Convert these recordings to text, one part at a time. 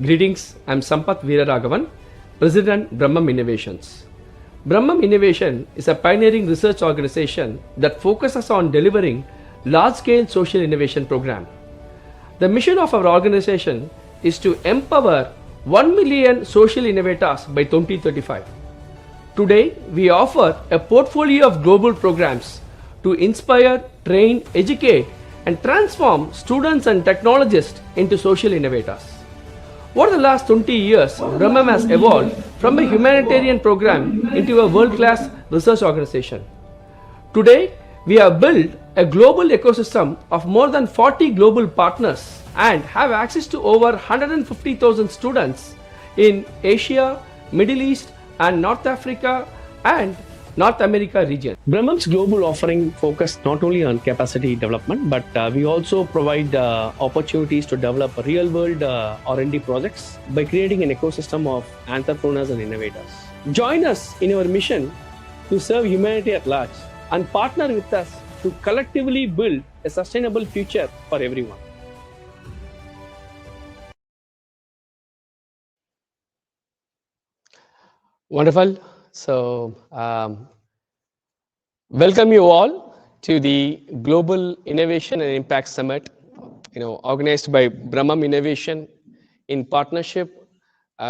Greetings, I'm Sampath Veeraraghavan, President Brahmam Innovations. Brahmam Innovation is a pioneering research organization that focuses on delivering large-scale social innovation program. The mission of our organization is to empower 1 million social innovators by 2035. Today, we offer a portfolio of global programs to inspire, train, educate, and transform students and technologists into social innovators. Over the last 20 years, Brahmam has evolved from a humanitarian program into a world-class research organization. Today, we have built a global ecosystem of more than 40 global partners and have access to over 150,000 students in Asia, Middle East, and North Africa and North America region. Brahmam's global offering focuses not only on capacity development, but we also provide opportunities to develop real-world R&D projects by creating an ecosystem of entrepreneurs and innovators. Join us in our mission to serve humanity at large and partner with us to collectively build a sustainable future for everyone. Wonderful. So, welcome you all to the Global Innovation and Impact Summit, organized by Brahmam Innovation in partnership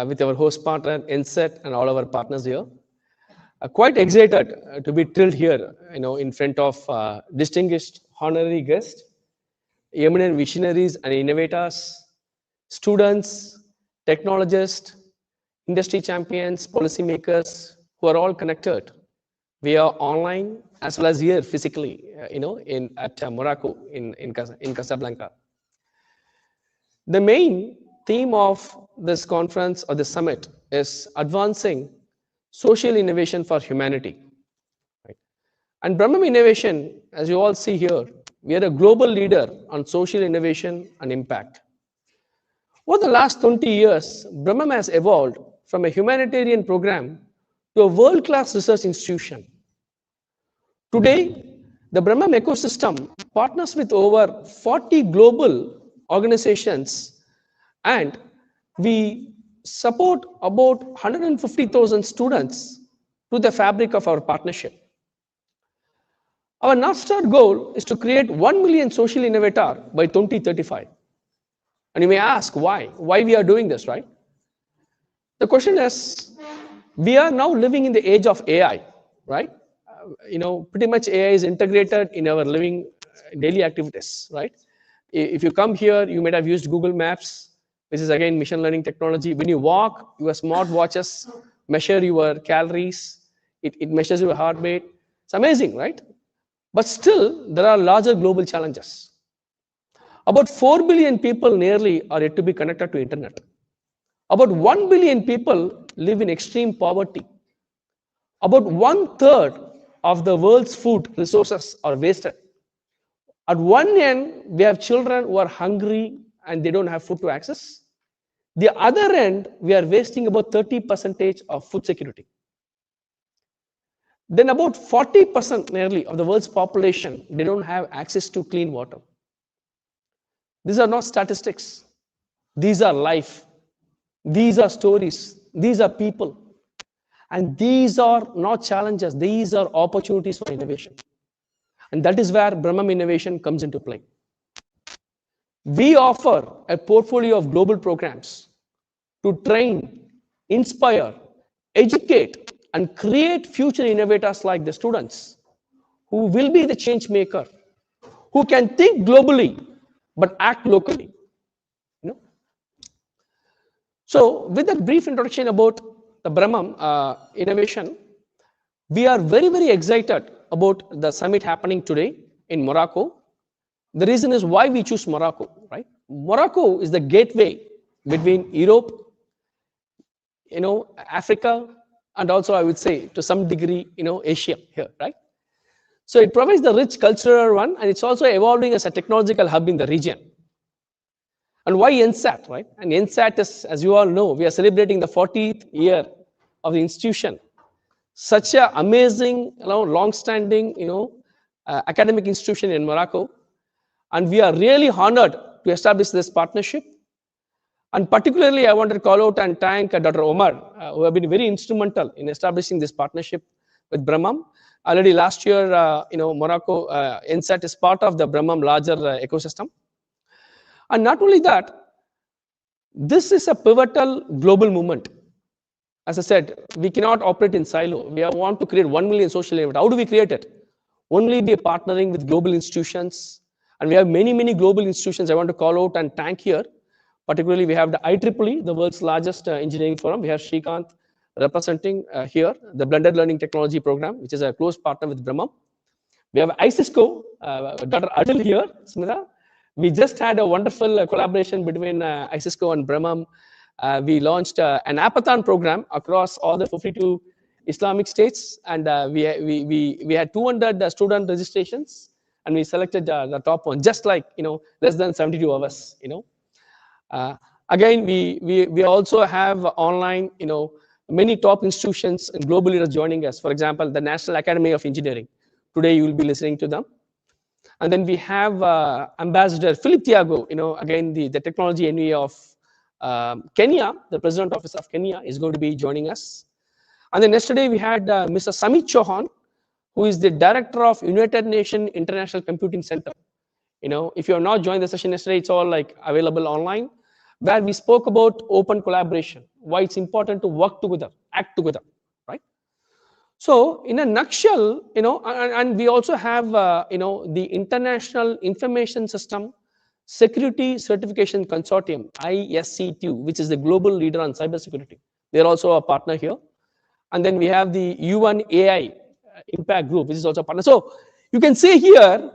with our host partner, INSET, and all our partners here. Quite excited to be thrilled here, in front of distinguished honorary guests, eminent visionaries and innovators, students, technologists, industry champions, policymakers, who are all connected via online as well as here physically, at Morocco in Casablanca. The main theme of this conference or the summit is advancing social innovation for humanity. Right? And Brahmam Innovation, as you all see here, we are a global leader on social innovation and impact. Over the last 20 years, Brahmam has evolved from a humanitarian program to a world-class research institution. Today, the Brahmam ecosystem partners with over 40 global organizations, and we support about 150,000 students to the fabric of our partnership. Our North Star goal is to create 1 million social innovator by 2035. And you may ask why we are doing this, right? The question is, we are now living in the age of AI, right? Pretty much AI is integrated in our living daily activities, right? If you come here, you might have used Google Maps, which is again machine learning technology. When you walk, your smart watches measure your calories. It measures your heart rate. It's amazing, right? But still, there are larger global challenges. About 4 billion people nearly are yet to be connected to internet. About 1 billion people live in extreme poverty. About 1/3 of the world's food resources are wasted. At one end, we have children who are hungry and they don't have food to access. The other end, we are wasting about 30% of food security. Then about 40% nearly of the world's population, they don't have access to clean water. These are not statistics. These are life. These are stories. These are people. And these are not challenges. These are opportunities for innovation. And that is where Brahmam Innovation comes into play. We offer a portfolio of global programs to train, inspire, educate, and create future innovators like the students who will be the change maker, who can think globally but act locally. So with that brief introduction about the Brahmam Innovation, we are very, very excited about the summit happening today in Morocco. The reason is why we choose Morocco, right? Morocco is the gateway between Europe, Africa, and also I would say to some degree, Asia here, right? So it provides the rich cultural one, and it's also evolving as a technological hub in the region. And why NSAT, right? And NSAT is, as you all know, we are celebrating the 40th year of the institution. Such an amazing, long-standing, academic institution in Morocco. And we are really honored to establish this partnership. And particularly, I want to call out and thank Dr. Omar, who have been very instrumental in establishing this partnership with Brahmam. Already last year, Morocco, INSET is part of the Brahmam larger ecosystem. And not only that, this is a pivotal global movement. As I said, we cannot operate in silo. We want to create 1 million social impact. How do we create it? Only by partnering with global institutions. And we have many, many global institutions I want to call out and thank here. Particularly, we have the IEEE, the world's largest engineering forum. We have Srikanth representing here, the Blended Learning Technology Program, which is a close partner with Brahmam. We have ICESCO, Dr. Adil here, Smita. We just had a wonderful collaboration between ICESCO and Brahmam. We launched an Apathon program across all the 52 Islamic states, and we had 200 student registrations, and we selected the top one, just like less than 72 hours. Again, we also have online, many top institutions and global leaders joining us. For example, the National Academy of Engineering. Today, you will be listening to them. And then we have Ambassador Philip Tiago, again, the technology envy of Kenya, the President Office of Kenya is going to be joining us. And then yesterday we had Mr. Samit Chauhan, who is the Director of United Nations International Computing Center. If you have not joined the session yesterday, it's all like available online, where we spoke about open collaboration, why it's important to work together, act together, right? So in a nutshell, and we also have, the International Information System Security Certification Consortium, ISC2, which is the global leader on cybersecurity. They're also a partner here. And then we have the UN AI Impact Group, which is also a partner. So you can see here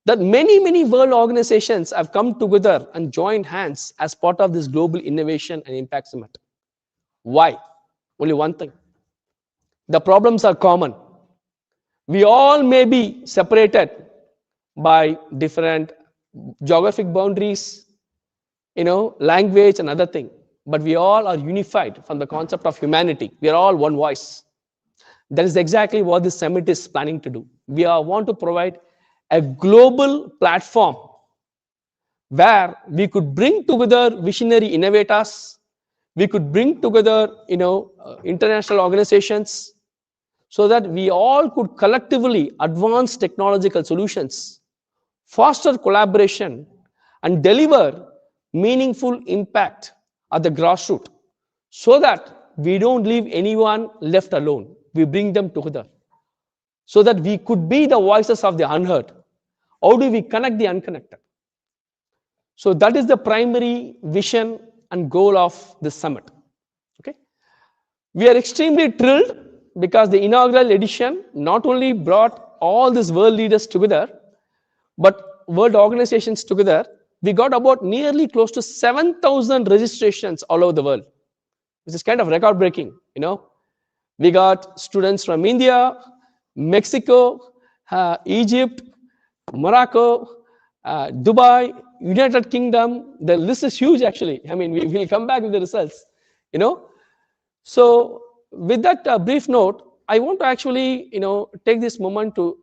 that many, many world organizations have come together and joined hands as part of this Global Innovation and Impact Summit. Why? Only one thing. The problems are common. We all may be separated by different geographic boundaries, language and other thing, but we all are unified from the concept of humanity. We are all one voice. That is exactly what this summit is planning to do. We want to provide a global platform where we could bring together visionary innovators, we could bring together, international organizations, so that we all could collectively advance technological solutions, foster collaboration, and deliver meaningful impact at the grassroots, so that we don't leave anyone left alone. We bring them together, so that we could be the voices of the unheard. How do we connect the unconnected? So that is the primary vision and goal of this summit. Okay, we are extremely thrilled because the inaugural edition not only brought all these world leaders together, but world organizations together. We got about nearly close to 7,000 registrations all over the world, which is kind of record breaking. We got students from India, Mexico, Egypt, Morocco, Dubai, United Kingdom. The list is huge, actually. I mean, we will come back with the results. So with that brief note, I want to actually, take this moment to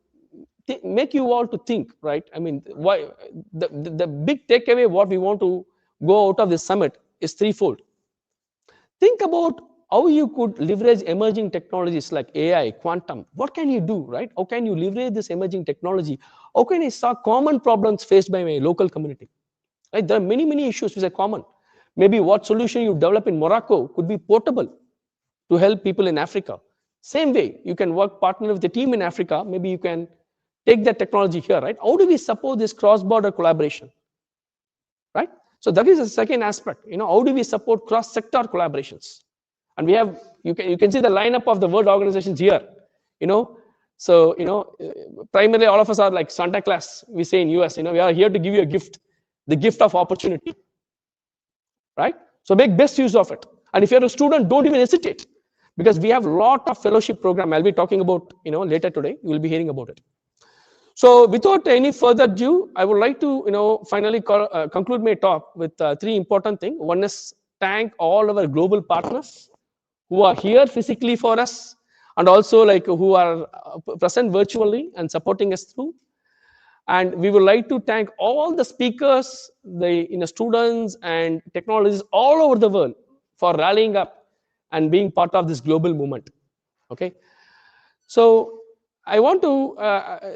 make you all to think, right? I mean, why the big takeaway, what we want to go out of this summit is threefold. Think about how you could leverage emerging technologies like AI, quantum. What can you do, right? How can you leverage this emerging technology? How can I solve common problems faced by my local community? Right? There are many, many issues which are common. Maybe what solution you develop in Morocco could be portable to help people in Africa. Same way, you can partner with a team in Africa. Maybe you can take that technology here, right? How do we support this cross-border collaboration, right? So that is the second aspect. How do we support cross-sector collaborations? And we have, you can see the lineup of the world organizations here. So primarily all of us are like Santa Claus. We say in US, we are here to give you a gift, the gift of opportunity, right? So make best use of it. And if you're a student, don't even hesitate, because we have a lot of fellowship program. I'll be talking about, later today. You will be hearing about it. So without any further ado, I would like to, finally conclude my talk with three important things. One is thank all our global partners who are here physically for us, and also who are present virtually and supporting us through. And we would like to thank all the speakers, the students and technologists all over the world for rallying up and being part of this global movement. Okay, so I want to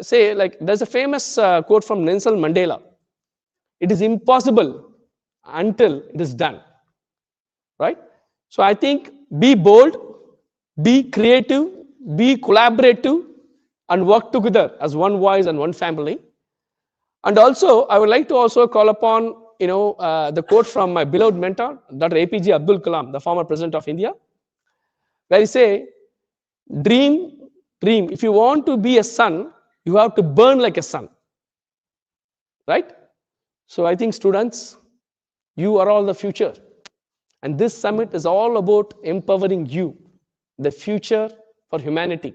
say, like, there's a famous quote from Nelson Mandela: "It is impossible until it is done." Right? So I think be bold, be creative, be collaborative, and work together as one voice and one family. And also, I would like to also call upon the quote from my beloved mentor, Dr. APJ Abdul Kalam, the former president of India, where he say, dream, dream. If you want to be a sun, you have to burn like a sun. Right? So I think, students, you are all the future. And this summit is all about empowering you, the future for humanity.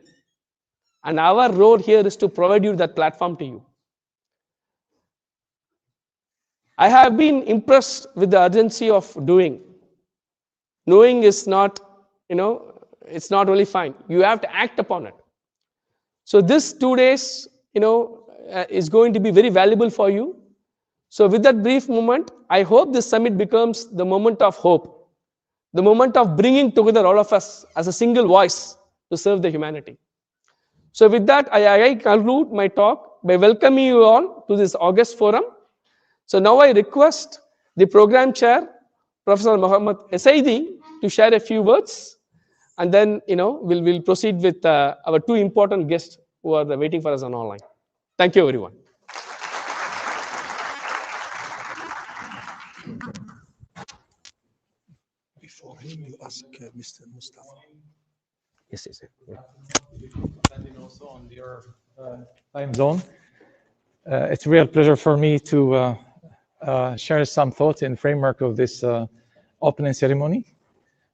And our role here is to provide you that platform to you. I have been impressed with the urgency of doing. Knowing is not, it's not only fine. You have to act upon it. So this 2 days, is going to be very valuable for you. So with that brief moment, I hope this summit becomes the moment of hope, the moment of bringing together all of us as a single voice to serve the humanity. So with that, I conclude my talk by welcoming you all to this August forum. So now I request the program chair, Professor Muhammad Esaidi, to share a few words, and then we'll proceed with our two important guests who are waiting for us on online. Thank you, everyone. Before him, we'll ask Mr. Mustafa. Yes, yes. Yeah. Depending also on your time zone, it's a real pleasure for me to share some thoughts in framework of this opening ceremony.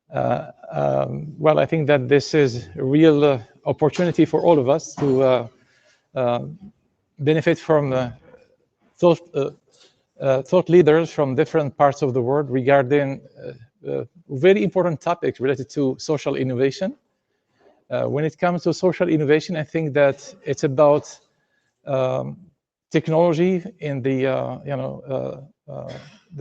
Well, I think that this is a real opportunity for all of us to benefit from thought leaders from different parts of the world regarding very important topics related to social innovation. When it comes to social innovation, I think that it's about technology in the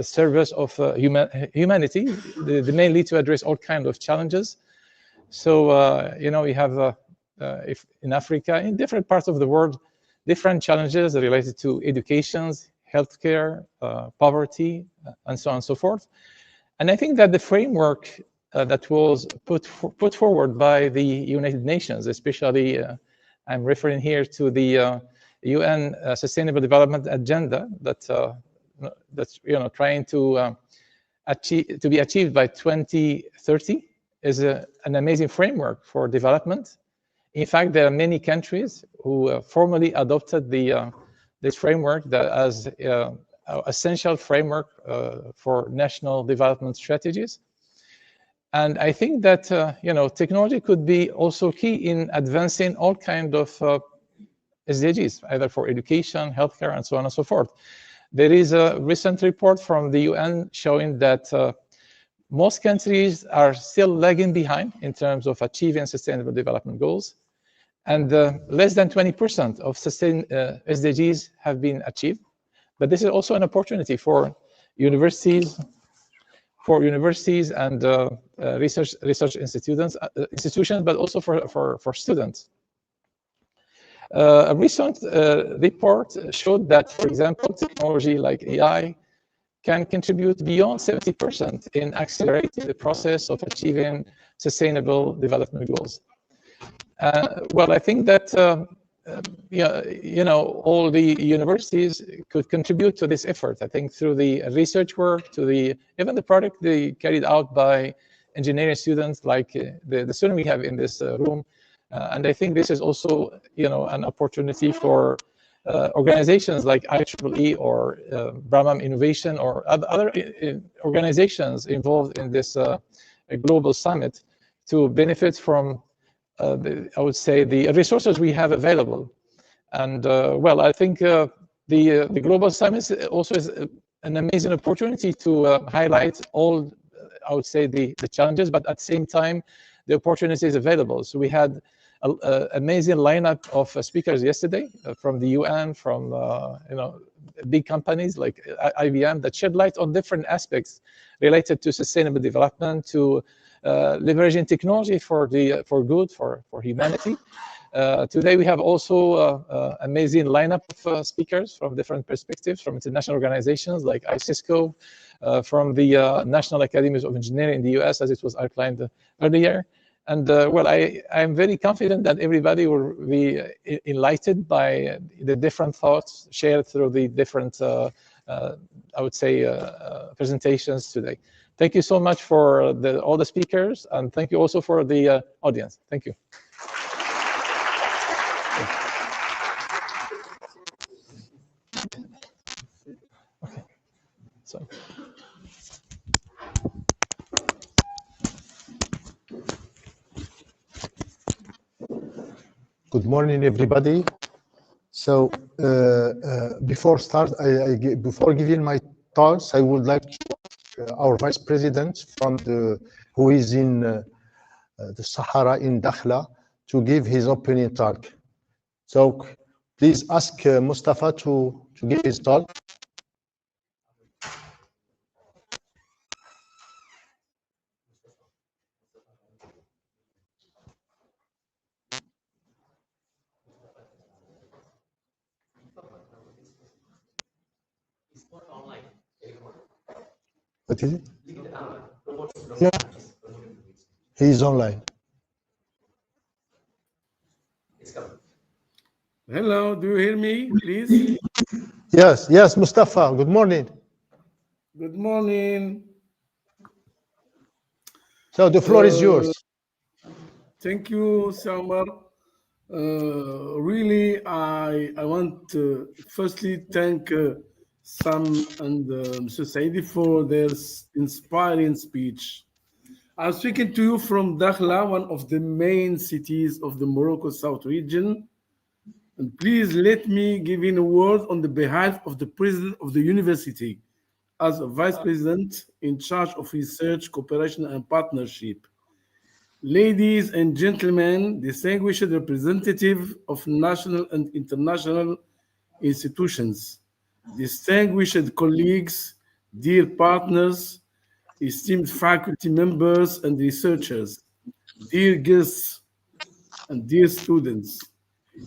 service of humanity, mainly to address all kinds of challenges. So, we have, if in Africa, in different parts of the world, different challenges related to education, healthcare, poverty, and so on and so forth. And I think that the framework that was put forward by the United Nations, especially I'm referring here to the UN Sustainable Development Agenda that's trying to be achieved by 2030, is an amazing framework for development. In fact, there are many countries who formally adopted this framework as essential framework for national development strategies. And I think that technology could be also key in advancing all kinds of SDGs, either for education, healthcare, and so on and so forth. There is a recent report from the UN showing that most countries are still lagging behind in terms of achieving sustainable development goals, and less than 20% of SDGs have been achieved. But this is also an opportunity for universities and research institutions, but also for students. A recent report showed that, for example, technology like AI can contribute beyond 70% in accelerating the process of achieving sustainable development goals. Well, I think that all the universities could contribute to this effort. I think through the research work, even the project they carried out by engineering students, like the student we have in this room. And I think this is also, an opportunity for organizations like IEEE or Brahmam Innovation or other organizations involved in this global summit to benefit from I would say the resources we have available. And well, I think the global summit also is an amazing opportunity to highlight all, I would say, the challenges, but at the same time, the opportunities available. So we had amazing lineup of speakers yesterday from the UN, from big companies like IBM, that shed light on different aspects related to sustainable development, to leveraging technology for good, for humanity. Today we have also amazing lineup of speakers from different perspectives, from international organizations like ICESCO, from the National Academies of Engineering in the US, as it was outlined earlier. And well, I'm very confident that everybody will be enlightened by the different thoughts shared through the different, I would say, presentations today. Thank you so much for all the speakers, and thank you also for the audience. Thank you. Okay. So. Good morning, everybody. So before giving my talks, I would like our Vice President who is in the Sahara in Dakhla to give his opening talk. So please ask Mustafa to give his talk. What is it? Yeah, he's online. Hello, do you hear me, please? Yes, Mustafa, good morning. Good morning. So the floor is yours. Thank you, Samar. Really, I want to firstly thank Sam and Mr. Saidi for their inspiring speech. I'm speaking to you from Dakhla, one of the main cities of the Morocco South region. And please let me give in a word on the behalf of the president of the university as a vice president in charge of research, cooperation, and partnership. Ladies and gentlemen, distinguished representative of national and international institutions, distinguished colleagues, dear partners, esteemed faculty members and researchers, dear guests, and dear students.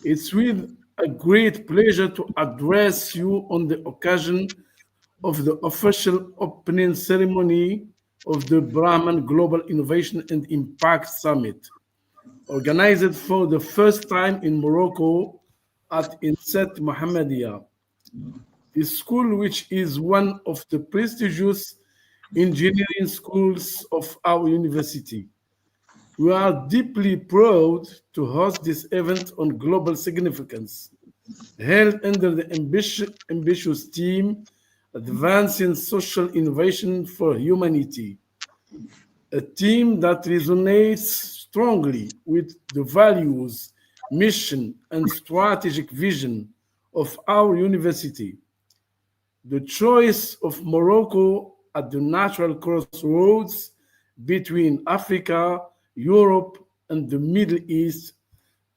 It's with a great pleasure to address you on the occasion of the official opening ceremony of the Brahman Global Innovation and Impact Summit, organized for the first time in Morocco at INSET Mohammedia. The school, which is one of the prestigious engineering schools of our university. We are deeply proud to host this event on global significance, held under the ambitious theme Advancing Social Innovation for Humanity, a theme that resonates strongly with the values, mission, and strategic vision of our university. The choice of Morocco at the natural crossroads between Africa, Europe, and the Middle East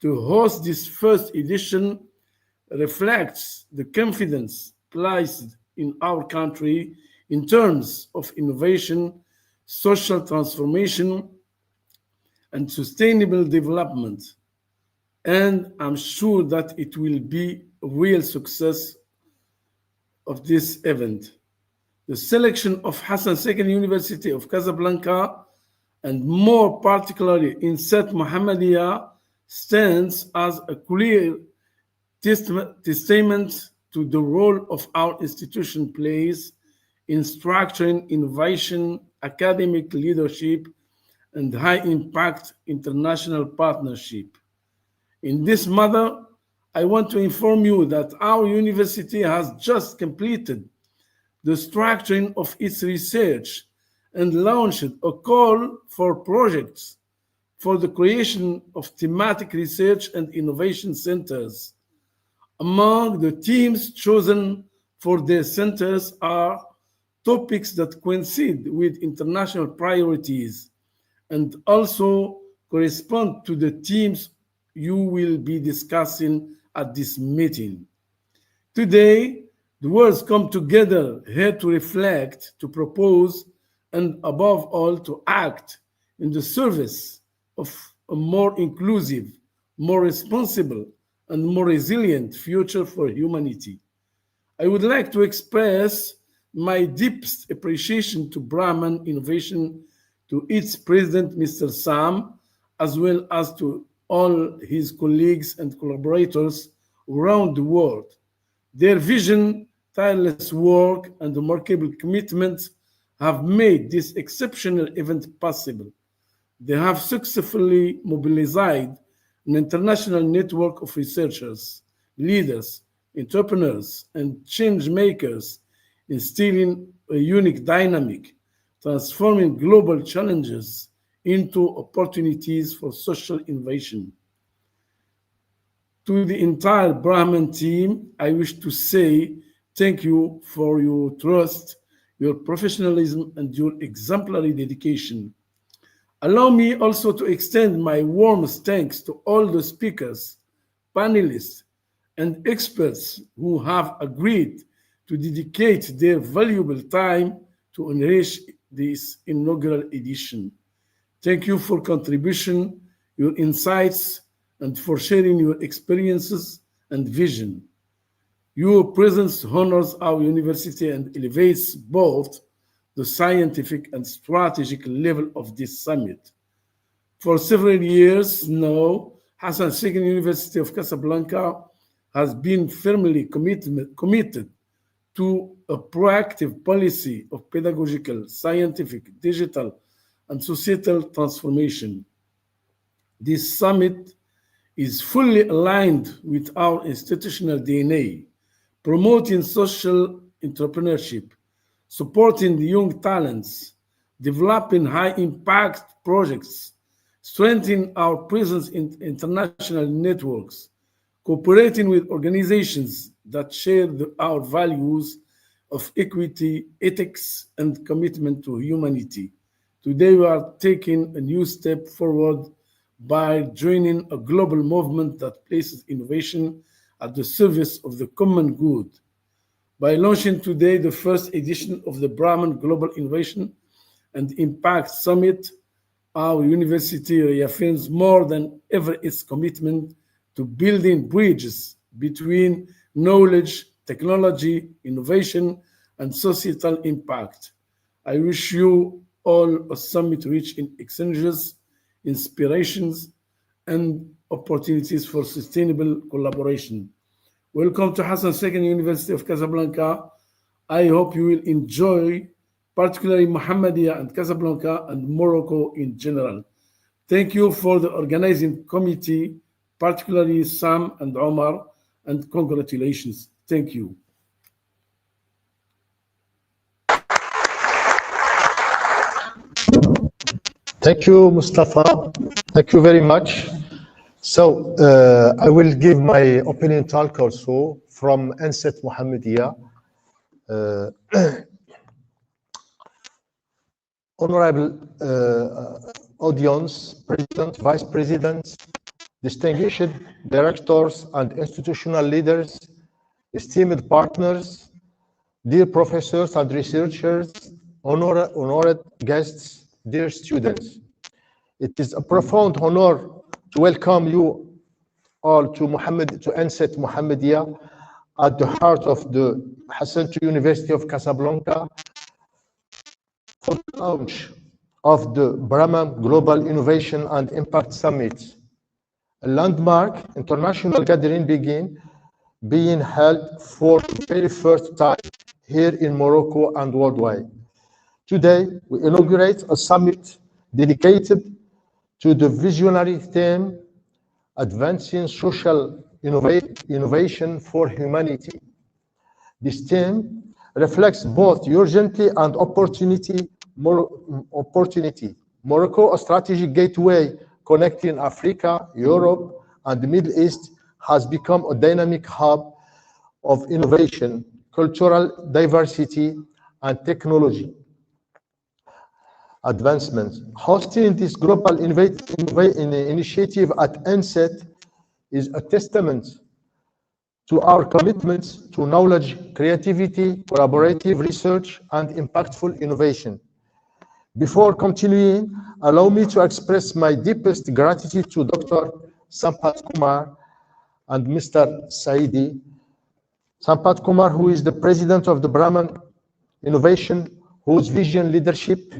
to host this first edition reflects the confidence placed in our country in terms of innovation, social transformation, and sustainable development. And I'm sure that it will be a real success of this event. The selection of Hassan II University of Casablanca, and more particularly INSET Mohammedia, stands as a clear testament to the role of our institution plays in structuring innovation, academic leadership, and high-impact international partnership. In this matter, I want to inform you that our university has just completed the structuring of its research and launched a call for projects for the creation of thematic research and innovation centers. Among the themes chosen for their centers are topics that coincide with international priorities and also correspond to the themes you will be discussing at this meeting. Today, the worlds come together here to reflect, to propose, and above all, to act in the service of a more inclusive, more responsible, and more resilient future for humanity. I would like to express my deepest appreciation to Brahmam Innovation, to its president, Mr. Sam, as well as to all his colleagues and collaborators around the world. Their vision, tireless work, and remarkable commitment have made this exceptional event possible. They have successfully mobilized an international network of researchers, leaders, entrepreneurs, and change makers, instilling a unique dynamic, transforming global challenges into opportunities for social innovation. To the entire Brahman team, I wish to say thank you for your trust, your professionalism, and your exemplary dedication. Allow me also to extend my warmest thanks to all the speakers, panelists, and experts who have agreed to dedicate their valuable time to enrich this inaugural edition. Thank you for contribution, your insights, and for sharing your experiences and vision. Your presence honors our university and elevates both the scientific and strategic level of this summit. For several years now, Hassan II University of Casablanca has been firmly committed to a proactive policy of pedagogical, scientific, digital, and societal transformation. This summit is fully aligned with our institutional DNA, promoting social entrepreneurship, supporting the young talents, developing high-impact projects, strengthening our presence in international networks, cooperating with organizations that share our values of equity, ethics, and commitment to humanity. Today, we are taking a new step forward by joining a global movement that places innovation at the service of the common good. By launching today the first edition of the Brahman Global Innovation and Impact Summit, our university reaffirms more than ever its commitment to building bridges between knowledge, technology, innovation, and societal impact. I wish you all a summit rich in exchanges, inspirations, and opportunities for sustainable collaboration. Welcome to Hassan II University of Casablanca. I hope you will enjoy, particularly Mohammedia and Casablanca and Morocco in general. Thank you for the organizing committee, particularly Sam and Omar, and congratulations. Thank you. Thank you, Mustafa. Thank you very much. So I will give my opening talk also from NSET Mohammedia. Honorable audience, President, Vice President, distinguished directors and institutional leaders, esteemed partners, dear professors and researchers, honored guests, dear students. It is a profound honor to welcome you all to NSET Mohammedia at the heart of the Hassan II University of Casablanca for the launch of the Brahmam Global Innovation and Impact Summit, a landmark international gathering being held for the very first time here in Morocco and worldwide. Today, we inaugurate a summit dedicated to the visionary theme, Advancing Social Innovation for Humanity. This theme reflects both urgency and opportunity. Morocco, a strategic gateway connecting Africa, Europe, and the Middle East, has become a dynamic hub of innovation, cultural diversity, and technology advancements. Hosting this global initiative at NSET is a testament to our commitments to knowledge, creativity, collaborative research, and impactful innovation. Before continuing, allow me to express my deepest gratitude to Dr. Sampath Kumar and Mr. Saidi. Sampath Kumar, who is the president of the Brahmam Innovation, whose vision, leadership,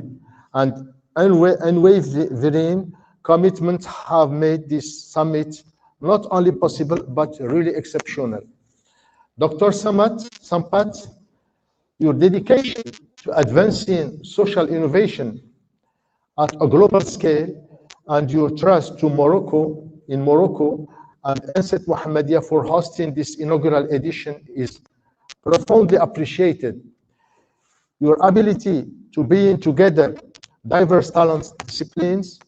and unwavering commitment have made this summit not only possible, but really exceptional. Dr. Sampath, your dedication to advancing social innovation at a global scale and your trust to Morocco and INSET Mohammedia for hosting this inaugural edition is profoundly appreciated. Your ability to bring together diverse talents, disciplines,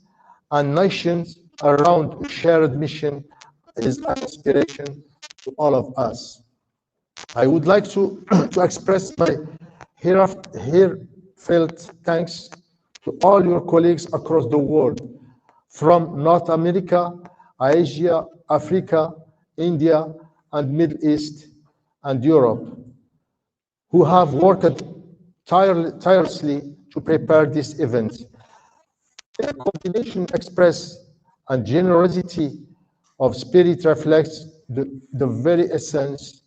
and nations around a shared mission is an inspiration to all of us. I would like to express my heartfelt thanks to all your colleagues across the world, from North America, Asia, Africa, India, and Middle East, and Europe, who have worked tirelessly to prepare this event. Their combination express and generosity of spirit reflects the very essence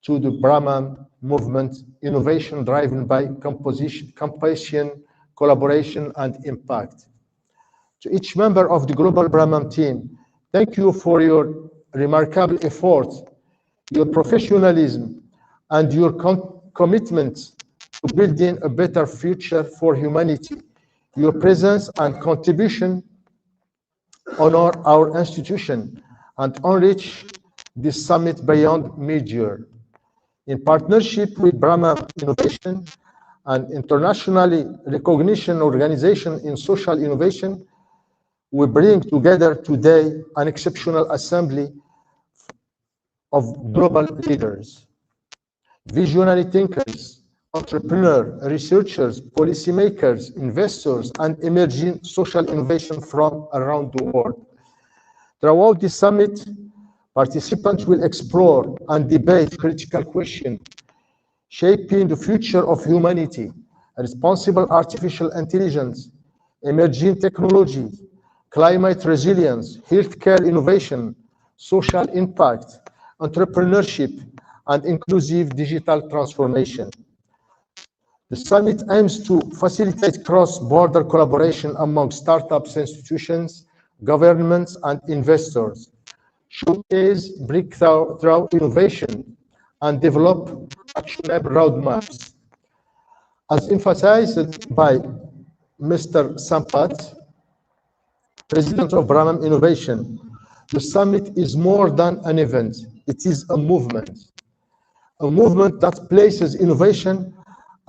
to the Brahmam movement, innovation driven by compassion, collaboration, and impact. To each member of the Global Brahmam team, thank you for your remarkable effort, your professionalism, and your commitment to building a better future for humanity. Your presence and contribution honor our institution and enrich this summit beyond measure. In partnership with Brahmam Innovation, an internationally recognized organization in social innovation, we bring together today an exceptional assembly of global leaders, visionary thinkers, entrepreneurs, researchers, policymakers, investors, and emerging social innovation from around the world. Throughout the summit, participants will explore and debate critical questions shaping the future of humanity, responsible artificial intelligence, emerging technologies, climate resilience, healthcare innovation, social impact, entrepreneurship, and inclusive digital transformation. The summit aims to facilitate cross-border collaboration among startups, institutions, governments, and investors, showcase breakthrough innovation, and develop actionable roadmaps. As emphasized by Mr. Sampath, President of Brahmam Innovation, the summit is more than an event. It is a movement that places innovation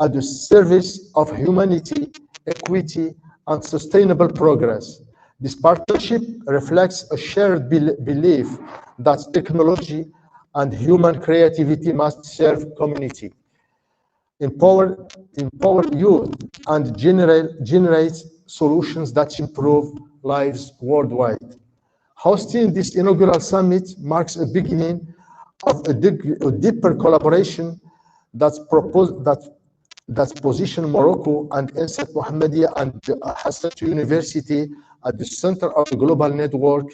at the service of humanity, equity, and sustainable progress. This partnership reflects a shared belief that technology and human creativity must serve community, empower youth, and generate solutions that improve lives worldwide. Hosting this inaugural summit marks a beginning of a deeper collaboration that position Morocco and INSET Mohammedia and Hassan University at the center of the global network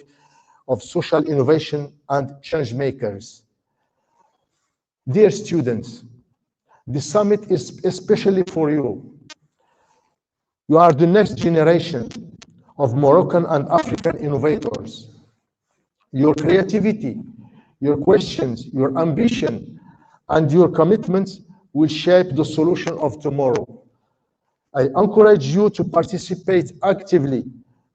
of social innovation and change makers. Dear students, the summit is especially for you. You are the next generation of Moroccan and African innovators. Your creativity, your questions, your ambition, and your commitments will shape the solution of tomorrow. I encourage you to participate actively,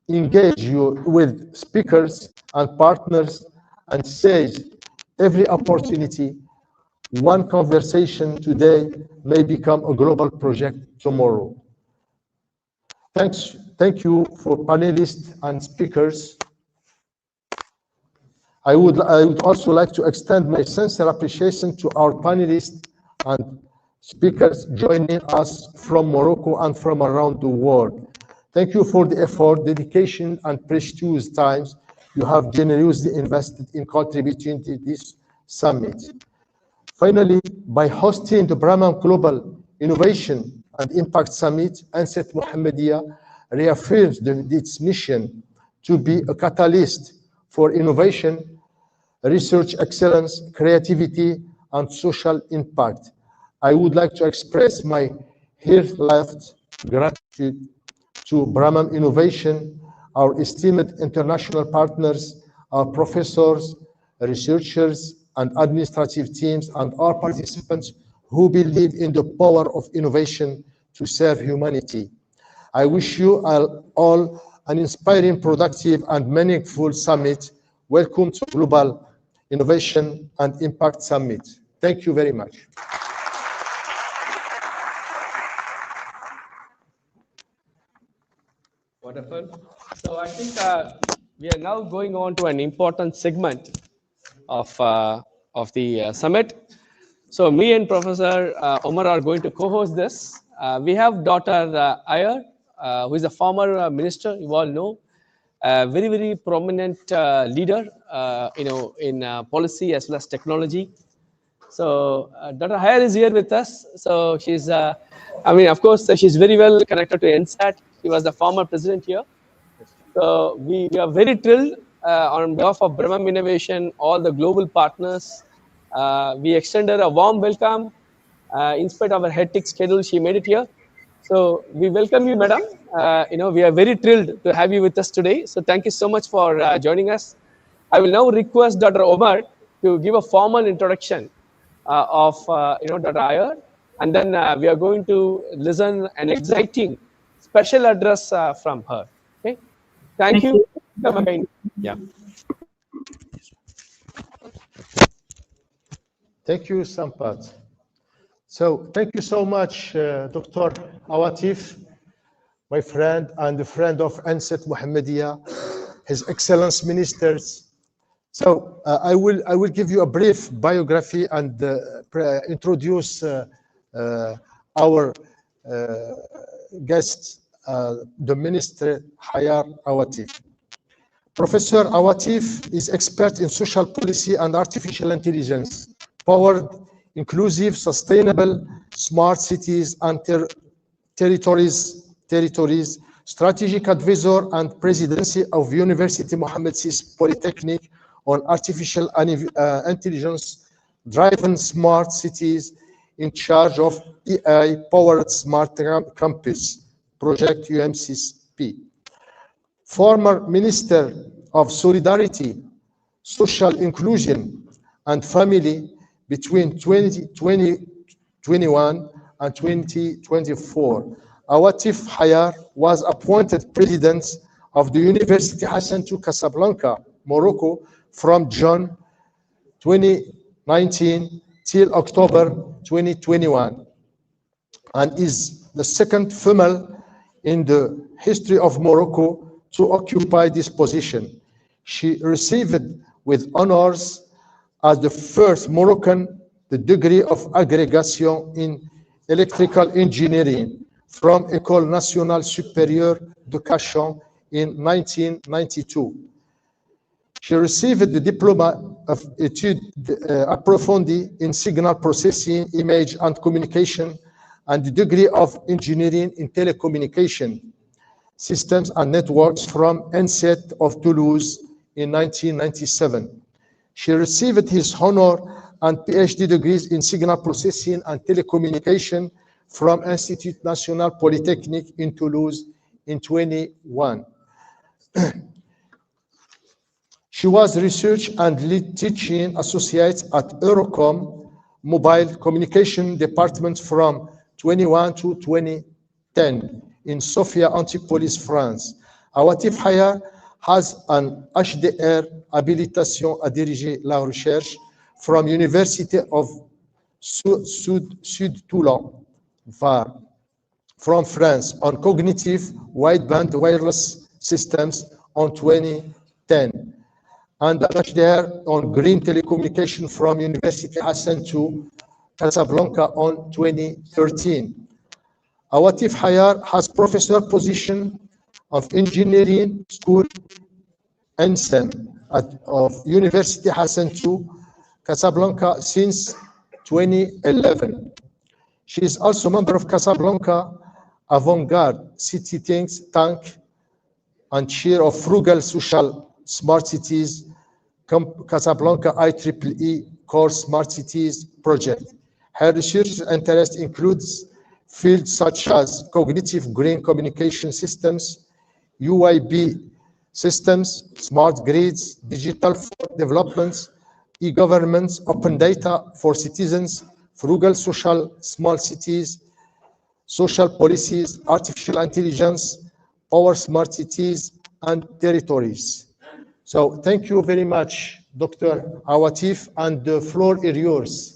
engage you with speakers and partners, and seize every opportunity. One conversation today may become a global project tomorrow. Thank you for panelists and speakers. I would also like to extend my sincere appreciation to our panelists and speakers joining us from Morocco and from around the world. Thank you for the effort, dedication, and precious times you have generously invested in contributing to this summit. Finally, by hosting the Brahmam Global Innovation and Impact Summit, ANSET Mohammedia reaffirms its mission to be a catalyst for innovation, research excellence, creativity, and social impact. I would like to express my heartfelt gratitude to Brahmam Innovation, our esteemed international partners, our professors, researchers, and administrative teams, and our participants who believe in the power of innovation to serve humanity. I wish you all an inspiring, productive, and meaningful summit. Welcome to Global Innovation and Impact Summit. Thank you very much. Wonderful. So I think we are now going on to an important segment of the summit. So me and Professor Omar are going to co-host this. We have Dr. Iyer, who is a former minister, you all know, a very, very prominent leader, in policy as well as technology. So Dr. Iyer is here with us. So she's, of course, she's very well connected to NSAT. She was the former president here. So we are very thrilled on behalf of Brahmam Innovation, all the global partners. We extended a warm welcome. In spite of her hectic schedule, she made it here. So we welcome you, madam. We are very thrilled to have you with us today. So thank you so much for joining us. I will now request Dr. Omar to give a formal introduction of Dr. Iyer, and then we are going to listen an exciting special address from her. Okay, thank you. Come again. Yeah. Thank you, Sampat. So thank you so much, Dr. Awatif, my friend and the friend of ANSET Mohammedia, His Excellence Ministers. So I will give you a brief biography and introduce our guest, the Minister Hayar Awatif. Professor Awatif is expert in social policy and artificial intelligence, powered, inclusive, sustainable, smart cities and territories, strategic advisor and presidency of University Mohammed VI Polytechnic on artificial intelligence-driven smart cities, in charge of AI-powered smart campus project UMCP. Former Minister of Solidarity, Social Inclusion and Family between 2021 and 2024. Awatif Hayar was appointed President of the University Hassan II Casablanca, Morocco, from June 2019 till October 2021, and is the second female in the history of Morocco to occupy this position. She received with honors as the first Moroccan the degree of agrégation in electrical engineering from École Nationale Supérieure de Cachan in 1992. She received the diploma of études approfondies in signal processing, image and communication, and the degree of engineering in telecommunication systems and networks from ENSET of Toulouse in 1997. She received his honor and PhD degrees in signal processing and telecommunication from Institut National Polytechnique in Toulouse in 2021. She was research and lead teaching associate at Eurocom Mobile Communication Department from 2021 to 2010 in Sofia, Antipolis, France. Awatif Hayar has an HDR habilitation à diriger la recherche from University of Sud Toulon, VAR, from France on cognitive wideband wireless systems on 2010, and HDR on green telecommunication from University Hassan II Casablanca on 2013. Awatif Hayar has professor position of engineering school ensign of University Hassan II, Casablanca since 2011. She is also member of Casablanca Avant-Garde City Tank and chair of Frugal Social Smart Cities Casablanca IEEE Core Smart Cities project. Her research interest includes fields such as cognitive green communication systems, UIB systems, smart grids, digital developments, e-governments, open data for citizens, frugal social small cities, social policies, artificial intelligence, power smart cities, and territories. So thank you very much, Dr. Awatif, and the floor is yours.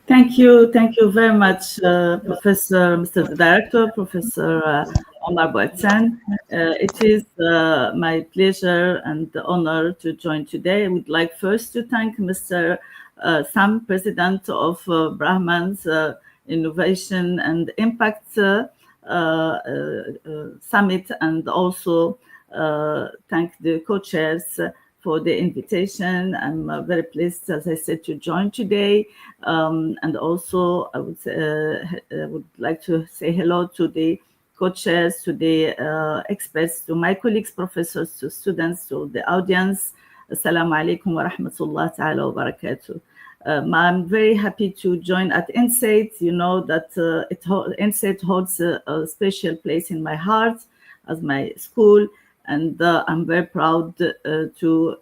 Thank you very much, Professor, Mr. Director, Professor Omar Bouatsan. It is my pleasure and honor to join today. I would like first to thank Mr. Sam, President of Brahman's Innovation and Impact Summit, and also thank the co-chairs for the invitation. I'm very pleased, as I said, to join today. And also, I would like to say hello to the co-chairs, to the experts, to my colleagues, professors, to students, to the audience. Assalamu alaikum wa rahmatullahi ta'ala wa barakatuh. I'm very happy to join at INSAIT. You know that INSAIT holds a special place in my heart as my school. And I'm very proud to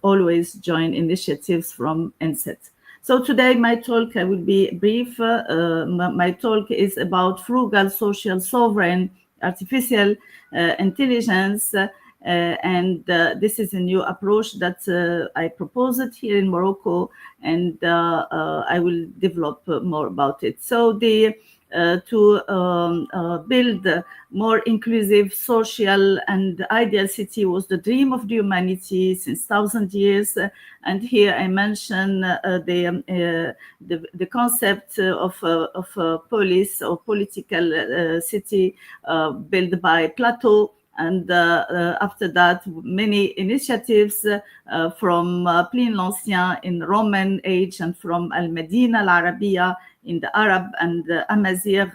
always join initiatives from INSET. So today my talk, I will be brief. My talk is about frugal social sovereign artificial intelligence. And this is a new approach that I proposed here in Morocco, and I will develop more about it. So to build a more inclusive, social, and ideal city was the dream of the humanity since 1,000 years. And here I mention the concept of a polis or political city built by Plato. And after that, many initiatives from Pliny l'Ancien in Roman age and from Al-Medina al-Arabiya in the Arab and Amazigh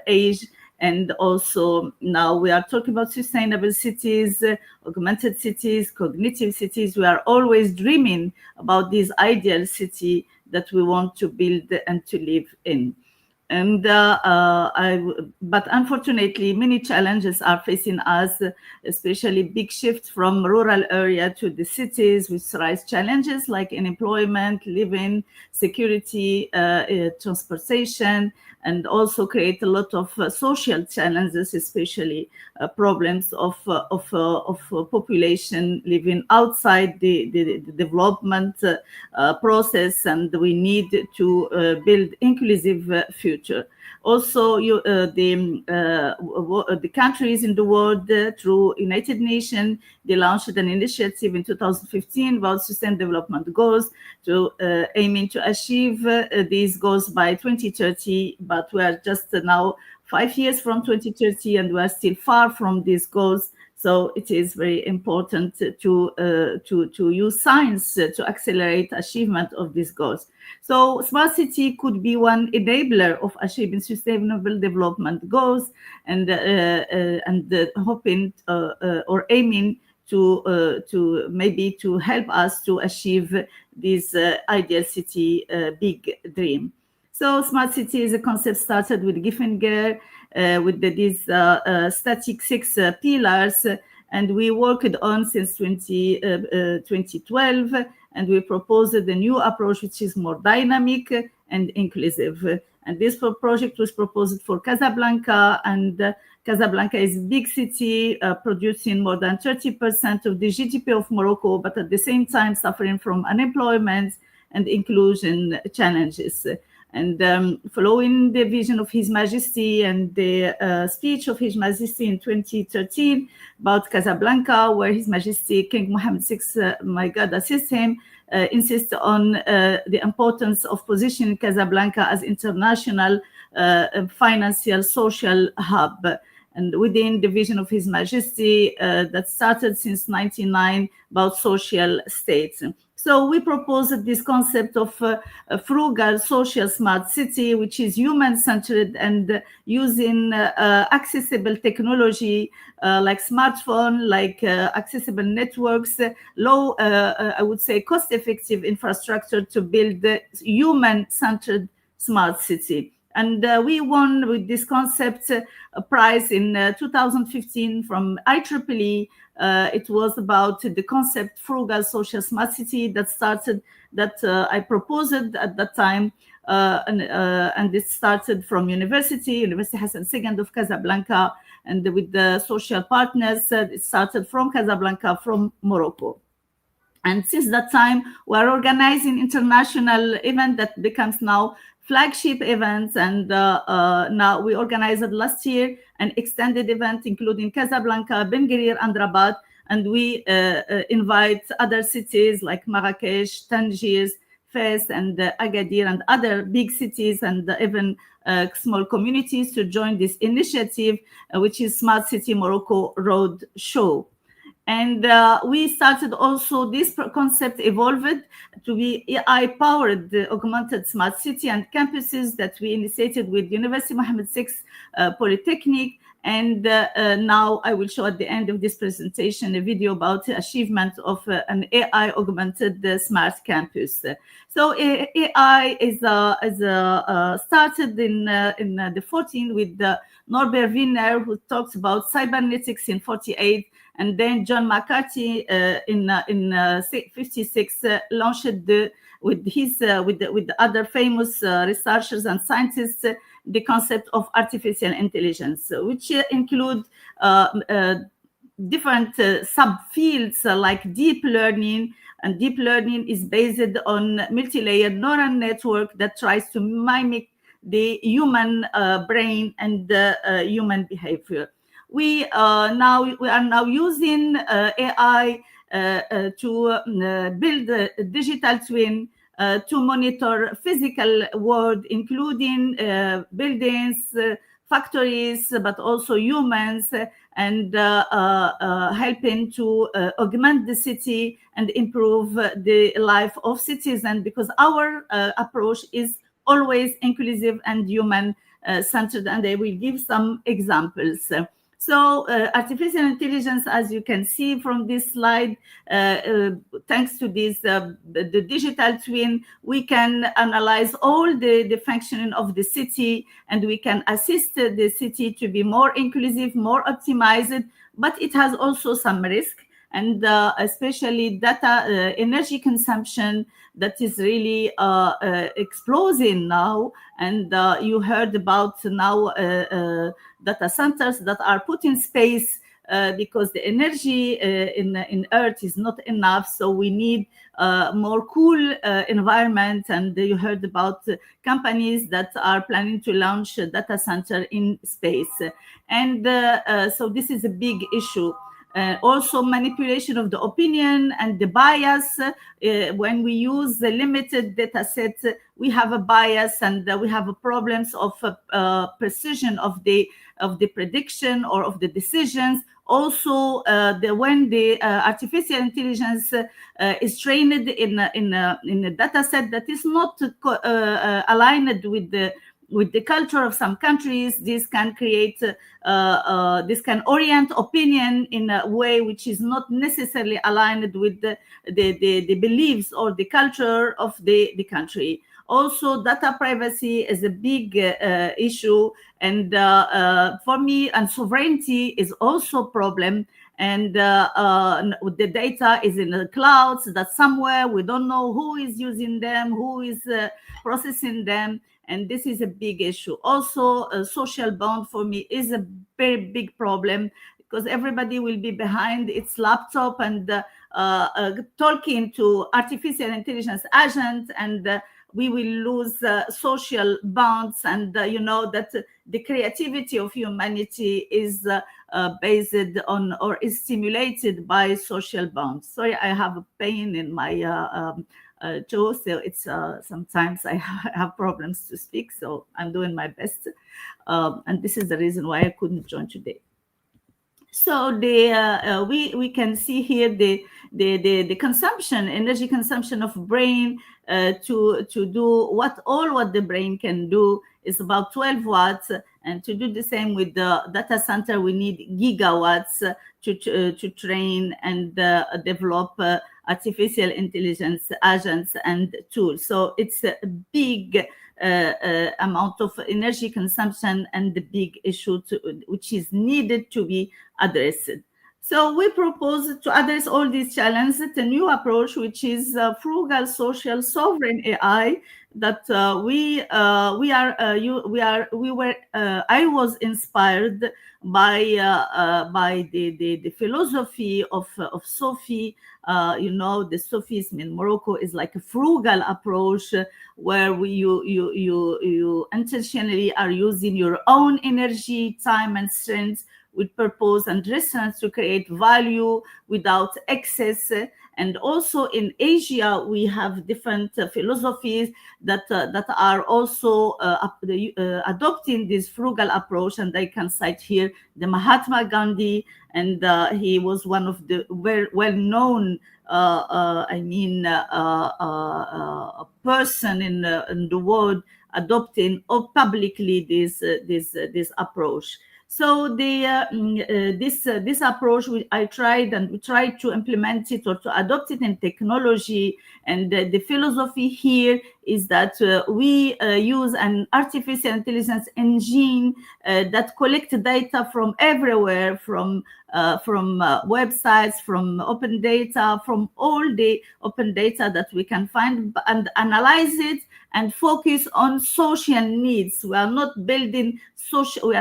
age. And also now we are talking about sustainable cities, augmented cities, cognitive cities. We are always dreaming about this ideal city that we want to build and to live in. And but unfortunately, many challenges are facing us, especially big shifts from rural area to the cities, which raise challenges like unemployment, living, security, transportation, and also create a lot of social challenges, especially problems of population living outside the development process, and we need to build inclusive future. Also, the countries in the world, through United Nations, they launched an initiative in 2015 about Sustainable Development Goals to aiming to achieve these goals by 2030. But we are just now 5 years from 2030, and we are still far from these goals. So it is very important to use science to accelerate achievement of these goals. So smart city could be one enabler of achieving sustainable development goals, and hoping or aiming to maybe to help us to achieve this ideal city big dream. So smart city is a concept started with Giffenger with these static 6 pillars, and we worked on since 2012, and we proposed a new approach which is more dynamic and inclusive. And this project was proposed for Casablanca, and Casablanca is a big city producing more than 30% of the GDP of Morocco, but at the same time suffering from unemployment and inclusion challenges. And following the vision of His Majesty and the speech of His Majesty in 2013 about Casablanca, where His Majesty King Mohammed VI, may God assist him, insists on the importance of positioning Casablanca as international financial social hub. and within the vision of His Majesty that started since 1999 about social states. So we proposed this concept of a frugal social smart city, which is human-centered and using accessible technology like smartphone, like accessible networks, low, I would say, cost-effective infrastructure to build the human-centered smart city. And we won with this concept a prize in 2015 from IEEE. It was about the concept frugal social smart city that started, that I proposed at that time. And it started from University Hassan II of Casablanca, and with the social partners, it started from Casablanca, from Morocco. And since that time, we're organizing international event that becomes now flagship events. And now we organized last year an extended event, including Casablanca, Ben Guerir, and Rabat. And we invite other cities like Marrakesh, Tangier, Fez, and Agadir, and other big cities, and even small communities to join this initiative, which is Smart City Morocco Road Show. And we started also, this concept evolved to be AI-powered augmented smart city and campuses that we initiated with University Mohammed VI Polytechnic. And now I will show at the end of this presentation a video about the achievement of an AI-augmented smart campus. So AI is started in the 14 with Norbert Wiener, who talks about cybernetics in 48. And then John McCarthy in 56 launched with the other famous researchers and scientists the concept of artificial intelligence, which include different subfields like deep learning. And deep learning is based on multi-layered neural network that tries to mimic the human brain and the human behavior. We are now using AI to build a digital twin to monitor physical world, including buildings, factories, but also humans, and helping to augment the city and improve the life of citizens, because our approach is always inclusive and human centered. And I will give some examples. So artificial intelligence, as you can see from this slide, thanks to this, the digital twin, we can analyze all the functioning of the city, and we can assist the city to be more inclusive, more optimized, but it has also some risk, and especially data energy consumption that is really exploding now. And you heard about now data centers that are put in space because the energy in Earth is not enough. So we need more cool environment. And you heard about companies that are planning to launch a data center in space. And so this is a big issue. Also manipulation of the opinion and the bias. When we use the limited data set, we have a bias, and we have problems of precision of the prediction or of the decisions. Also, when the artificial intelligence is trained in a data set that is not aligned with the culture of some countries, this can create, this can orient opinion in a way which is not necessarily aligned with the beliefs or the culture of the country. Also, data privacy is a big issue, and for me, and sovereignty is also a problem. And the data is in the clouds, that somewhere we don't know who is using them, who is processing them. And this is a big issue. Also, a social bond for me is a very big problem, because everybody will be behind its laptop and talking to artificial intelligence agents, and we will lose social bonds. And you know that the creativity of humanity is based on or is stimulated by social bonds. Sorry, I have a pain in my Joe. So it's sometimes I have problems to speak, so I'm doing my best. And this is the reason why I couldn't join today. So we can see here the consumption, energy consumption of brain to do what the brain can do is about 12 watts, and to do the same with the data center we need gigawatts to train and develop artificial intelligence agents and tools. So it's a big amount of energy consumption and the big issue which is needed to be addressed. So we propose to address all these challenges a new approach, which is frugal, social, sovereign AI. That I was inspired by the philosophy of Sophie. The Sophism in Morocco is like a frugal approach where you intentionally are using your own energy, time, and strength with purpose and reasons to create value without excess. And also in Asia, we have different philosophies that are also adopting this frugal approach. And I can cite here the Mahatma Gandhi, and he was one of the very well-known person in the world adopting publicly this approach. So this approach I tried, and we tried to implement it or to adopt it in technology. And the philosophy here is that we use an artificial intelligence engine that collects data from everywhere, from websites, from open data, from all the open data that we can find, and analyze it and focus on social needs. We are not building social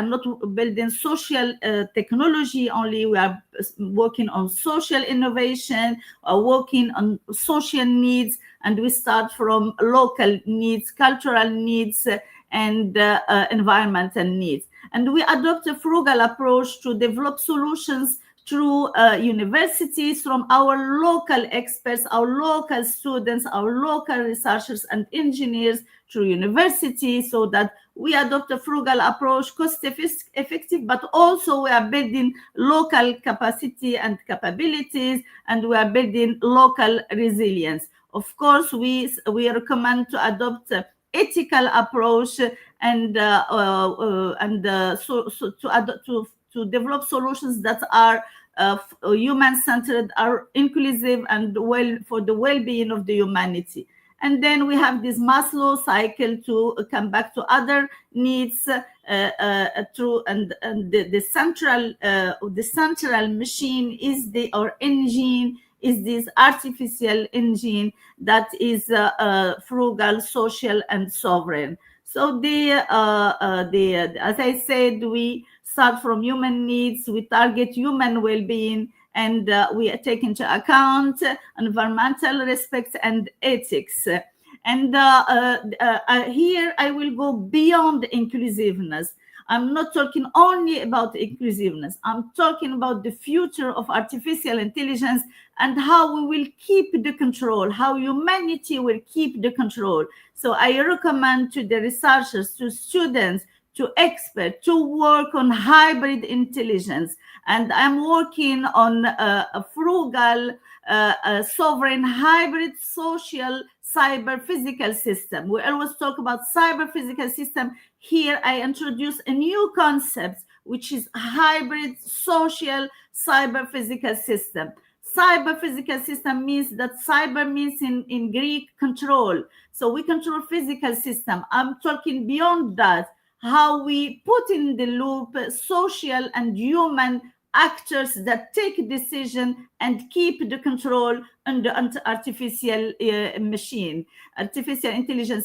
technology only. We are working on social innovation, working on social needs, and we start from local needs, cultural needs, and environmental needs. And we adopt a frugal approach to develop solutions through universities, from our local experts, our local students, our local researchers and engineers, through universities, so that we adopt a frugal approach, cost effective, but also we are building local capacity and capabilities, and we are building local resilience. Of course, we recommend to adopt ethical approach and to develop solutions that are human-centered, are inclusive, and for the well-being of the humanity. And then we have this Maslow cycle to come back to other needs through, and the central machine is engine is this artificial engine that is frugal, social, and sovereign. So as I said, we start from human needs, we target human well-being, and we take into account environmental respect and ethics. And here I will go beyond inclusiveness. I'm not talking only about inclusiveness. I'm talking about the future of artificial intelligence and how we will keep the control, how humanity will keep the control. So I recommend to the researchers, to students, to experts, to work on hybrid intelligence. And I'm working on a frugal, sovereign, hybrid, social, cyber physical system. We always talk about cyber physical system. Here I introduce a new concept, which is hybrid, social, cyber physical system. Cyber physical system means that cyber means in Greek control. So we control physical system. I'm talking beyond that, how we put in the loop social and human actors that take decision and keep the control on the artificial intelligence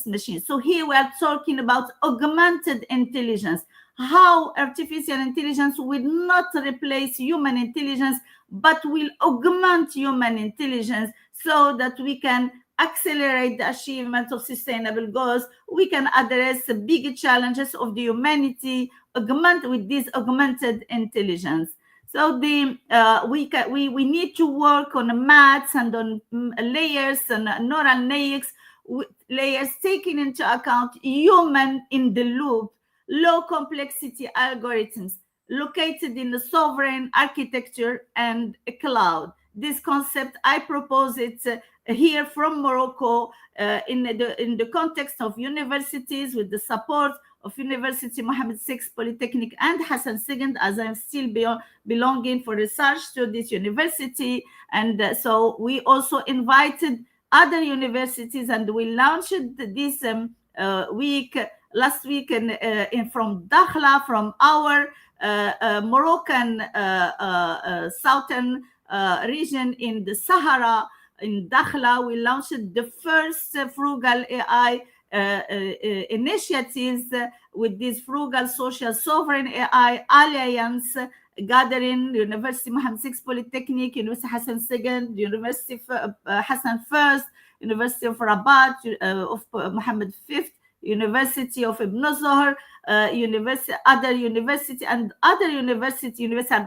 machine. So here we are talking about augmented intelligence, how artificial intelligence will not replace human intelligence, but will augment human intelligence so that we can accelerate the achievement of sustainable goals. We can address the big challenges of the humanity with this augmented intelligence. So we need to work on maths and on layers and neural layers, taking into account human in the loop, low complexity algorithms located in the sovereign architecture and a cloud. This concept, I propose it here from Morocco in the context of universities with the support of University Mohammed VI Polytechnic and Hassan II, as I'm still belonging for research to this university. And so we also invited other universities, and we launched this last week from Dakhla, from our Moroccan southern region in the Sahara. In Dakhla, we launched the first Frugal AI initiatives with this Frugal Social Sovereign AI Alliance, gathering University Mohammed VI Polytechnic, University Hassan II, University Hassan I, University of Rabat, of Mohammed V, University of Ibn Zohar, University Abdel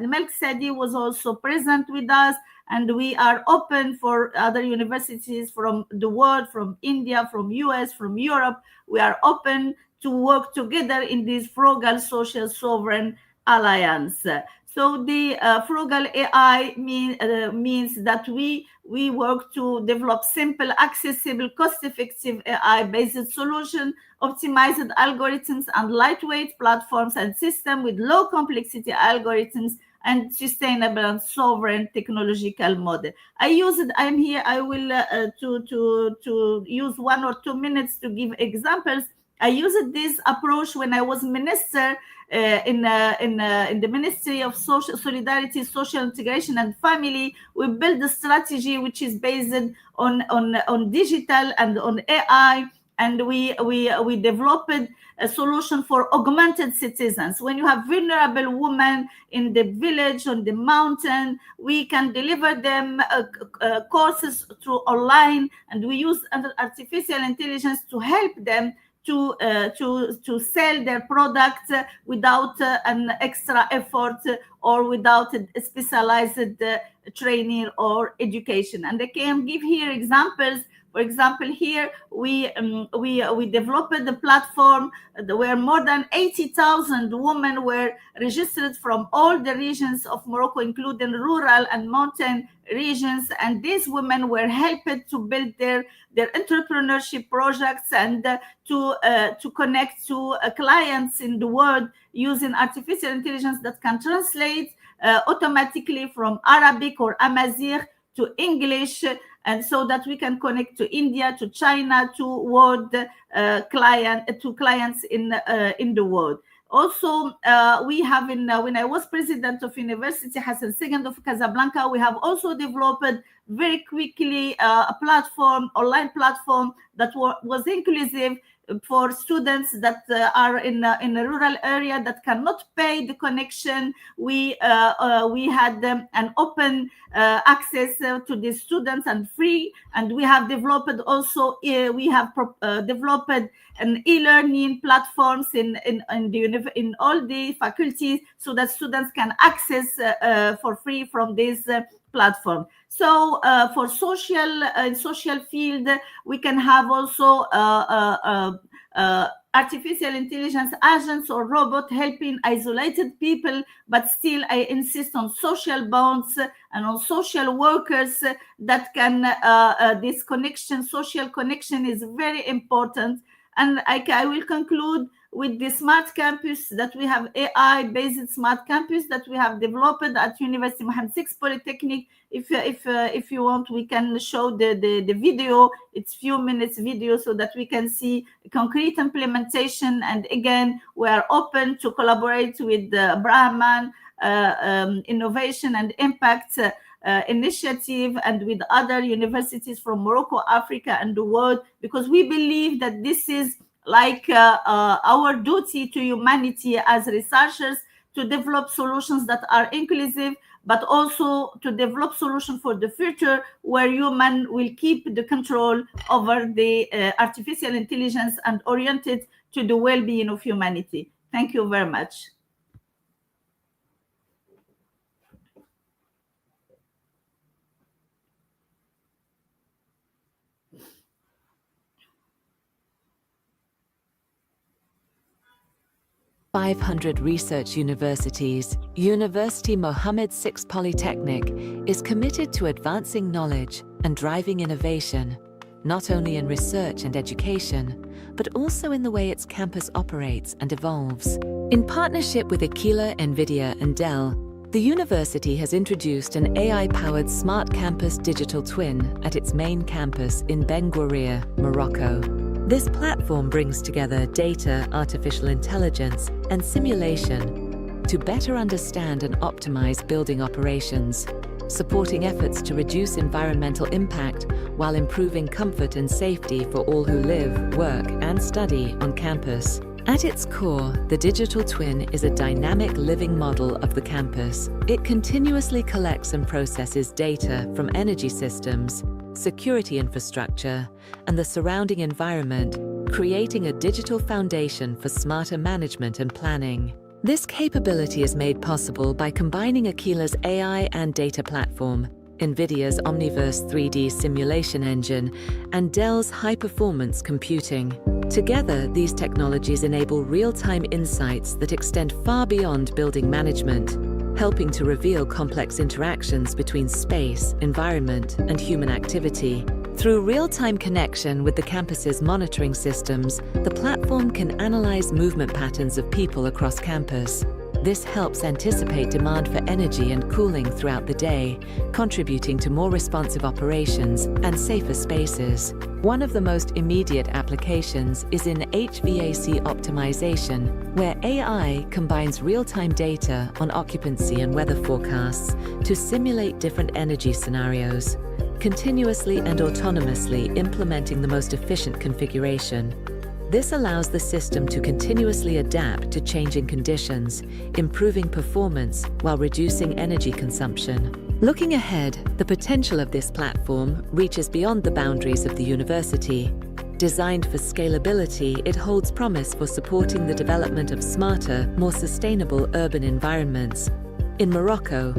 Malik Sadi was also present with us, and we are open for other universities from the world, from India, from US, from Europe. We are open to work together in this Frugal Social Sovereign Alliance. So the Frugal AI means that we work to develop simple, accessible, cost-effective AI-based solutions, optimized algorithms, and lightweight platforms and systems with low complexity algorithms and sustainable and sovereign technological model. I'm here. I will to use 1 or 2 minutes to give examples. I used this approach when I was minister in the Ministry of Social Solidarity, Social Integration, and Family. We built a strategy which is based on digital and on AI, and we developed a solution for augmented citizens. When you have vulnerable women in the village, on the mountain, we can deliver them courses through online, and we use artificial intelligence to help them to sell their products without an extra effort or without a specialized training or education. And I can give here examples. For example, here we developed the platform where more than 80,000 women were registered from all the regions of Morocco, including rural and mountain regions, and these women were helped to build their entrepreneurship projects and to connect to clients in the world using artificial intelligence that can translate automatically from Arabic or Amazigh to English, and so that we can connect to India, to China, to world clients in the world. Also, we have when I was president of University Hassan II of Casablanca, we have also developed very quickly a platform, online platform that was inclusive for students that are in a rural area that cannot pay the connection. We had an open access to the students and free, and we have developed also developed an e-learning platforms in all the faculties so that students can access for free from this platform. So for social field, we can have also artificial intelligence agents or robot helping isolated people, but still I insist on social bonds and on social workers that can this connection, social connection is very important. And I will conclude with the smart campus that we have, AI-based smart campus that we have developed at University Mohammed VI Polytechnic. If you want, we can show the video. It's few minutes video so that we can see concrete implementation. And again, we are open to collaborate with the Brahmam Innovation and Impact initiative and with other universities from Morocco, Africa, and the world, because we believe that this is like our duty to humanity as researchers to develop solutions that are inclusive, but also to develop solutions for the future where human will keep the control over the artificial intelligence and oriented to the well-being of humanity. Thank you very much. 500 research universities, University Mohammed VI Polytechnic is committed to advancing knowledge and driving innovation, not only in research and education, but also in the way its campus operates and evolves. In partnership with Aquila, NVIDIA, and Dell, the university has introduced an AI-powered smart campus digital twin at its main campus in Ben Guerir, Morocco. This platform brings together data, artificial intelligence, and simulation to better understand and optimize building operations, supporting efforts to reduce environmental impact while improving comfort and safety for all who live, work, and study on campus. At its core, the digital twin is a dynamic living model of the campus. It continuously collects and processes data from energy systems, security infrastructure, and the surrounding environment, creating a digital foundation for smarter management and planning. This capability is made possible by combining Aquila's AI and data platform, NVIDIA's Omniverse 3D simulation engine, and Dell's high-performance computing. Together, these technologies enable real-time insights that extend far beyond building management, helping to reveal complex interactions between space, environment, and human activity. Through real-time connection with the campus's monitoring systems, the platform can analyze movement patterns of people across campus. This helps anticipate demand for energy and cooling throughout the day, contributing to more responsive operations and safer spaces. One of the most immediate applications is in HVAC optimization, where AI combines real-time data on occupancy and weather forecasts to simulate different energy scenarios, continuously and autonomously implementing the most efficient configuration. This allows the system to continuously adapt to changing conditions, improving performance while reducing energy consumption. Looking ahead, the potential of this platform reaches beyond the boundaries of the university. Designed for scalability, it holds promise for supporting the development of smarter, more sustainable urban environments. In Morocco,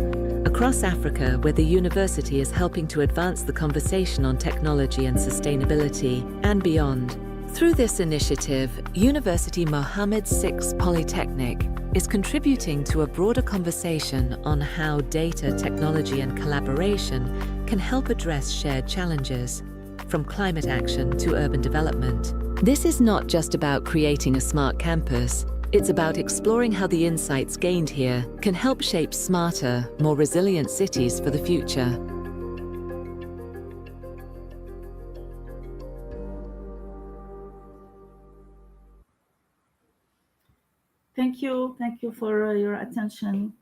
across Africa, where the university is helping to advance the conversation on technology and sustainability, and beyond. Through this initiative, University Mohammed VI Polytechnic is contributing to a broader conversation on how data, technology, and collaboration can help address shared challenges, from climate action to urban development. This is not just about creating a smart campus. It's about exploring how the insights gained here can help shape smarter, more resilient cities for the future. Thank you. Thank you for your attention.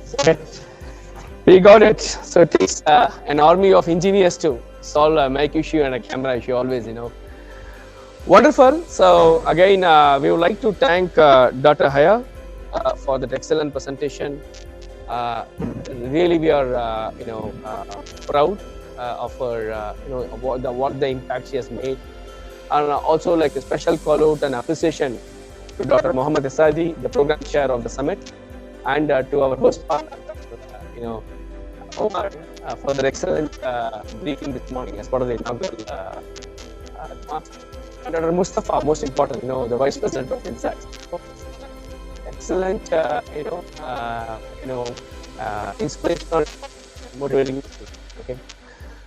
sorry. Okay. We got it. So it takes an army of engineers to solve a mic issue and a camera issue always, Wonderful. So again, we would like to thank Dr. Haya for that excellent presentation. Really, we are, proud of her, what the impact she has made, and also like a special call out and appreciation to Dr. Mohammed Asadi, the program chair of the summit, and to our host partner, Omar, for the excellent briefing this morning as part of the inaugural and Dr. Mustafa, most important, the Vice President of Insights. Excellent, inspirational, motivating. Okay.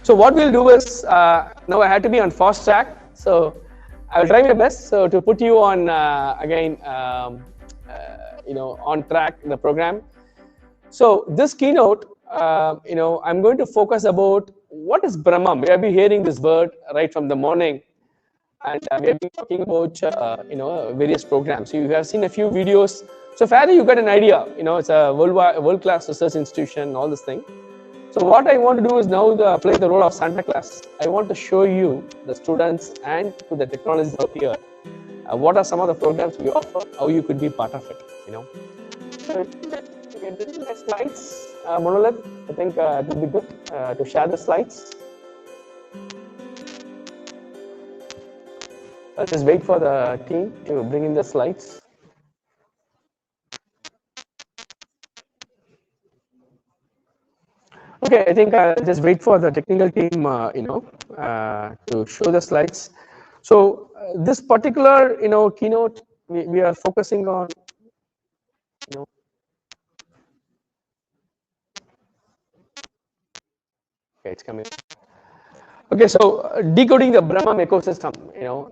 So what we'll do is, now I had to be on fast track, so I'll try my best to put you on again, on track in the program. So this keynote, I'm going to focus about what is Brahmam. We have been hearing this word right from the morning, and we have been talking about various programs. So you have seen a few videos. So fairly you got an idea. It's a world-class research institution, all this thing. So what I want to do is now play the role of Santa Claus. I want to show you, the students and to the technologists out here, what are some of the programs we offer, how you could be part of it. So the next slides, Monolith, I think it would be good to share the slides. I'll just wait for the team to bring in the slides. Okay, I think I'll just wait for the technical team, to show the slides. So this particular, keynote, we are focusing on, okay, it's coming. Okay, so decoding the Brahmam ecosystem,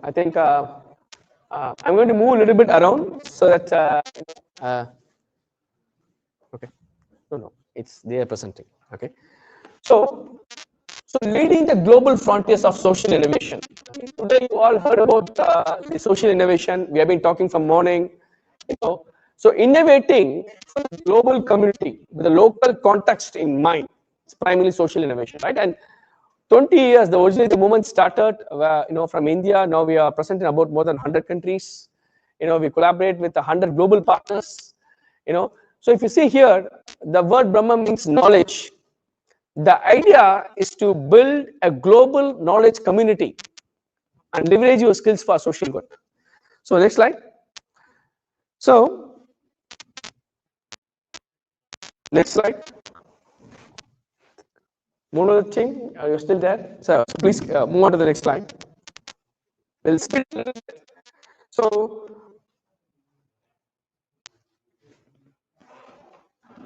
I think I'm going to move a little bit around so that, okay, no, they are presenting, okay. So leading the global frontiers of social innovation. Today you all heard about the social innovation. We have been talking from morning, So innovating for the global community with the local context in mind. It's primarily social innovation, right? And 20 years, originally the movement started, from India. Now we are present in about more than 100 countries. We collaborate with 100 global partners. So if you see here, the word Brahmam means knowledge. The idea is to build a global knowledge community and leverage your skills for social good. So next slide. So next slide. Monolith team, are you still there? So please move on to the next slide. We'll speed a little bit. So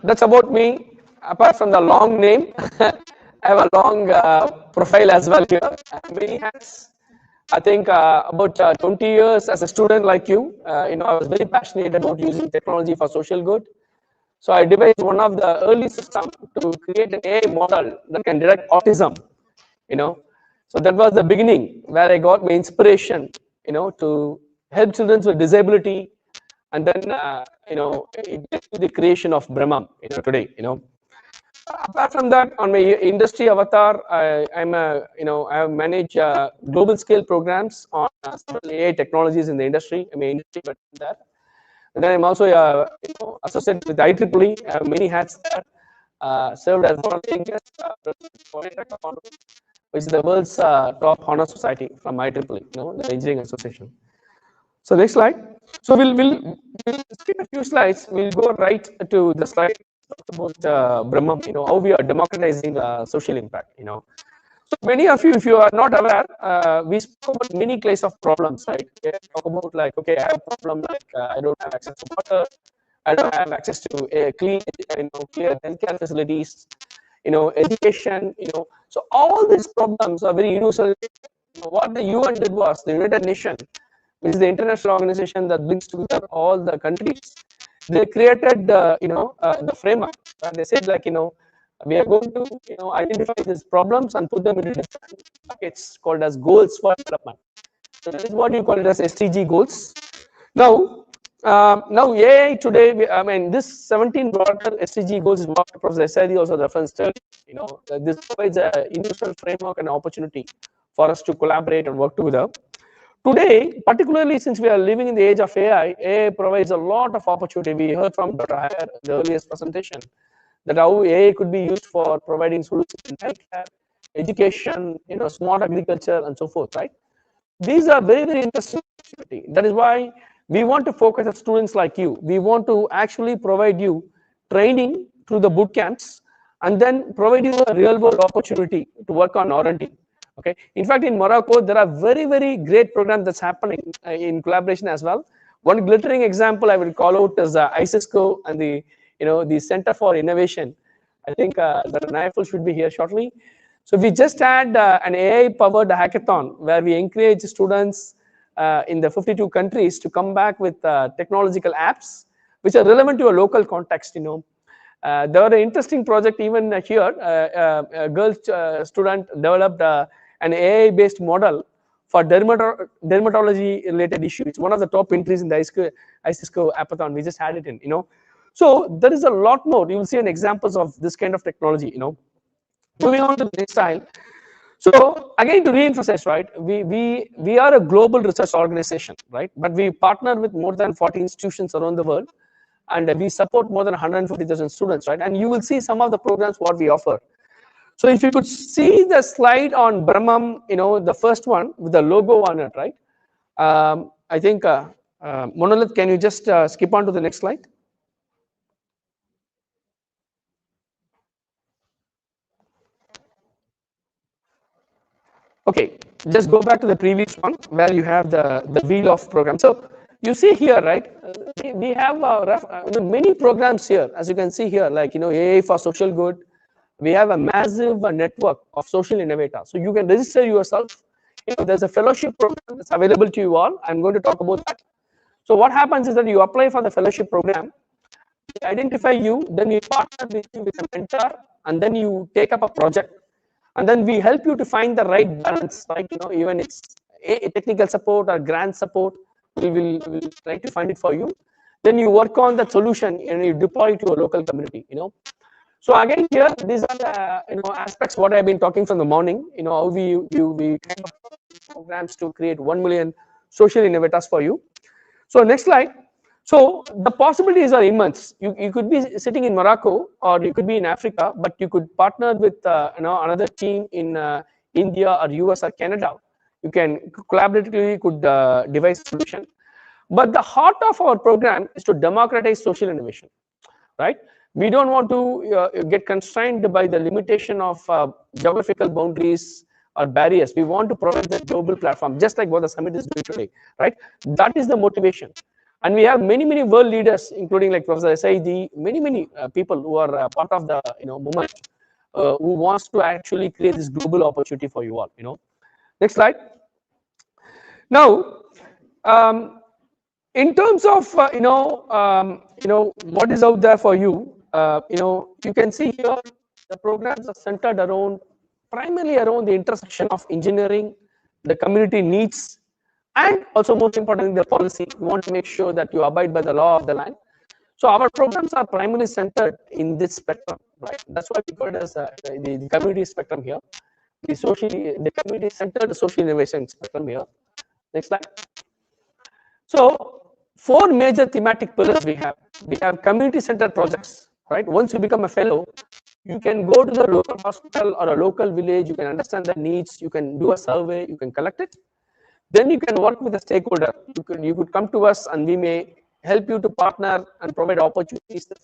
that's about me. Apart from the long name, I have a long profile as well here. Many hats. I think about 20 years as a student like you, I was very passionate about using technology for social good. So I devised one of the early systems to create an AI model that can detect autism. So that was the beginning where I got my inspiration, to help children with disability, and then it led to the creation of Brahmam, today. Apart from that, on my industry avatar, I have managed global scale programs on AI technologies in the industry. I'm an industry veteran there. And then I'm also associated with IEEE. I have many hats there. Served as one of the youngest which is the world's top honor society from IEEE, the Engineering Association. So next slide. So we'll skip a few slides. We'll go right to the slide about Brahmam, how we are democratizing social impact, So many of you, if you are not aware, we spoke about many kinds of problems, right? We talk about like, okay, I have a problem like I don't have access to water, I don't have access to clean, clear healthcare facilities, education, So all these problems are very universal. What the UN did was, the United Nations, which is the international organization that brings together all the countries, they created the framework. And they said like, we are going to identify these problems and put them into different buckets called as goals for development. So that is what you call it as SDG goals. Now, Now AI today, I mean, this 17 broader SDG goals is what Professor Saidi also referenced earlier. This provides a universal framework and opportunity for us to collaborate and work together. Today, particularly since we are living in the age of AI provides a lot of opportunity. We heard from Dr. Hire, the earliest presentation, that how AI could be used for providing solutions in healthcare, education, smart agriculture, and so forth, right? These are very, very interesting. That is why we want to focus on students like you. We want to actually provide you training through the boot camps and then provide you a real world opportunity to work on R&D. Okay. In fact, in Morocco, there are very, very great programs that's happening in collaboration as well. One glittering example I will call out is ICESCO and the Center for Innovation. I think Dr. Naiful should be here shortly. So we just had an AI-powered hackathon where we encourage students in the 52 countries to come back with technological apps which are relevant to a local context. There were an interesting project even here. A girl student developed an AI-based model for dermatology-related issues. It's one of the top entries in the ICESCO hackathon. We just had it in. So there is a lot more. You will see an examples of this kind of technology. Moving on to the next slide. So again, to re-emphasize, right, we are a global research organization, right? But we partner with more than 40 institutions around the world, and we support more than 150,000 students, right? And you will see some of the programs what we offer. So if you could see the slide on Brahmam, the first one with the logo on it, right? I think Monolith, can you just skip on to the next slide? Okay, just go back to the previous one where you have the wheel of program. So you see here, right? We have many programs here, as you can see here, like AI for social good. We have a massive network of social innovators. So you can register yourself. There's a fellowship program that's available to you all. I'm going to talk about that. So what happens is that you apply for the fellowship program, we identify you, then we partner with you with a mentor, and then you take up a project. And then we help you to find the right balance, like even it's a technical support or grant support, we will try to find it for you. Then you work on that solution and you deploy it to a local community. So again, here these are the aspects what I've been talking from the morning. How we kind of programs to create 1 million social innovators for you. So next slide. So the possibilities are immense. You could be sitting in Morocco or you could be in Africa, but you could partner with another team in India or US or Canada. You can collaboratively devise a solution. But the heart of our program is to democratize social innovation, right? We don't want to get constrained by the limitation of geographical boundaries or barriers. We want to provide the global platform, just like what the summit is doing today, right? That is the motivation. And we have many, many world leaders, including like Professor Saidi, many people who are part of the movement, who wants to actually create this global opportunity for you all. Next slide. Now, in terms of what is out there for you, you can see here the programs are centered primarily around the intersection of engineering, the community needs, and also most importantly the policy. We want to make sure that you abide by the law of the land. So our programs are primarily centered in this spectrum, right? That's why we call it as the community spectrum here. The community centered social innovation spectrum here. Next slide. So 4 major thematic pillars we have. We have community-centered projects, right? Once you become a fellow, you can go to the local hospital or a local village, you can understand the needs, you can do a survey, you can collect it. Then you can work with a stakeholder. You could come to us and we may help you to partner and provide opportunities to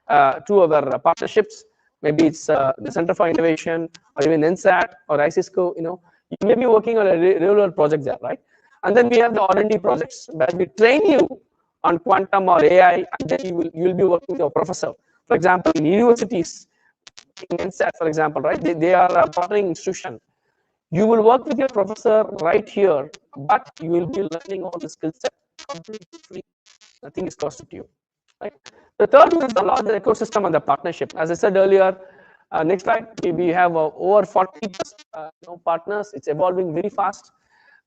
our partnerships. Maybe it's the Center for Innovation or even NSAT or ICESCO. You may be working on a real-world project there, right? And then we have the R&D projects where we train you on quantum or AI, and then you will be working with your professor. For example, in universities, in NSAT, for example, right? They are a partnering institution. You will work with your professor right here, but you will be learning all the skill set completely free. Nothing is costed to you. Right? The third one is the larger ecosystem and the partnership. As I said earlier, next slide, we have over 40 partners. It's evolving very fast.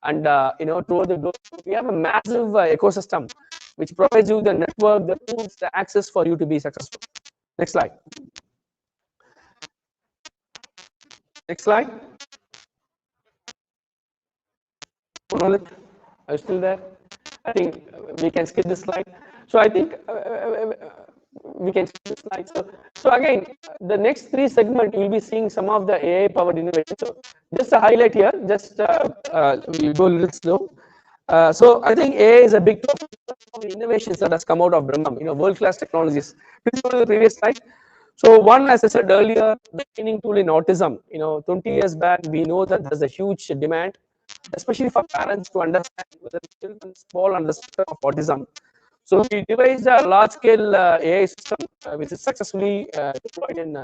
And toward the globe, we have a massive ecosystem which provides you the network, the tools, the access for you to be successful. Next slide. Next slide. Are you still there? I think we can skip this slide. So I think we can skip this slide. So again, the next three segments you'll be seeing some of the AI powered innovation. So just a highlight here. Just we go a little slow. So I think AI is a big topic of innovations that has come out of Brahmam. World class technologies. Please go to the previous slide. So one, as I said earlier, the training tool in autism. 20 years back, we know that there's a huge demand, especially for parents to understand whether children fall under the spectrum of autism. So we devised a large-scale AI system, which is successfully deployed in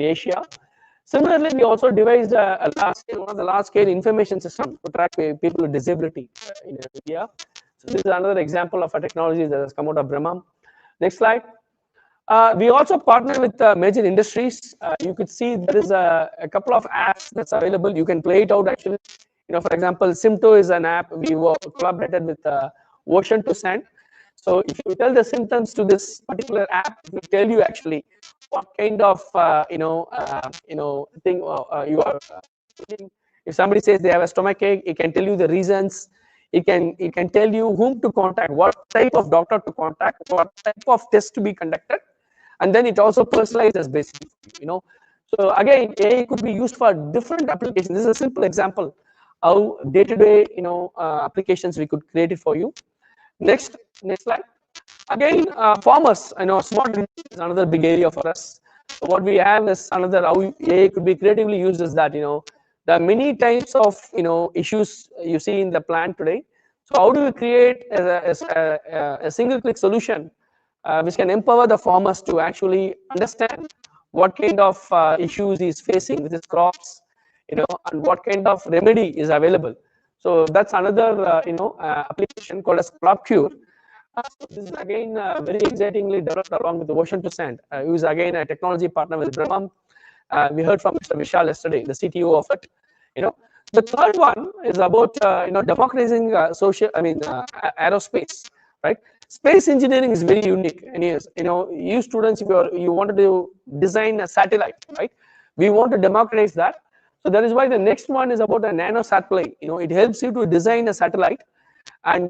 Asia. Similarly, we also devised one of the large-scale information systems to track people with disability in India. So this is another example of a technology that has come out of Brahmam. Next slide. We also partner with major industries. You could see there is a couple of apps that's available. You can play it out actually. For example, Sympto is an app. We collaborated with Ocean to Sand. So if you tell the symptoms to this particular app, it will tell you actually what kind of thing you are feeling. If somebody says they have a stomach ache, it can tell you the reasons. It can tell you whom to contact, what type of doctor to contact, what type of test to be conducted, and then it also personalizes basically. So again, AI could be used for different applications. This is a simple example how day-to-day applications we could create it for you. Next slide. Again, farmers, smart is another big area for us. So what we have is another how AI could be creatively used is that there are many types of issues you see in the plant today. So how do we create a single-click solution which can empower the farmers to actually understand what kind of issues he's facing with his crops, and what kind of remedy is available. So that's another application called as crop cure. So this is again very excitingly developed along with the Ocean to Sand, who is again a technology partner with Brahmam. We heard from Mr. Vishal yesterday, the CTO of it. The third one is about democratizing aerospace, right? Space engineering is very unique, and yes, you students, if you wanted to design a satellite, right? We want to democratize that. So that is why the next one is about a nano satellite. It helps you to design a satellite, and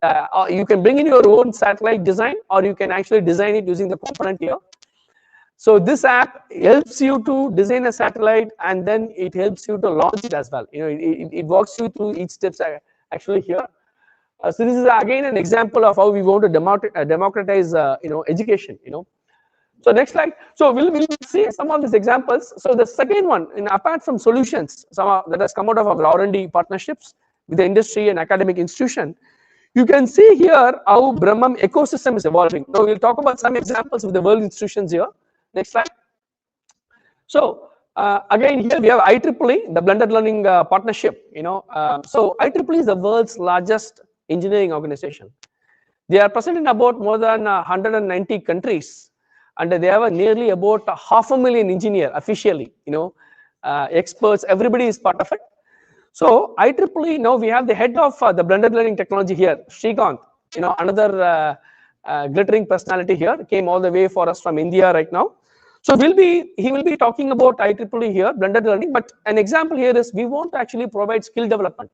you can bring in your own satellite design, or you can actually design it using the component here. So this app helps you to design a satellite, and then it helps you to launch it as well. It walks you through each steps actually here. So this is again an example of how we want to democratize education. So next slide. So we'll see some of these examples. So the second one, apart from solutions, that has come out of our R&D partnerships with the industry and academic institution, you can see here how Brahmam ecosystem is evolving. Now we'll talk about some examples with the world institutions here. Next slide. So again, here we have IEEE, the blended learning partnership. So IEEE is the world's largest engineering organization. They are present in about more than 190 countries. And they have nearly about 500,000 engineers officially, experts, everybody is part of it. So IEEE, now we have the head of the blended learning technology here, Srikanth, another glittering personality here, came all the way for us from India right now. So he will be talking about IEEE here, blended learning, but an example here is we want to actually provide skill development.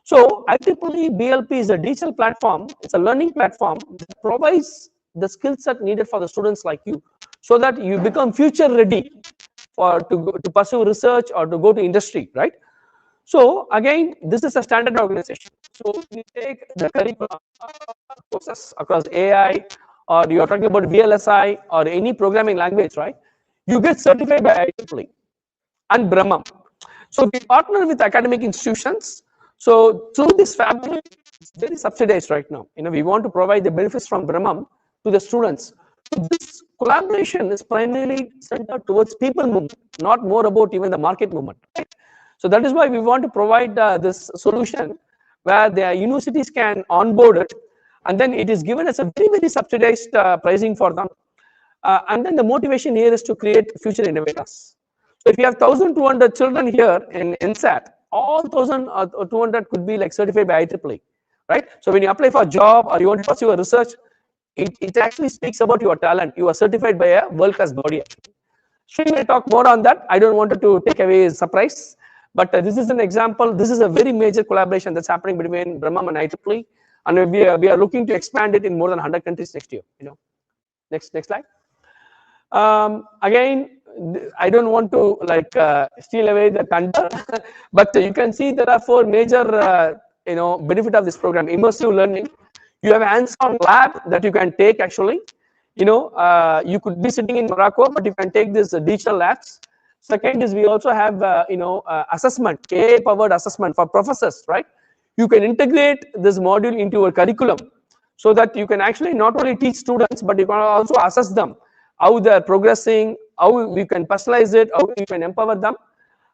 So IEEE BLP is a digital platform, it's a learning platform that provides the skill set needed for the students like you, so that you become future ready to pursue research or to go to industry, right? So again, this is a standard organization. So we take the curriculum courses across AI, or you are talking about VLSI or any programming language, right? You get certified by IEEE and Brahmam. So we partner with academic institutions. So through this family, it's very subsidized right now. We want to provide the benefits from Brahmam to the students. So this collaboration is primarily centered towards people movement, not more about even the market movement. Right? So that is why we want to provide this solution where the universities can onboard it, and then it is given as a very, very subsidized pricing for them. And then the motivation here is to create future innovators. So if you have 1,200 children here in NSAT, all 1,200 could be like certified by IEEE. right? So when you apply for a job or you want to pursue a research, it actually speaks about your talent. You are certified by a world-class body. She will talk more on that. I don't want to take away his surprise, but this is an example. This is a very major collaboration that's happening between Brahmam and IEEE, and we are looking to expand it in more than 100 countries next year. Next slide. Again, I don't want to like steal away the thunder, but you can see there are 4 major benefit of this program. Immersive learning. You have a hands-on lab that you can take actually. You could be sitting in Morocco, but you can take this digital labs. Second is we also have assessment, AI-powered assessment for professors, right? You can integrate this module into your curriculum so that you can actually not only teach students, but you can also assess them, how they are progressing, how we can personalize it, how we can empower them,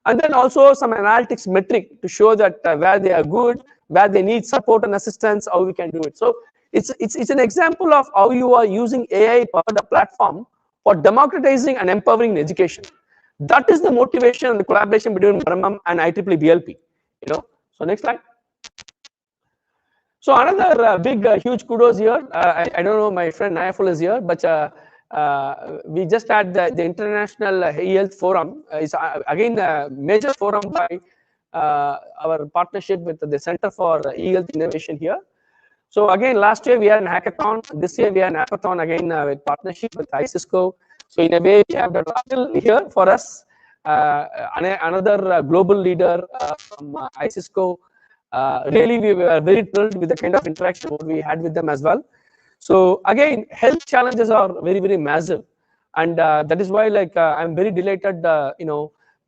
and then also some analytics metric to show that where they are good, where they need support and assistance, how we can do it. So it's an example of how you are using AI powered platform for democratizing and empowering education. That is the motivation and the collaboration between Brahmam and IEEE BLP. So next slide. So another big, huge kudos here. I don't know, my friend Nayaful is here, but we just had the International E-Health Forum. It's again a major forum by our partnership with the Center for E-Health Innovation here. So again, last year we had an hackathon. This year we had an hackathon again with partnership with ICESCO. So in a way, we have the Rahul here for us, another global leader from ICESCO. Really, we were very thrilled with the kind of interaction we had with them as well. So again, health challenges are very, very massive, and that is why, like, I'm very delighted.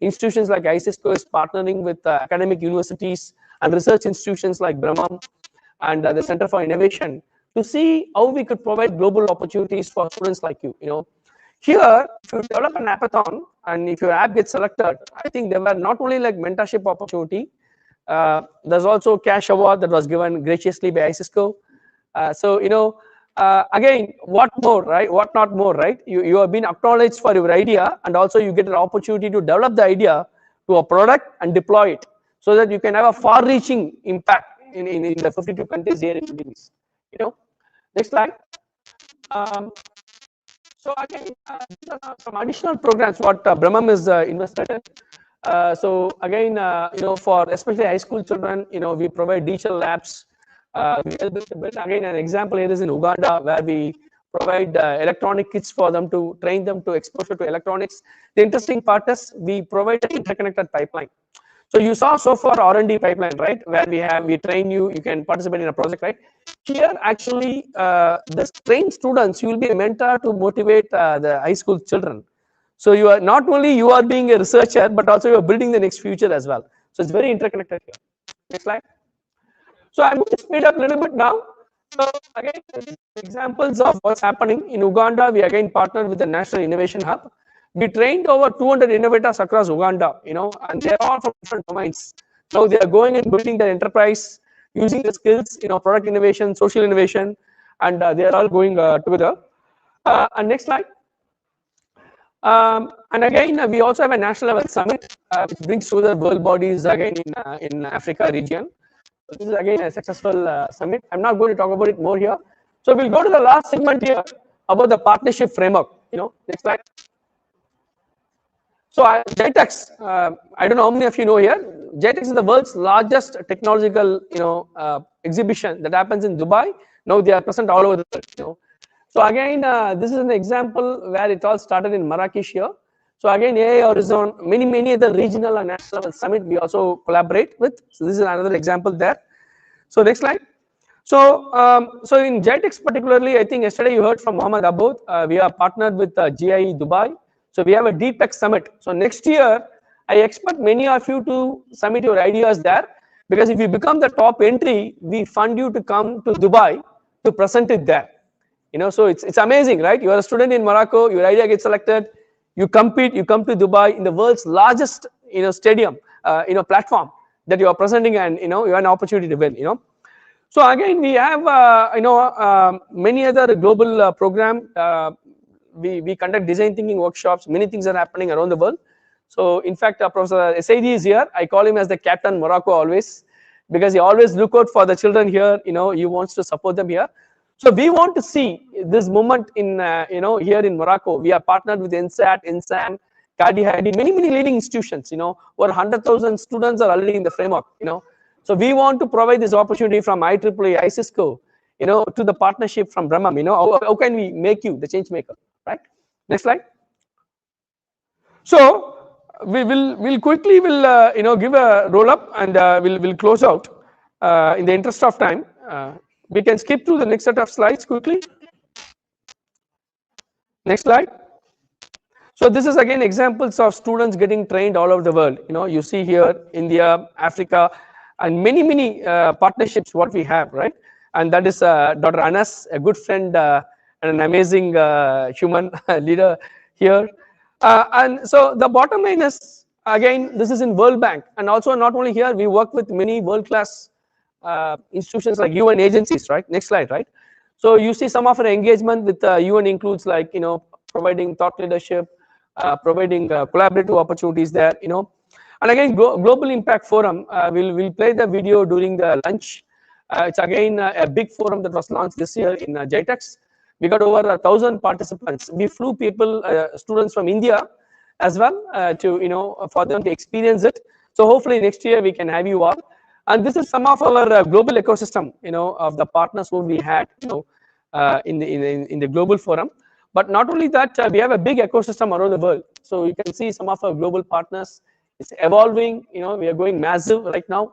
Institutions like ICESCO is partnering with academic universities and research institutions like Brahmam and the Center for Innovation to see how we could provide global opportunities for students like you. Here, if you develop an hackathon and if your app gets selected, I think there were not only like mentorship opportunity. There's also cash award that was given graciously by ICESCO. Again, what more, right? What not more, right? You have been acknowledged for your idea, and also you get an opportunity to develop the idea to a product and deploy it, so that you can have a far-reaching impact in the 52 countries here in the Middle East. Next slide. So again, these are some additional programs what Brahmam is invested in. So again, for especially high school children, we provide digital labs. We help them to build. Again, an example here is in Uganda, where we provide electronic kits for them to train them to exposure to electronics. The interesting part is we provide an interconnected pipeline. So you saw so far R&D pipeline, right? Where we train you, you can participate in a project, right? Here, actually, the trained students, you will be a mentor to motivate the high school children. So you are not only you are being a researcher, but also you are building the next future as well. So it's very interconnected here. Next slide. So I'm going to speed up a little bit now. So again, examples of what's happening in Uganda. We again partnered with the National Innovation Hub. We trained over 200 innovators across Uganda, and they're all from different domains. So they are going and building their enterprise using the skills, product innovation, social innovation, and they are all going together. And next slide. And again, we also have a national level summit which brings together world bodies again in Africa region. So this is again a successful summit. I'm not going to talk about it more here. So we'll go to the last segment here about the partnership framework. Next slide. So GITEX, I don't know how many of you know here. GITEX is the world's largest technological exhibition that happens in Dubai. Now they are present all over the world. So again, this is an example where it all started in Marrakesh here. So again, AI Horizon, many other regional and national level summit we also collaborate with. So this is another example there. So next slide. So in GITEX particularly, I think yesterday you heard from Mohammed Aboud. We are partnered with GIE Dubai. So we have a DeepTech summit. So next year, I expect many of you to submit your ideas there, because if you become the top entry, we fund you to come to Dubai to present it there. So it's amazing, right? You are a student in Morocco, your idea gets selected, you compete, you come to Dubai in the world's largest, stadium, platform that you are presenting, and you have an opportunity to win. So again, we have many other global program. We conduct design thinking workshops. Many things are happening around the world. So in fact, Professor Saidi is here. I call him as the Captain Morocco always. because he always look out for the children here. He wants to support them here. So we want to see this movement in here in Morocco. We are partnered with INSAT, INSAN, Kadi, many leading institutions. Over 100,000 students are already in the framework. So we want to provide this opportunity from IEEE, ICESCO, to the partnership from Brahmam. How can we make you the change maker, right? Next slide. So we'll quickly give a roll up, and we'll close out in the interest of time. We can skip to the next set of slides quickly. Next slide. So this is again examples of students getting trained all over the world. You see here India, Africa, and many partnerships what we have, right? And that is Dr. Anas, a good friend and an amazing human leader here. And so the bottom line is, again, this is in World Bank, and also not only here, we work with many world-class institutions like UN agencies, right? Next slide, right? So you see some of our engagement with UN includes like, providing thought leadership, providing collaborative opportunities there, And again, Global Impact Forum, we'll play the video during the lunch. It's again a big forum that was launched this year in JITEX. We got over 1,000 participants. We flew people, students from India as well, to for them to experience it. So hopefully next year we can have you all. And this is some of our global ecosystem, of the partners who we had, in the global forum. But not only that, we have a big ecosystem around the world. So you can see some of our global partners. It's evolving. We are going massive right now.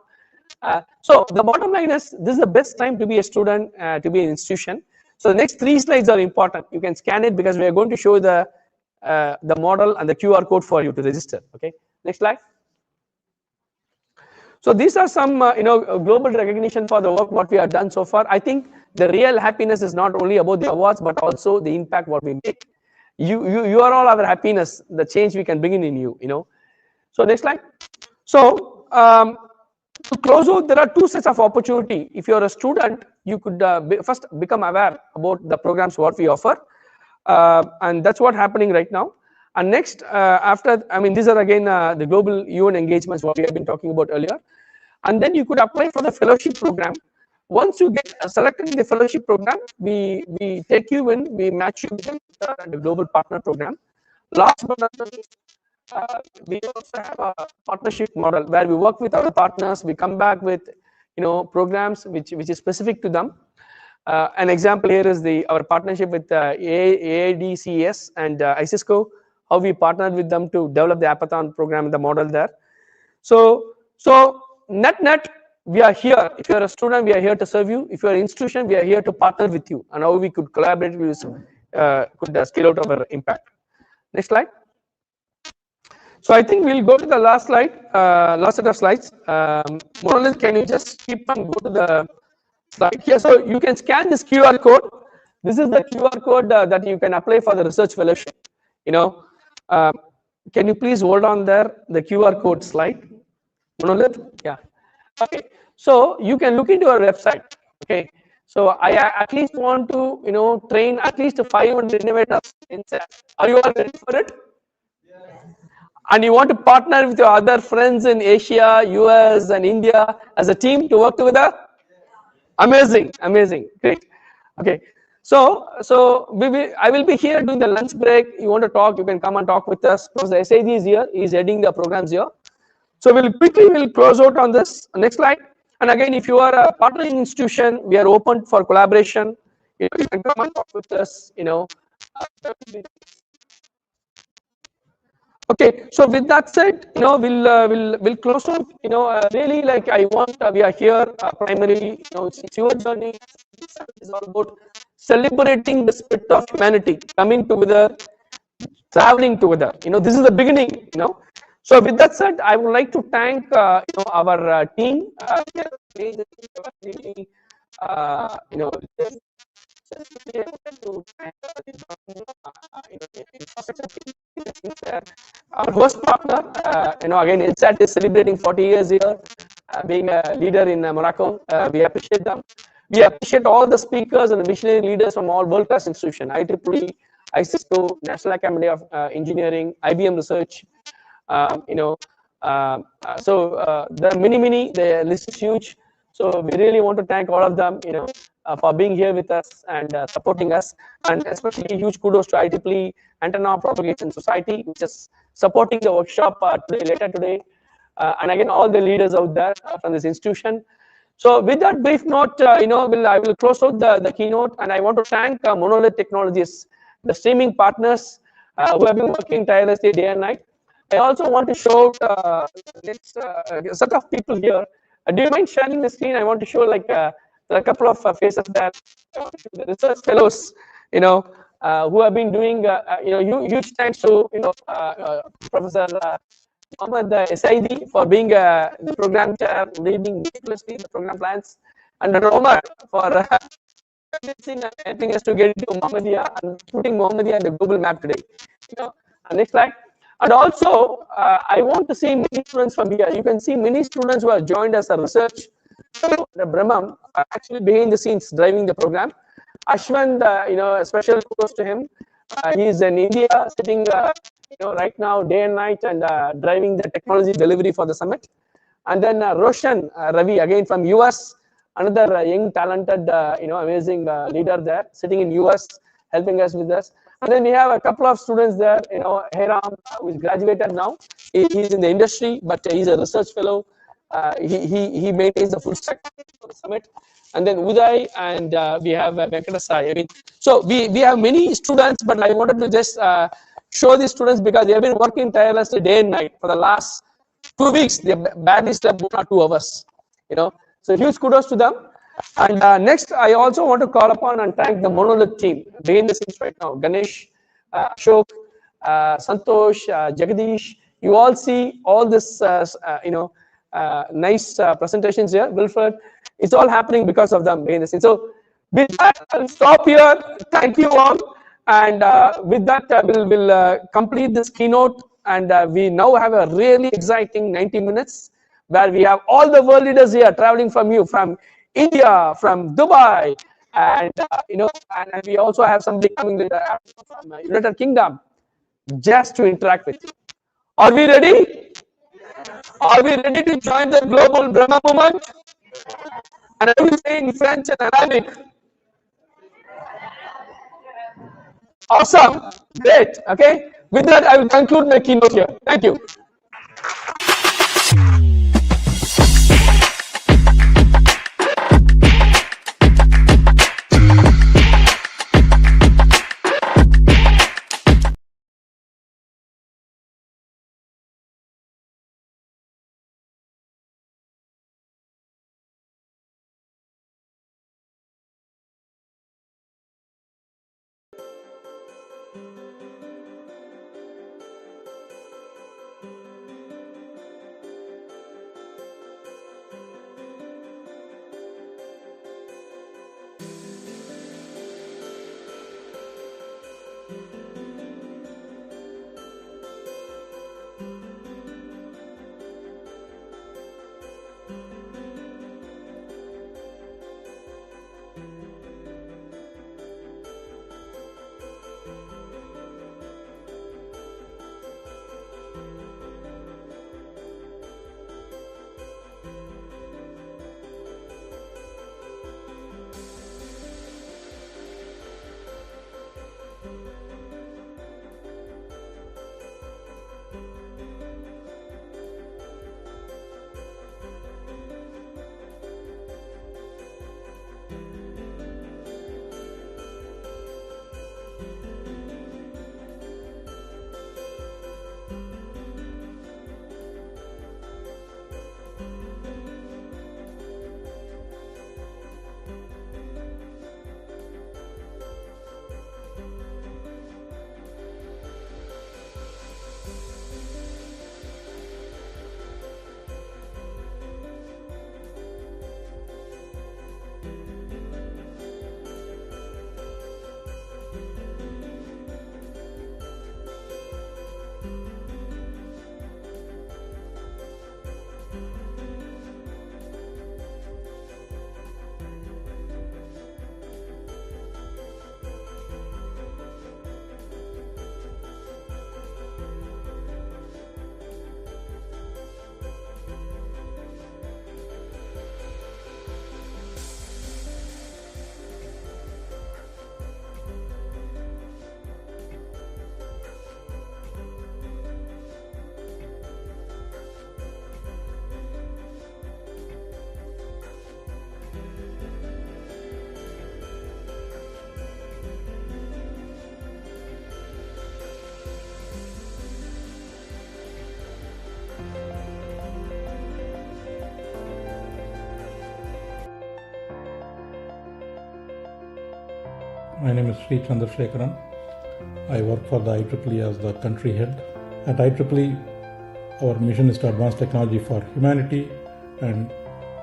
So the bottom line is, this is the best time to be a student, to be an institution. So the next 3 slides are important. You can scan it because we are going to show the model and the QR code for you to register. Okay. Next slide. So these are some global recognition for the work what we have done so far. I think the real happiness is not only about the awards, but also the impact what we make. You are all our happiness, the change we can bring in you. So next slide. So to close out, there are 2 sets of opportunity. If you are a student, you could first become aware about the programs what we offer, and that's what happening right now. And next, after, these are again the global UN engagements what we have been talking about earlier. And then you could apply for the fellowship program. Once you get selected in the fellowship program, we take you in, we match you with the global partner program. Last but not least, we also have a partnership model where we work with our partners. We come back with programs which is specific to them. An example here is our partnership with AADCES and ICESCO, how we partnered with them to develop the Apathon program, the model there. So net, we are here. If you are a student, we are here to serve you. If you are an institution, we are here to partner with you, and how we could collaborate, we could scale out our impact. Next slide. So I think we'll go to the last slide, last set of slides. Monolith, can you just skip and go to the slide here? So you can scan this QR code. This is the QR code that you can apply for the research fellowship. Can you please hold on there, the QR code slide? Monolith, yeah. Okay, so you can look into our website. Okay, so I at least want to train at least 500 innovators. Are you all ready for it? And you want to partner with your other friends in Asia, US, and India as a team to work together? Amazing, great. Okay, so I will be here during the lunch break. You want to talk, you can come and talk with us, because the SAG is here, he's heading the programs here. So we'll close out on this. Next slide. And again, if you are a partnering institution, we are open for collaboration. You can come and talk with us. Okay, so with that said, we'll close out. Really, like we are here primarily. It's your journey. It's all about celebrating the spirit of humanity, coming together, traveling together. This is the beginning. So with that said, I would like to thank our team. Our host partner, again, INSAT is celebrating 40 years here, being a leader in Morocco. We appreciate them. We appreciate all the speakers and the visionary leaders from all world-class institutions, IEEE, ICESCO, National Academy of Engineering, IBM Research. So there are many, the list is huge. So we really want to thank all of them, for being here with us and supporting us, and especially huge kudos to IEEE Antenna Propagation Society, which is supporting the workshop later today, and again all the leaders out there from this institution. So with that brief note, I will close out the keynote, and I want to thank Monolith Technologies, the streaming partners who have been working tirelessly day and night. I also want to show next set of people here. Do you mind sharing the screen? I want to show like there are a couple of faces there, the research fellows, who have been doing, huge thanks to Professor Mohammed Saidi for being the program chair, leading meticulously the program plans, and Dr. Omar for helping us to get into Mohammedia and putting Mohammedia in the global map today. Next slide. And also, I want to see many students from here. You can see many students who have joined as a research. The Brahmam actually behind the scenes driving the program. Ashwin, a special kudos to him. He is in India, sitting, right now day and night and driving the technology delivery for the summit. And then Roshan Ravi, again from US, another young, talented, amazing leader there, sitting in US, helping us with this. And then we have a couple of students there, Heram, who is graduated now. He's in the industry, but he's a research fellow. He maintains the full stack for the summit. And then Uday, and we have Venkatasai. So we have many students, but I wanted to just show these students because they have been working tirelessly day and night for the last 2 weeks. They barely slept 1 or 2 hours. So huge kudos to them. And next, I also want to call upon and thank the Monolith team behind the scenes right now. Ganesh, Ashok, Santosh, Jagadish. You all see all this, nice presentations here. Wilfred, it's all happening because of them behind the scenes. So with that, I'll stop here. Thank you all. And with that, we'll complete this keynote. And we now have a really exciting 90 minutes where we have all the world leaders here traveling from India, from Dubai, and and we also have somebody coming from United Kingdom just to interact with you. Are we ready? Are we ready to join the global Brahma movement? And I will say in French and Arabic. Awesome, great. Okay, with that I will conclude my keynote here. Thank you. My name is Sri Chandrasekharan. I work for the IEEE as the country head. At IEEE, our mission is to advance technology for humanity, and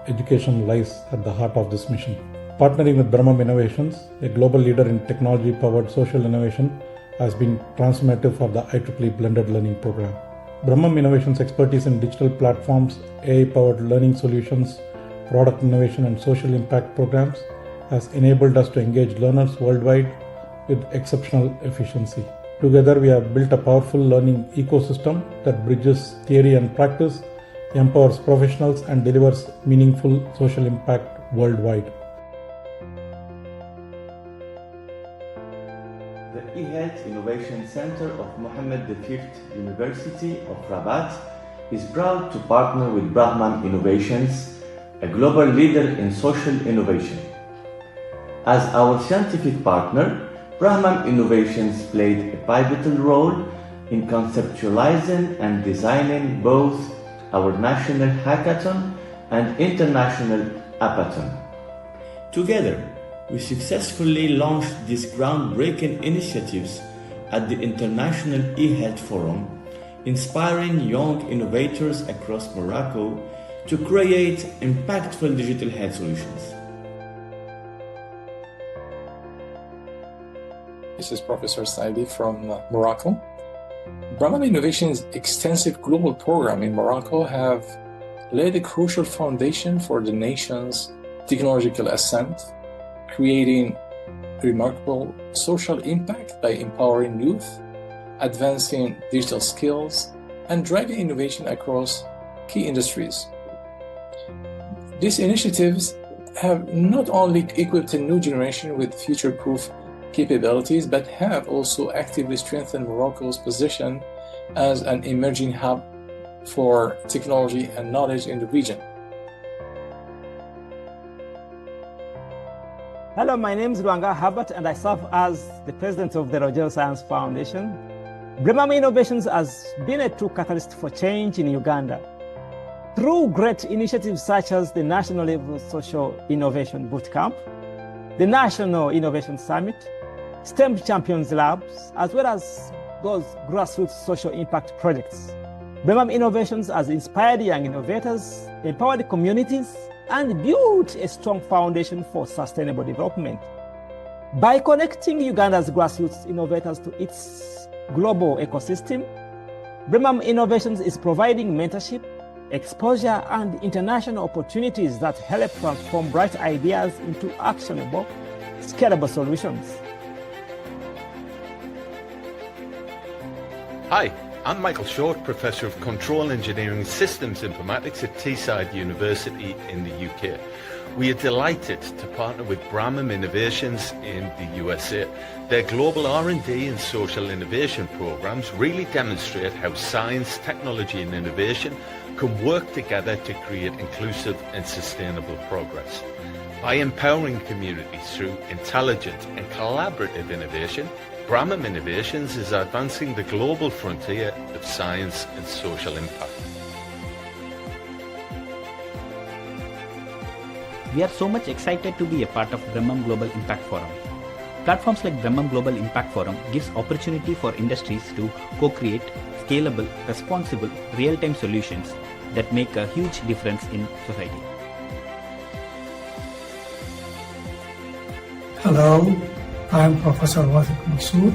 education lies at the heart of this mission. Partnering with Brahmam Innovations, a global leader in technology-powered social innovation, has been transformative for the IEEE blended learning program. Brahmam Innovations' expertise in digital platforms, AI-powered learning solutions, product innovation, and social impact programs has enabled us to engage learners worldwide with exceptional efficiency. Together, we have built a powerful learning ecosystem that bridges theory and practice, empowers professionals, and delivers meaningful social impact worldwide. The eHealth Innovation Center of Mohammed V University of Rabat is proud to partner with Brahmam Innovations, a global leader in social innovation. As our scientific partner, Brahmam Innovations played a pivotal role in conceptualizing and designing both our national hackathon and international hackathon. Together, we successfully launched these groundbreaking initiatives at the International eHealth Forum, inspiring young innovators across Morocco to create impactful digital health solutions. This is Professor Saidi from Morocco. Brahmam Innovations' extensive global program in Morocco have laid a crucial foundation for the nation's technological ascent, creating remarkable social impact by empowering youth, advancing digital skills, and driving innovation across key industries. These initiatives have not only equipped a new generation with future-proof capabilities, but have also actively strengthened Morocco's position as an emerging hub for technology and knowledge in the region. Hello, my name is Luanga Herbert, and I serve as the president of the Roger Science Foundation. Brahmam Innovations has been a true catalyst for change in Uganda. Through great initiatives such as the National Level Social Innovation Bootcamp, the National Innovation Summit, STEM Champions Labs, as well as those grassroots social impact projects. Brahmam Innovations has inspired young innovators, empowered communities, and built a strong foundation for sustainable development. By connecting Uganda's grassroots innovators to its global ecosystem, Brahmam Innovations is providing mentorship, exposure, and international opportunities that help transform bright ideas into actionable, scalable solutions. Hi, I'm Michael Short, Professor of Control Engineering Systems Informatics at Teesside University in the UK. We are delighted to partner with Brahmam Innovations in the USA. Their global R&D and social innovation programs really demonstrate how science, technology and innovation can work together to create inclusive and sustainable progress. By empowering communities through intelligent and collaborative innovation, Brahmam Innovations is advancing the global frontier of science and social impact. We are so much excited to be a part of Brahmam Global Impact Forum. Platforms like Brahmam Global Impact Forum gives opportunity for industries to co-create scalable, responsible, real-time solutions that make a huge difference in society. Hello, I am Professor Wafiq Mansour,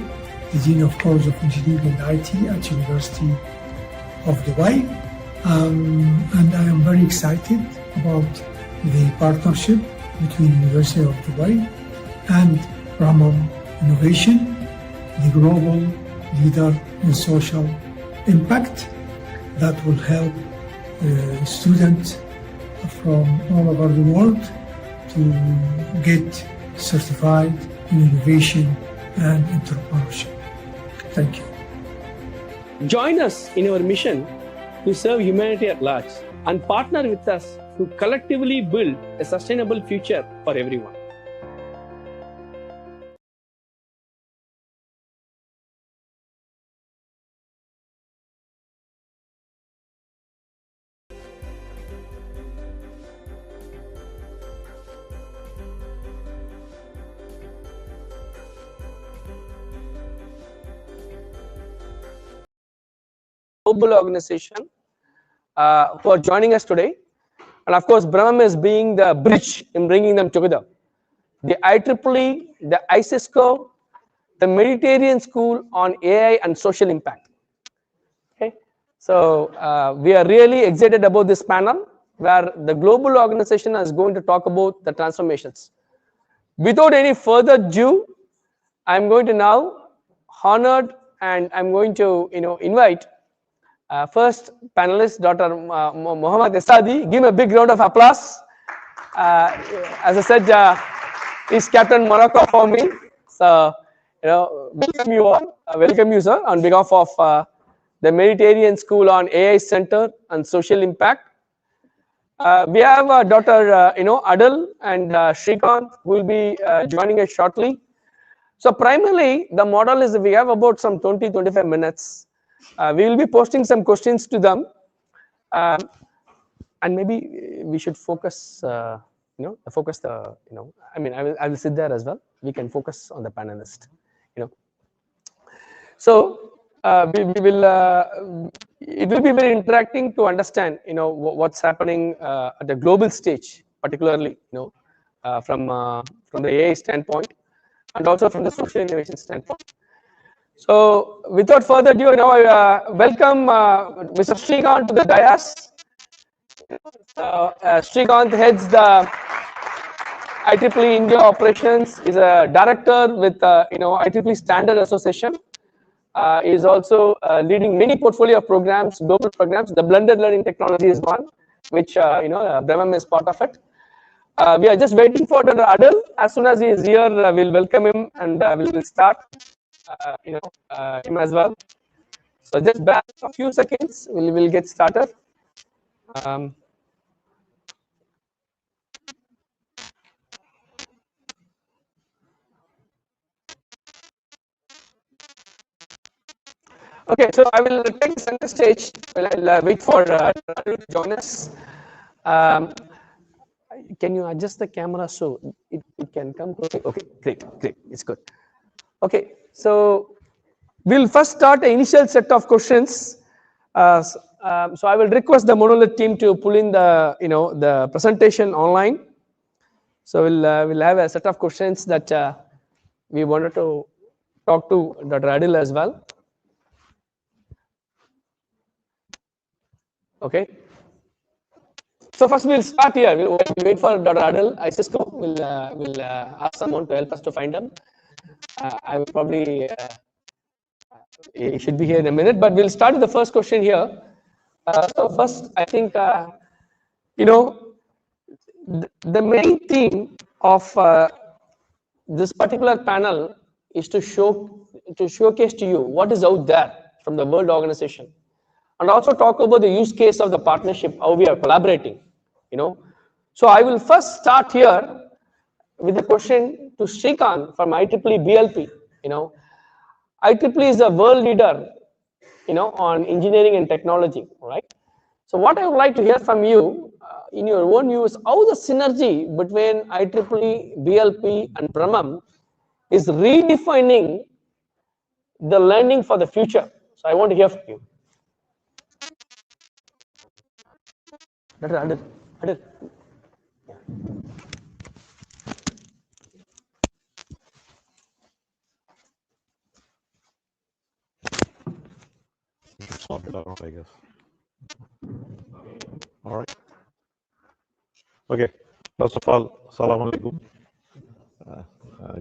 the Dean of College of Engineering and IT at University of Dubai. And I am very excited about the partnership between University of Dubai and Brahmam Innovation, the global leader in social impact that will help students from all over the world to get certified in innovation and entrepreneurship. Thank you. Join us in our mission to serve humanity at large and partner with us to collectively build a sustainable future for everyone. global organization who are joining us today. And of course, Brahmam is being the bridge in bringing them together. The IEEE, the ICESCO, the Mediterranean School on AI and Social Impact. Okay, so we are really excited about this panel where the global organization is going to talk about the transformations. Without any further ado, I'm going to now honored and I'm going to invite first panelist Dr. Mohammad Esadi. Give him a big round of applause. As I said, he's Captain Morocco for me. So welcome you all. Welcome you, sir, on behalf of the Mediterranean School on AI Center and Social Impact. We have Dr. Adil and Shrikant who will be joining us shortly. So primarily, the model is we have about some 20-25 minutes. We will be posting some questions to them, and maybe we should focus. I mean, I will sit there as well. We can focus on the panelist. So we will. It will be very interacting to understand, what's happening at the global stage, particularly, from the AI standpoint, and also from the social innovation standpoint. So, without further ado, now I welcome Mr. Shrikant to the dais. Shrikant heads the IEEE India operations. Is a director with IEEE Standard Association. Is also leading many portfolio programs, global programs. The blended learning technology is one, which Brahmam is part of it. We are just waiting for Dr. Adil. As soon as he is here, we'll welcome him and we will start. Him as well. So just back a few seconds, we'll get started. Okay, so I will take the center stage. I'll wait for Adil to join us. Can you adjust the camera so it can come closer? Okay, great, it's good. Okay, so we'll first start an initial set of questions. So I will request the Monolith team to pull in the the presentation online. So we'll have a set of questions that we wanted to talk to Dr. Adil as well. Okay. So first we'll start here. We'll wait for Dr. Adil, ICESCO. We'll ask someone to help us to find him. I will probably he should be here in a minute, but we'll start with the first question here. So first, I think the main theme of this particular panel is to showcase to you what is out there from the World Organization, and also talk about the use case of the partnership, how we are collaborating. So I will first start here with a question to Shrikant from IEEE BLP. IEEE is a world leader, on engineering and technology, right? So what I would like to hear from you, in your own view, is how the synergy between IEEE, BLP, and Brahmam is redefining the learning for the future. So I want to hear from you. Adil. Swap it around, I guess. All right. Okay. First of all, Assalamu alaikum.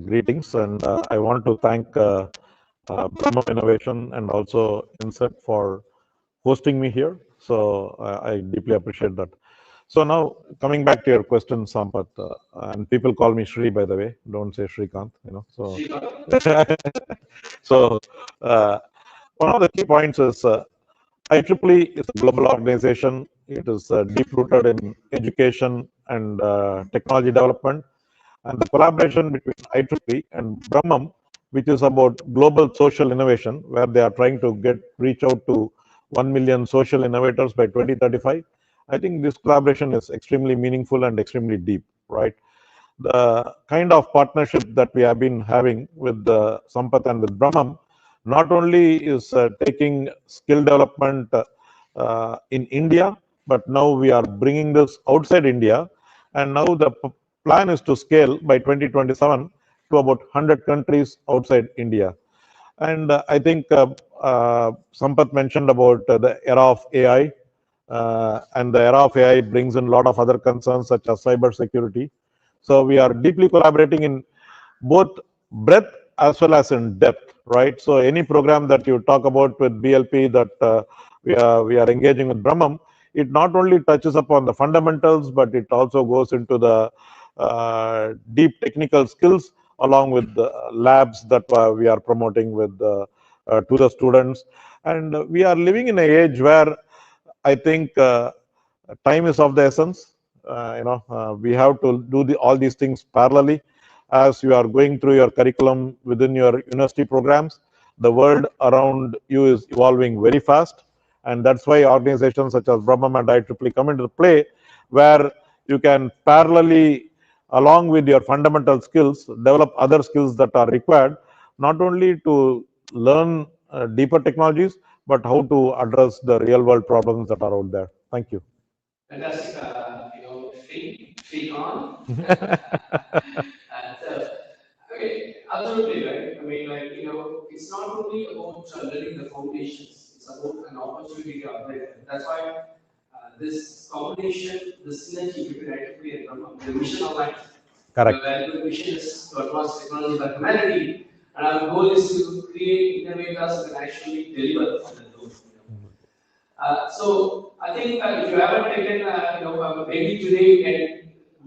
Greetings, and I want to thank Brahmam Innovation and also INSET for hosting me here. So I deeply appreciate that. So now coming back to your question, Sampath, and people call me Shri, by the way. Don't say Shrikant. So so one of the key points is IEEE is a global organization. It is deep-rooted in education and technology development. And the collaboration between IEEE and Brahmam, which is about global social innovation, where they are trying to reach out to 1 million social innovators by 2035. I think this collaboration is extremely meaningful and extremely deep, right? The kind of partnership that we have been having with Sampath and with Brahmam not only is taking skill development in India, but now we are bringing this outside India. And now the plan is to scale by 2027 to about 100 countries outside India. And I think Sampath mentioned about the era of AI. And the era of AI brings in a lot of other concerns such as cyber security. So we are deeply collaborating in both breadth as well as in depth, right? So any program that you talk about with BLP that we are engaging with Brahmam, it not only touches upon the fundamentals, but it also goes into the deep technical skills along with the labs that we are promoting with to the students. And we are living in an age where I think time is of the essence. We have to do all these things parallelly. As you are going through your curriculum within your university programs, the world around you is evolving very fast. And that's why organizations such as Brahmam and IEEE come into play, where you can parallelly, along with your fundamental skills, develop other skills that are required, not only to learn deeper technologies, but how to address the real world problems that are out there. Thank you. Fantastic, free on. Okay, absolutely right. I mean, it's not only about learning the foundations, it's about an opportunity to upgrade. That's why this combination, the synergy between IEEE and Brahmam, the mission of life. Correct. The very good mission is to advance technology for humanity, and our goal is to create innovators who can actually deliver on the goal. So I think if you haven't taken, maybe today you can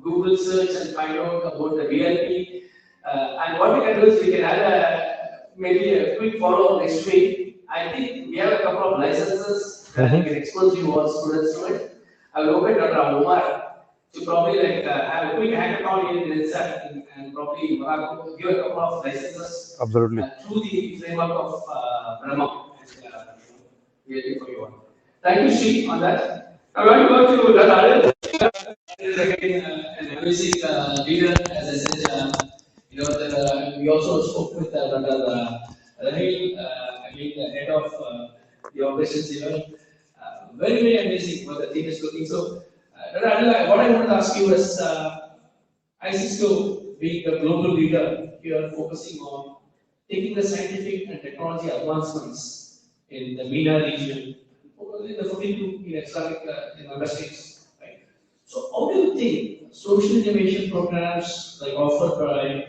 Google search and find out about the VLP. And what we can do is we can add maybe a quick follow-up next week. I think we have a couple of licenses that we can expose you all students to it. I will open Dr. Omar to probably have a quick hackathon in itself and probably give a couple of licenses. Absolutely. Through the framework of Brahmam and VLP for you all. Thank you, Sri, on that. I want to go to Dr. An amazing leader, as I said. We also spoke with Dr. Rahil, the head of the operations. Very, very amazing what the team is looking. So, Dr. Adil, what I wanted to ask you is, ICESCO being the global leader, you are focusing on taking the scientific and technology advancements in the MENA region, in the 42 Islamic member states. Right? So, how do you think social innovation programs like offered by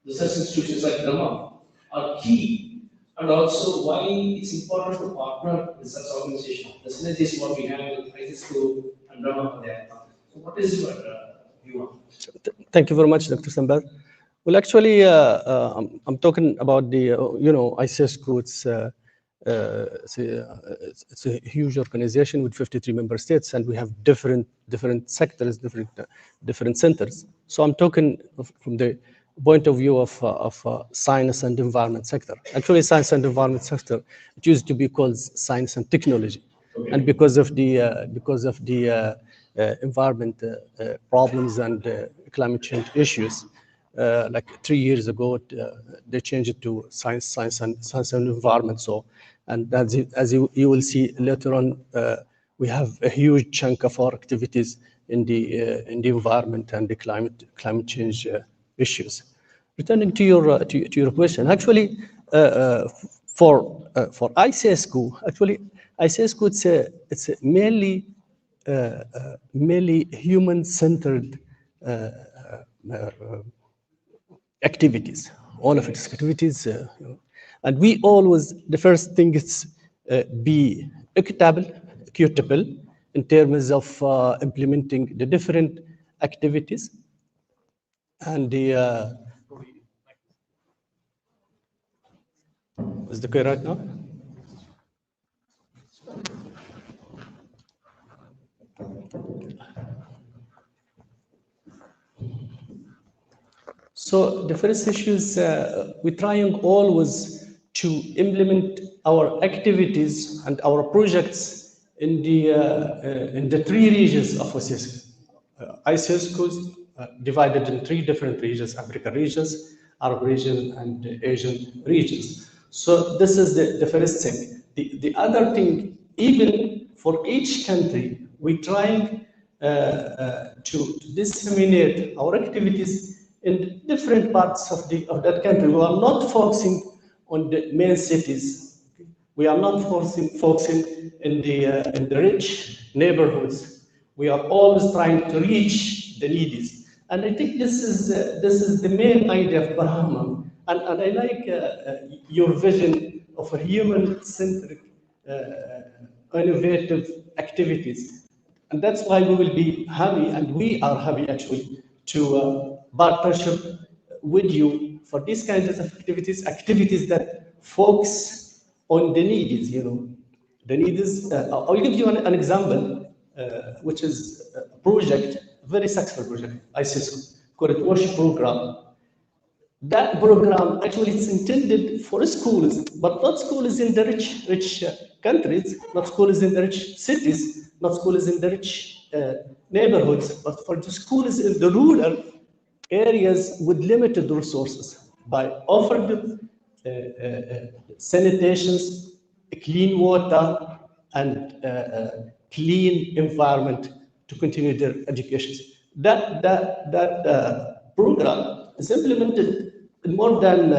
research institutions like Brahmam are key, and also why it's important to partner with such organizations? The synergy is what we have with ICESCO and Brahmam there. So, what is your view on? Thank you very much, Dr. Sambar. Well, actually, I'm talking about the ICESCO. It's a huge organization with 53 member states, and we have different sectors, different centers. So I'm talking from the point of view of science and environment sector. Actually, science and environment sector, it used to be called science and technology, and because of the environment problems and climate change issues, like 3 years ago, they changed it to science and environment. So. And as you will see later on, we have a huge chunk of our activities in the environment and the climate change issues. Returning to your question, actually, for ICESCO, it's a mainly human-centered activities. All of its activities. And we always, the first thing is be equitable in terms of implementing the different activities. And the, is the clear right now? So the first issue is we're trying always to implement our activities and our projects in the three regions of ICESCO. ICESCO is divided in three different regions: African regions, Arab region, and Asian regions. So this is the first thing. The other thing, even for each country, we're trying to disseminate our activities in different parts of that country. We are not focusing on the main cities. We are not focusing in the rich neighborhoods. We are always trying to reach the needy. And I think this is the main idea of Brahmam. And I like your vision of a human-centric, innovative activities. And that's why we will be happy, and we are happy actually, to partnership with you for these kinds of activities that focus on the needs, The needs, I'll give you an example, which is a project, a very successful project, ICESCO, called WASH program. That program actually is intended for schools, but not schools in the rich countries, not schools in the rich cities, not schools in the rich neighborhoods, but for the schools in the rural areas with limited resources by offering them sanitations, clean water, and clean environment to continue their education. That program is implemented in more than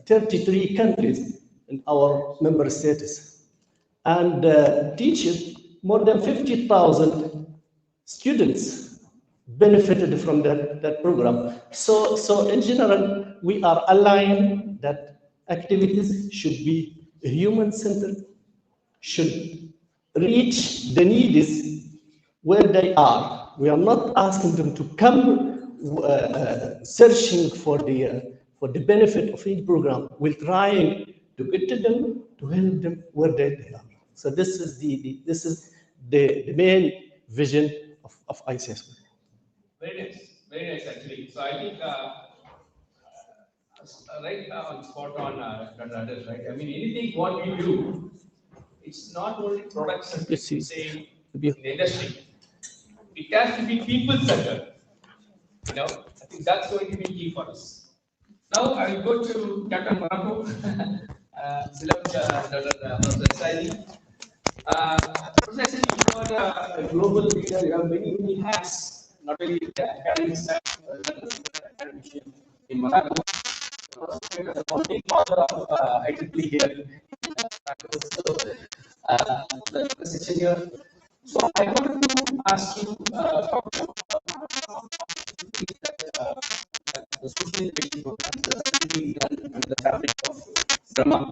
33 countries in our member states, and teaches more than 50,000 students benefited from that program. So in general, we are aligned that activities should be human-centered, should reach the needs where they are. We are not asking them to come searching for the benefit of each program. We're trying to get to them, to help them where they are. So this is the main vision of ICESCO. Very nice actually. So I think right on spot on, Dr. Adarsh, right? I mean, anything what we do, it's not only products that we say in the industry. It has to be people-centered. I think that's going to be key for us. Now I will go to Captain Morocco, Professor Saidi. Professor, you are a global leader. You have many hats, not only the academic side, in Morocco. The founding father of IEEE here. So I wanted to ask you the social innovation and the fabric of Brahmam.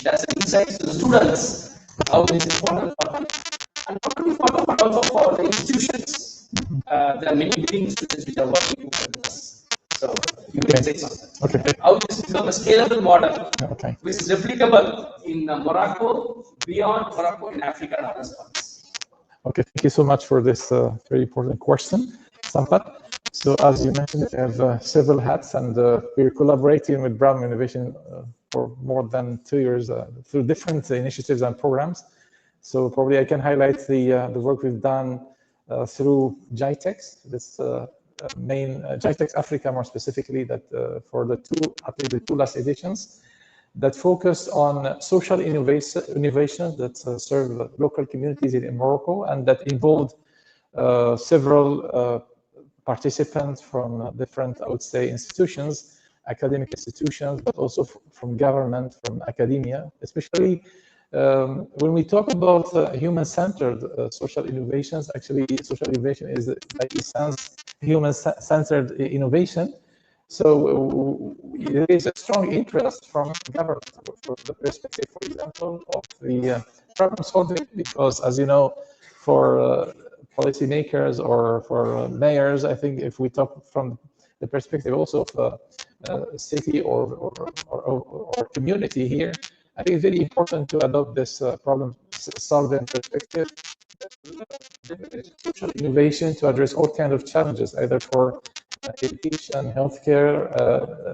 That's insights to the students, how this is important for them, and not only for them, but also for the institutions. There are many leading institutions which are working with us. So you can say something. Okay. How this become a scalable model, which is replicable in Morocco, beyond Morocco, in Africa and other spots. Okay, thank you so much for this very important question, Sampat. So as you mentioned, we have several hats, and we're collaborating with Brahmam Innovation for more than 2 years through different initiatives and programs. So probably I can highlight the work we've done through GITEX, this main GITEX Africa more specifically, that for the two last editions, that focus on social innovations that serve local communities in Morocco, and that involved several participants from different, I would say, institutions, academic institutions, but also from government, from academia, especially when we talk about human-centered social innovations. Actually, social innovation is, by essence, human-centered innovation. So there is a strong interest from government for the perspective, for example, of the problem solving, because, as you know, for policymakers or for mayors, I think if we talk from the perspective also of a city or community here, I think it's very important to adopt this problem-solving perspective, social innovation to address all kinds of challenges, either for education, healthcare,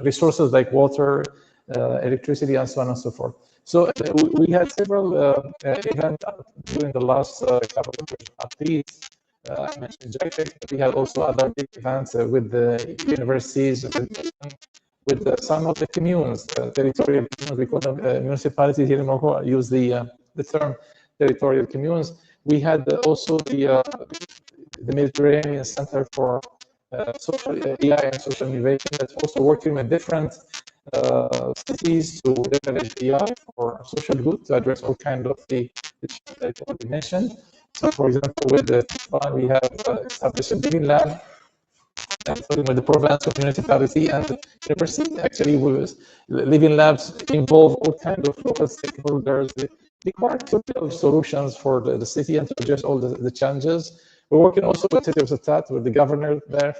resources like water, electricity, and so on and so forth. So we had several events during the last couple of years. At least I mentioned GITEX, but we had also other big events with the universities, with some of the communes, territorial communes. We call them municipalities here in Morocco. Use the term territorial communes. We had also the Mediterranean Center for Social AI and Social Innovation that's also working with different cities to leverage AI for social good to address all kinds of the that I mentioned. So, for example, with the fund, we have established a living lab, including with the province of municipality and the university. Actually, living labs involve all kinds of local stakeholders. They require to build solutions for the city and to address all the challenges. We're working also with the city of Zatat, with the governor there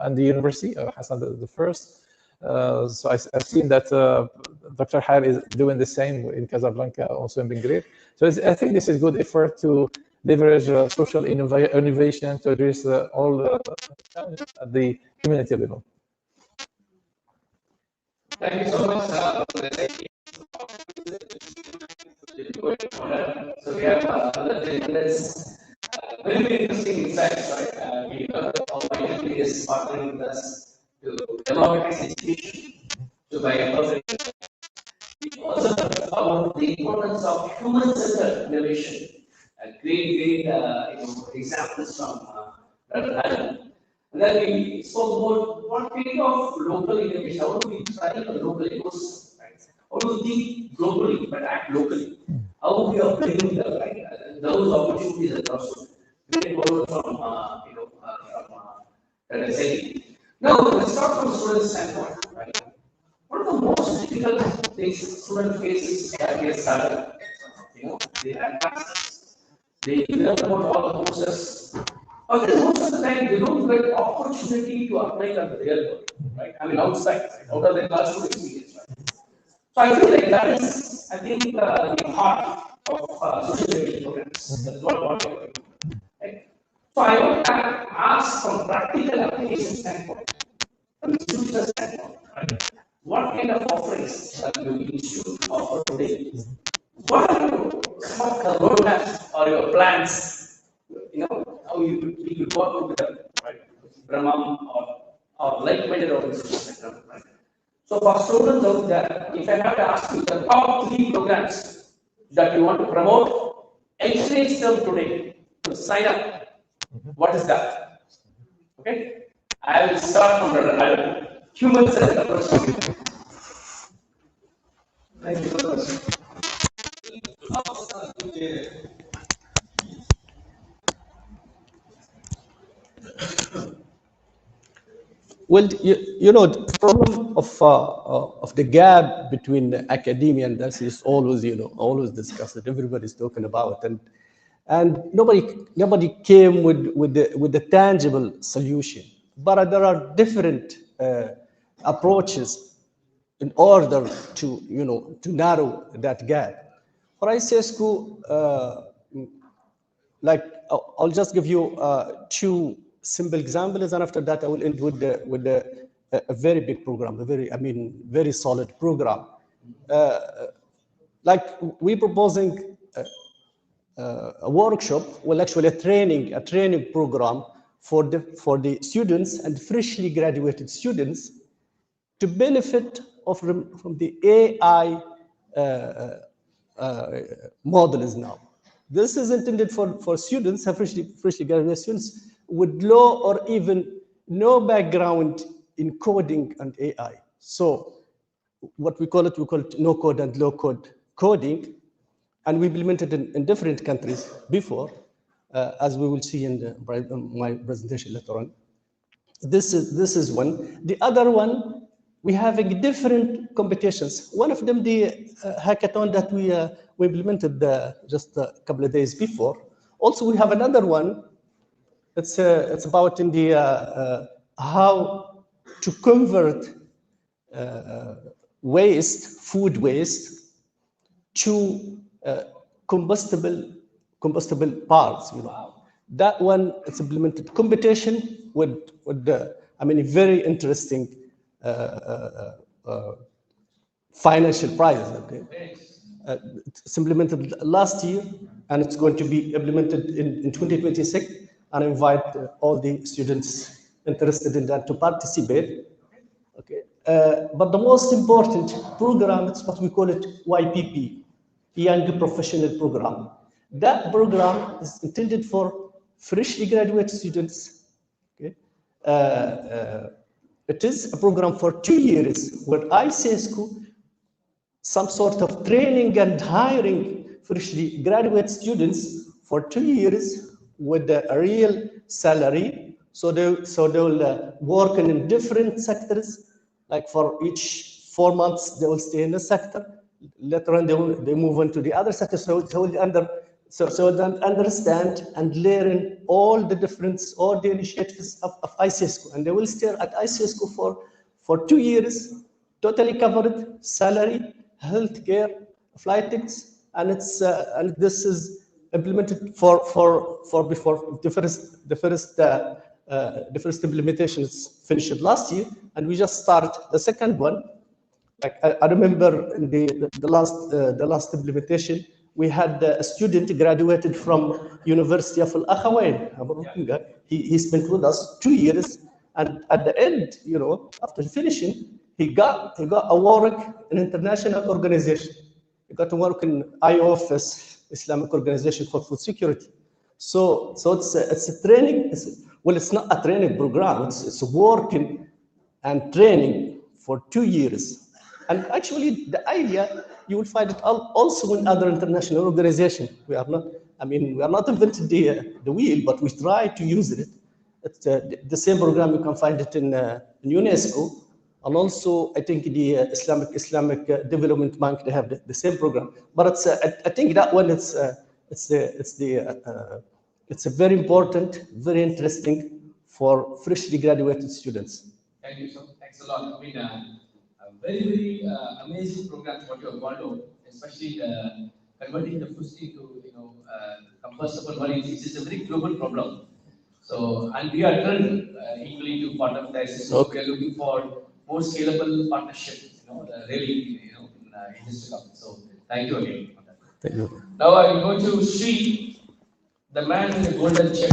and the university, Hassan the first. So I've seen that Dr. Har is doing the same in Casablanca, also in Benguir. So I think this is good effort to leverage social innovation to address all the challenges at the community level. Thank you so much. So we have very, very interesting insights, right? We heard how IEEE is partnering with us to democratize education, to buy a perfect. We also heard about the importance of human-centered innovation. Great examples from Dr. Adam. And then we spoke about what kind of local innovation, how do we try a local ecosystem, right? How do we think globally but act locally? How we are bringing the those opportunities across. We can go from now let's start from student standpoint, right? What are the most difficult things student faces at their startup? They have access. They learn about all the courses. But most of the time, they don't get opportunity to apply on the real world, right? I mean, outside, right? Out of the classroom experience, right? So I feel like that is, I think, the heart of social innovation programs. That is what I want to do, right? So I want to ask from practical application standpoint, from institutional standpoint, right? What kind of offerings do you institute offer today? What are some of the roadmaps or your plans? How you work with them, right? Brahmam or like-minded organizations, right? So for students out there, if I have to ask you the top 3 programs that you want to promote, encourage them today to sign up. What is that? Okay, I will start from the human-centered approach. Thank you so much. Well, the problem of the gap between academia and this is always, always discussed. Everybody's talking about, and nobody came with the tangible solution. But there are different approaches in order to narrow that gap. For ICESCO, I'll just give you 2 simple examples, and after that I will end with a very big program, very solid program. We're proposing a workshop, well, actually a training program for the students and freshly graduated students to benefit from the AI models now. This is intended for students, freshly graduated students with low or even no background in coding and AI. So what we call it no code and low code coding, and we implemented in different countries before, as we will see in my presentation later on. This is one. The other one, we having different competitions. One of them, the hackathon that we implemented just a couple of days before. Also, we have another one. It's about in the how to convert food waste to combustible parts. That one, it's implemented competition with very interesting financial prizes. Okay, it's implemented last year, and it's going to be implemented in 2026. And I invite all the students interested in that to participate. Okay, But the most important program, it's what we call it YPP, Young Professional Program. That program is intended for freshly graduate students. Okay? It is a program for 2 years where ICESCO, some sort of training and hiring freshly graduate students for 2 years with a real salary. So they will work in different sectors. Like for each 4 months, they will stay in a sector. Later on, they move into the other sector. So they understand and learn all the initiatives of ICESCO. And they will stay at ICESCO for 2 years, totally covered, salary, healthcare, flight tickets, and this is implemented before the first implementation is finished last year, and we just start the second one. Like I remember in the last implementation, we had a student graduated from University of Al Akhawain. He spent with us 2 years, and at the end, after finishing, he got a work in international organization. He got to work in IOFS, Islamic Organization for Food Security. So it's a training. It's not a training program. It's working and training for 2 years. And actually, the idea, you will find it also in other international organizations. We are not inventing the wheel, but we try to use it. It's the same program. You can find it in UNESCO, and also I think the Islamic Development Bank, they have the same program. But it's I think that one it's a very important, very interesting for freshly graduated students. Thank you, sir. Thanks a lot. I mean, very amazing programs what you have gone on, especially converting the food into compostable volumes. This is a very global problem. So, and we are turned equally to part of this. So we are looking for more scalable partnership. Really, in this to come. So, thank you again. Thank you. Now I will go to Sri, the man in the golden chair.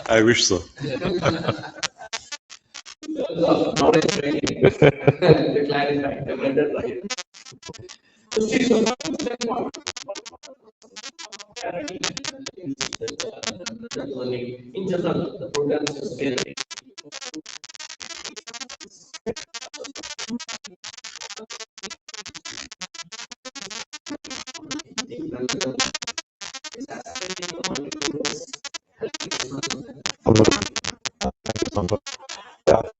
I wish so. Knowledge training, the clarify, the blended right. In general, the program is very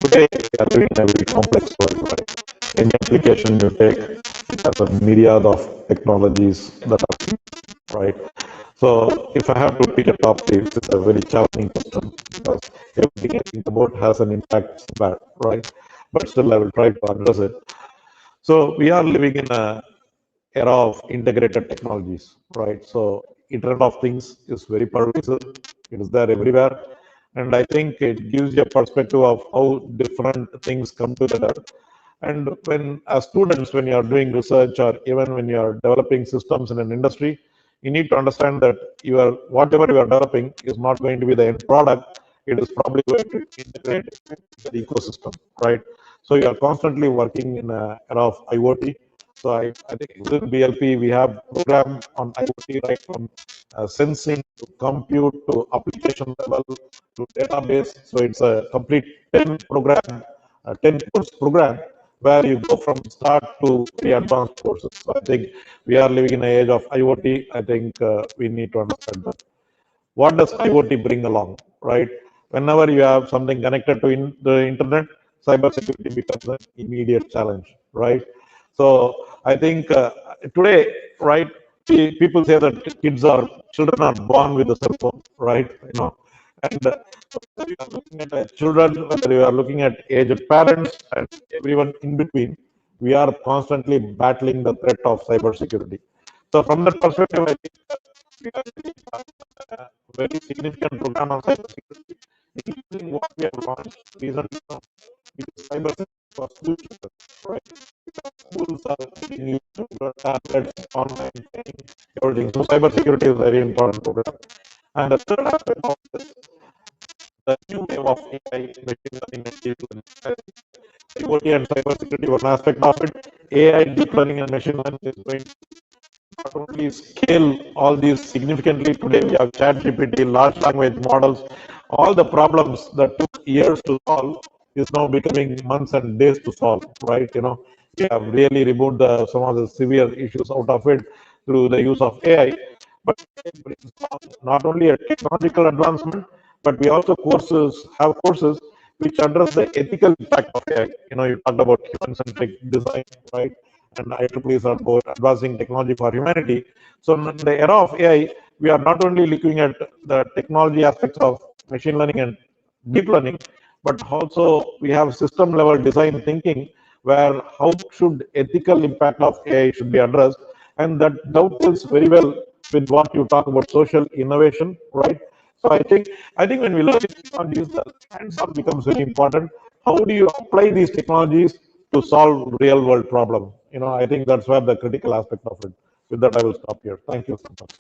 Today, we are living in a very complex world, right? Any application you take, it has a myriad of technologies that are, right? So, if I have to pick a top three, it's a very challenging question because everything I think about has an impact, right? But still, I will try to address it. So, we are living in a era of integrated technologies, right? So, Internet of Things is very pervasive. It is there everywhere. And I think it gives you a perspective of how different things come together. And as students, when you are doing research or even when you are developing systems in an industry, you need to understand that whatever you are developing is not going to be the end product. It is probably going to integrate the ecosystem, right? So you are constantly working in an era of IoT. So I think within BLP, we have program on IoT, right from sensing to compute to application level to database. So it's a complete 10 course program where you go from start to very advanced courses. So I think we are living in an age of IoT. I think we need to understand that. What does IoT bring along, right? Whenever you have something connected to the internet, cybersecurity becomes an immediate challenge, right? So I think today, right, people say that children are born with a cell phone, right? And whether you are looking at children, whether you are looking at aged parents and everyone in between, we are constantly battling the threat of cybersecurity. So from that perspective, I think we have a very significant program on cybersecurity, including what we have launched recently, cybersecurity for school children, right? Schools are getting used to tablets, online training, everything. So cybersecurity is a very important program. And the third aspect of this, the new wave of AI, machine learning, and deep learning. IoT and cybersecurity, one aspect of it, AI, deep learning, and machine learning is going to not only scale all these significantly. Today we have ChatGPT, large language models. All the problems that took years to solve is now becoming months and days to solve, right? We have really removed some of the severe issues out of it through the use of AI. But it brings not only a technological advancement, but we also have courses which address the ethical impact of AI. You talked about human-centric design, right? And IEEE is about advancing technology for humanity. So in the era of AI, we are not only looking at the technology aspects of machine learning and deep learning, but also we have system level design thinking where how should ethical impact of AI should be addressed. And that dovetails very well with what you talk about social innovation, right? So I think when we learn technologies, the hands-on becomes very important. How do you apply these technologies to solve real world problem? I think that's where the critical aspect of it. With that, I will stop here. Thank you so much.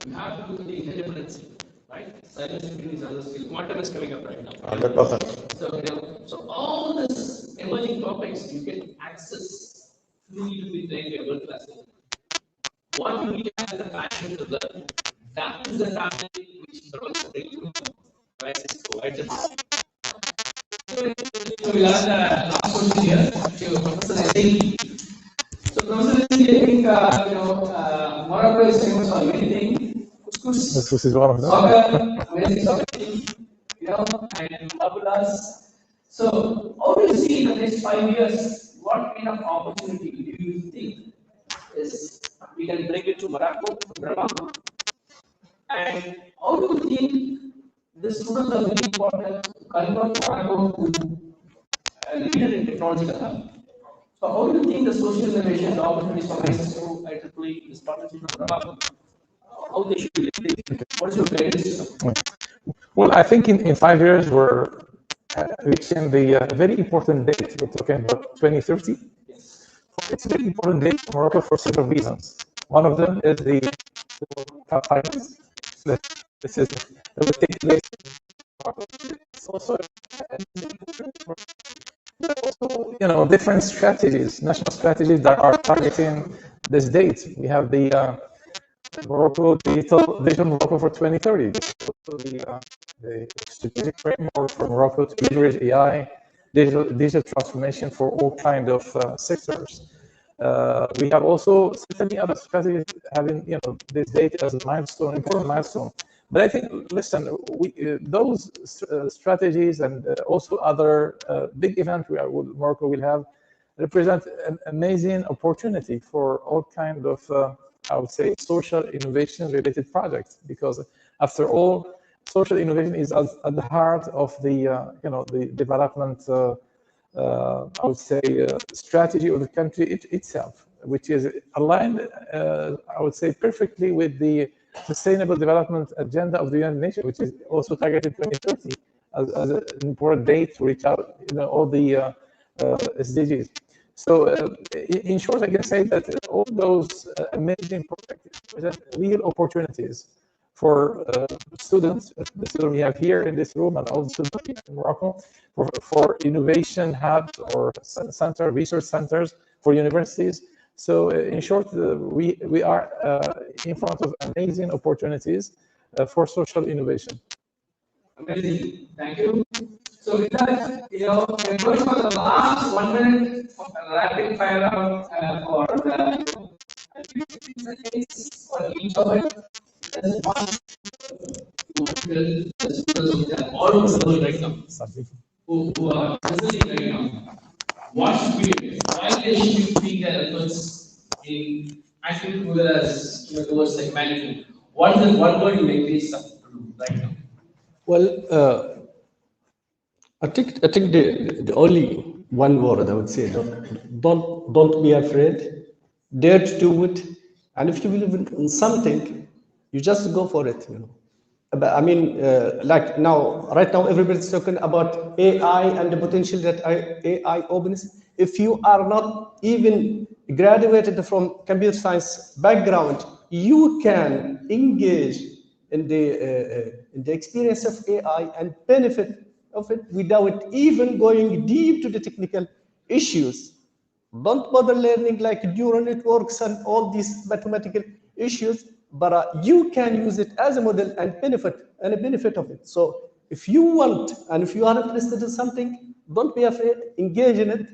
You have to do the independency, right? Cybersecurity is another skill. Quantum is coming up right now. 100%. So all this emerging topics you can access through YouTube with a world class. What you need to have the passion to learn. That is the talent which promotes the ICESCO. So we have the last question here to Professor Zeki. So Professor Zeki, I think Morocco is famous for anything. Couscous is one of them. Soccer, amazing soccer team, and fabulas. So how do you see in the next 5 years, what kind of opportunity do you think is we can bring it to Morocco, Brahmam? And how do you think the students are very important to convert Morocco to a leader in technological hub? So how do you think the social innovation, the opportunities for ICESCO, IEEE, this partnership with Brahmam, how they should be living? What is your guidance? Well, I think in 5 years we're reaching the very important date. We're talking about 2030. It's a very important date for Morocco for several reasons. One of them is the finance. This is that will take place. It's also different strategies, national strategies that are targeting this date. We have the Morocco Digital Vision Morocco for 2030. The strategic framework for Morocco to leverage AI, digital transformation for all kinds of sectors. We have also certainly other strategies having this date as a milestone, important milestone. But I think, listen, those strategies and also other big events Morocco will have represent an amazing opportunity for all kinds of I would say social innovation related projects, because after all, social innovation is at the heart of the the development I would say strategy of the country itself, which is aligned I would say perfectly with the Sustainable Development Agenda of the United Nations, which is also targeted 2030 as an important date to reach out all the SDGs. So in short, I can say that all those amazing projects present real opportunities for students, the students we have here in this room and all the students in Morocco, for innovation hubs or research centers for universities. So in short, we are in front of amazing opportunities for social innovation. Amazing, thank you. So with that, we're going for the last 1 minute of rapid fire round for each of it. All over the world right now, who are listening right now, what should be, why they should be their efforts in acting together as towards like management? What is the one word you make this up to do right now? Well, I think the only one word I would say, don't be afraid, dare to do it, and if you believe in something, you just go for it. I mean, like now, right now, everybody's talking about AI and the potential that AI opens. If you are not even graduated from computer science background, you can engage in the experience of AI and benefit of it without even going deep to the technical issues. Don't bother learning like neural networks and all these mathematical issues, but you can use it as a model and benefit of it. So if you want and if you are interested in something, don't be afraid, engage in it,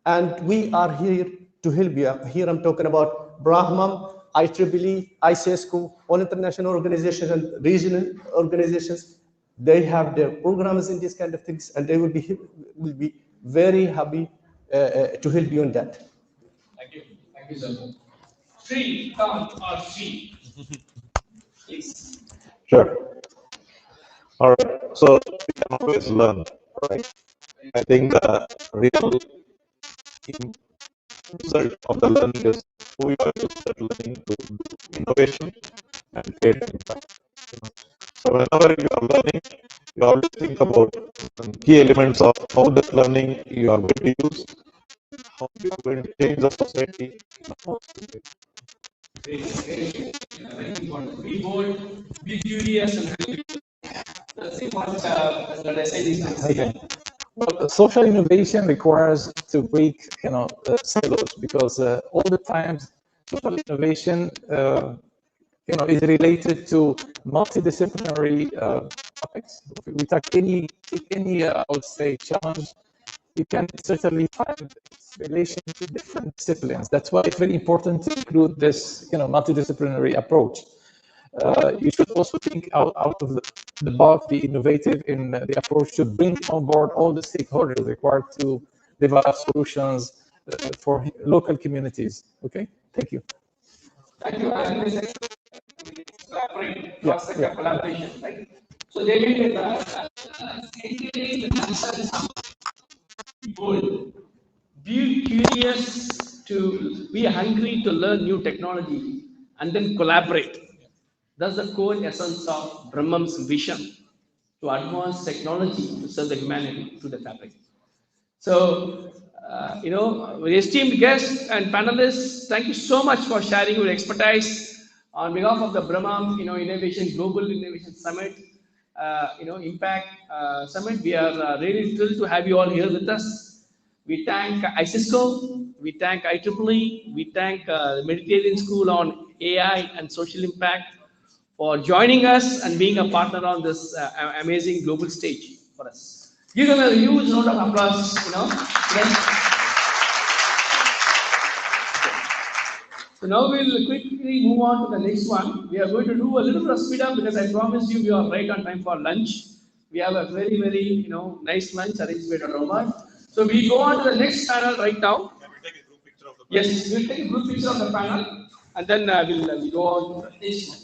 and we are here to help you. Here I'm talking about Brahmam, IEEE, ICESCO, all international organizations and regional organizations. They have their programs in these kind of things, and they will be very happy to help you on that. Thank you. Thank you, sir. Sri, come or Sri, please. Sure. All right. So we can always learn, right? I think the real result of the learning is we are to start learning to do innovation and create impact. So whenever you are learning, you always think about key elements of how that learning you are going to use, how you are going to change the society. Be bold, be curious, and that's what I say these days. Okay. Well, social innovation requires to break, silos, because all the times social innovation, is related to multidisciplinary topics. If we take any, I would say, challenge, you can certainly find its relation to different disciplines. That's why it's very important to include this, multidisciplinary approach. You should also think out of the box, be innovative in the approach to bring on board all the stakeholders required to develop solutions for local communities. Okay, thank you. Thank you. Collaboration, right? So they will people be curious to be hungry to learn new technology and then collaborate. That's the core essence of Brahmam's vision to advance technology to serve the humanity through the fabric. So, esteemed guests and panelists, thank you so much for sharing your expertise on behalf of the Brahmam, Innovation Global Innovation Summit, Impact Summit. We are really thrilled to have you all here with us. We thank ICESCO, we thank IEEE, we thank the Mediterranean School on AI and Social Impact for joining us and being a partner on this amazing global stage for us. Give them a huge round of applause, So now we'll quickly move on to the next one. We are going to do a little bit of speed up because I promised you we are right on time for lunch. We have a very, very, nice lunch arranged by Dr. Omar. So we go on to the next panel right now. Yes, we'll take a group picture of the panel and then we'll go on to the next one.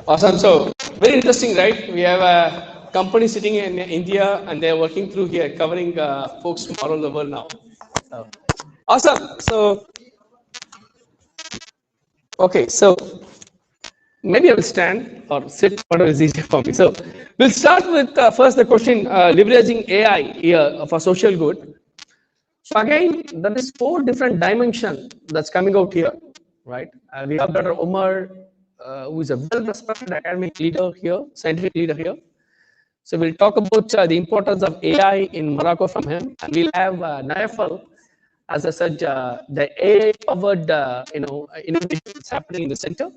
Awesome. So very interesting, right? We have a company sitting in India and they're working through here, covering folks from all over the world now. So, awesome. So, okay. So maybe I will stand or sit, whatever is easier for me. So we'll start with first the question, leveraging AI here for social good. So again, there is 4 different dimensions that's coming out here, right? We have Dr. Omar, who is a well-respected academic leader here, scientific leader here. So we'll talk about the importance of AI in Morocco from him, and we'll have Naifal, as I said, the AI-powered, innovation that's happening in the center.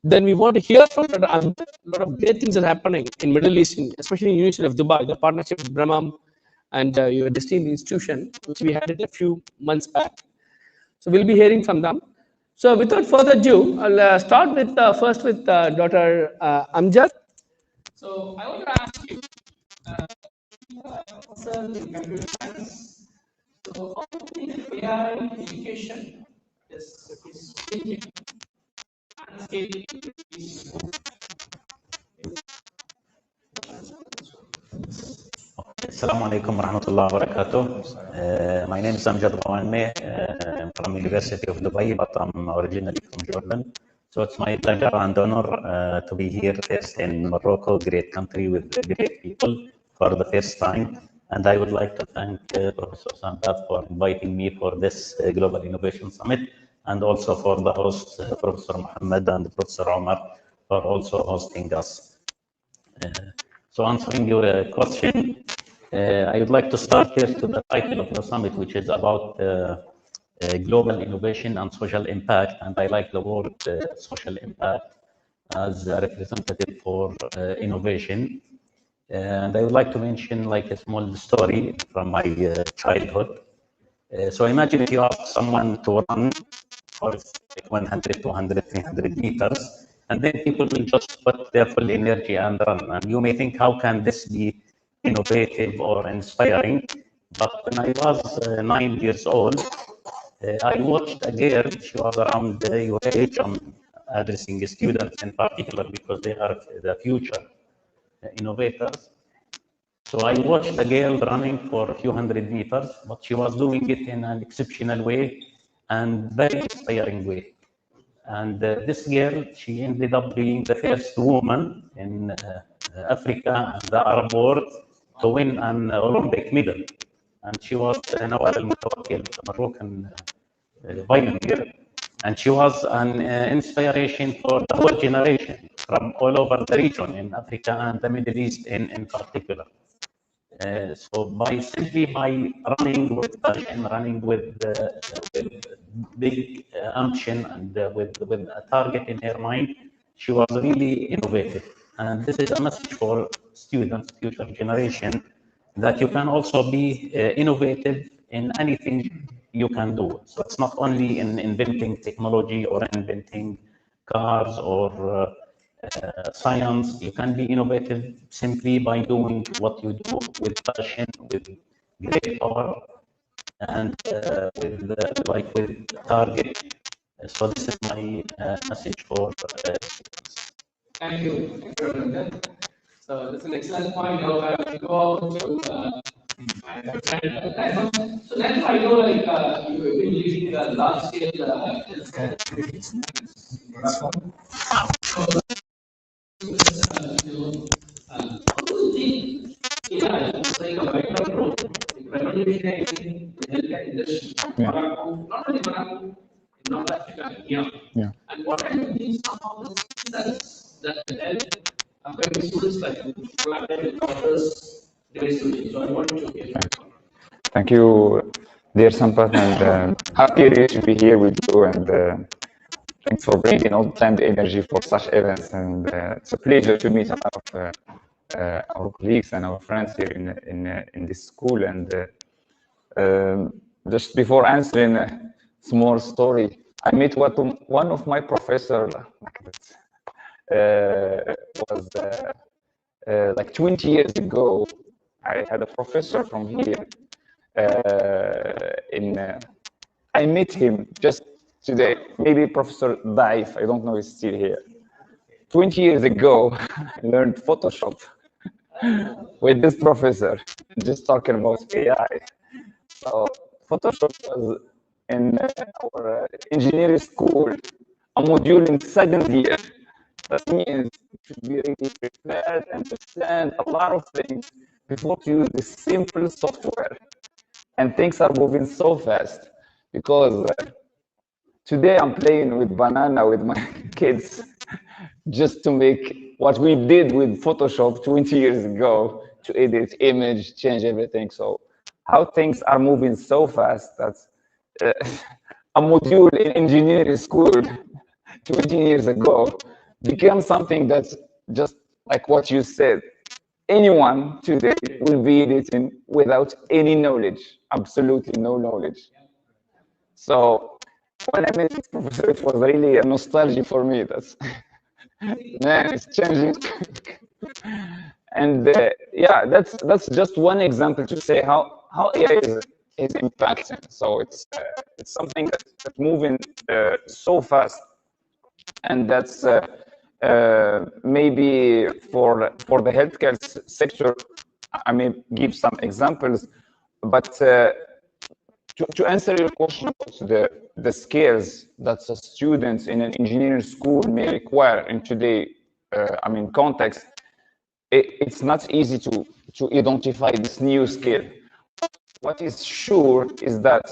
Then we want to hear from a lot of great things are happening in Middle East, especially in University of Dubai, the partnership with Brahmam and your esteemed institution, which we had it a few months back. So we'll be hearing from them. So without further ado, I'll start with first with Dr. Amjad. So I want to ask you, so how do you think AI education is changing landscape? Assalamu alaikum warahmatullahi wabarakatuh. My name is Amjad Rawanme. I'm from University of Dubai, but I'm originally from Jordan. So it's my pleasure and honor to be here first in Morocco, great country with great people for the first time. And I would like to thank Professor Sambat for inviting me for this Global Innovation Summit, and also for the host, Professor Mohammed and Professor Omar, for also hosting us. So answering your question, I would like to start here to the title of the summit, which is about global innovation and social impact. And I like the word social impact as a representative for innovation. And I would like to mention like a small story from my childhood. So imagine if you ask someone to run for like 100, 200, 300 meters, and then people will just put their full energy and run. And you may think, how can this be innovative or inspiring? But when I was 9 years old, I watched a girl. She was around your age. I'm addressing students in particular because they are the future innovators. So I watched a girl running for a few hundred meters, but she was doing it in an exceptional way and very inspiring way. And this girl, she ended up being the first woman in Africa and the Arab world to win an Olympic medal. And she was Nawal al-Mutawakkil, the Moroccan pioneer. And she was an inspiration for the whole generation from all over the region in Africa and the Middle East in particular. So simply by running with passion, running with big ambition and with a target in her mind, she was really innovative. And this is a message for students, future generation, that you can also be innovative in anything you can do. So it's not only in inventing technology or inventing cars or science. You can be innovative simply by doing what you do with passion, with great power, and with target. So this is my message for. Thank you. So that's an excellent point. We go out to. So then I know like you've been leading large scale Yeah. And what kind of things that help students like collaborate with others, great students. So I want to hear. Thank you, dear Sampath, and happy to be here with you. And thanks for bringing all the time the energy for such events. And it's a pleasure to meet a lot of our colleagues and our friends here in this school. And just before answering a small story, I met one of my professors was like 20 years ago. I had a professor from here. I met him just today. Maybe Professor Daif, I don't know, is still here. 20 years ago, I learned Photoshop with this professor, just talking about AI. So Photoshop was in our engineering school, a module in second year. That means you should be really prepared and understand a lot of things before to use this simple software. And things are moving so fast because today I'm playing with banana with my kids just to make what we did with Photoshop 20 years ago to edit image, change everything. So how things are moving so fast that a module in engineering school 20 years ago became something that's just like what you said. Anyone today will be editing without any knowledge, absolutely no knowledge. So when I met this professor, it was really a nostalgia for me. That's man, it's changing. And yeah, that's just one example to say how AI is impacting. So it's something that's moving so fast, and that's maybe for the healthcare sector. I may give some examples, but to answer your question about the skills that the students in an engineering school may require in today, context, it's not easy to identify this new skill. What is sure is that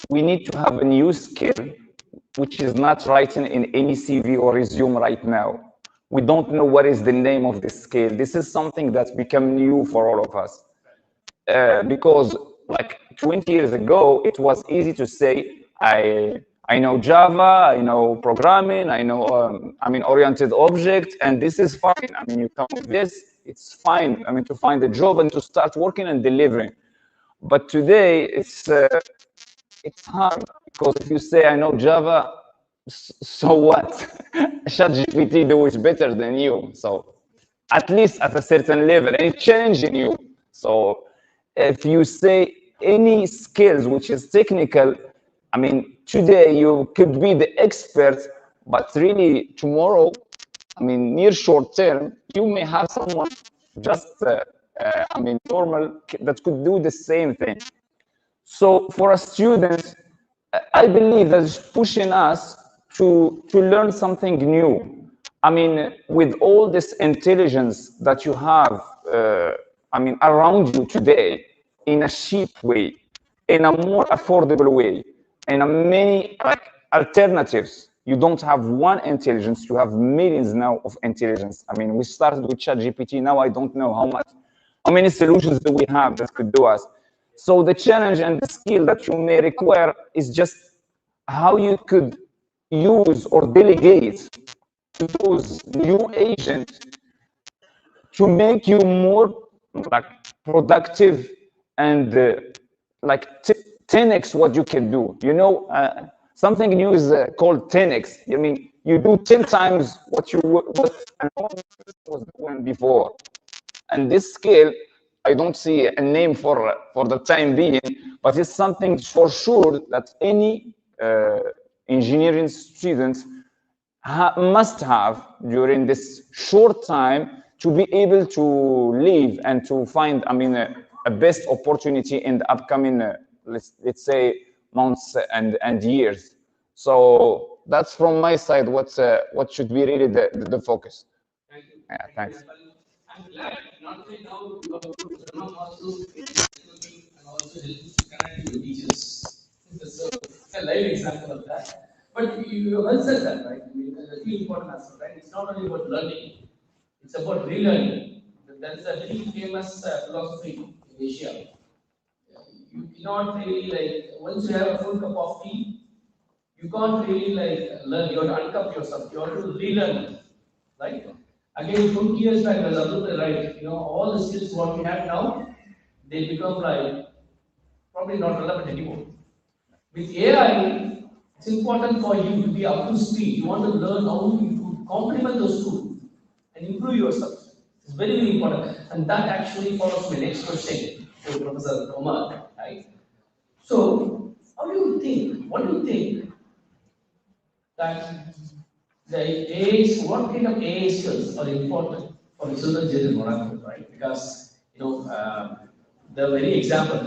we need to have a new skill which is not written in any CV or resume right now. We don't know what is the name of this skill. This is something that's become new for all of us. Because like 20 years ago, it was easy to say, I know Java, I know programming, I know, oriented object, and this is fine. You come with this, it's fine. To find a job and to start working and delivering. But today, it's hard, because if you say, I know Java, so what? ChatGPT do it better than you. So at least at a certain level, and it's challenging you. So if you say any skills which is technical, today you could be the expert, but really tomorrow, near short term, you may have someone just, normal that could do the same thing. So for a student, I believe that it's pushing us to learn something new. With all this intelligence that you have, around you today, in a cheap way, in a more affordable way, in a many alternatives. You don't have one intelligence, you have millions now of intelligence. We started with ChatGPT, now I don't know how many solutions do we have that could do us. So the challenge and the skill that you may require is just how you could use or delegate to those new agents to make you more productive and 10x what you can do. Something new is called 10x. You do 10 times what you was doing before. And this scale, I don't see a name for the time being, but it's something for sure that any engineering student must have during this short time to be able to live and to find, a best opportunity in the upcoming, let's say, months and years. So that's from my side what should be really the focus. Thank you. Yeah, thanks. I'm glad not only now Brahmam also and also connect to teachers. So a live example of that. But you well said that, right? The key important aspect, right? It's not only about learning, it's about relearning. There is a very famous philosophy in Asia. You cannot really once you have a full cup of tea, you can't really learn. You have to uncup yourself. You have to relearn, right? Again, 20 years back, was absolutely right. All the skills what we have now, they become probably not relevant anymore. With AI, it's important for you to be up to speed. You want to learn how to complement those tools and improve yourself. It's very, very important. And that actually follows my next question to Professor Omar, right? So, how do you think? What do you think that the AI, what kind of AI skills are important for the children in Morocco, right? Because the very example,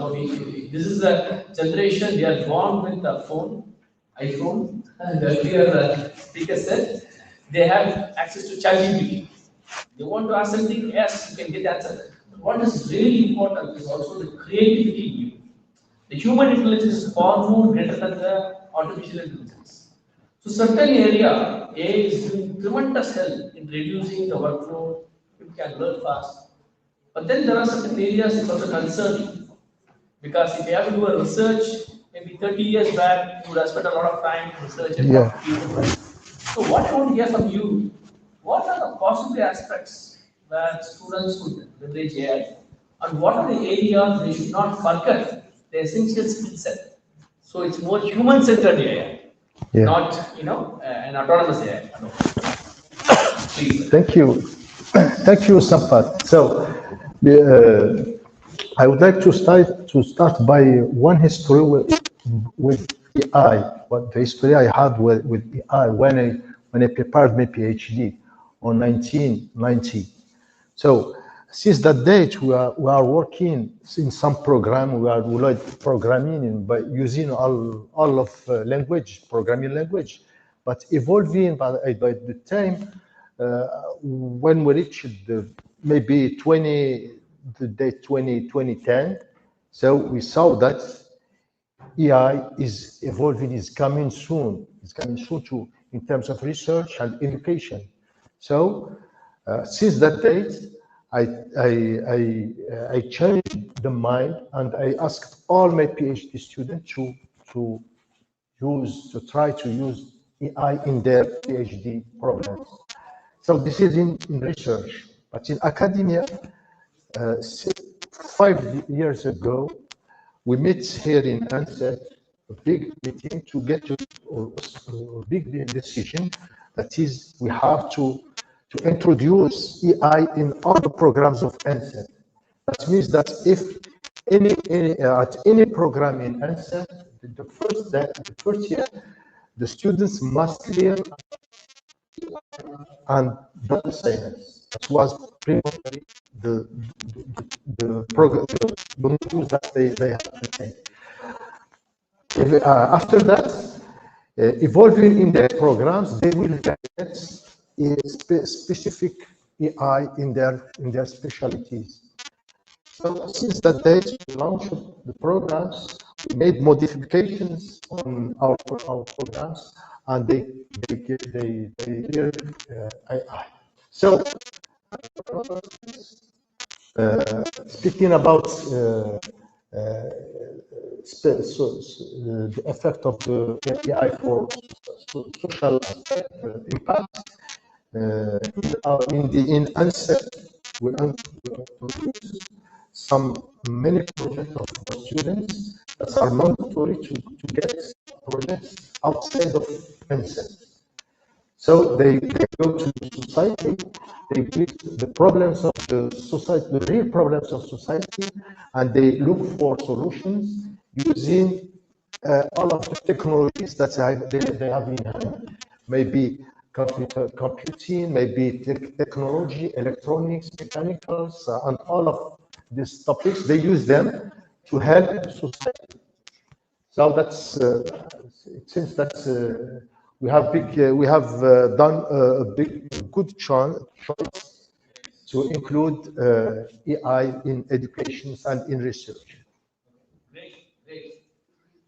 this is the generation, they are born with a phone, iPhone, and earlier speaker said they have access to ChatGPT. They want to ask something, yes, you can get the answer. But what is really important is also the creativity in you. The human intelligence is far more greater than the artificial intelligence. So certain area, AI is doing tremendous help in reducing the workload, people can learn fast. But then there are certain areas it's also concerning. Because if you have to do a research, maybe 30 years back, you would have spent a lot of time to research and talk to people, right? So what I want to hear from you, what are the possible aspects that students could leverage AI? And what are the areas they should not forget the essential skill set? So it's more human-centered AI, not an autonomous AI. Please. Thank you. Thank you, Sampath. So I would like to start by one history with AI. What the history I had with AI when I prepared my PhD on 1990. So since that date, we are working in some program. We are programming by using all of programming language, but evolving by the time when we reached maybe 2010. So we saw that AI is evolving, is coming soon. It's coming soon to in terms of research and education. So since that date, I changed the mind and I asked all my PhD students to try to use AI in their PhD problems. So this is in research, but in academia, 5 years ago, we met here in ANSET, a big meeting to get to a big decision. That is, we have to introduce AI in all the programs of ANSET. That means that if at any program in ANSET, the first year, the students must learn and data science. That was primarily the program, the modules that they have to take. After that, evolving in their programs, they will get a specific AI in their specialties. So since that date, we launched the programs, we made modifications on our programs, and they learn AI. So speaking about the effect of the AI for social impact, in ANSET, we introduce many projects of students that are mandatory to get projects outside of ANSET. So they go to society, they meet the problems of the society, the real problems of society, and they look for solutions using all of the technologies that they have in hand. Maybe computing, maybe technology, electronics, mechanicals, and all of these topics, they use them to help society. So that's it seems that we have done a good choice to include AI in education and in research. Great.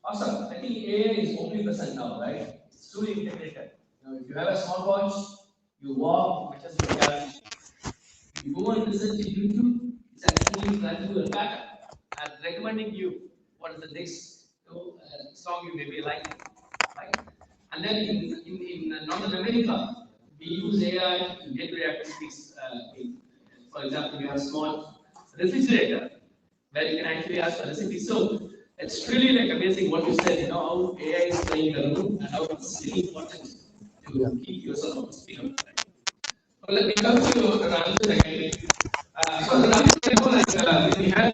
Awesome. I think AI is only present now, right? It's truly integrated. If you have a smartwatch, you walk, which is your reality. If you go and listen to YouTube, it's actually running you a pattern and recommending you what is the next song you may be liking, right? And then in North America, we use AI to get rid of activities. For example, we have a small refrigerator where you can actually ask for recipe. So it's really like amazing what you said, how AI is playing the role and how it's really important to keep yourself up to speed. Well, let me come to Ramzan again. So Ramzan, we had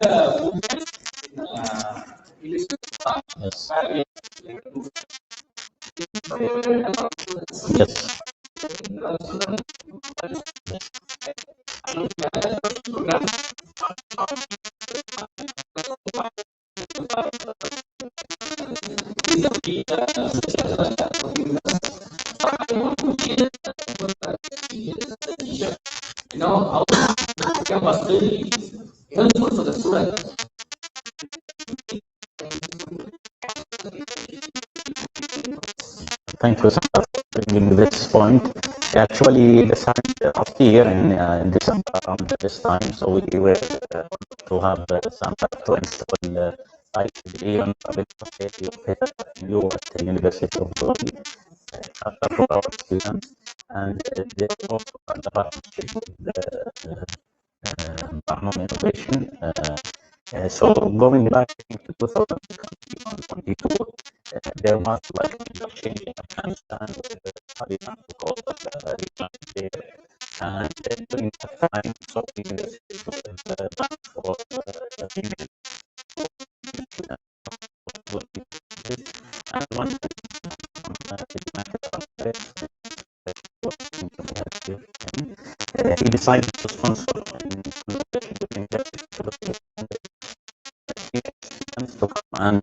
How the program was very helpful for the students. Thank you for bringing this point. Actually, the last year in December around this time, so we were to have some to install IEEE on public society of you at the University of Dubai for our students, and they also had a partnership with the Brahmam Innovation. So going back to 2022, there was like a change in Afghanistan with the Taliban took over the there, and during that time, so we for and one he decided to sponsor to come and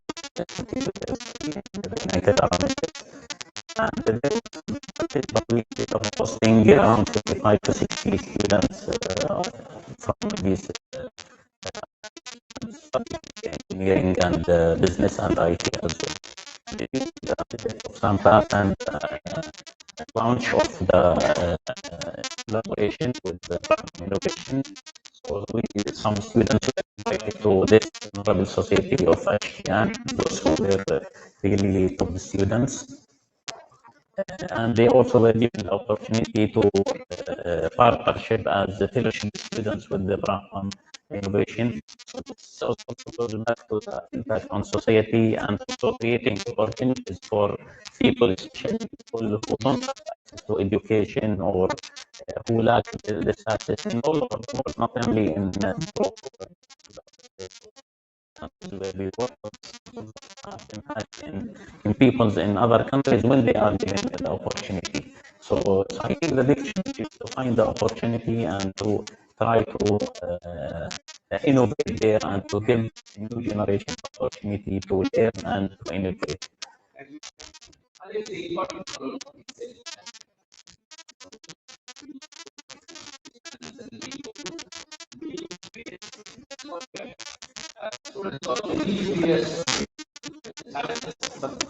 United Arab and we are hosting around 55 to 60 students from these engineering and business and IT as well. Some past and launch of the collaboration with the innovation. So we some students were invited to this Honorable Society of HCN, those who were really top students. And they also were given the opportunity to partnership as the fellowship students with the Brahmam Innovation. So this also goes back to the impact on society and also creating opportunities for people, especially people who don't have access to education or who lack this access in all over the world, not only in Morocco, where we work in peoples in other countries when they are given the opportunity. So I think the big challenge is to find the opportunity and to try to innovate there and to give new generation opportunity to learn and to innovate.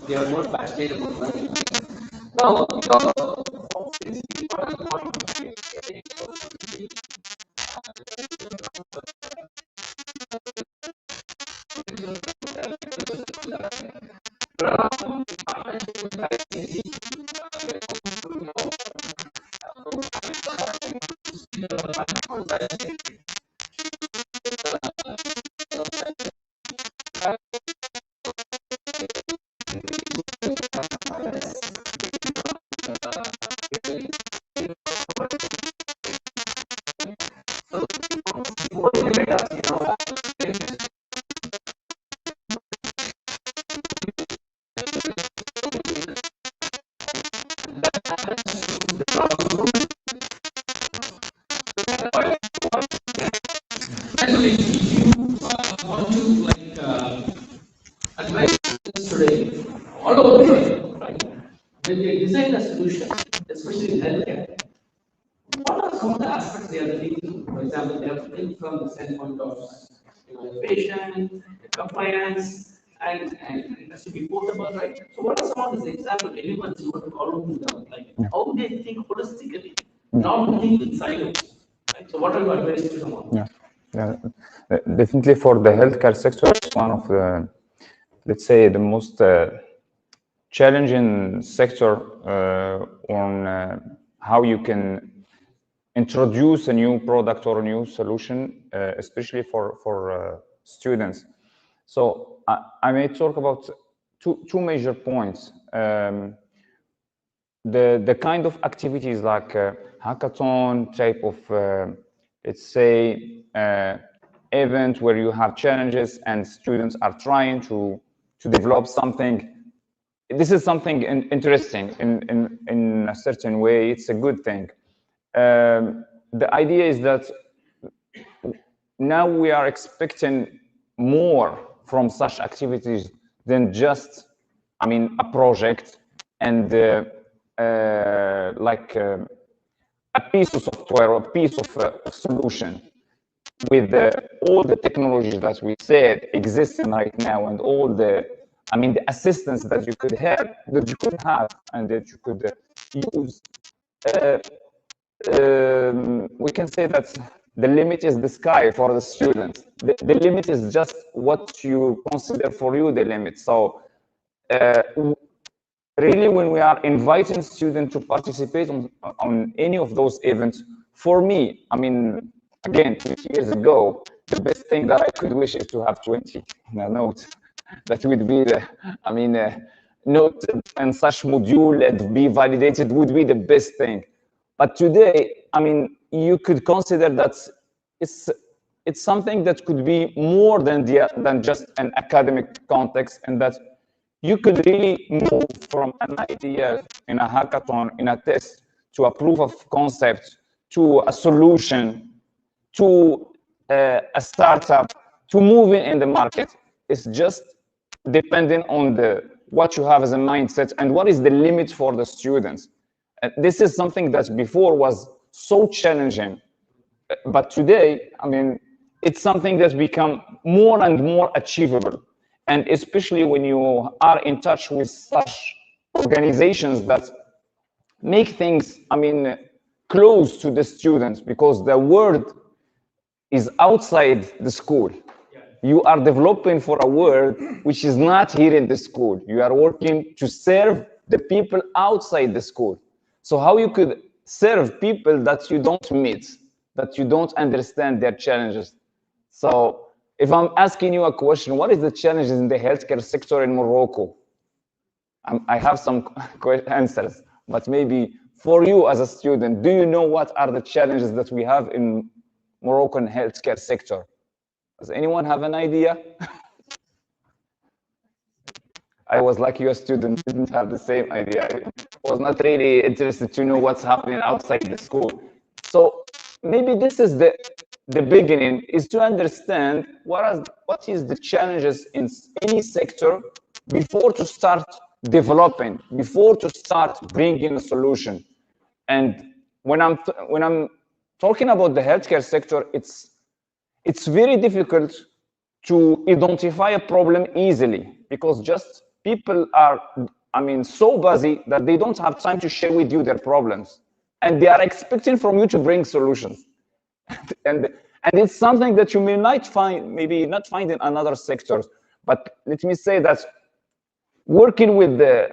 They are more passionate about learning. Now, advise today all over the world, right? When they design a solution, especially in healthcare, what are some of the aspects they are thinking? For example, they have to think from the standpoint of patient, compliance, and it has to be portable, right? So, what are some of these example elements you want to follow them? Like how they think holistically, not think in silos. Right? So, what are your advice to them on? Yeah, definitely for the healthcare sector, it's one of the, let's say, the most challenging sector on how you can introduce a new product or a new solution, especially for students. So I may talk about two major points. The kind of activities like hackathon type of, let's say, event where you have challenges and students are trying to develop something. This is something interesting in a certain way. It's a good thing. The idea is that now we are expecting more from such activities than just, I mean, a project and like a piece of software or a piece of solution. With all the technologies that we said existing right now, and all the, I mean, the assistance that you could have, and that you could use, we can say that the limit is the sky for the students. The limit is just what you consider for you the limit. So really, when we are inviting students to participate on any of those events, for me, I mean, again, 20 years ago, the best thing that I could wish is to have 20 in a note. That would be the, I mean, note and such module and be validated would be the best thing. But today, I mean, you could consider that it's something that could be more than just an academic context, and that you could really move from an idea in a hackathon, in a test, to a proof of concept, to a solution, to a startup, to moving in the market. It's just depending on what you have as a mindset and what is the limit for the students. This is something that before was so challenging, but today, I mean, it's something that's become more and more achievable. And especially when you are in touch with such organizations that make things, I mean, close to the students, because the world is outside the school. You are developing for a world which is not here in the school. You are working to serve the people outside the school. So how you could serve people that you don't meet, that you don't understand their challenges? So if I'm asking you a question, what is the challenges in the healthcare sector in Morocco? I have some answers, but maybe for you as a student, do you know what are the challenges that we have in Moroccan healthcare sector? Does anyone have an idea? I was like your student, didn't have the same idea. I was not really interested to know what's happening outside the school. So maybe this is the beginning, is to understand what is the challenges in any sector before to start developing, before to start bringing a solution. And when I'm talking about the healthcare sector, it's very difficult to identify a problem easily, because just people are, I mean, so busy that they don't have time to share with you their problems, and they are expecting from you to bring solutions. and it's something that you may not find, maybe not find in another sectors. But let me say that working with the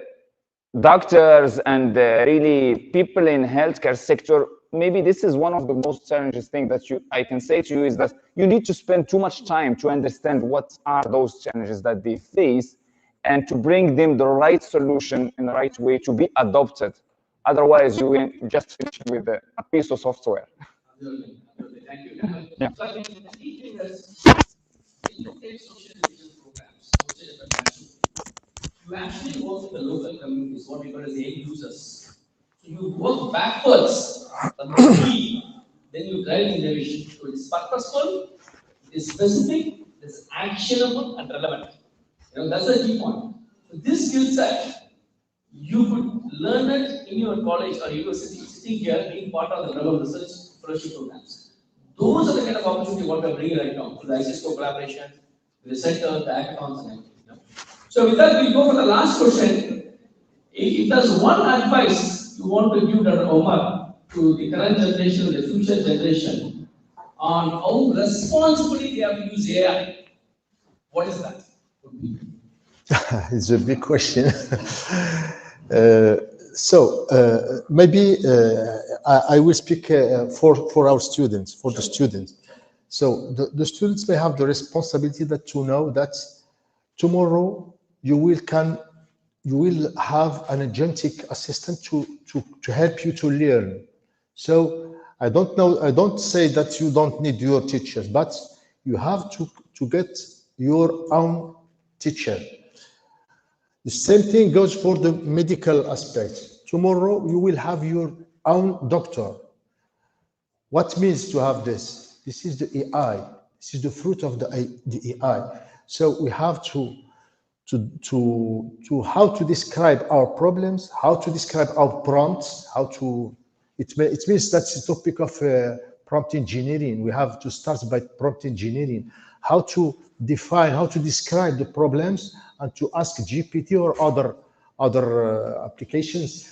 doctors and really people in healthcare sector, maybe this is one of the most challenging things that I can say to you, is that you need to spend too much time to understand what are those challenges that they face, and to bring them the right solution in the right way to be adopted. Otherwise, you will just finish with a piece of software. Absolutely. Thank you. Yeah. So I think the key thing is, in the social engagement programs, you actually work with the local communities, what we call as end users. So you work backwards from the need, then you drive innovation. So it's purposeful, it is specific, it is actionable and relevant. That's the key point. So this skill set, you could learn it in your college or university, sitting here, being part of the Brahmam research fellowship programs. Those are the kind of opportunity what we are bringing right now, through the ICESCO collaboration, the center, the hackathons, and everything. So with that, we go for the last question. If there's one advice you want to give Dr. Omar to the current generation, the future generation, on how responsibly they have to use AI, what is that? It's a big question. Maybe I will speak for our students, for the students. So the students may have the responsibility to know that tomorrow you will have an agentic assistant to help you to learn. So I don't say that you don't need your teachers, but you have to get your own teacher. The same thing goes for the medical aspect. Tomorrow you will have your own doctor. What means to have this? This is the AI. This is the fruit of the AI. So we have to how to describe our problems, how to describe our prompts, how to, it means that's the topic of prompt engineering. We have to start by prompt engineering, how to define, how to describe the problems, and to ask GPT or other applications,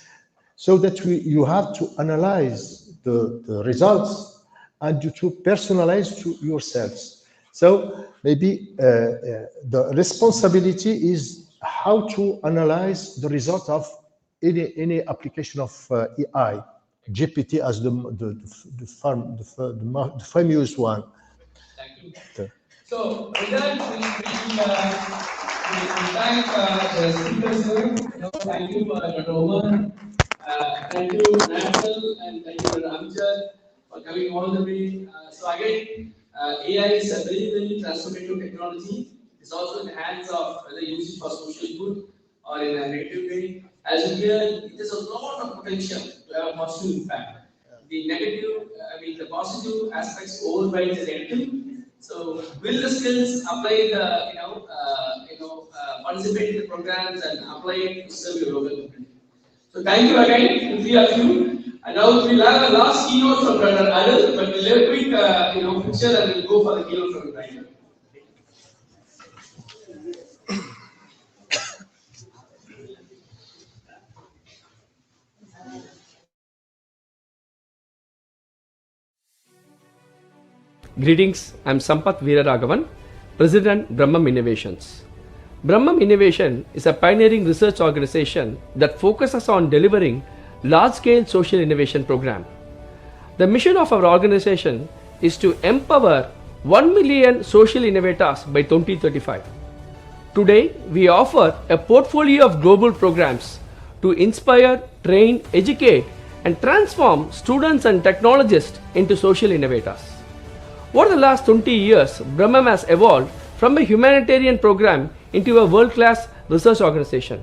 so that you have to analyze the results and to personalize to yourselves. So maybe the responsibility is how to analyze the result of any application of AI, GPT as the famous one. Thank you. So with that, we thank the speakers here. Thank you, Dr. Omar. Thank you, National, and thank you, Dr. Amjad, for coming all the way. So again, AI is a very, very transformative technology. It's also in the hands of whether you use it for social good or in a negative way. As you hear, it has a lot of potential to have a positive impact. The negative, the positive aspects override the negative. So build the skills, apply the, participate in the programs and apply it to serve your local community. So thank you again to three of you. And now we'll have a last keynote from Dr. Adil, but we'll have a quick, picture and we'll go for the keynote from Brian. Greetings, I'm Sampath Veeraraghavan, President Brahmam Innovations. Brahmam Innovation is a pioneering research organization that focuses on delivering large-scale social innovation program. The mission of our organization is to empower 1 million social innovators by 2035. Today, we offer a portfolio of global programs to inspire, train, educate, and transform students and technologists into social innovators. Over the last 20 years, Brahmam has evolved from a humanitarian program into a world-class research organization.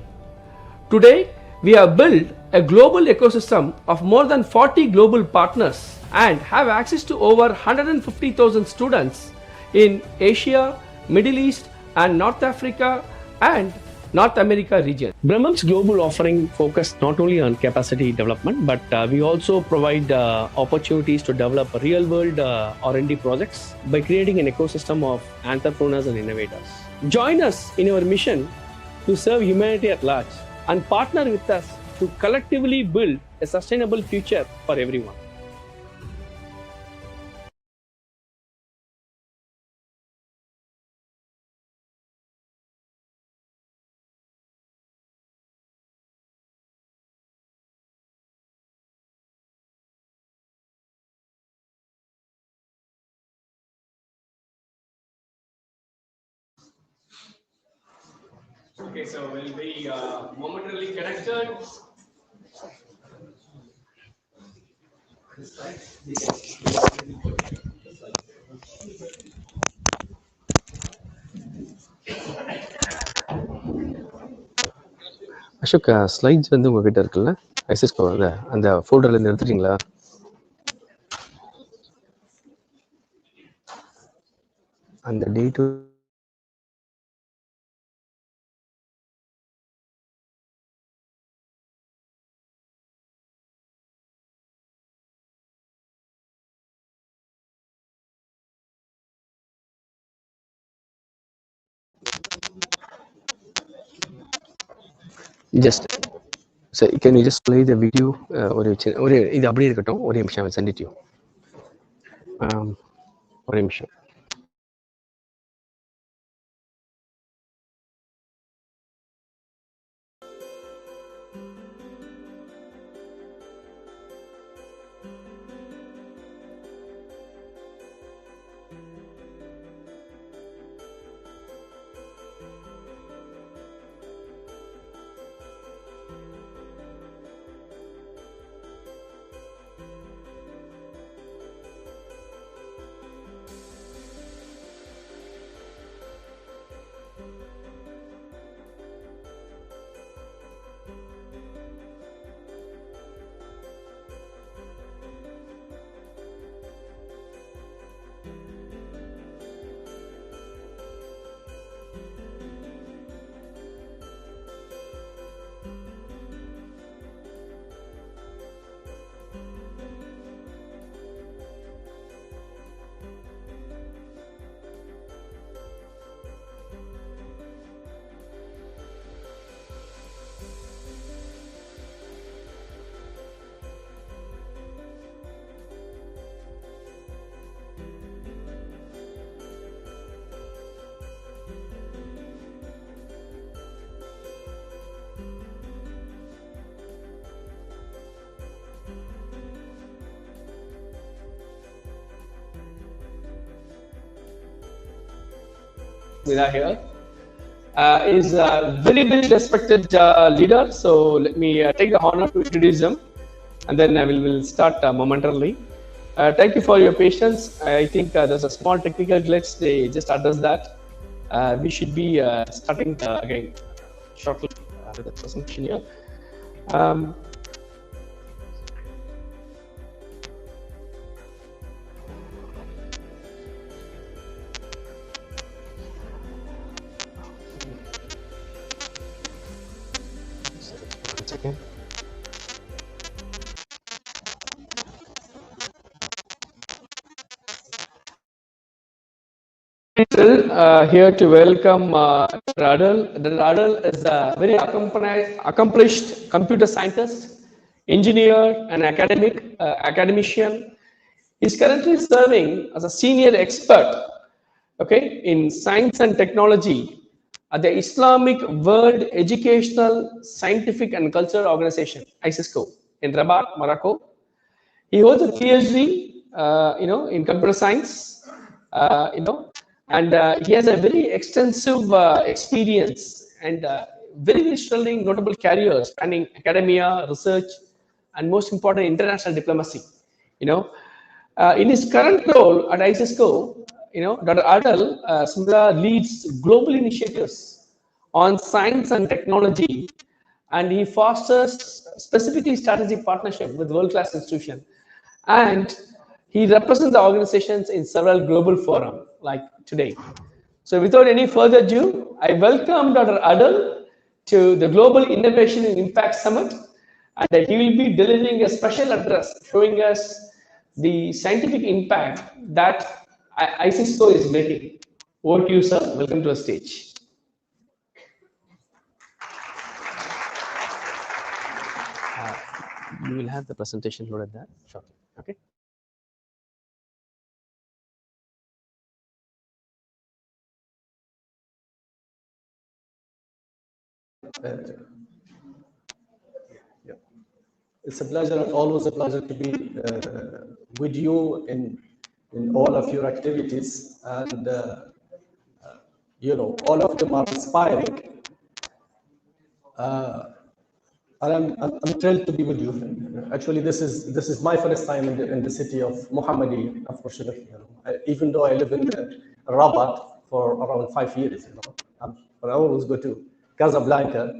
Today, we have built a global ecosystem of more than 40 global partners and have access to over 150,000 students in Asia, Middle East, and North Africa and North America region. Brahmam's global offering focus not only on capacity development, but we also provide opportunities to develop real-world R&D projects by creating an ecosystem of entrepreneurs and innovators. Join us in our mission to serve humanity at large and partner with us to collectively build a sustainable future for everyone. Okay, so we'll be momentarily connected. Ashok slides வந்து உங்ககிட்ட இருக்குல்ல, ஐசிஸ்கோ அந்த ஃபோல்டர்ல இருந்து எடுத்துட்டீங்களா? அந்த date just so can you just play the video ஒரு இது அப்படியே இருக்கட்டும், ஒரே நிமிஷம் send it to you. ஒரே நிமிஷம். Smita here. Is a very, very respected leader. So let me take the honor to introduce him, and then I will start momentarily. Thank you for your patience. I think there's a small technical glitch. They just addressed that. We should be starting again shortly with the presentation here. Second. Here to welcome Radal. Radal is a very accomplished computer scientist, engineer, and academician. He's currently serving as a senior expert, in science and technology at the Islamic World Educational, Scientific and Cultural Organization (ICESCO) in Rabat, Morocco. He holds a PhD, in computer science, and he has a very extensive experience and very, very sterling, notable career spanning academia, research, and most important, international diplomacy. In his current role at ICESCO, Dr. Adel Smita leads global initiatives on science and technology, and he fosters specifically strategic partnership with world-class institutions. And he represents the organizations in several global forums like today. So without any further ado, I welcome Dr. Adel to the Global Innovation and Impact Summit, and he will be delivering a special address showing us the scientific impact that ICESCO is making. Over to you, sir. Welcome to the stage. You will have the presentation loaded there shortly. Okay. Yeah. It's a pleasure, and always a pleasure to be with you in all of your activities, and all of them are inspiring. And I'm thrilled to be with you. Actually, this is my first time in the city of Mohammedia, unfortunately. Even though I live in Rabat for around 5 years, but I always go to Casablanca.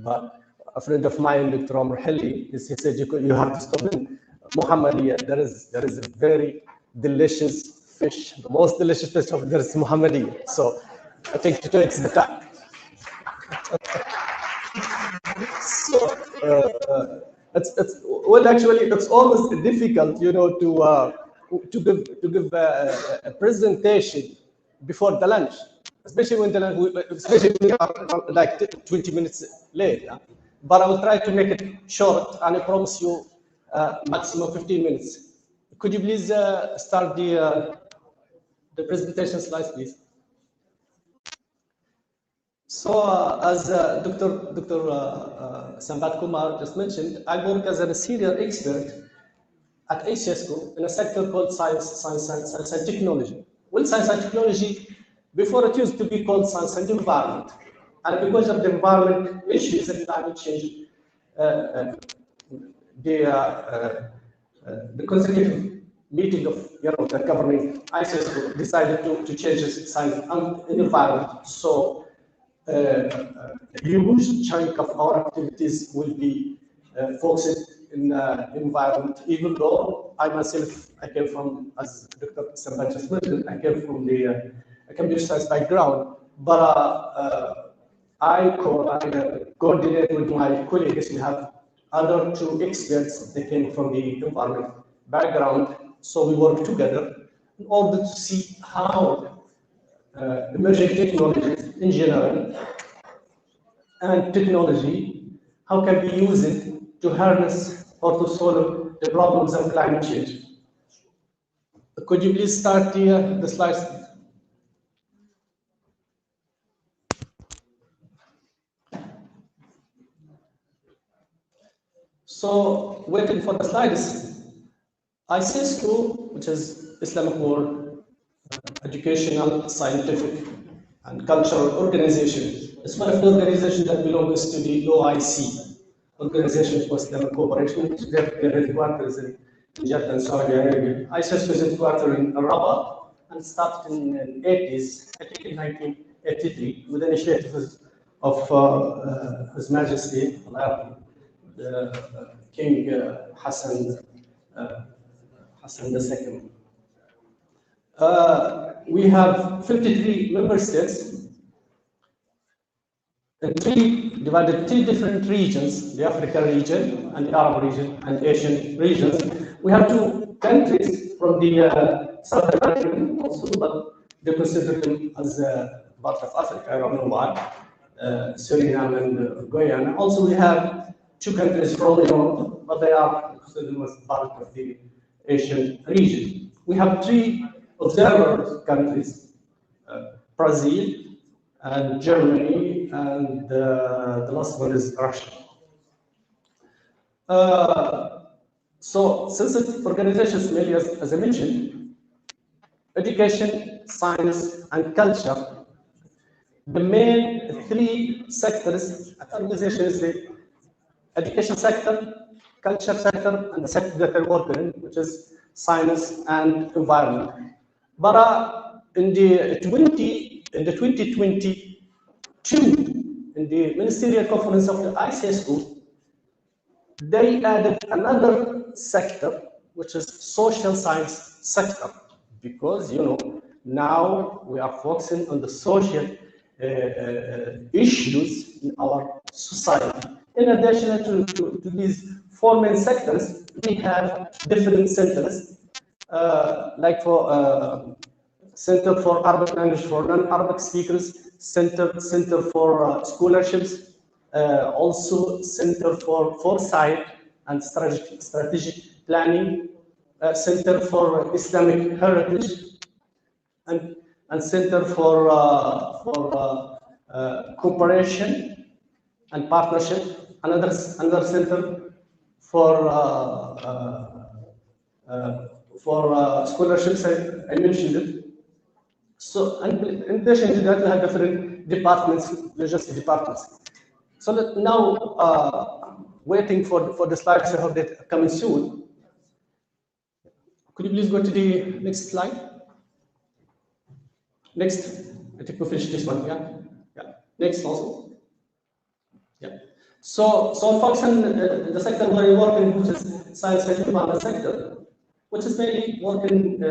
But a friend of mine, Dr. Omar Hilli, he said you have to stop in Mohammedia. There is a very delicious fish, the most delicious fish of there is Mohammedia. So I think today it's the time. So actually it's almost difficult, to give a presentation before the lunch, especially when we are like 20 minutes late. Yeah? But I will try to make it short, and I promise you maximum 15 minutes. Could you please start the presentation slides, please? So, as Dr. Sambat Kumar just mentioned, I work as a senior expert at ICESCO in a sector called science and technology. Well, science and technology, before it used to be called science and environment. And because of the environment issues and climate change, the consecutive meeting of the governing ICESCO decided to change its science and environment. So, a huge chunk of our activities will be focused in environment, even though I myself, I came from, as Dr. Sambat just mentioned, I came from the computer science background, but I coordinate with my colleagues. We have other two experts that came from the environment background, so we work together in order to see how emerging technologies in general and technology, how can we use it to harness or to solve the problems of climate change. Could you please start the slides? So, waiting for the slides, ICESCO, which is Islamic World Educational, Scientific and cultural organization. It's one of the organizations that belongs to the OIC, Organization for Islamic Cooperation, which their headquarters in Jeddah and Saudi Arabia. ICESCO is headquartered in Rabat and started in the 80s, I think in 1983, with initiatives of His Majesty, King Hassan II. We have 53 member states, divided three different regions, the African region and the Arab region and Asian regions. We have two countries from the Southern African also, but they consider them as part of Africa, I don't know why, Suriname and Guyana. Also, we have two countries from Europe, but they are considered as part of the Asian region. We have three observer countries, Brazil, and Germany, and the last one is Russia. So, since the organization is mainly, as I mentioned, education, science, and culture, the main three sectors of the organization is the education sector, culture sector, and the sector that I work in, which is science and environment. But in the 2022, in the ministerial conference of the ICESCO, they added another sector, which is social science sector, because now we are focusing on the social issues in our society. In addition to these four main sectors, we have different centers, like for Center for Arabic Language for non-Arabic speakers, Center for scholarships, also Center for Foresight and Strategic Planning, Center for Islamic Heritage, and Center for Cooperation and Partnership, another center for scholarships. I mentioned it. So, and in addition to that, we have different departments, just departments. So now, waiting for the slides, I hope that coming soon. Could you please go to the next slide? Next, I think we finish this one. Yeah. Next also. Yeah. So function the sector where you work in, which is science and environment sector, which is mainly working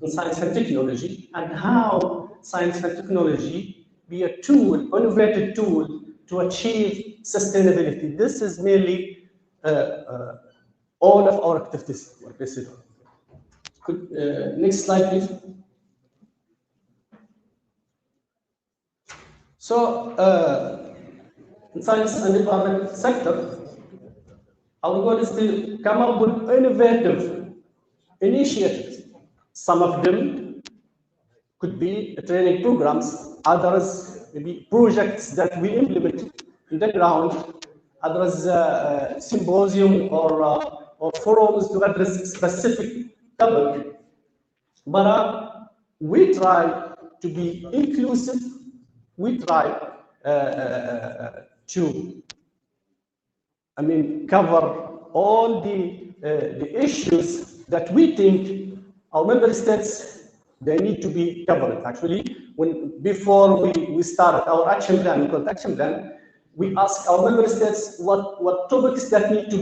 in science and technology, and how science and technology be a tool, innovative tool to achieve sustainability. This is mainly all of our activities. Next slide, please. So, in science and environment sector, our goal is to come up with innovative initiatives. Some of them could be training programs, others maybe projects that we implement in the ground, others symposium or forums to address specific topic. But we try to be inclusive. We try to, cover all the issues that we think our member states they need to be covered. Actually, before we start our action plan, we call action plan, we ask our member states what topics that need to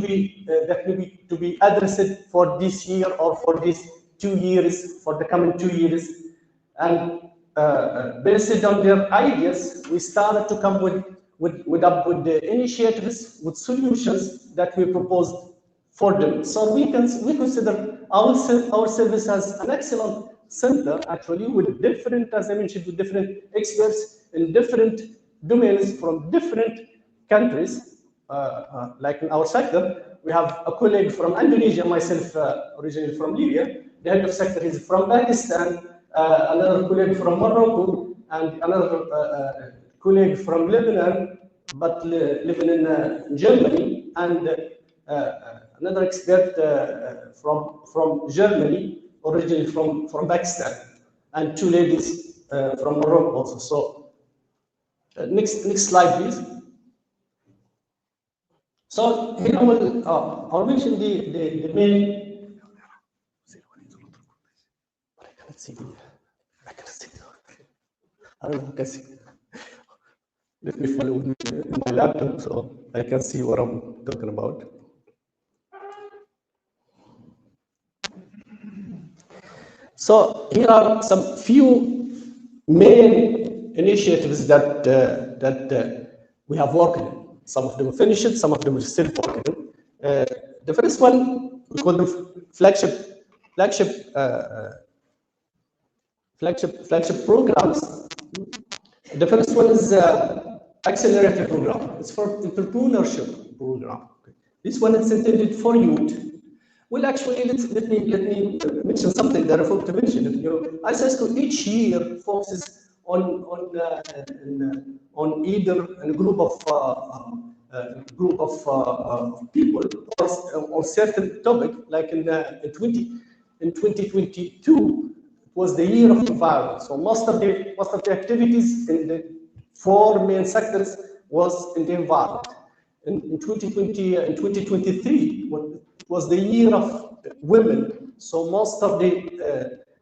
be addressed for this year or for these 2 years, for the coming 2 years, and based on their ideas, we started to come with the initiatives, with solutions that we proposed for them. So we consider our service as an excellent center, actually, with different, as I mentioned, with different experts in different domains from different countries. Like in our sector, we have a colleague from Indonesia, myself originally from Libya. The head of sector is from Pakistan, another colleague from Morocco, and another colleague from Lebanon, but living in Germany, and another expert from Germany, originally from Pakistan, and two ladies from Morocco also. So next slide, please. So here I'll mention the main. I cannot see. I cannot see. I don't know. I can see. Let me follow with my laptop so I can see what I'm talking about. So here are some few main initiatives that we have worked on. Some of them finished, some of them are still working. The first one we call the flagship programs. The first one is accelerator program. It's for entrepreneurship program. This one is intended for youth. Well, actually, let me mention something that I forgot to mention. ICESCO each year focuses on either a group of people or on certain topic. Like in 2022 was the year of environment. So most of the activities in the 4 main sectors was in the environment. In 2023 was the year of women. So most of the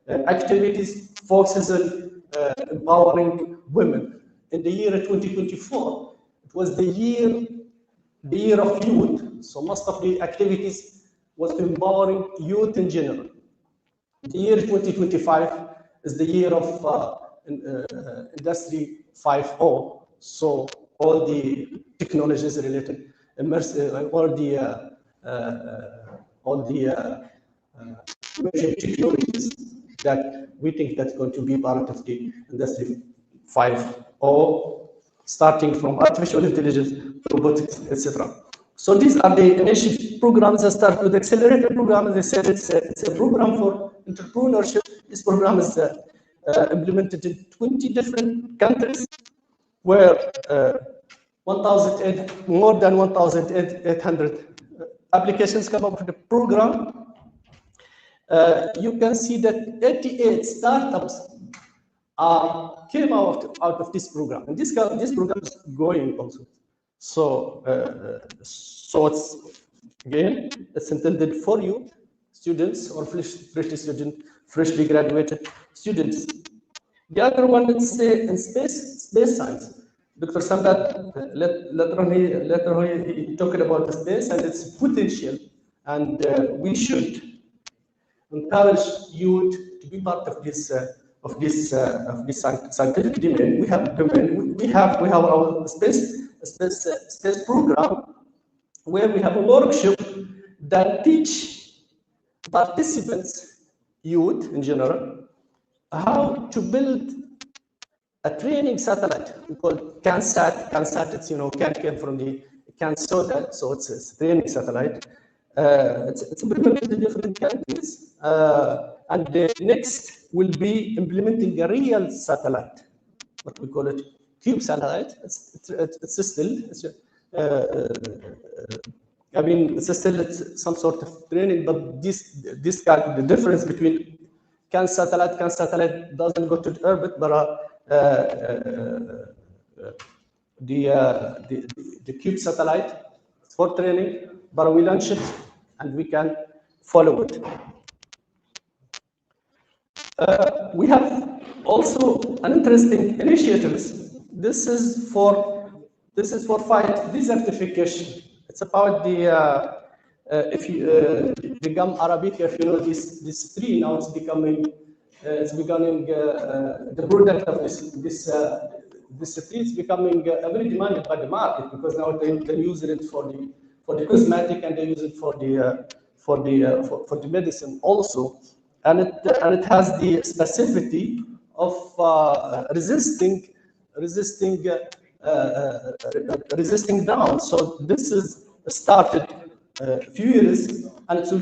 activities focuses on empowering women. In the year 2024, it was the year of youth. So most of the activities was empowering youth in general. The year 2025 is the year of Industry 5.0. So all the technologies related, all the emerging technologies that we think that's going to be part of the Industry 5.0, starting from artificial intelligence, robotics, etc. So these are the initiative programs that start with the accelerator program. As I said, it's a program for entrepreneurship. This program is implemented in 20 different countries, where more than 1,800 applications come up with the program. You can see that 88 startups came out of this program, and this program is going also. So it's again, it's intended for you, students or freshly graduated students. The other one is in space science. Dr. Samdat later he talked about the space and its potential, and we should encourage youth to be part of this scientific domain. We have our space program, where we have a workshop that teach participants, youth in general, how to build a training satellite. We call it CanSat. CanSat, it's can came from the CanSoda, so it's a training satellite. It's implemented in different countries, and the next will be implementing a real satellite. What we call it, cube satellite. It's some sort of training, but this kind, the difference between can satellite doesn't go to the orbit, but the cube satellite for training, but we launch it and we can follow it. We have also an interesting initiatives. This is for fight desertification. It's about the the gum arabica. If you know this tree now, it's becoming the product of this tree is becoming very demanded by the market, because now they use it for the cosmetic, and they use it for the medicine also, and it has the specificity of resisting down. So this is started a few years, and it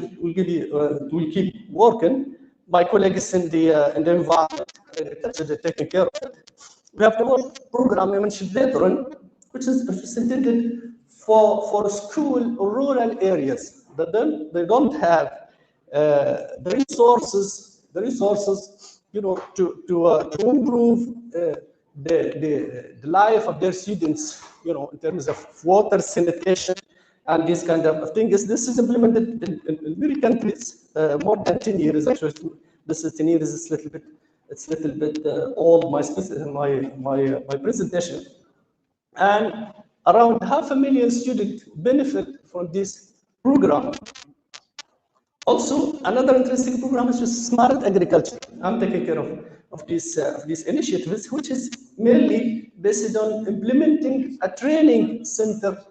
will keep working. My colleagues in the environment are taking care of it. We have the one program I mentioned later on, which is intended for school or rural areas that they don't have the resources to improve the life of their students, in terms of water, sanitation, and this kind of things. This is implemented in many countries, more than 10 years actually. This is 10 years. It's a little bit old. My presentation, and around 500,000 students benefit from this program. Also, another interesting program is smart agriculture. I'm taking care of these initiatives, which is mainly based on implementing a training center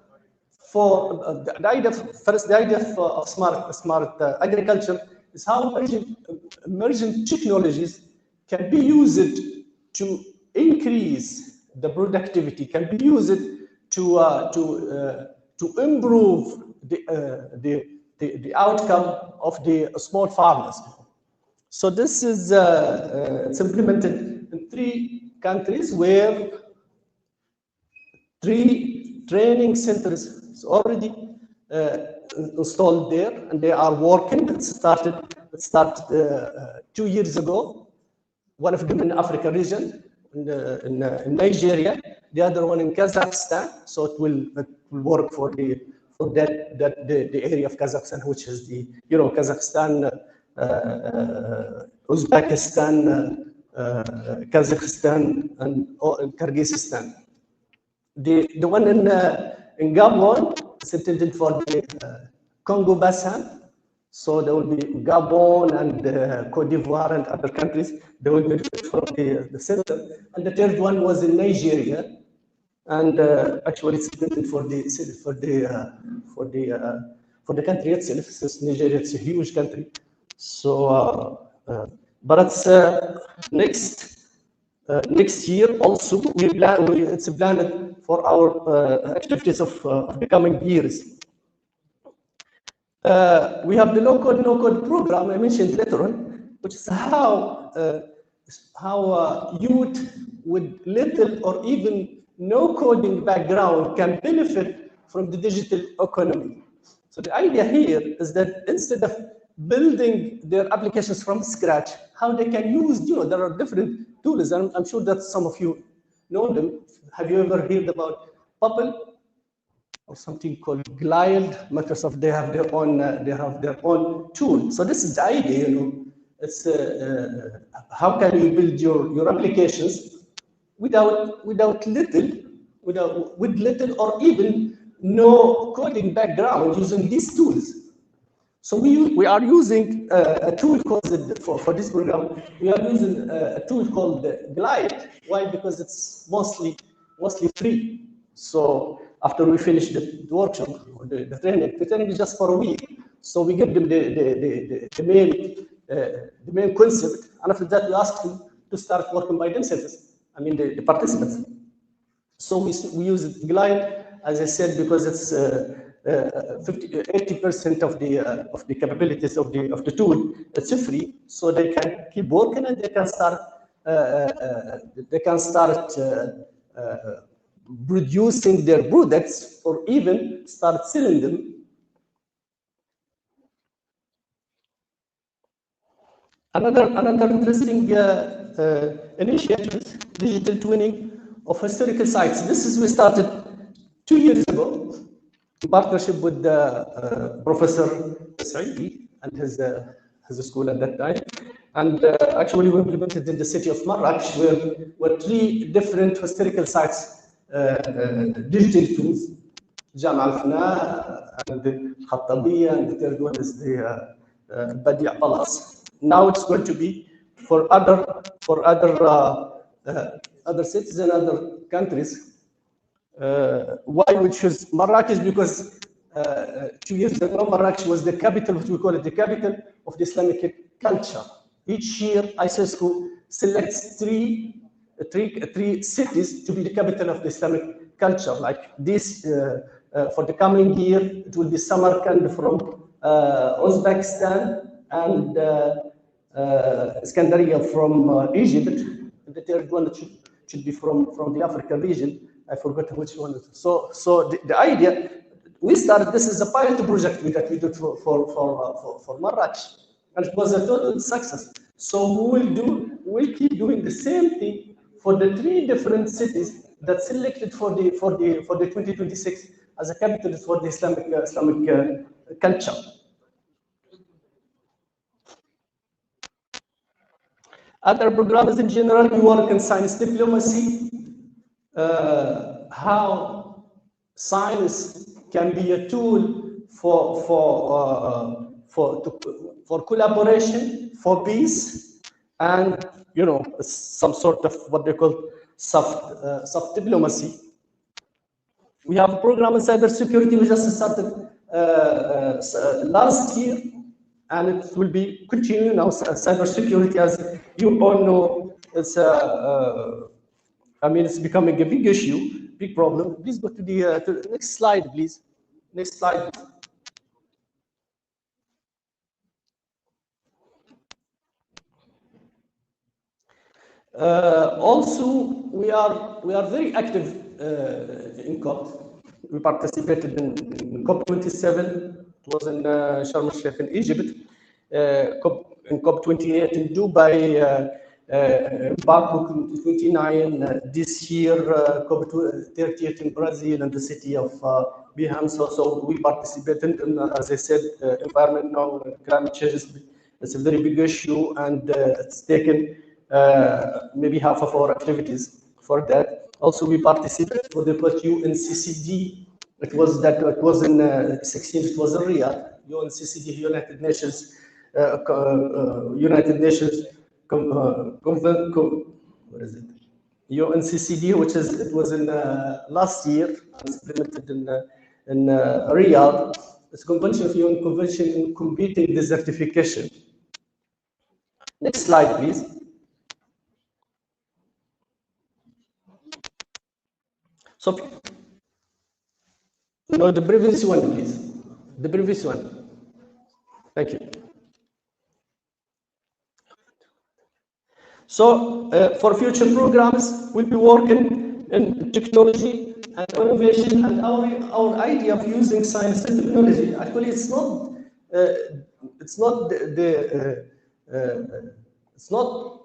for the idea of smart agriculture is how emerging technologies can be used to increase the productivity, can be used to improve the outcome of the small farmers. So this is it's implemented in 3 countries where 3 training centers is already installed there, and they are working. It started 2 years ago. One of them in Africa region, in Nigeria. The other one in Kazakhstan. So it will work for the area of Kazakhstan, which is the Kazakhstan, Uzbekistan, Kazakhstan, and Kyrgyzstan. The one in Gabon is intended for the Congo Basin. So there will be Gabon and Cote d'Ivoire and other countries. They will benefit from the center. And the third one was in Nigeria, and actually it's intended for the country itself. Since Nigeria is a huge country, so but it's next year also it's planned for our activities of the coming years. We have the no-code, no-code program I mentioned later on, which is how youth with little or even no coding background can benefit from the digital economy. So the idea here is that instead of building their applications from scratch, how they can use, there are different tools, and I'm sure that some of you know them. Have you ever heard about Bubble? Or something called Glide? Microsoft, they have their own tool. So this is the idea, It's how can you build your applications with little or even no coding background using these tools. So we are using a tool called for this program. We are using a tool called Glide. Why? Because it's mostly free. So after we finish the workshop, or the training is just for a week. So we give them the main concept, and after that we ask them to start working by themselves. I mean the participants. So we use Glide, as I said, because it's 80% of the capabilities of the tool. It's free, so they can keep working and they can start producing their products, or even start selling them. Another interesting initiative is digital twinning of historical sites. We started 2 years ago in partnership with Professor Saidi and his school at that time. And actually we implemented in the city of Marrakech, where 3 different historical sites, digital tools, Jam al-Fna and the Khattabiya, and the third one is the Badi' Palace. Now it's going to be for other cities and other countries. Why we choose Marrakech? Because 2 years ago, Marrakech was the capital, what we call it, the capital of the Islamic culture. Each year, ICESCO selects three cities to be the capital of the Islamic culture. Like this, for the coming year, it will be Samarkand from Uzbekistan, and Iskandariya from Egypt. And the third one should be from the African region. I forgot which one. So the idea, we started this is a pilot project that we did for Marrakech, and it was a total success. So we we'll keep doing the same thing for the 3 different cities that selected for the 2026 as a capital for the Islamic culture. Other programs in general, we work in science diplomacy, how science can be a tool for collaboration, for peace, and some sort of what they call soft diplomacy. We have a program in cybersecurity we just started last year, and it will be continuing now. Cybersecurity, as you all know, it's it's becoming a big issue, big problem. Please go to the next slide, please. Next slide. Also, we are very active in COP. We participated in COP 27. It was in Sharm el-Sheikh in Egypt. In COP 28 in Dubai. Baku 29 this year. COP 38 in Brazil and the city of Biham. So we participated in, as I said, environment now, climate change. It's a very big issue, and it's taken maybe half of our activities for that. Also, we participated for the UNCCD. It was in 16. It was in Riyadh. UNCCD, United Nations, what is it? UNCCD, it was in last year, implemented in Riyadh. It's Convention of UN Convention on combating desertification. Next slide, please. So, no, the previous one, please. The previous one. Thank you. So, for future programs, we'll be working in technology and innovation, and our idea of using science and technology. Actually, it's not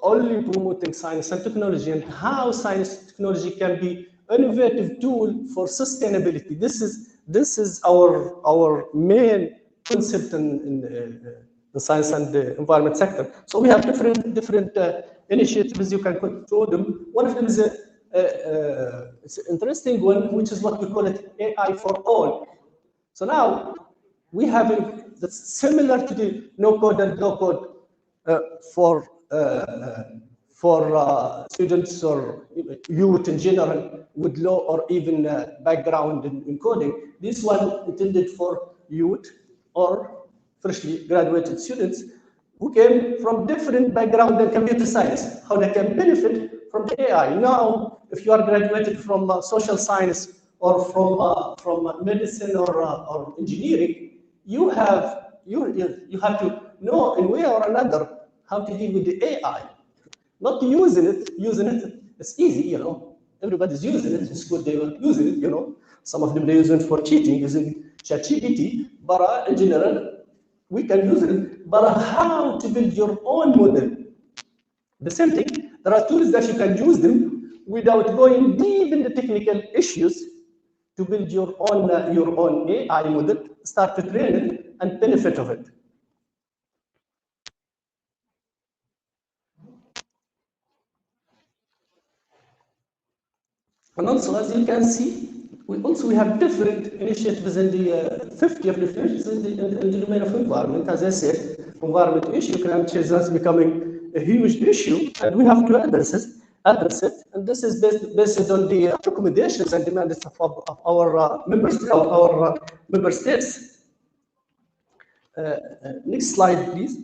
only promoting science and technology, and how science and technology can be an innovative tool for sustainability. This is our main concept in the science and the environment sector. So we have different initiatives. You can control them. One of them is it's an interesting one, which is what we call it AI for all. So now we have that's similar to the no code and low code for students or youth in general with low or even background in coding. This one intended for youth or freshly graduated students who came from different background in computer science, how they can benefit from the AI. Now, if you are graduated from social science or from medicine or engineering, you have to know in a way or another how to deal with the AI. Not using it, it's easy, Everybody's using it. In school they were using it, Some of them they use it for cheating, using ChatGPT, but in general, we can use it. But how to build your own model? The same thing, there are tools that you can use them without going deep in the technical issues to build your own AI model, start to train it and benefit of it. And also, as you can see, we have different initiatives in the 50 of the initiatives in the domain of environment. As I said, environment issue, climate change is becoming a huge issue, and we have to address it. And this is based on the recommendations and demands of our member states. Next slide, please.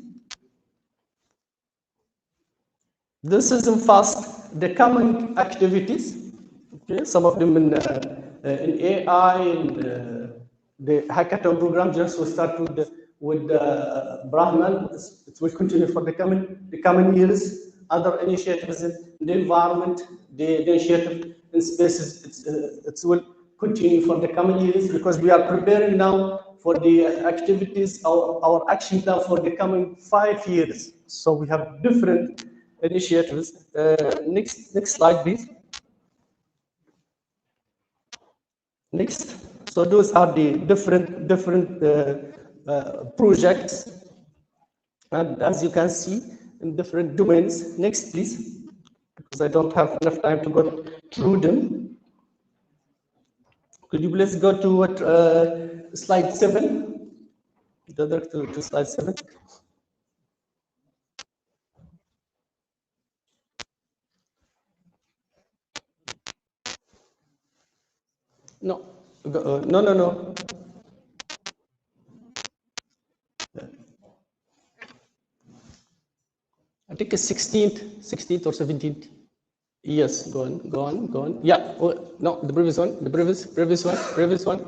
This is in fast the common activities. Okay, some of them in AI, and the hackathon program just will start with Brahmam. It will continue for the coming years. Other initiatives in the environment, the initiative in spaces, it will continue for the coming years, because we are preparing now for the activities, our action plan for the coming 5 years. So we have different initiatives. Next slide, please. Next. So those are the different projects, and as you can see, in different domains. Next, please, because I don't have enough time to go through them. Could you please go to what, slide 7? Go back to slide 7. No, no. I think it's 16th or 17th. Yes, go on. Yeah, oh, no, the previous one.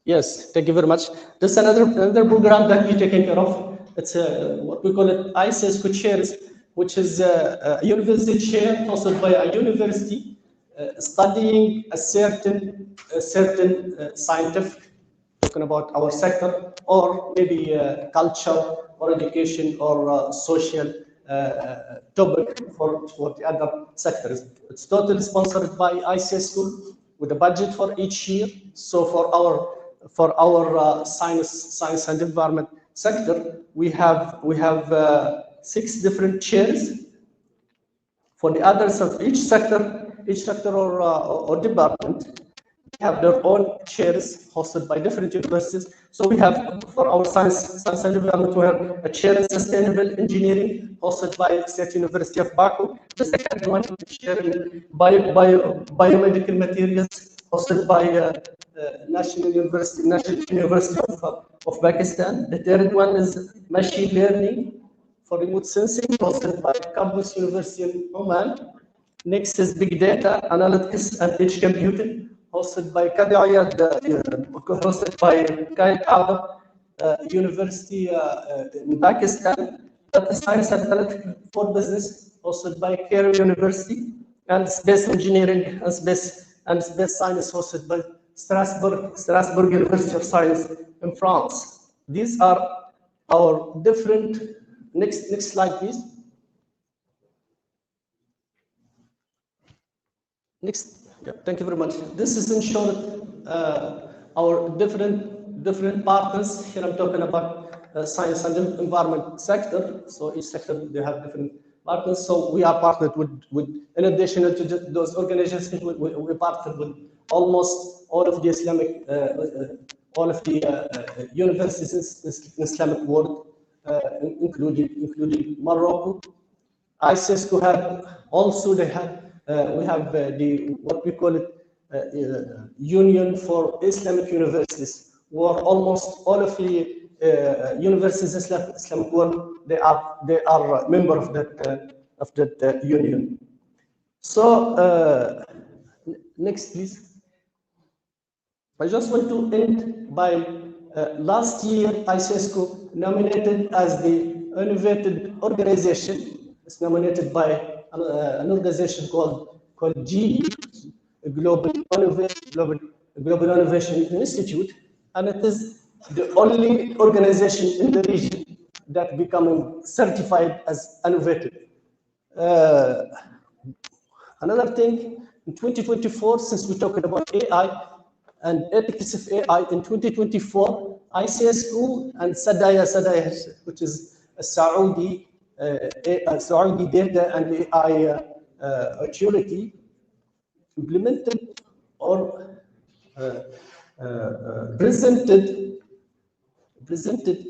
Yes, thank you very much. This is another program that we're taking care of. It's what we call it ICESCO chairs, which is a university chair hosted by a university studying a certain scientific, talking about our sector, or maybe culture or education or social topic for the other sectors. It's totally sponsored by ICESCO with a budget for each year. So for our science and environment sector, we have 6 different chairs. For the others of each sector or department, have their own chairs hosted by different universities. So we have, for our science and development, we have a chair in sustainable engineering hosted by State University of Baku. The second one, a chair in biomedical materials hosted by National University of Pakistan. The third one is machine learning for remote sensing hosted by Campus University in Oman. Next is big data analytics and edge computing, hosted by hosted by Qaid Arab University in Pakistan. Data science and analytics for business, hosted by Cairo University, and space engineering and space science, hosted by Strasbourg University of Science in France. These are our different. Next slide, please. Next, yeah, thank you very much. This is in short our different partners. Here I'm talking about science and environment sector. So each sector, they have different partners. So we are partnered with in addition to those organizations, we partnered with almost all of the Islamic, all of the universities in Islamic world, including Morocco. ICESCO have also, we have the what we call it Union for Islamic Universities, where almost all of the universities in Islamic world, they are member of that union. So next, please. I just want to end by last year ICESCO nominated as the innovative organization. It's nominated by an organization called GE, Global Innovation Institute, and it is the only organization in the region that becoming certified as innovative. Another thing, in 2024, since we're talking about AI and ethics of AI, in 2024, ICESCO and Sadaya, which is a Saudi data and AI authority, implemented or presented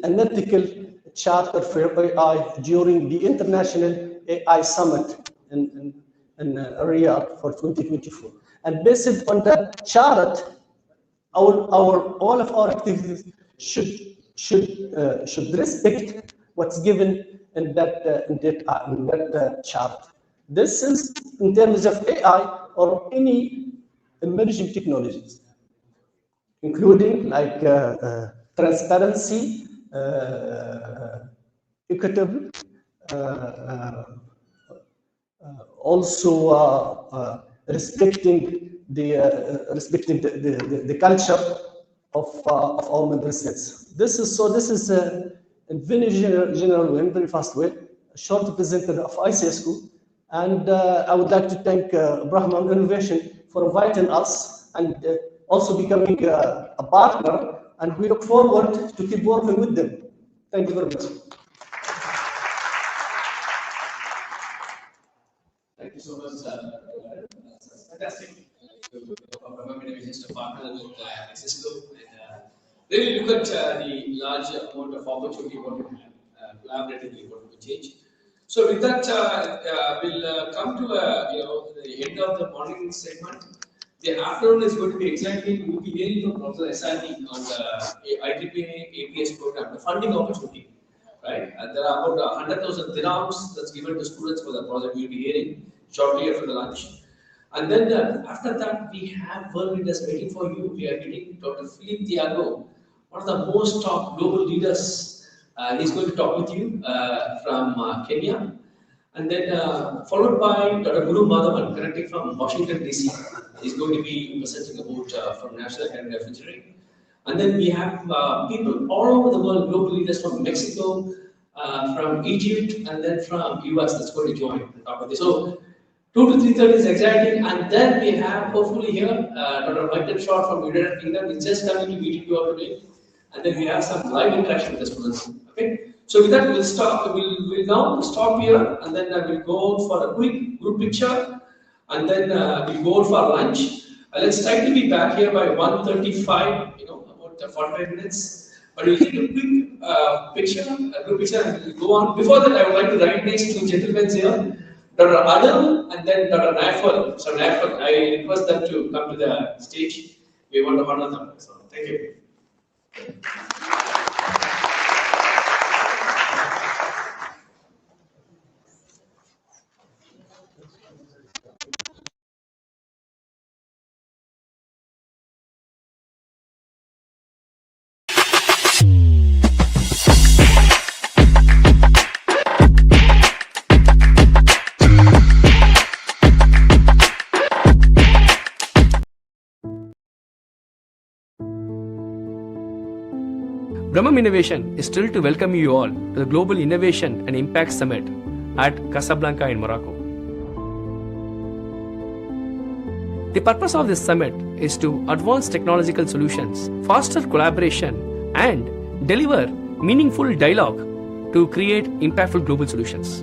an ethical charter for AI during the International AI Summit in Riyadh for 2024. And based on that chart, all of our activities should respect what's given in that chart. This is in terms of AI or any emerging technologies, including like transparency, equitable, also respecting the culture of our member states. This is in very general way, in very fast way, a short presentation of ICESCO. And I would like to thank Brahmam Innovation for inviting us and also becoming a partner. And we look forward to keep working with them. Thank you very much. Thank you so much. Fantastic. Brahmam Innovations to partner with ICESCO and really look at the large amount of opportunity what we have, collaboratively what we change. So with that, we'll come to the end of the morning segment. The afternoon is going to be exciting. We'll be hearing from Professor SRD on the IEEE APS program, the funding opportunity. Right? And there are about 100,000 dirhams that's given to students for the project. We'll be hearing shortly after the lunch. And then after that, we have world leaders waiting for you. We are getting Dr. Philip Tiago, one of the most top global leaders. He's going to talk with you from Kenya. And then followed by Dr. Guru Madhavan, connecting from Washington, D.C. He's going to be presenting about from National Academy of Engineering. And then we have people all over the world, global leaders from Mexico, from Egypt, and then from US that's going to join and talk about this. So 2 to 3:30 is exciting, and then we have hopefully here Dr. Michael Short from United Kingdom. He's just coming to meet you all today, and then we have some live interaction with the students. Okay, so with that we'll stop. We'll now stop here, and then we'll go out for a quick group picture, and then we'll go out for lunch. Let's try to be back here by 1:35. You know, about 45 minutes. But we'll take a quick picture, a group picture, and we'll go on. Before that, I would like to recognize two gentlemen here. Dr. Adil and then Dr. Naifal. So Naifal, I request them to come to the stage. We want to honor them. So thank you. Brahmam Innovation is thrilled to welcome you all to the Global Innovation and Impact Summit at Casablanca in Morocco. The purpose of this summit is to advance technological solutions, foster collaboration, and deliver meaningful dialogue to create impactful global solutions.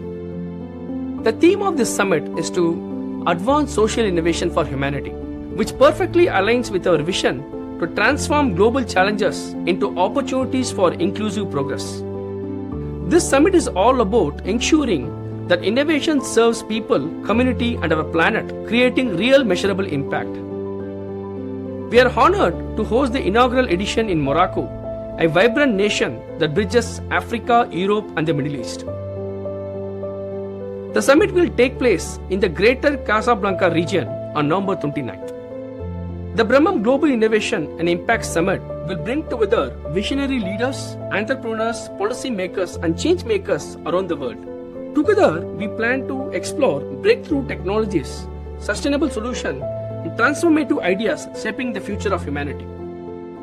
The theme of this summit is to advance social innovation for humanity, which perfectly aligns with our vision to transform global challenges into opportunities for inclusive progress. This summit is all about ensuring that innovation serves people, community, and our planet, creating real measurable impact. We are honored to host the inaugural edition in Morocco, a vibrant nation that bridges Africa, Europe, and the Middle East. The summit will take place in the Greater Casablanca region on November 29th. The Brahmam Global Innovation and Impact Summit will bring together visionary leaders, entrepreneurs, policymakers, and change makers around the world. Together, we plan to explore breakthrough technologies, sustainable solutions, and transformative ideas shaping the future of humanity.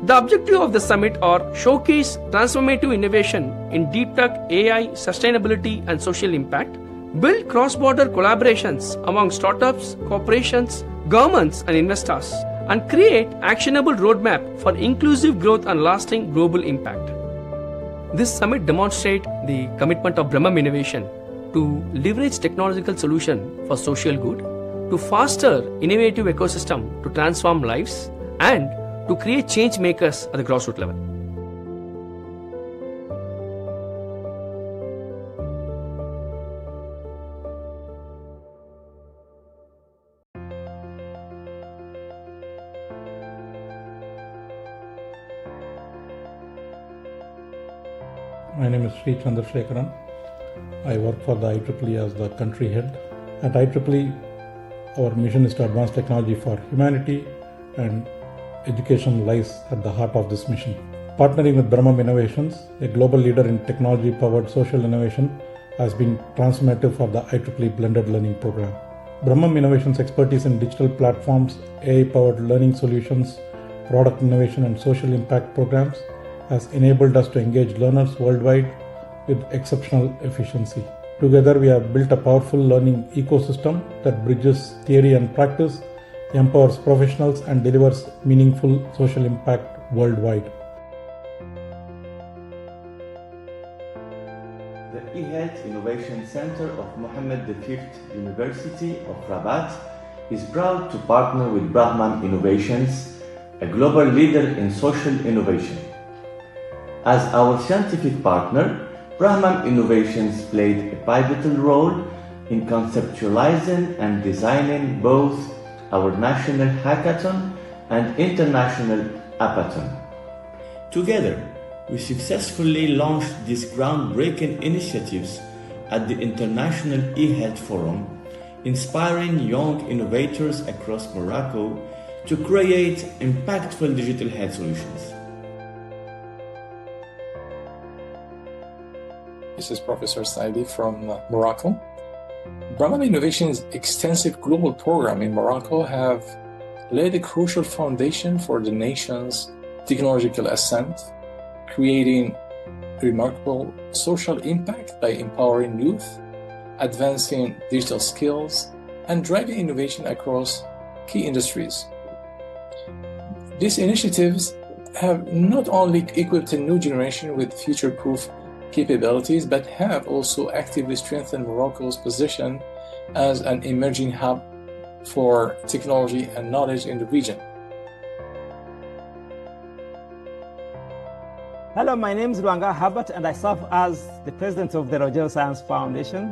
The objective of the summit are showcase transformative innovation in DeepTech, AI, sustainability, and social impact, build cross-border collaborations among startups, corporations, governments, and investors, and create actionable roadmap for inclusive growth and lasting global impact. This summit demonstrates the commitment of Brahmam Innovation to leverage technological solutions for social good, to foster innovative ecosystem to transform lives, and to create change makers at the grassroots level. My name is Sri Chandrasekharan. I work for the IEEE as the country head. At IEEE, our mission is to advance technology for humanity, and education lies at the heart of this mission. Partnering with Brahmam Innovations, a global leader in technology-powered social innovation, has been transformative for the IEEE blended learning program. Brahmam Innovations' expertise in digital platforms, AI-powered learning solutions, product innovation, and social impact programs has enabled us to engage learners worldwide with exceptional efficiency. Together, we have built a powerful learning ecosystem that bridges theory and practice, empowers professionals, and delivers meaningful social impact worldwide. The eHealth Innovation Center of Mohammed V University of Rabat is proud to partner with Brahmam Innovations, a global leader in social innovation. As our scientific partner, Brahmam Innovations played a pivotal role in conceptualizing and designing both our national hackathon and international hackathon. Together, we successfully launched these groundbreaking initiatives at the International eHealth Forum, inspiring young innovators across Morocco to create impactful digital health solutions. This is Professor Saidi from Morocco. Brahmam Innovations' extensive global program in Morocco have laid a crucial foundation for the nation's technological ascent, creating remarkable social impact by empowering youth, advancing digital skills, and driving innovation across key industries. These initiatives have not only equipped a new generation with future-proof capabilities, but have also actively strengthened Morocco's position as an emerging hub for technology and knowledge in the region. Hello, my name is Luanga Herbert, and I serve as the president of the Roger Science Foundation.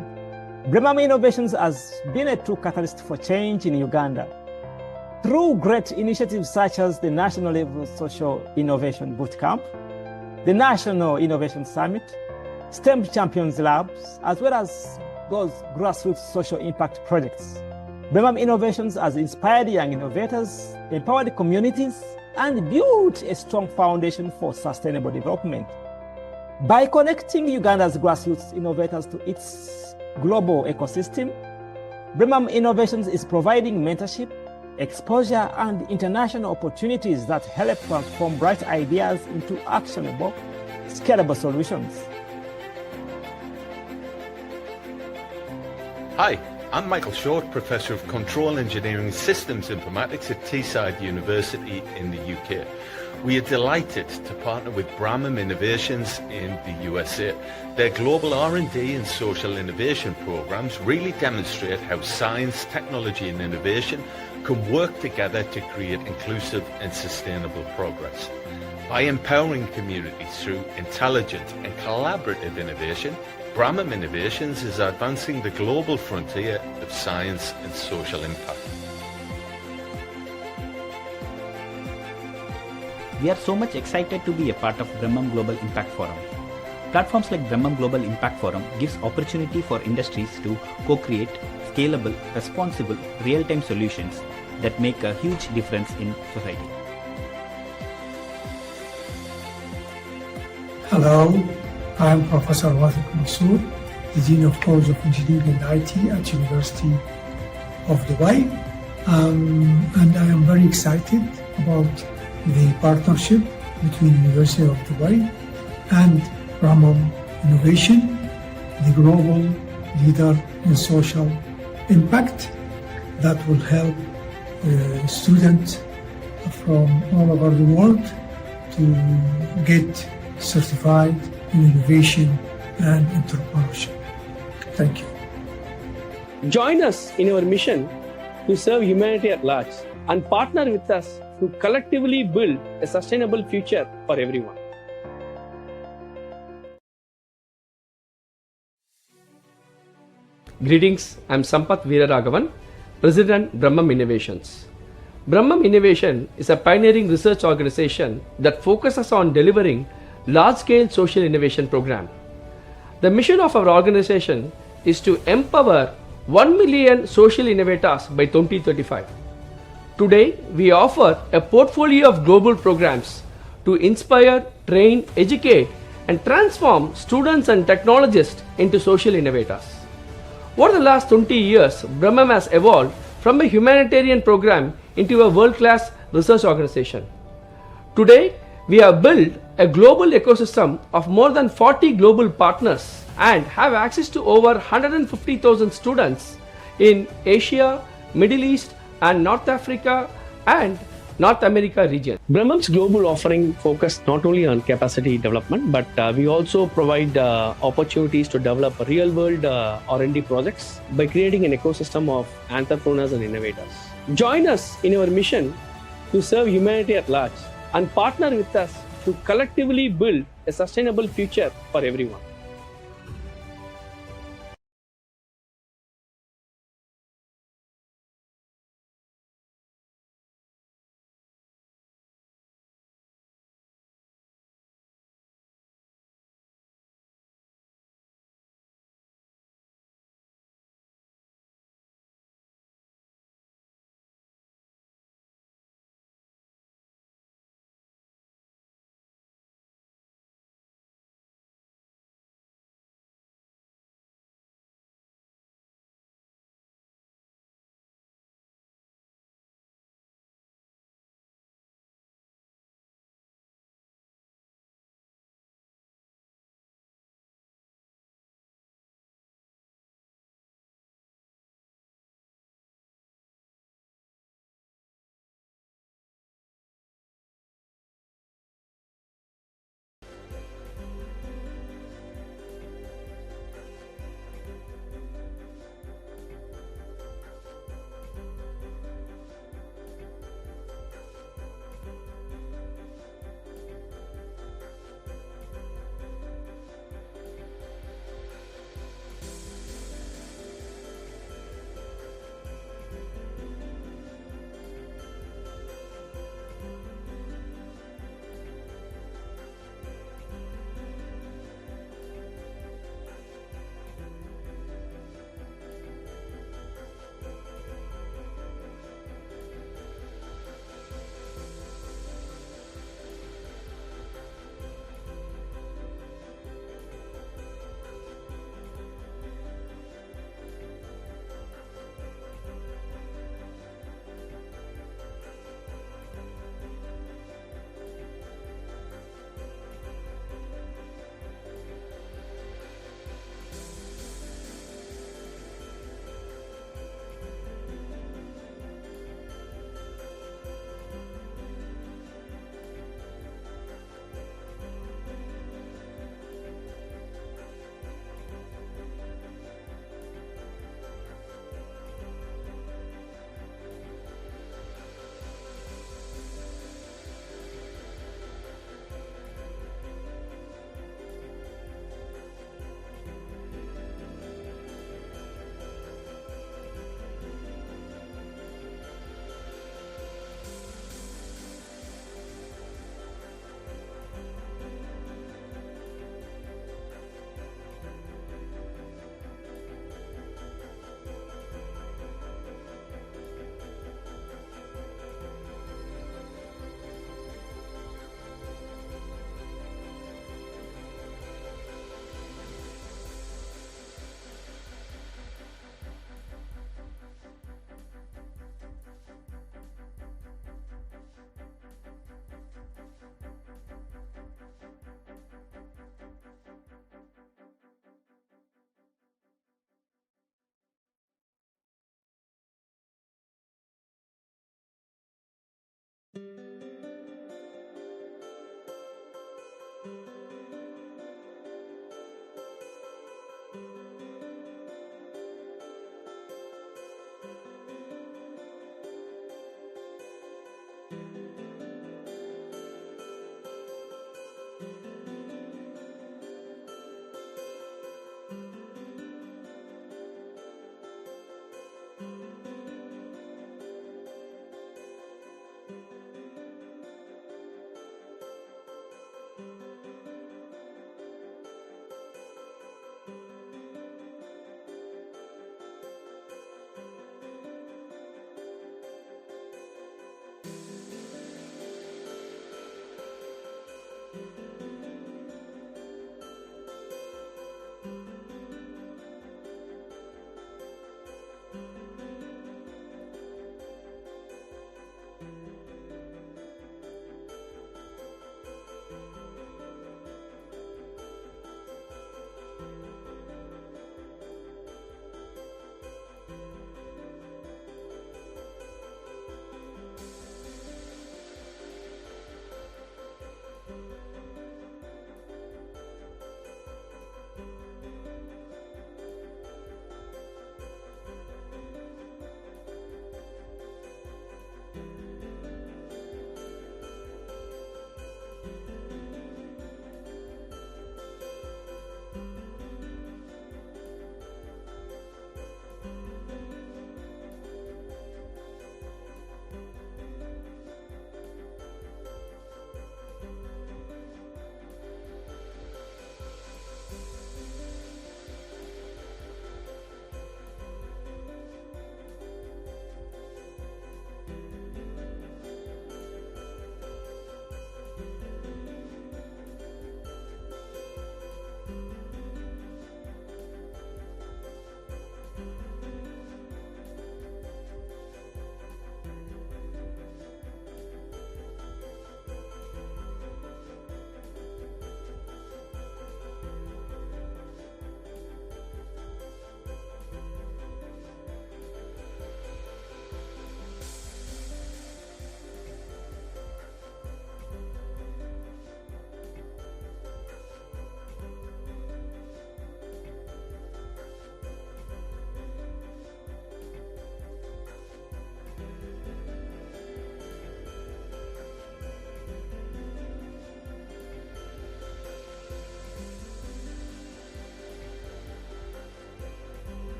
Brahmam Innovations has been a true catalyst for change in Uganda. Through great initiatives such as the National Level Social Innovation Bootcamp, the National Innovation Summit, STEM Champions Labs, as well as those grassroots social impact projects. Brahmam Innovations has inspired young innovators, empowered communities, and built a strong foundation for sustainable development. By connecting Uganda's grassroots innovators to its global ecosystem, Brahmam Innovations is providing mentorship, exposure, and international opportunities that help transform bright ideas into actionable, scalable solutions. Hi, I'm Michael Short, Professor of Control Engineering Systems Informatics at Teesside University in the UK. We are delighted to partner with Brahmam Innovations in the USA. Their global R&D and social innovation programs really demonstrate how science, technology and innovation can work together to create inclusive and sustainable progress. By empowering communities through intelligent and collaborative innovation, Brahmam Innovations is advancing the global frontier of science and social impact. We are so much excited to be a part of Brahmam Global Impact Forum. Platforms like Brahmam Global Impact Forum gives opportunity for industries to co-create scalable, responsible, real-time solutions that make a huge difference in society. Hello, I am Professor Wafiq Mansour, the Dean of College of Engineering and IT at University of Dubai. And I am very excited about the partnership between University of Dubai and Brahmam Innovation, the global leader in social impact that will help students from all over the world to get certified in innovation and entrepreneurship. Thank you. Join us in our mission to serve humanity at large and partner with us to collectively build a sustainable future for everyone. Greetings, I am Sampath Veeraraghavan, President Brahmam Innovations. Brahmam Innovation is a pioneering research organization that focuses on delivering large-scale social innovation program. The mission of our organization is to empower 1 million social innovators by 2035. Today, we offer a portfolio of global programs to inspire, train, educate, and transform students and technologists into social innovators. Over the last 20 years, Brahmam has evolved from a humanitarian program into a world-class research organization. Today, we have built a global ecosystem of more than 40 global partners and have access to over 150,000 students in Asia, Middle East and North Africa and North America region. Brahmam's global offering focus not only on capacity development, but we also provide opportunities to develop real-world R&D projects by creating an ecosystem of entrepreneurs and innovators. Join us in our mission to serve humanity at large and partner with us to collectively build a sustainable future for everyone.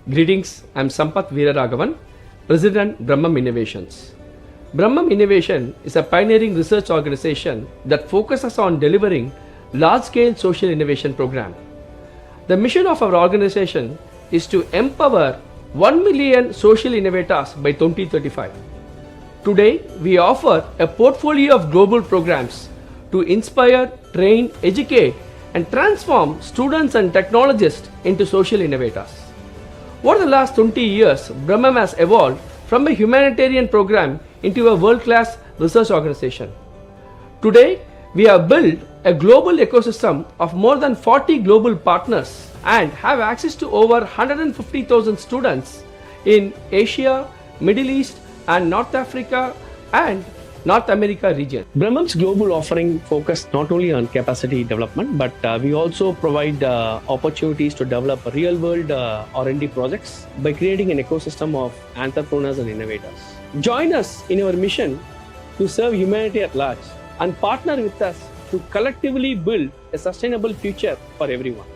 Greetings, I'm Sampath Veeraraghavan, President Brahmam Innovations. Brahmam Innovation is a pioneering research organization that focuses on delivering large-scale social innovation program. The mission of our organization is to empower 1 million social innovators by 2035. Today, we offer a portfolio of global programs to inspire, train, educate, and transform students and technologists into social innovators. Over the last 20 years, Brahmam has evolved from a humanitarian program into a world-class research organization. Today, we have built a global ecosystem of more than 40 global partners and have access to over 150,000 students in Asia, Middle East and North Africa and North America region. Brahmam's global offering focused not only on capacity development, but we also provide opportunities to develop real-world R&D projects by creating an ecosystem of entrepreneurs and innovators. Join us in our mission to serve humanity at large and partner with us to collectively build a sustainable future for everyone.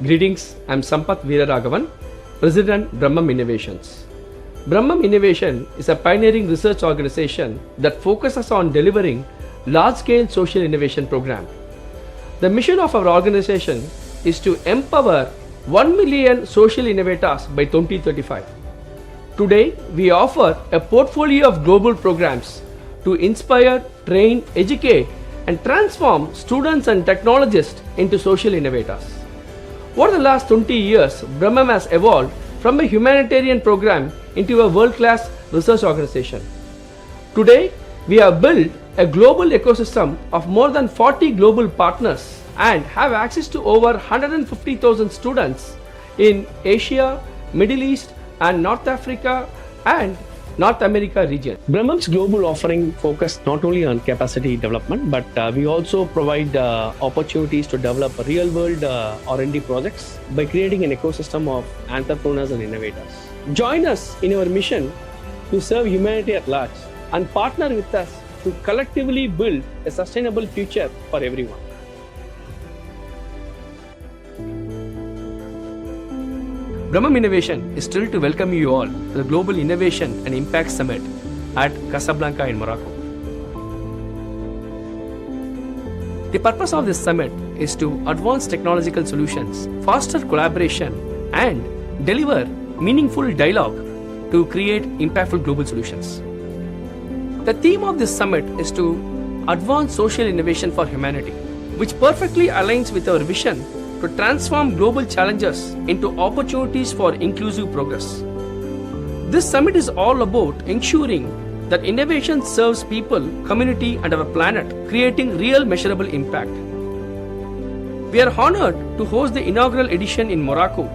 Greetings, I am Sampath Veeraraghavan, President Brahmam Innovations. Brahmam Innovation is a pioneering research organization that focuses on delivering large-scale social innovation program. The mission of our organization is to empower 1 million social innovators by 2035. Today, we offer a portfolio of global programs to inspire, train, educate, and transform students and technologists into social innovators. Over the last 20 years, Brahmam has evolved from a humanitarian program into a world-class research organization. Today, we have built a global ecosystem of more than 40 global partners and have access to over 150,000 students in Asia, Middle East, and North Africa and North America region. Brahmam's global offering focused not only on capacity development, but we also provide opportunities to develop real-world R&D projects by creating an ecosystem of entrepreneurs and innovators. Join us in our mission to serve humanity at large and partner with us to collectively build a sustainable future for everyone. Brahmam Innovation is thrilled to welcome you all to the Global Innovation and Impact Summit at Casablanca in Morocco. The purpose of this summit is to advance technological solutions, foster collaboration, and deliver meaningful dialogue to create impactful global solutions. The theme of this summit is to advance social innovation for humanity, which perfectly aligns with our vision to transform global challenges into opportunities for inclusive progress. This summit is all about ensuring that innovation serves people, community, and our planet, creating real measurable impact. We are honored to host the inaugural edition in Morocco,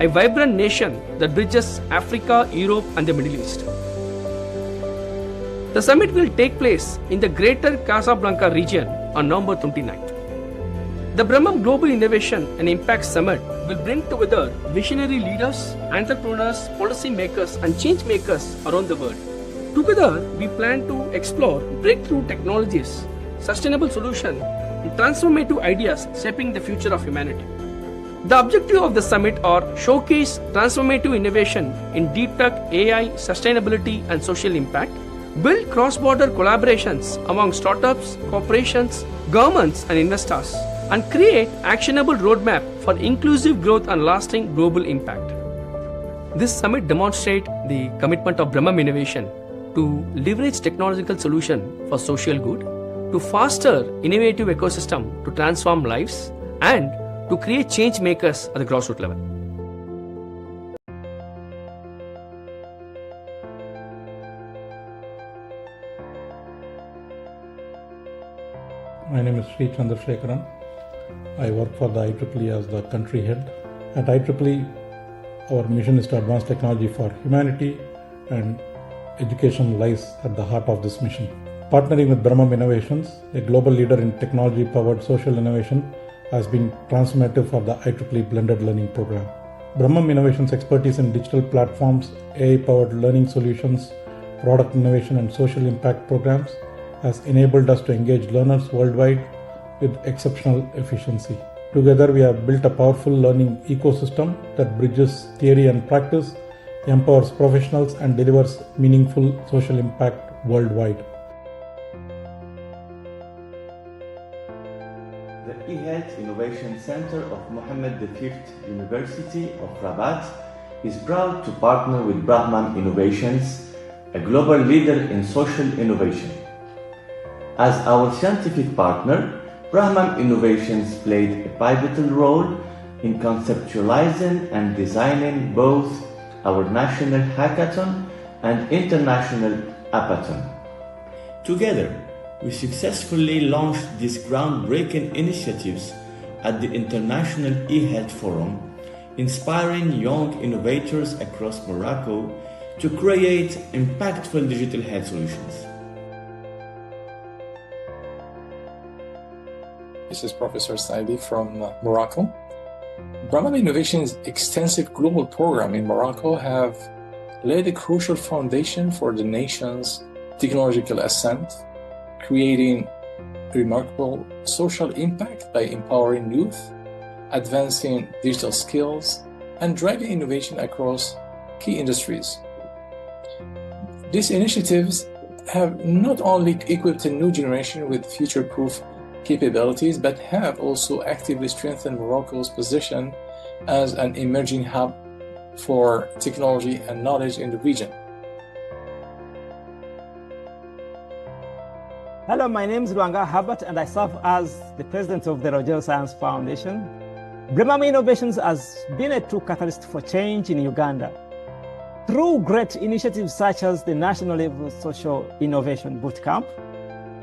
a vibrant nation that bridges Africa, Europe, and the Middle East. The summit will take place in the Greater Casablanca region on November 29th. The Brahmam Global Innovation and Impact Summit will bring together visionary leaders, entrepreneurs, policy makers, and change makers around the world. Together, we plan to explore breakthrough technologies, sustainable solutions, and transformative ideas shaping the future of humanity. The objective of the summit are showcase transformative innovation in DeepTech, AI, sustainability, and social impact, build cross-border collaborations among startups, corporations, governments, and investors, and create actionable roadmap for inclusive growth and lasting global impact. This summit demonstrates the commitment of Brahmam Innovation to leverage technological solutions for social good, to foster innovative ecosystem to transform lives, and to create change makers at the grassroots level. My name is Sri Chandrasekharan. I work for the IEEE as the country head. At IEEE, our mission is to advance technology for humanity, and education lies at the heart of this mission. Partnering with Brahmam Innovations, a global leader in technology-powered social innovation, has been transformative for the IEEE blended learning program. Brahmam Innovations' expertise in digital platforms, AI-powered learning solutions, product innovation and social impact programs has enabled us to engage learners worldwide with exceptional efficiency. Together, we have built a powerful learning ecosystem that bridges theory and practice, empowers professionals, and delivers meaningful social impact worldwide. The eHealth Innovation Center of Mohammed V University of Rabat is proud to partner with Brahmam Innovations, a global leader in social innovation. As our scientific partner, Brahmam Innovations played a pivotal role in conceptualizing and designing both our national hackathon and international hackathon. Together, we successfully launched these groundbreaking initiatives at the International eHealth Forum, inspiring young innovators across Morocco to create impactful digital health solutions. This is Professor Saidi from Morocco. Brahmam Innovations' extensive global program in Morocco have laid a crucial foundation for the nation's technological ascent, creating remarkable social impact by empowering youth, advancing digital skills, and driving innovation across key industries. These initiatives have not only equipped a new generation with future-proof capabilities, but have also actively strengthened Morocco's position as an emerging hub for technology and knowledge in the region. Hello, my name is Luanga Herbert, and I serve as the president of the Roger Science Foundation. Brahmam Innovations has been a true catalyst for change in Uganda. Through great initiatives such as the National Level Social Innovation Bootcamp,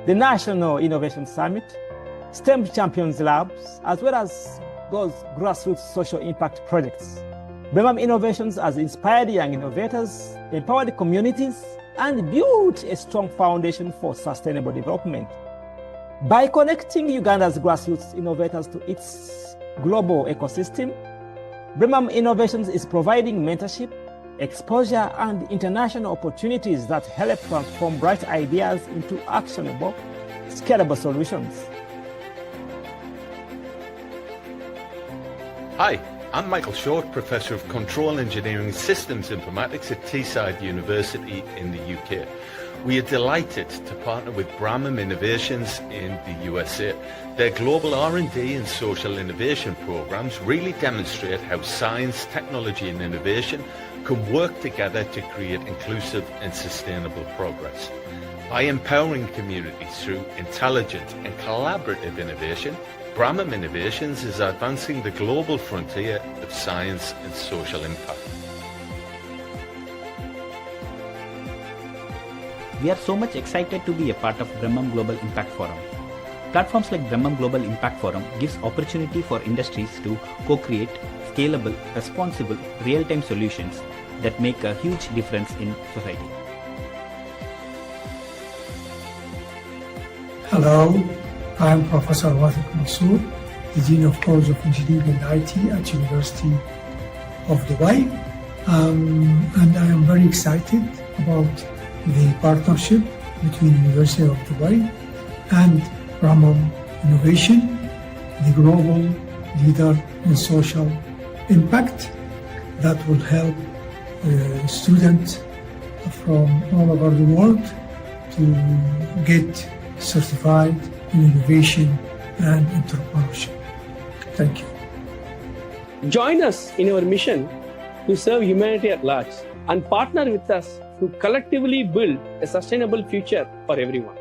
the National Innovation Summit, STEM Champions Labs, as well as those grassroots social impact projects. Brahmam Innovations has inspired young innovators, empowered communities, and built a strong foundation for sustainable development. By connecting Uganda's grassroots innovators to its global ecosystem, Brahmam Innovations is providing mentorship, exposure, and international opportunities that help transform bright ideas into actionable, scalable solutions. Hi, I'm Michael Short, Professor of Control Engineering Systems Informatics at Teesside University in the UK. We are delighted to partner with Brahmam Innovations in the USA. Their global R&D and social innovation programs really demonstrate how science, technology and innovation can work together to create inclusive and sustainable progress. By empowering communities through intelligent and collaborative innovation, Brahmam Innovations is advancing the global frontier of science and social impact. We are so much excited to be a part of Brahmam Global Impact Forum. Platforms like Brahmam Global Impact Forum gives opportunity for industries to co-create scalable, responsible, real-time solutions that make a huge difference in society. Hello, I am Professor Wafiq Mansour, the Dean of College of Engineering and IT at University of Dubai. And I am very excited about the partnership between University of Dubai and Brahmam Innovation, the global leader in social impact that will help students from all over the world to get certified in innovation and entrepreneurship. Thank you. Join us in our mission to serve humanity at large and partner with us to collectively build a sustainable future for everyone.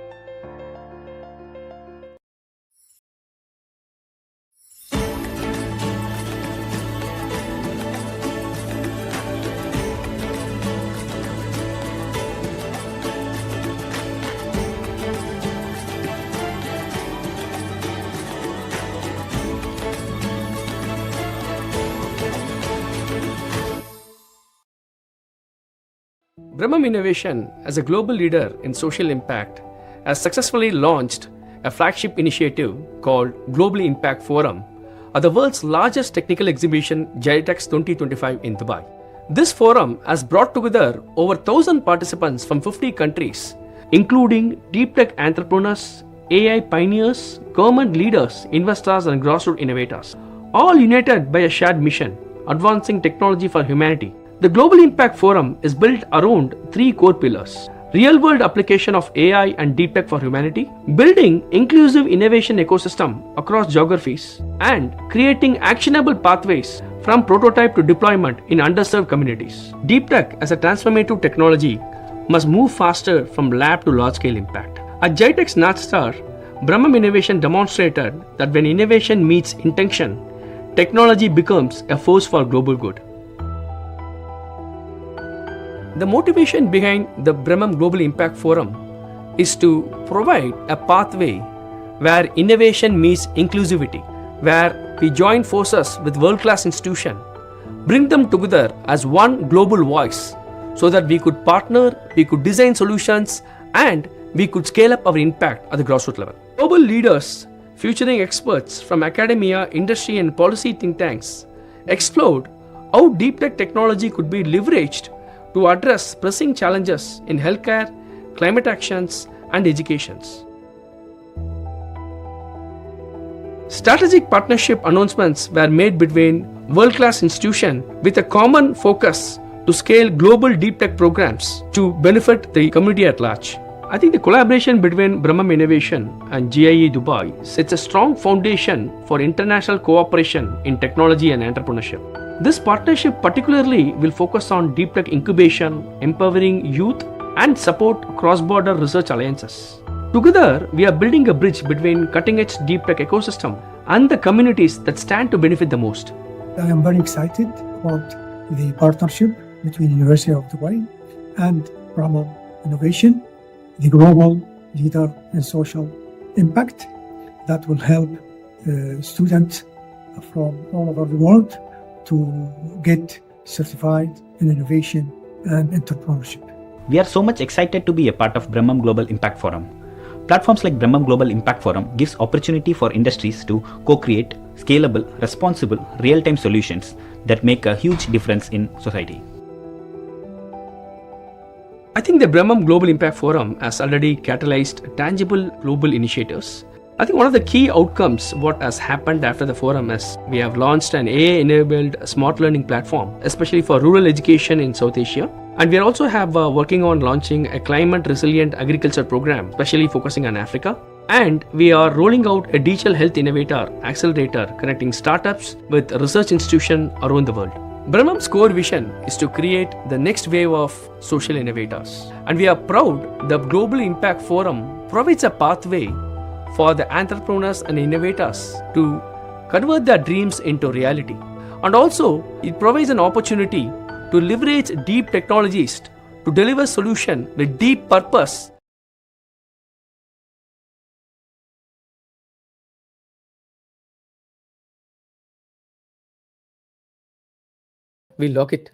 Brahmam Innovation, as a global leader in social impact, has successfully launched a flagship initiative called Global Impact Forum, are the world's largest technical exhibition, GITEX 2025 in Dubai. This forum has brought together over 1,000 participants from 50 countries, including deep tech entrepreneurs, AI pioneers, government leaders, investors, and grassroots innovators, all united by a shared mission, advancing technology for humanity. The Global Impact Forum is built around three core pillars: real-world application of AI and deep tech for humanity, building inclusive innovation ecosystem across geographies, and creating actionable pathways from prototype to deployment in underserved communities. Deep tech as a transformative technology must move faster from lab to large-scale impact. At GITEX North Star, Brahmam Innovation demonstrated that when innovation meets intention, technology becomes a force for global good. The motivation behind the Brahmam Global Impact Forum is to provide a pathway where innovation meets inclusivity, where we join forces with world-class institutions, bring them together as one global voice so that we could partner, we could design solutions, and we could scale up our impact at the grassroots level. Global leaders, featuring experts from academia, industry, and policy think tanks, explored how deep tech technology could be leveraged to address pressing challenges in healthcare, climate actions, and educations. Strategic partnership announcements were made between world-class institutions with a common focus to scale global deep tech programs to benefit the community at large. I think the collaboration between Brahmam Innovation and GIE Dubai sets a strong foundation for international cooperation in technology and entrepreneurship. This partnership particularly will focus on deep tech incubation, empowering youth, and support cross-border research alliances. Together, we are building a bridge between cutting-edge deep tech ecosystem and the communities that stand to benefit the most. I am very excited about the partnership between University of Dubai and Brahmam Innovation, the global leader in social impact that will help students from all over the world to get certified in innovation and entrepreneurship. We are so much excited to be a part of Brahmam Global Impact Forum. Platforms like Brahmam Global Impact Forum gives opportunity for industries to co-create scalable, responsible, real-time solutions that make a huge difference in society. I think the Brahmam Global Impact Forum has already catalyzed tangible global initiatives. I think one of the key outcomes, what has happened after the forum, is we have launched an AI-enabled smart learning platform, especially for rural education in South Asia. And we also have working on launching a climate-resilient agriculture program, especially focusing on Africa. And we are rolling out a digital health innovator accelerator connecting startups with research institutions around the world. Brahmam's core vision is to create the next wave of social innovators. And we are proud the Global Impact Forum provides a pathway for the entrepreneurs and innovators to convert their dreams into reality. And also, it provides an opportunity to leverage deep technologies to deliver solutions with deep purpose. We lock it.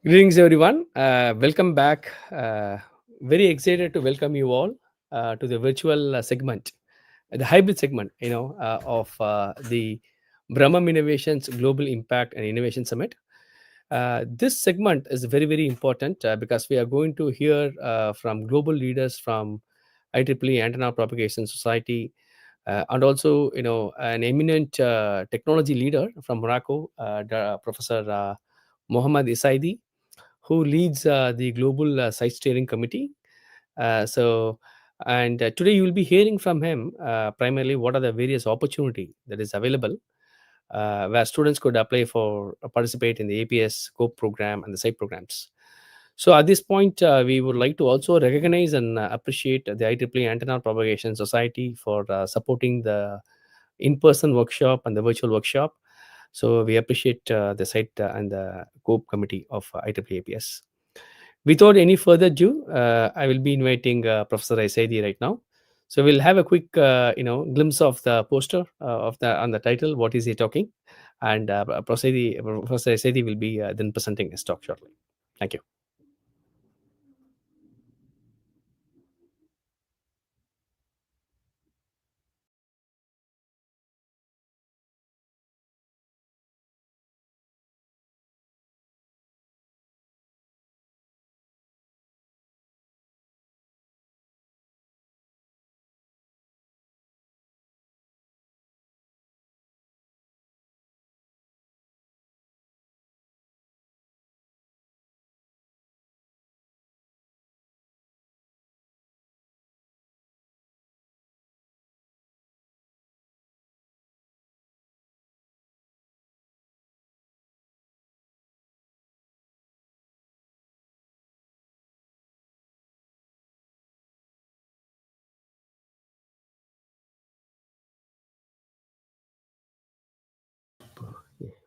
Greetings, everyone. Welcome back. Very excited to welcome you all to the virtual segment, the hybrid segment, of the Brahmam Innovations Global Impact and Innovation Summit. This segment is very, very important because we are going to hear from global leaders from IEEE, Antenna Propagation Society, and also, an eminent technology leader from Morocco, Professor Mohammed Isaidi, who leads the Global Site Steering Committee. Today you will be hearing from him primarily what are the various opportunity that is available where students could apply for participate in the APS scope program and the site programs. So at this point, we would like to also recognize and appreciate the IEEE Antenna Propagation Society for supporting the in-person workshop and the virtual workshop. So we appreciate the site and the COPE committee of IEEE APS. Without any further ado, I will be inviting Professor Isaidi right now. So we'll have a quick, glimpse of the poster on the title. What is he talking? And Professor Isaidi will be then presenting his talk shortly. Thank you.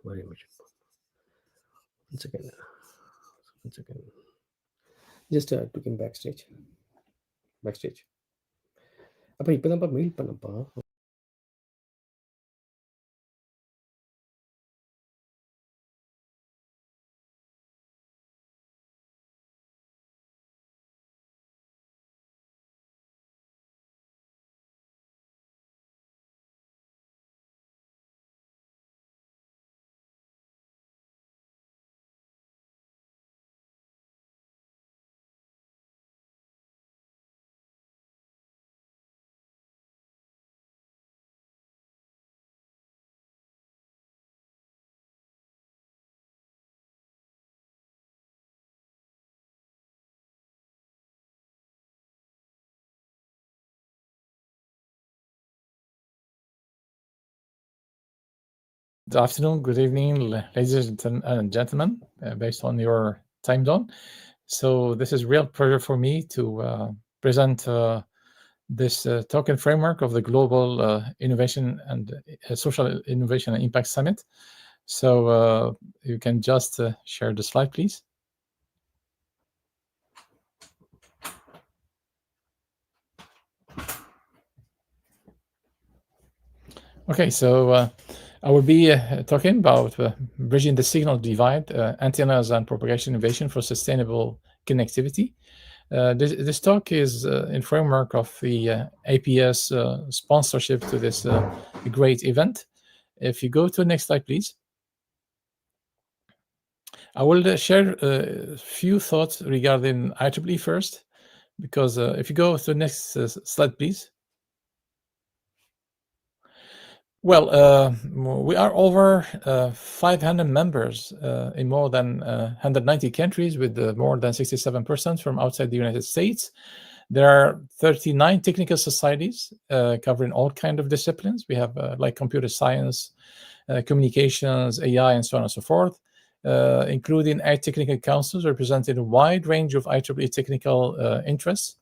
very much. Once again. Just took him backstage. அப்ப இப்பதான்ப்பா mail பண்ணப்பா. Good afternoon, good evening, ladies and gentlemen, based on your time zone. So this is a real pleasure for me to present this token framework of the Global Innovation and Social Innovation and Impact Summit. So you can just share the slide, please. Okay, so I will be talking about bridging the signal divide, antennas and propagation innovation for sustainable connectivity. This talk is in framework of the APS sponsorship to this great event. If you go to the next slide, please. I will share a few thoughts regarding IEEE first, because if you go to the next slide, please. Well, we are over 500 members in more than 190 countries, with more than 67% from outside the United States. There are 39 technical societies covering all kinds of disciplines. We have like computer science, communications, AI, and so on and so forth, including 8 technical councils representing a wide range of IEEE technical interests.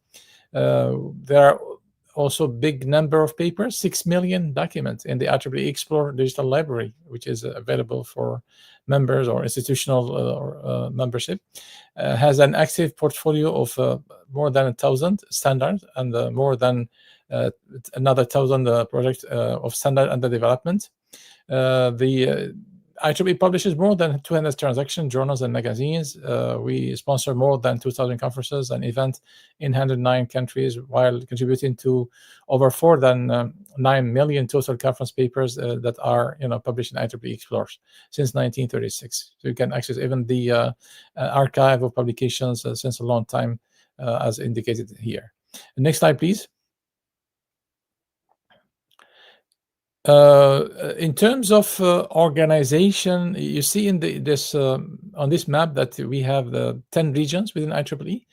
There are also big number of papers, 6 million documents in the IEEE Explore digital library, which is available for members or institutional membership. Has an active portfolio of more than 1,000 standards and more than another 1,000 projects of standard under development. The IEEE publishes more than 200 transaction journals and magazines. We sponsor more than 2,000 conferences and events in 109 countries, while contributing to over 9 million total conference papers that are published in IEEE Explorers since 1936. So you can access even the archive of publications since a long time, as indicated here. Next slide, please. In terms of organization, you see in on this map that we have 10 regions within IEEE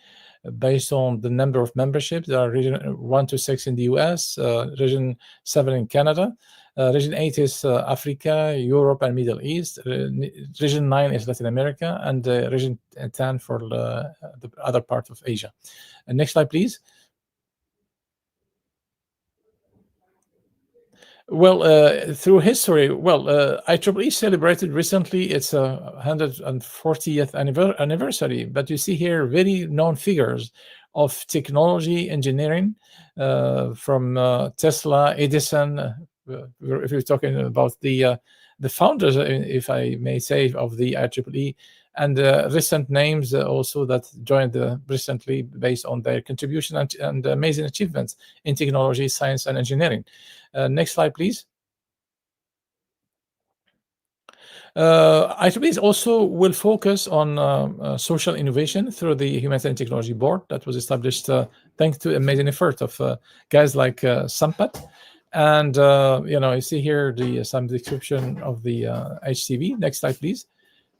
based on the number of memberships. There are region 1 to 6 in the US, region 7 in Canada, region 8 is Africa, Europe, and Middle East, region 9 is Latin America, and region 10 for the other part of Asia. Next slide, please. Well, through history, IEEE celebrated recently its 140th anniversary, but you see here very known figures of technology engineering from Tesla, Edison, if you're talking about the founders, if I may say, of the IEEE, and recent names also that joined recently based on their contribution and amazing achievements in technology, science, and engineering. Next slide, please. IEEE also will focus on social innovation through the Humanitarian Technology Board that was established thanks to amazing effort of guys like Sampat. And you see here some description of the HTB. Next slide, please.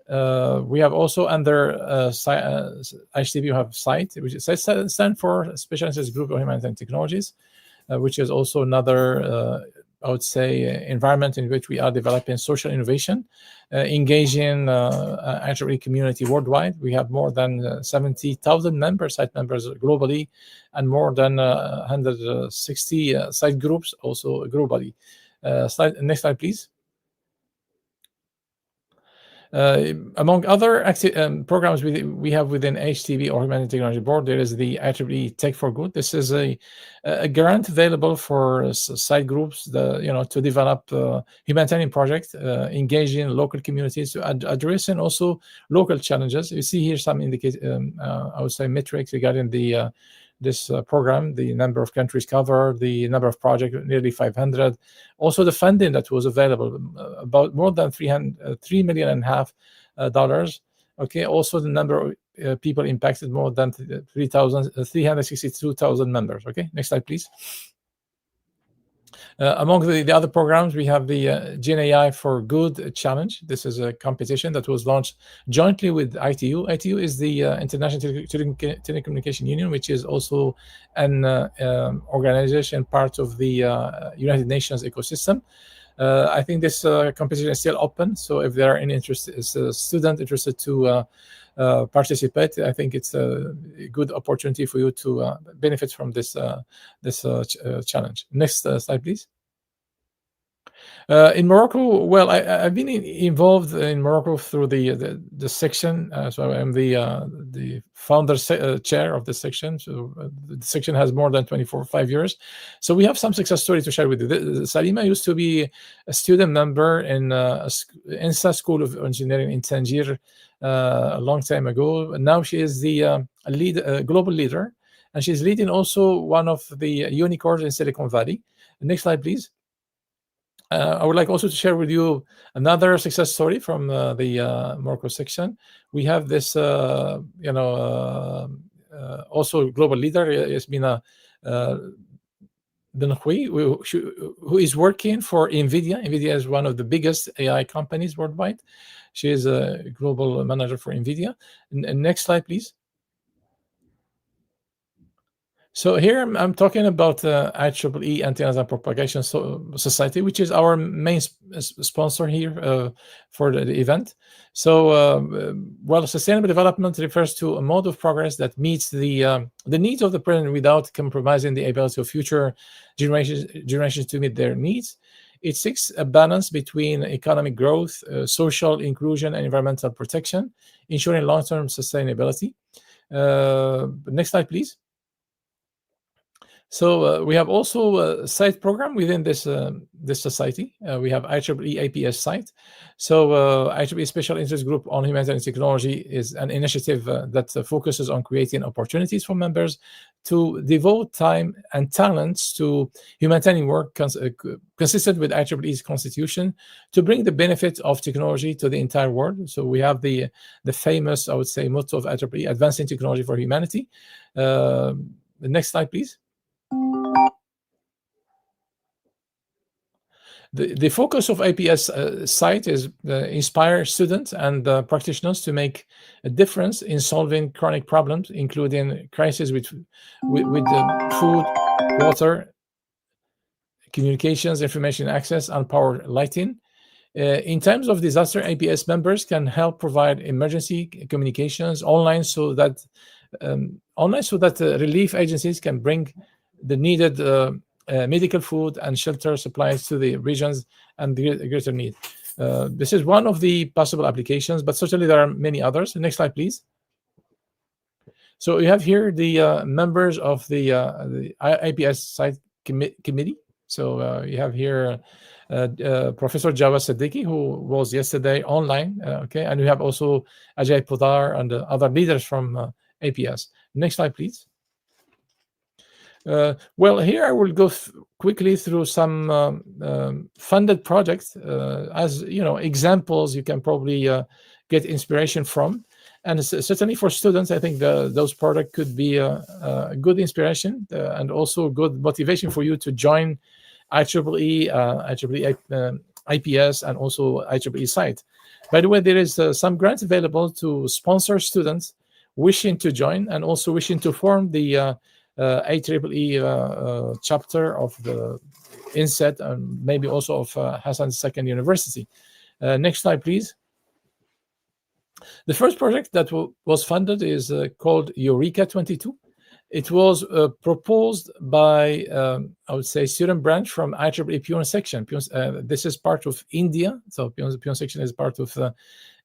We have also under HTB, we have SITE, which stands for Special Interest Group of Humanitarian Technologies, which is also another, I would say, environment in which we are developing social innovation, engaging IEEE community worldwide. We have more than 70,000 site members globally, and more than 160 site groups also globally. Next slide, please. Among other programs we have within HTB, or Humanitarian Technology Board, there is the IEEE Tech for Good. This is a grant available for side groups, to develop humanitarian projects, engaging local communities to address and also local challenges. You see here some I would say metrics regarding this program, the number of countries covered, the number of projects, nearly 500. Also the funding that was available, about more than $3.5 million. Okay, also the number of people impacted, more than 362,000 members. Okay, next slide, please. Among the other programs, we have the Gen AI for Good Challenge. This is a competition that was launched jointly with ITU. ITU is the International Telecommunication Union, which is also an organization part of the United Nations ecosystem. I think this competition is still open, so if there are any student interested to participate, I think it's a good opportunity for you to benefit from this challenge. Next slide, please. In Morocco, well, I've been involved in Morocco through the section. So I'm the founder chair of the section. So the section has more than 5 years. So we have some success stories to share with you. Salima used to be a student member in INSA School of Engineering in Tangier a long time ago. And now she is the global leader, and she's leading also one of the unicorns in Silicon Valley. Next slide, please. I would like also to share with you another success story from the Morocco section. We have this, also global leader, Yasmina Benhoui, who is working for NVIDIA. NVIDIA is one of the biggest AI companies worldwide. She is a global manager for NVIDIA. And next slide, please. So here I'm talking about IEEE Antennas and Propagation Society, which is our main sponsor here for the event. So, well, sustainable development refers to a mode of progress that meets the needs of the present without compromising the ability of future generations to meet their needs. It seeks a balance between economic growth, social inclusion, and environmental protection, ensuring long-term sustainability. Next slide, please. So we have also a site program within this society. We have IEEE APS site. So IEEE Special Interest Group on Humanitarian Technology is an initiative that focuses on creating opportunities for members to devote time and talents to humanitarian work consistent with IEEE's constitution to bring the benefit of technology to the entire world. So we have the famous, I would say, motto of IEEE, advancing technology for humanity. The next slide, please. The focus of APS site is inspire students and practitioners to make a difference in solving chronic problems, including crises with food, water, communications, information access, and power lighting. In times of disaster, APS members can help provide emergency communications online so that relief agencies can bring the needed medical food and shelter supplies to the regions and the greater need. This is one of the possible applications, but certainly there are many others. Next slide, please. So you have here the members of the IPS site committee. So you have here Professor Jawad Siddiqui, who was yesterday online, okay, and we have also Ajay Podar and other leaders from APS. Next slide, please. Well, here I will go quickly through some funded projects. As you know, examples you can probably get inspiration from. And certainly for students, I think those products could be a good inspiration and also good motivation for you to join IEEE, IPS, and also IEEE site. By the way, there is some grants available to sponsor students wishing to join and also wishing to form the IEEE chapter of the INSET and maybe also of Hassan II University. Next slide, please. The first project that was funded is called Eureka 22. It was proposed by, I would say, student branch from IEEE Pune section. This is part of India, so Pune section is part of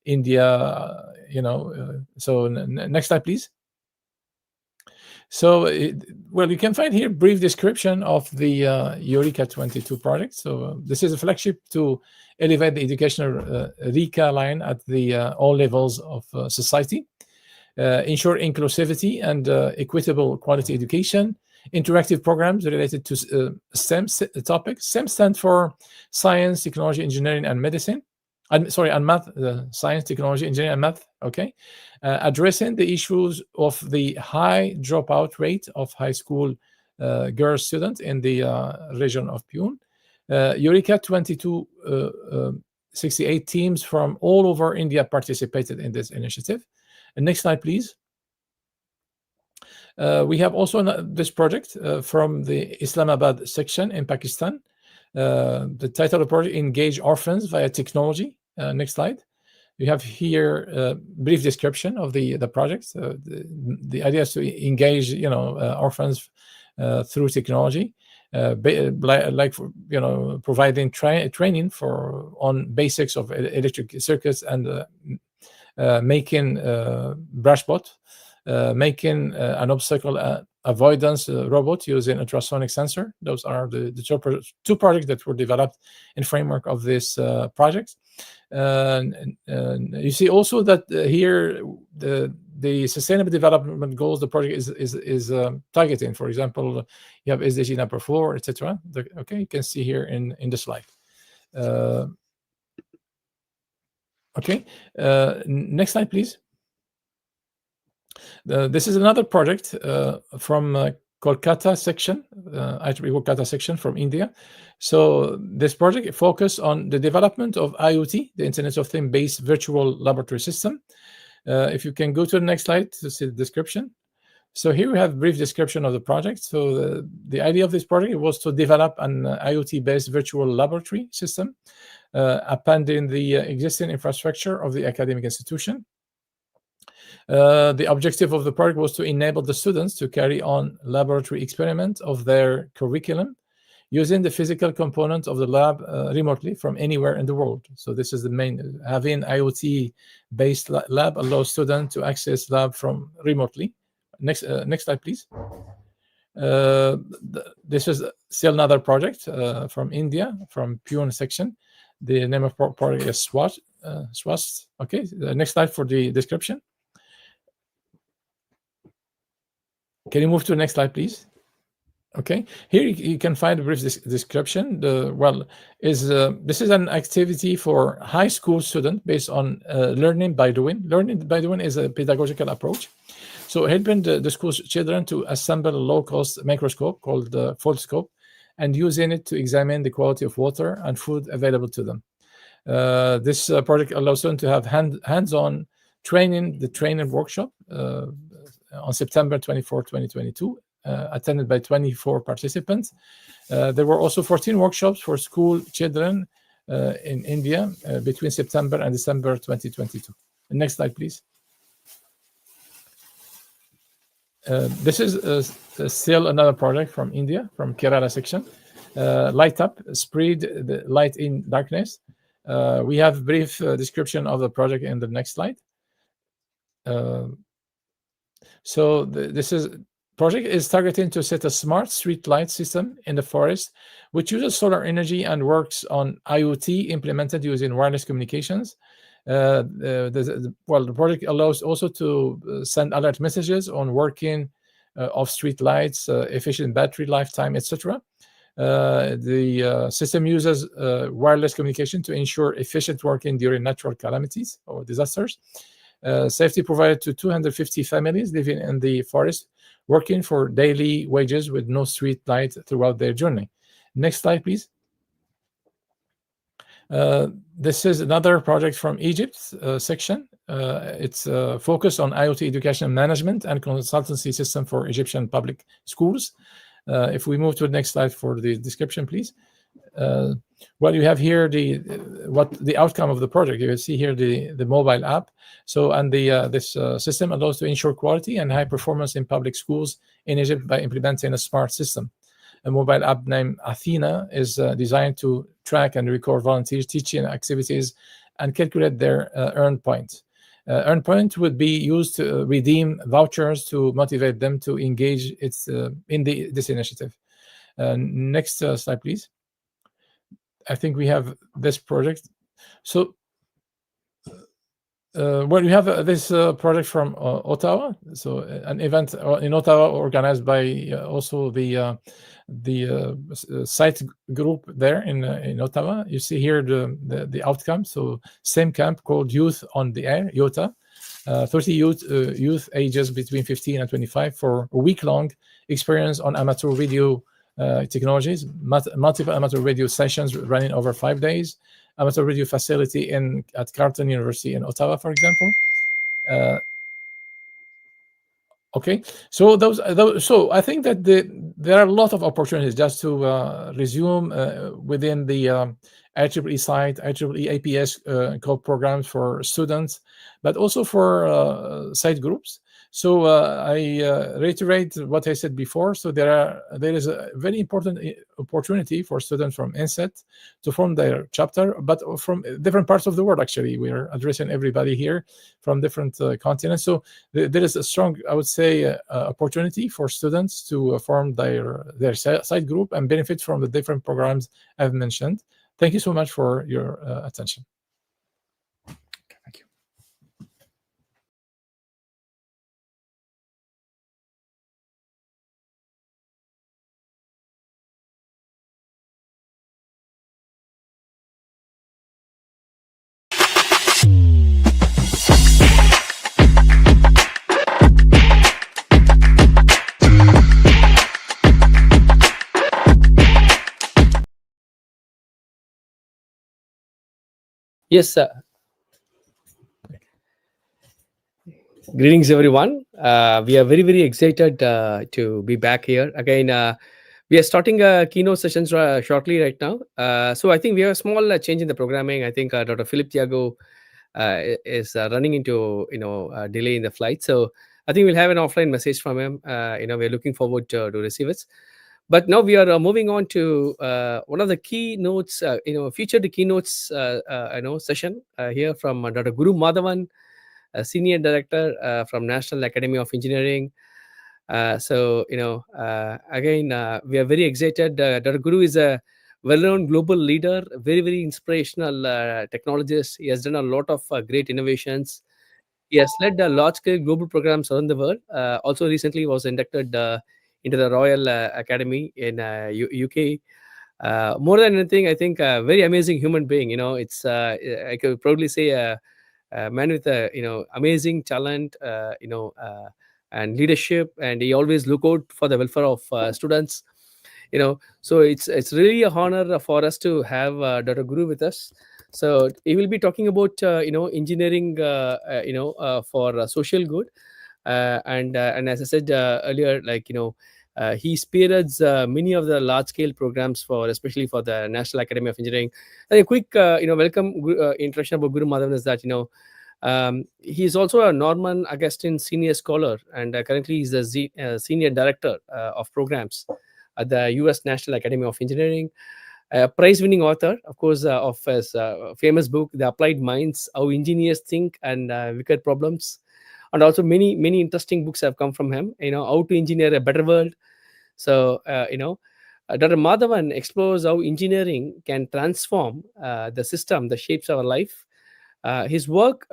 India, so next slide, please. So, well, you can find here brief description of the Eureka 22 project. So this is a flagship to elevate the educational RECA line at the all levels of society, ensure inclusivity and equitable quality education, interactive programs related to STEM topics. STEM stands for science, technology, engineering, and medicine. And math, science, technology, engineering, and math, okay? Addressing the issues of the high dropout rate of high school girl students in the region of Pune. Eureka 68 teams from all over India participated in this initiative. And next slide, please. We have also this project from the Islamabad section in Pakistan. The title of the project, Engage Orphans via Technology. Next slide. You have here a brief description of the project. The idea is to engage, orphans through technology, providing training on basics of electric circuits and making brushbot, making an obstacle avoidance robot using ultrasonic sensor. Those are the two projects that were developed in framework of this project. You see also that here the Sustainable Development Goals the project is targeting. For example, you have SDG number 4, etc. Okay, you can see here in the slide. Okay, next slide, please. This is another project from Kolkata section, IEEE Kolkata section from India. So this project focused on the development of IoT, the Internet of Things-based virtual laboratory system. If you can go to the next slide to see the description. So here we have a brief description of the project. So the idea of this project was to develop an IoT-based virtual laboratory system, appending the existing infrastructure of the academic institution. The objective of the project was to enable the students to carry on laboratory experiments of their curriculum using the physical component of the lab remotely from anywhere in the world. So this is the main, having IoT-based lab allows students to access lab from remotely. Next slide, please. This is still another project from India, from Pune section. The name of project is SWAST. Okay, the next slide for the description. Can you move to the next slide, please? Okay, here you can find a brief description. This is an activity for high school students based on learning by doing. Learning by doing is a pedagogical approach. So helping the school children to assemble a low-cost microscope called the foldscope and using it to examine the quality of water and food available to them. This project allows them to have hands-on training, the training workshop on September 24, 2022, attended by 24 participants. There were also 14 workshops for school children in India between September and December 2022. Next slide, please. This is still another project from India, from Kerala section. Light up, spread the light in darkness. We have a brief description of the project in the next slide. So this project is targeting to set a smart street light system in the forest, which uses solar energy and works on IoT implemented using wireless communications. The project allows also to send alert messages on working of street lights, efficient battery lifetime, etc. The system uses wireless communication to ensure efficient working during natural calamities or disasters. Safety provided to 250 families living in the forest, working for daily wages with no street light throughout their journey. Next slide, please. This is another project from Egypt section. It's focused on IoT education management and consultancy system for Egyptian public schools. If we move to the next slide for the description, please. You have here the outcome of the project. You can see here the mobile app. So, and this system allows to ensure quality and high performance in public schools in Egypt by implementing a smart system. A mobile app named Athena is designed to track and record volunteers' teaching activities and calculate their earn point. Earn point would be used to redeem vouchers to motivate them to engage in this initiative. Next slide, please. I think we have this project. So, well, we have this project from Ottawa. So, an event in Ottawa organized by also the site group there in Ottawa. You see here the outcome. So, same camp called Youth on the Air, YOTA. 30 youth ages between 15 and 25 for a week-long experience on amateur radio technologies, multiple amateur radio sessions running over 5 days, amateur radio facility at Carleton University in Ottawa, for example. Okay, so so I think that there are a lot of opportunities just to resume within the IEEE site, IEEE APS code programs for students, but also for site groups. So I reiterate what I said before. So there is a very important opportunity for students from INSET to form their chapter, but from different parts of the world. Actually, we are addressing everybody here from different continents. So there is a strong, I would say, opportunity for students to form their site group and benefit from the different programs I've mentioned. Thank you so much for your attention. Thank you. Yes, sir. Greetings, everyone. We are very, very excited to be back here again. We are starting keynote sessions shortly right now. So I think we have a small change in the programming. I think Dr. Philip Thiago is running into delay in the flight. So I think we'll have an offline message from him. We're looking forward to receive it. But now we are moving on to one of the keynotes, featured keynotes, session here from Dr. Guru Madhavan, a senior director from National Academy of Engineering. Again, we are very excited. Dr. Guru is a well-known global leader, very, very inspirational technologist. He has done a lot of great innovations. He has led large-scale global programs around the world. Also, recently was inducted into the Royal Academy in UK. More than anything, I think a very amazing human being. It's I could proudly say a man with amazing talent, and leadership, and he always look out for the welfare of students. So it's really a honor for us to have Dr. Guru with us. So he will be talking about engineering for social good, and as I said earlier, he spearheads many of the large scale programs especially for the National Academy of Engineering. And a quick welcome introduction about Guru Madhavan is that he is also a Norman Augustine Senior Scholar, and currently he's the Senior Director of Programs at the US National Academy of Engineering. Prize-winning author, of course, of his famous book, The Applied Minds, How Engineers Think and Wicked Problems. And also many, many interesting books have come from him, How to Engineer a Better World. So, Dr. Madhavan explores how engineering can transform the system that shapes our life. His work,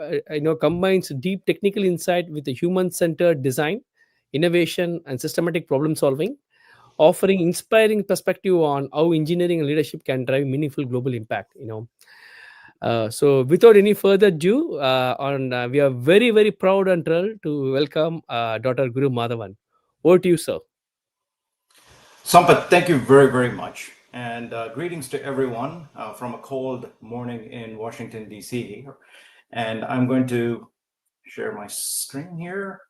combines deep technical insight with the human-centered design, innovation, and systematic problem solving, offering inspiring perspective on how engineering and leadership can drive meaningful global impact. So without any further ado, we are very, very proud and thrilled to welcome Dr. Guru Madhavan. Over to you, sir. Sampath, thank you very, very much. And greetings to everyone from a cold morning in Washington, D.C. And I'm going to share my screen here.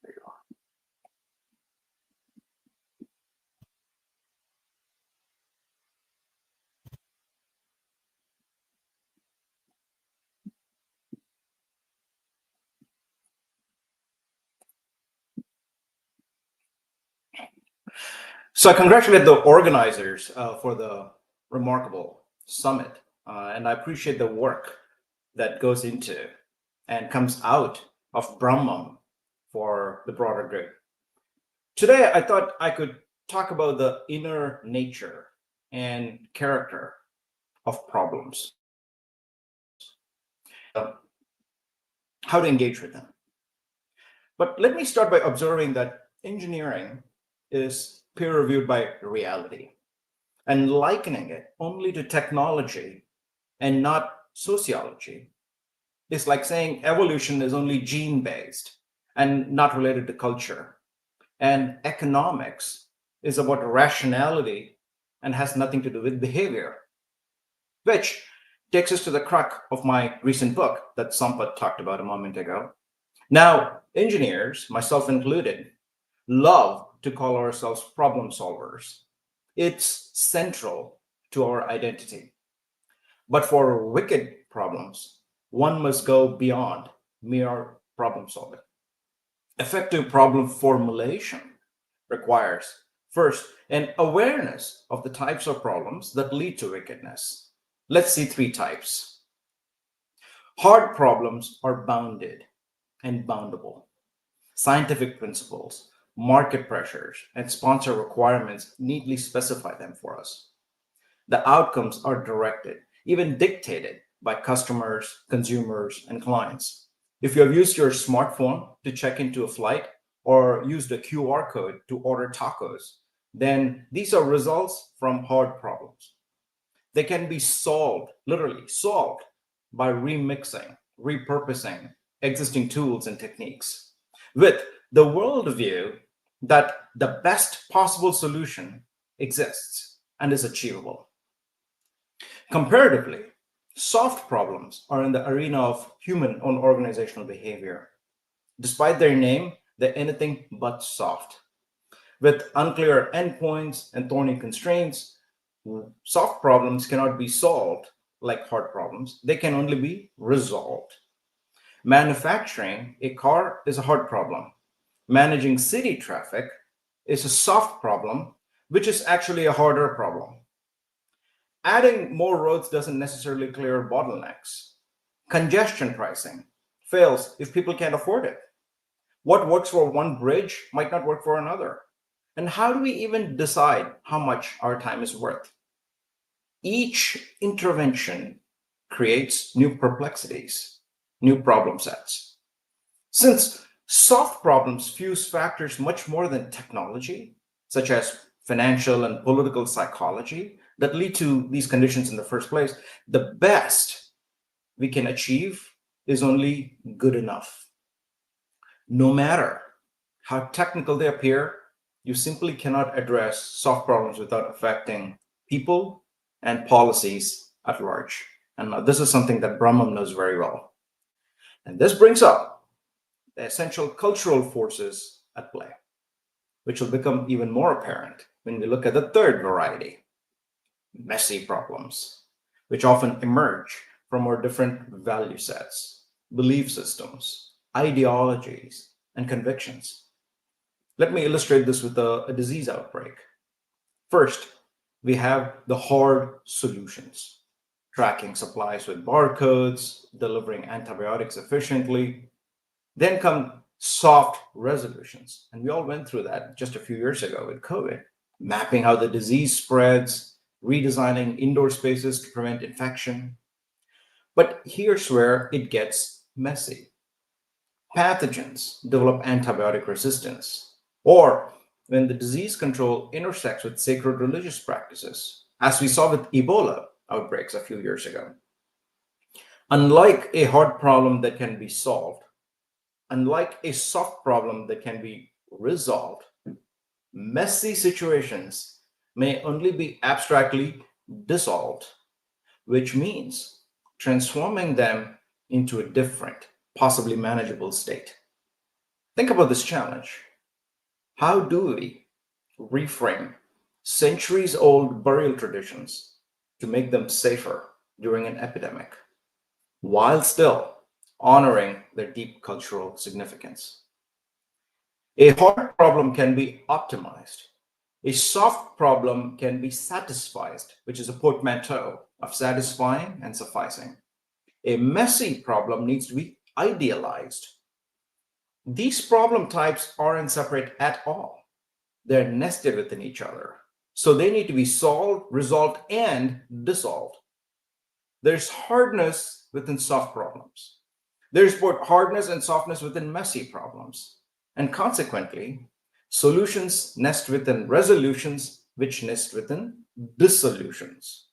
There you are. So I congratulate the organizers for the remarkable summit, and I appreciate the work that goes into and comes out of Brahmam for the broader good. Today, I thought I could talk about the inner nature and character of problems, how to engage with them. But let me start by observing that engineering is peer-reviewed by reality, and likening it only to technology and not sociology is like saying evolution is only gene-based and not related to culture. And economics is about rationality and has nothing to do with behavior, which takes us to the crux of my recent book that Sampath talked about a moment ago. Now, engineers, myself included, love to call ourselves problem solvers. It's central to our identity. But for wicked problems, one must go beyond mere problem solving. Effective problem formulation requires, first, an awareness of the types of problems that lead to wickedness. Let's see 3 types. Hard problems are bounded and boundable. Scientific principles, market pressures, and sponsor requirements neatly specify them for us. The outcomes are directed, even dictated by customers, consumers, and clients. If you have used your smartphone to check into a flight or used a QR code to order tacos, then these are results from hard problems. They can be solved, literally solved, by remixing, repurposing existing tools and techniques with the worldview that the best possible solution exists and is achievable. Comparatively, soft problems are in the arena of human or organizational behavior. Despite their name, they're anything but soft. With unclear endpoints and thorny constraints, soft problems cannot be solved like hard problems. They can only be resolved. Manufacturing a car is a hard problem. Managing city traffic is a soft problem, which is actually a harder problem. Adding more roads doesn't necessarily clear bottlenecks. Congestion pricing fails if people can't afford it. What works for one bridge might not work for another. And how do we even decide how much our time is worth? Each intervention creates new perplexities, new problem sets. Since soft problems fuse factors much more than technology, such as financial and political psychology, that lead to these conditions in the first place, the best we can achieve is only good enough. No matter how technical they appear, you simply cannot address soft problems without affecting people and policies at large. And this is something that Brahmam knows very well. And this brings up the essential cultural forces at play, which will become even more apparent when we look at the third variety, messy problems, which often emerge from our different value sets, belief systems, ideologies, and convictions. Let me illustrate this with a disease outbreak. First, we have the hard solutions, tracking supplies with barcodes, delivering antibiotics efficiently. Then come soft resolutions. And we all went through that just a few years ago with COVID, mapping how the disease spreads, redesigning indoor spaces to prevent infection. But here's where it gets messy. Pathogens develop antibiotic resistance, or when the disease control intersects with sacred religious practices, as we saw with Ebola outbreaks a few years ago. Unlike a hard problem that can be solved, unlike a soft problem that can be resolved, messy situations may only be abstractly dissolved, which means transforming them into a different, possibly manageable state. Think about this challenge. How do we reframe centuries-old burial traditions to make them safer during an epidemic, while still honoring their deep cultural significance? A hard problem can be optimized A soft problem can be satisfied, which is a portmanteau of satisfying and sufficing. A messy problem needs to be idealized. These problem types aren't separate at all. They're nested within each other. So they need to be solved, resolved, and dissolved. There's hardness within soft problems. There's both hardness and softness within messy problems. And consequently, solutions nest within resolutions, which nest within dissolutions.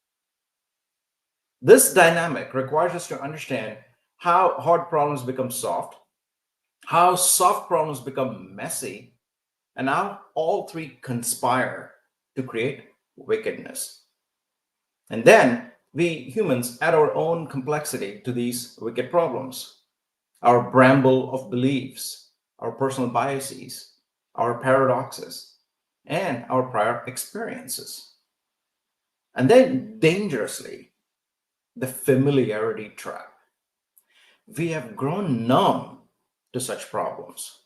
This dynamic requires us to understand how hard problems become soft, how soft problems become messy, and how all three conspire to create wickedness. And then we humans add our own complexity to these wicked problems. Our bramble of beliefs, our personal biases, our paradoxes, and our prior experiences. And then dangerously, the familiarity trap. We have grown numb to such problems.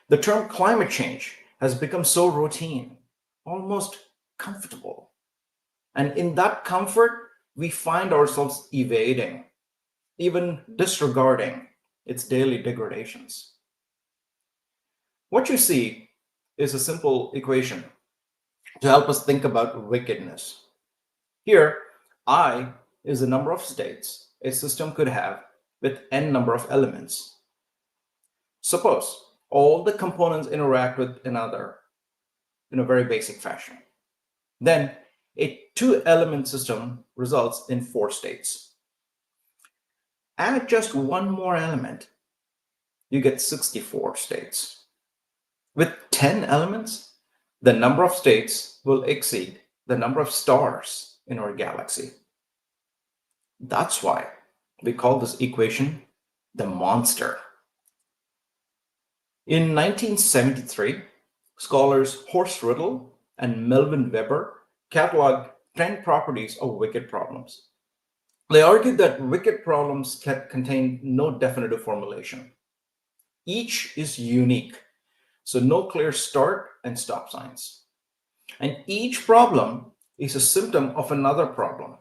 The term climate change has become so routine, almost comfortable. And in that comfort, we find ourselves evading, even disregarding its daily degradations. What you see is a simple equation to help us think about wickedness. Here, I is the number of states a system could have with n number of elements. Suppose all the components interact with another in a very basic fashion. Then a 2-element system results in 4 states. Add just one more element, you get 64 states. With 10 elements, the number of states will exceed the number of stars in our galaxy. That's why we call this equation the monster. In 1973, scholars Horst Rittel and Melvin Weber cataloged 10 properties of wicked problems. They argued that wicked problems contain no definitive formulation. Each is unique, so no clear start and stop signs. And each problem is a symptom of another problem,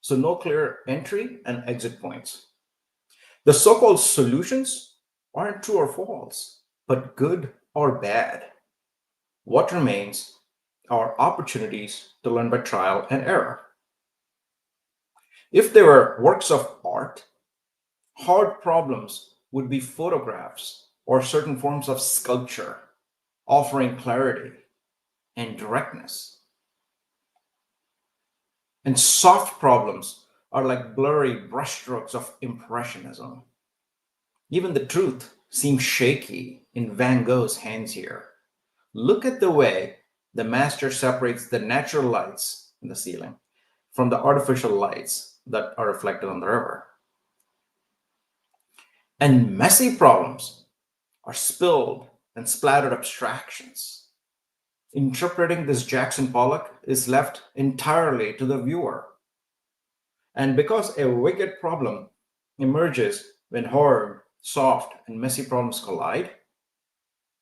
so no clear entry and exit points. The so-called solutions aren't true or false, but good or bad. What remains are opportunities to learn by trial and error. If they were works of art, hard problems would be photographs or certain forms of sculpture, offering clarity and directness. And soft problems are like blurry brushstrokes of impressionism. Even the truth seems shaky in Van Gogh's hands here. Look at the way the master separates the natural lights in the ceiling from the artificial lights that are reflected on the river. And messy problems are spilled and splattered abstractions. Interpreting this Jackson Pollock is left entirely to the viewer. And because a wicked problem emerges when hard, soft, and messy problems collide,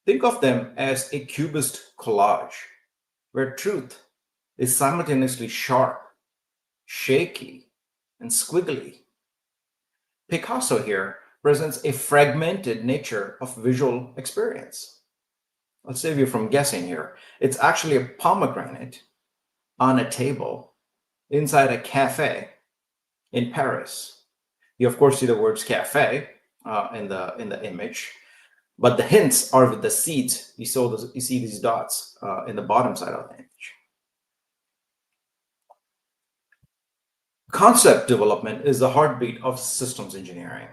think of them as a cubist collage, where truth is simultaneously sharp, shaky, and squiggly. Picasso here presents a fragmented nature of visual experience. I'll save you from guessing here. It's actually a pomegranate on a table inside a cafe in Paris. You of course see the words cafe in the image, but the hints are with the seeds. You see these dots in the bottom side of the image. Concept development is the heartbeat of systems engineering,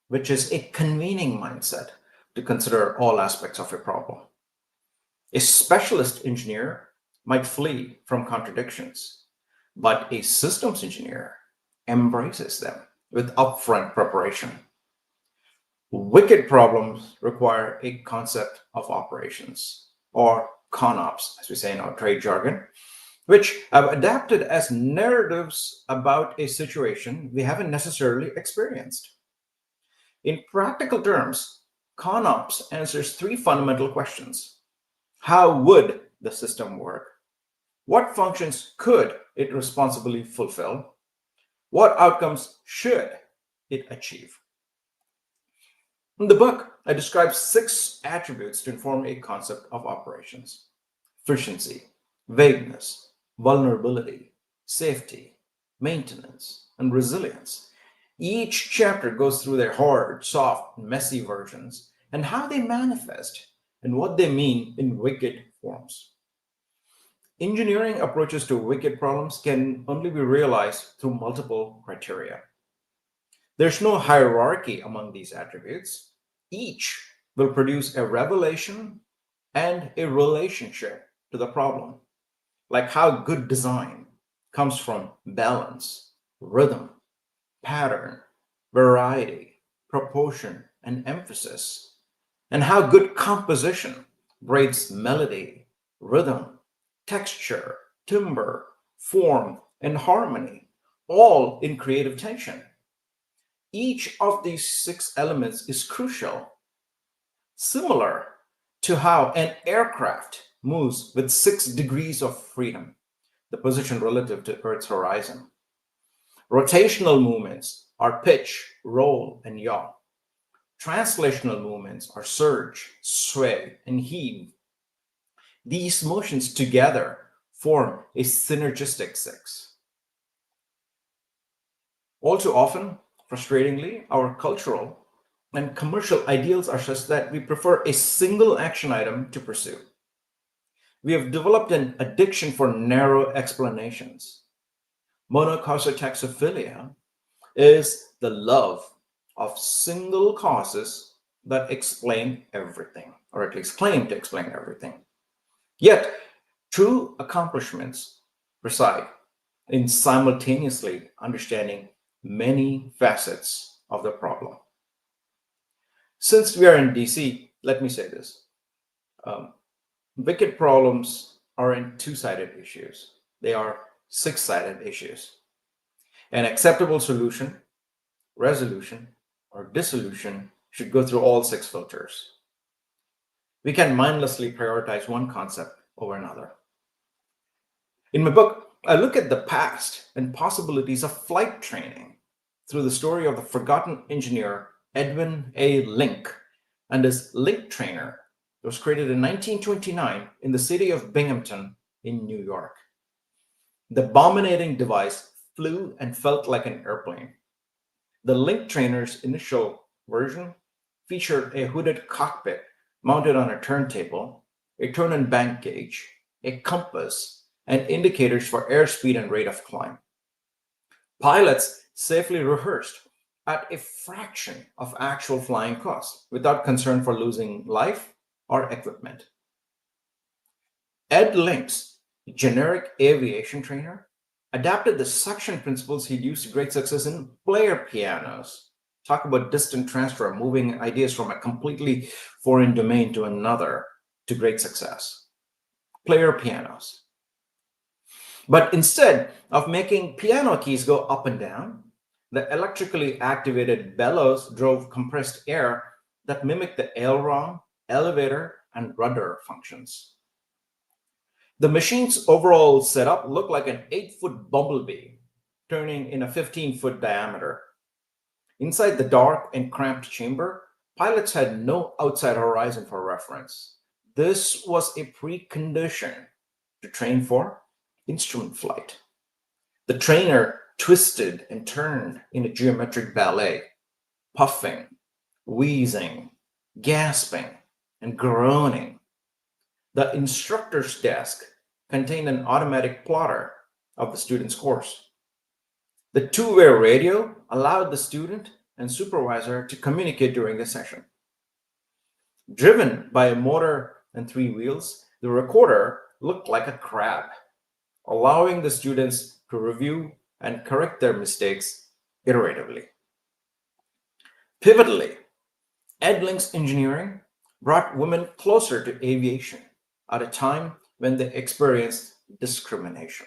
which is a convening mindset to consider all aspects of a problem. A specialist engineer might flee from contradictions, but a systems engineer embraces them with upfront preparation. Wicked problems require a concept of operations, or ConOps, as we say in our trade jargon, which have adapted as narratives about a situation we haven't necessarily experienced. In practical terms, ConOps answers 3 fundamental questions. How would the system work? What functions could it responsibly fulfill? What outcomes should it achieve? In the book, I describe 6 attributes to inform a concept of operations: efficiency, vagueness, vulnerability, safety, maintenance, and resilience. Each chapter goes through their hard, soft, messy versions and how they manifest and what they mean in wicked forms. Engineering approaches to wicked problems can only be realized through multiple criteria. There's no hierarchy among these attributes. Each will produce a revelation and a relationship to the problem, like how good design comes from balance, rhythm, pattern, variety, proportion, and emphasis, and how good composition breeds melody, rhythm, texture, timbre, form, and harmony, all in creative tension. Each of these 6 elements is crucial, similar to how an aircraft moves with 6 degrees of freedom, the position relative to Earth's horizon. Rotational movements are pitch, roll, and yaw. Translational movements are surge, sway, and heave. These motions together form a synergistic 6. All too often, frustratingly, our cultural and commercial ideals are such that we prefer a single action item to pursue. We have developed an addiction for narrow explanations. Monocausatoxophilia is the love of single causes that explain everything, or at least claim to explain everything. Yet, true accomplishments reside in simultaneously understanding many facets of the problem. Since we are in DC, let me say this. Wicked problems aren't 2-sided issues. They are 6-sided issues. An acceptable solution, resolution, or dissolution should go through all 6 filters. We can mindlessly prioritize one concept over another. In my book, I look at the past and possibilities of flight training through the story of the forgotten engineer Edwin A. Link and his Link trainer that was created in 1929 in the city of Binghamton in New York. The abominating device flew and felt like an airplane. The Link trainer's initial version featured a hooded cockpit mounted on a turntable, a turn and bank gauge, a compass, and indicators for airspeed and rate of climb. Pilots safely rehearsed at a fraction of actual flying cost without concern for losing life or equipment. Ed Link's generic aviation trainer adapted the suction principles he'd used to great success in player pianos. Talk about distant transfer, moving ideas from a completely foreign domain to another to great success. Player pianos. But instead of making piano keys go up and down, the electrically activated bellows drove compressed air that mimicked the aileron, elevator, and rudder functions. The machine's overall setup looked like an 8-foot bumblebee turning in a 15-foot diameter. Inside the dark and cramped chamber, pilots had no outside horizon for reference. This was a precondition to train for instrument flight. The trainer twisted and turned in a geometric ballet, puffing, wheezing, gasping, and groaning. The instructor's desk contained an automatic plotter of the student's course. The two-way radio allowed the student and supervisor to communicate during the session. Driven by a motor and 3 wheels, the recorder looked like a crab, allowing the students to review and correct their mistakes iteratively. Pivotally, Ed Link's engineering brought women closer to aviation at a time when they experienced discrimination.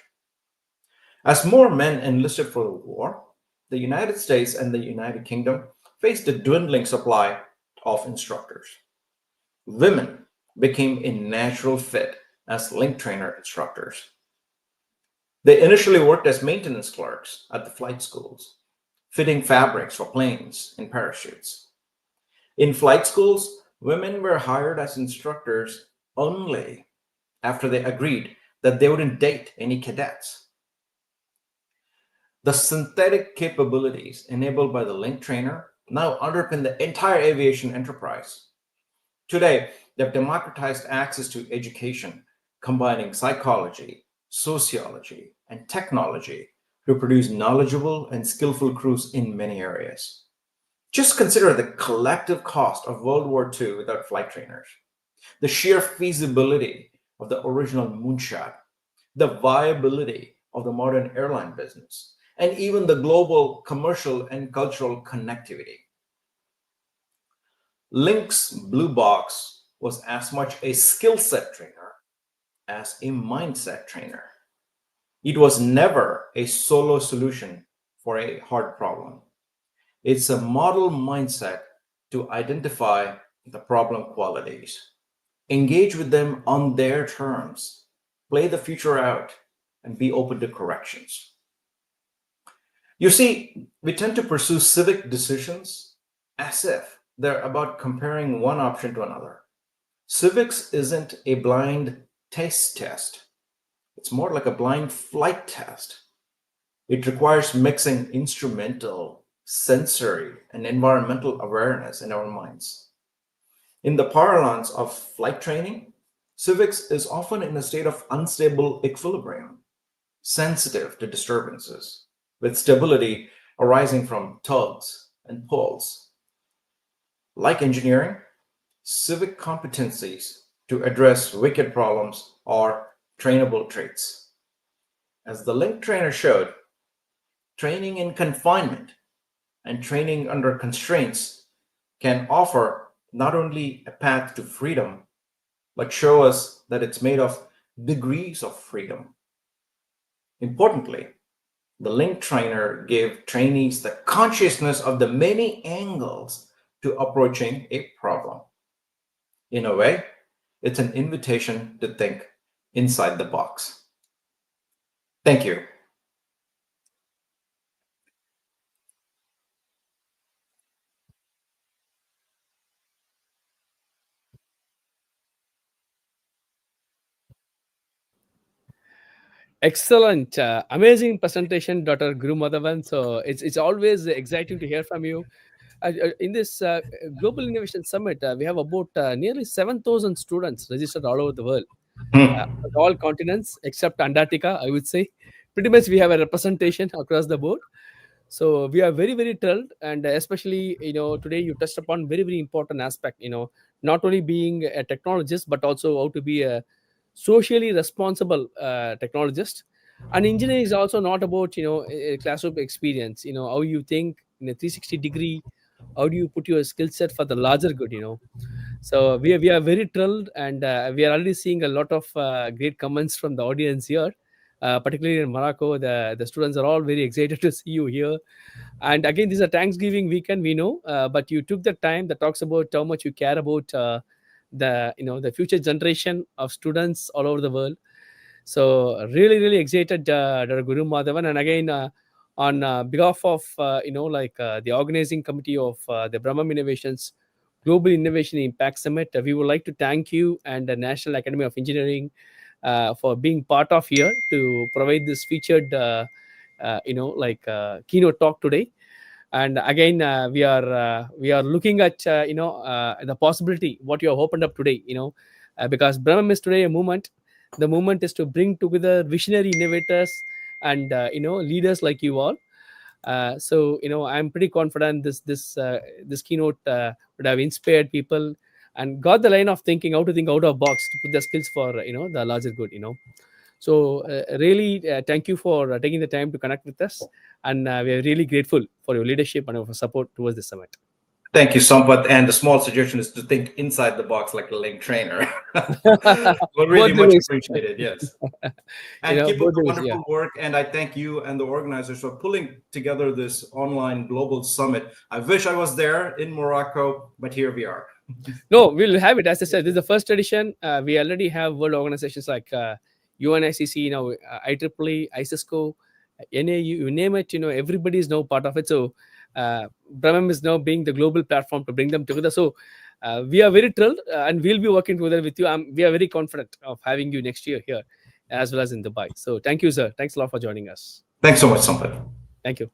As more men enlisted for the war, the United States and the United Kingdom faced a dwindling supply of instructors. Women became a natural fit as link trainer instructors. They initially worked as maintenance clerks at the flight schools, fitting fabrics for planes and parachutes. In flight schools, women were hired as instructors only after they agreed that they wouldn't date any cadets. The synthetic capabilities enabled by the link trainer now underpin the entire aviation enterprise. Today, they've democratized access to education, combining psychology, sociology, and technology to produce knowledgeable and skillful crews in many areas. Just consider the collective cost of World War II without flight trainers, the sheer feasibility of the original moonshot, the viability of the modern airline business, and even the global commercial and cultural connectivity. Link's blue box was as much a skill set trainer as a mindset trainer. It was never a solo solution for a hard problem. It's a model mindset to identify the problem qualities, engage with them on their terms, play the future out, and be open to corrections. You see, we tend to pursue civic decisions as if they're about comparing one option to another. Civics isn't a blind taste test. It's more like a blind flight test. It requires mixing instrumental, sensory, and environmental awareness in our minds. In the parlance of flight training, civics is often in a state of unstable equilibrium, sensitive to disturbances, with stability arising from tugs and pulls. Like engineering, civic competencies to address wicked problems are trainable traits. As the link trainer showed, training in confinement and training under constraints can offer not only a path to freedom, but show us that it's made of degrees of freedom. Importantly, the link trainer gave trainees the consciousness of the many angles to approaching a problem. In a way, it's an invitation to think inside the box. Thank you. Excellent, amazing presentation, Dr. Guru Madhavan. So it's always exciting to hear from you. In this Global Innovation Summit, we have about nearly 7,000 students registered all over the world, all continents except Antarctica, I would say. Pretty much we have a representation across the board. So we are very, very thrilled. And especially, today you touched upon very, very important aspect, not only being a technologist, but also how to be a socially responsible technologist. And engineering is also not about a classroom experience, how you think in a 360 degree, how do you put your skill set for the larger good. So we are very thrilled, and we are already seeing a lot of great comments from the audience here, particularly in Morocco. The students are all very excited to see you here. And again, this is a Thanksgiving weekend, we know, but you took the time that talks about how much you care about the future generation of students all over the world. So really, really excited, Dr. Guru Madhavan. And again, on behalf of the organizing committee of the Brahmam Innovations Global Innovation Impact Summit, we would like to thank you and the National Academy of Engineering for being part of here to provide this featured keynote talk today. And again, we are looking at the possibility what you have opened up today, because Brahmam is today a movement. The movement is to bring together visionary innovators and leaders like you all. So I'm pretty confident this keynote would have inspired people and got the line of thinking how to think out of box to put their skills for the larger good. So really thank you for taking the time to connect with us, and we are really grateful for your leadership and your support towards this summit. Thank you, Sampath. And the small suggestion is to think inside the box like a link trainer. But really much appreciated, yes. And keep up the wonderful work. And I thank you and the organizers for pulling together this online global summit. I wish I was there in Morocco, but here we are. No, we'll have it. As I said, this is the first edition. We already have world organizations like UNICC, IEEE, ICESCO, NAU, you name it. Everybody is now part of it. So Brahmam is now being the global platform to bring them together. So we are very thrilled, and we'll be working together with you. We are very confident of having you next year here, as well as in Dubai. So thank you, sir. Thanks a lot for joining us. Thanks so much, Sampath. Thank you.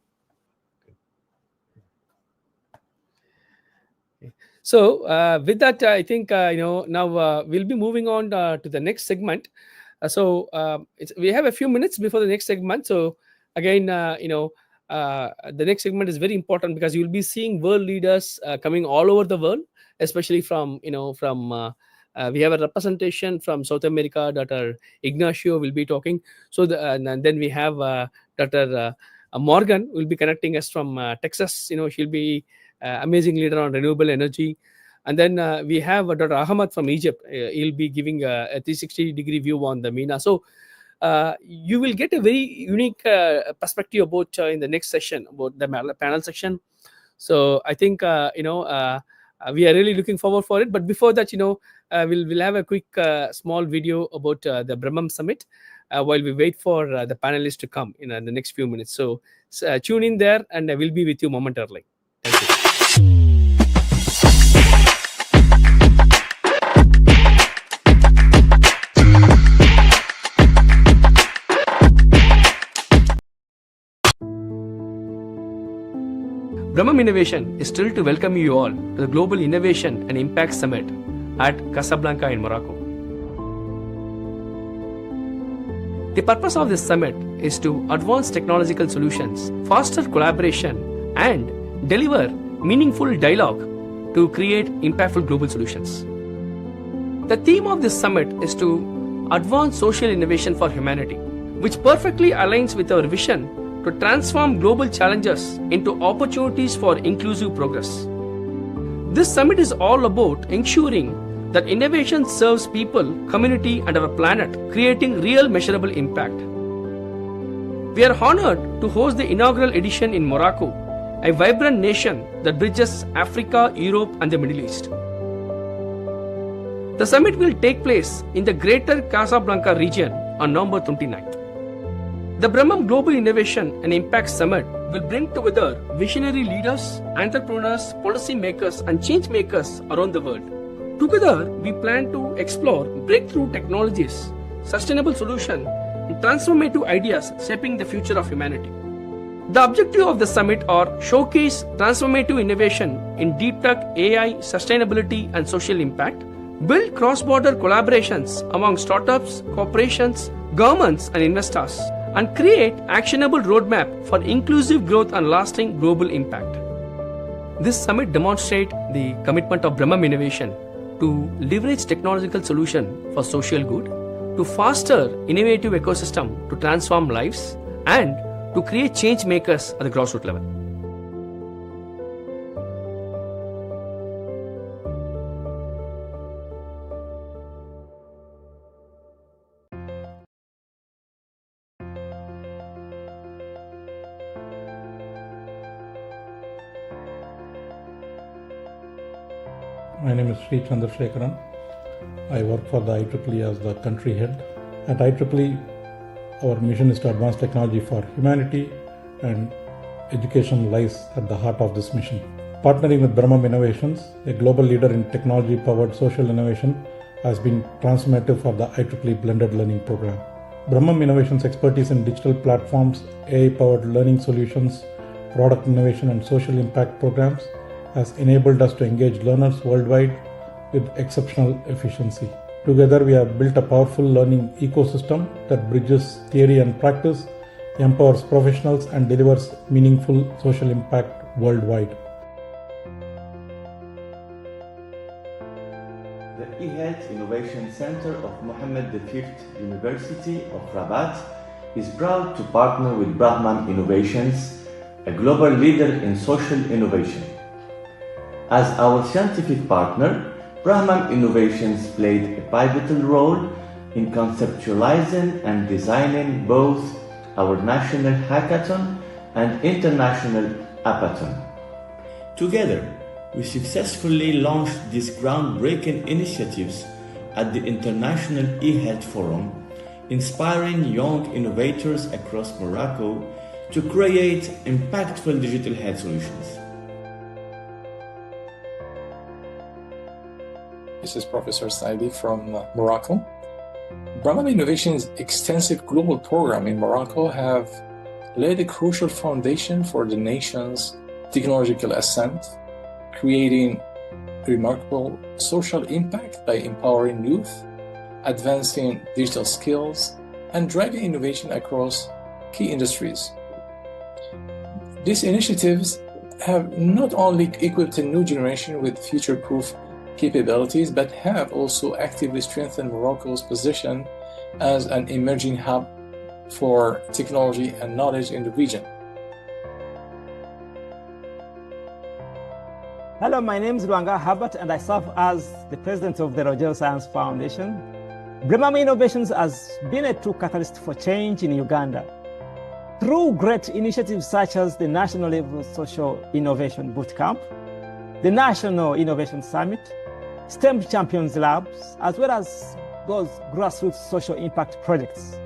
So with that, I think now we'll be moving on to the next segment. We have a few minutes before the next segment. So again, the next segment is very important because you'll be seeing world leaders coming all over the world, especially from we have a representation from South America. Dr. Ignacio will be talking. So and then we have Dr. Morgan will be connecting us from Texas. She'll be amazing leader on renewable energy. And then we have Dr. Ahmad from Egypt. He'll be giving a 360-degree view on the MENA. So you will get a very unique perspective about in the next session, about the panel section. So I think we are really looking forward for it. But before that, we'll have a quick small video about the Brahmam Summit while we wait for the panelists to come in the next few minutes. So tune in there, and I will be with you momentarily. Thank you. Brahmam Innovation is thrilled to welcome you all to the Global Innovation and Impact Summit at Casablanca in Morocco. The purpose of this summit is to advance technological solutions, foster collaboration, and deliver meaningful dialogue to create impactful global solutions. The theme of this summit is to advance social innovation for humanity, which perfectly aligns with our vision to transform global challenges into opportunities for inclusive progress. This summit is all about ensuring that innovation serves people, community, and our planet, creating real measurable impact. We are honored to host the inaugural edition in Morocco, a vibrant nation that bridges Africa, Europe, and the Middle East. The summit will take place in the Greater Casablanca region on November 29th. The Brahmam Global Innovation and Impact Summit will bring together visionary leaders, entrepreneurs, policymakers, and change makers around the world. Together, we plan to explore breakthrough technologies, sustainable solutions, and transformative ideas shaping the future of humanity. The objective of the summit are showcase transformative innovation in DeepTech, AI, sustainability, and social impact, build cross-border collaborations among startups, corporations, governments, and investors, and create actionable roadmap for inclusive growth and lasting global impact. This summit demonstrates the commitment of Brahmam Innovation to leverage technological solutions for social good, to foster innovative ecosystem to transform lives, and to create change makers at the grassroots level. My name is Sri Chandrasekharan. I work for the IEEE as the country head. At IEEE, our mission is to advance technology for humanity, and education lies at the heart of this mission. Partnering with Brahmam Innovations, a global leader in technology-powered social innovation, has been transformative for the IEEE blended learning program. Brahmam Innovations' expertise in digital platforms, AI-powered learning solutions, product innovation, and social impact programs has enabled us to engage learners worldwide with exceptional efficiency. Together, we have built a powerful learning ecosystem that bridges theory and practice, empowers professionals, and delivers meaningful social impact worldwide. The eHealth Innovation Center of Mohammed V University of Rabat is proud to partner with Brahmam Innovations, a global leader in social innovation. As our scientific partner, Brahmam Innovations played a pivotal role in conceptualizing and designing both our national hackathon and international hackathon. Together, we successfully launched these groundbreaking initiatives at the International eHealth Forum, inspiring young innovators across Morocco to create impactful digital health solutions. This is Professor Saidi from Morocco. Brahmam Innovations' extensive global program in Morocco have laid a crucial foundation for the nation's technological ascent, creating remarkable social impact by empowering youth, advancing digital skills, and driving innovation across key industries. These initiatives have not only equipped a new generation with future-proof capabilities, but have also actively strengthened Morocco's position as an emerging hub for technology and knowledge in the region. Hello, my name is Luanga Herbert, and I serve as the president of the Roger Science Foundation. Brahmam Innovations has been a true catalyst for change in Uganda. Through great initiatives such as the National Level Social Innovation Bootcamp, the National Innovation Summit, STEM Champions Labs, as well as those grassroots social impact projects,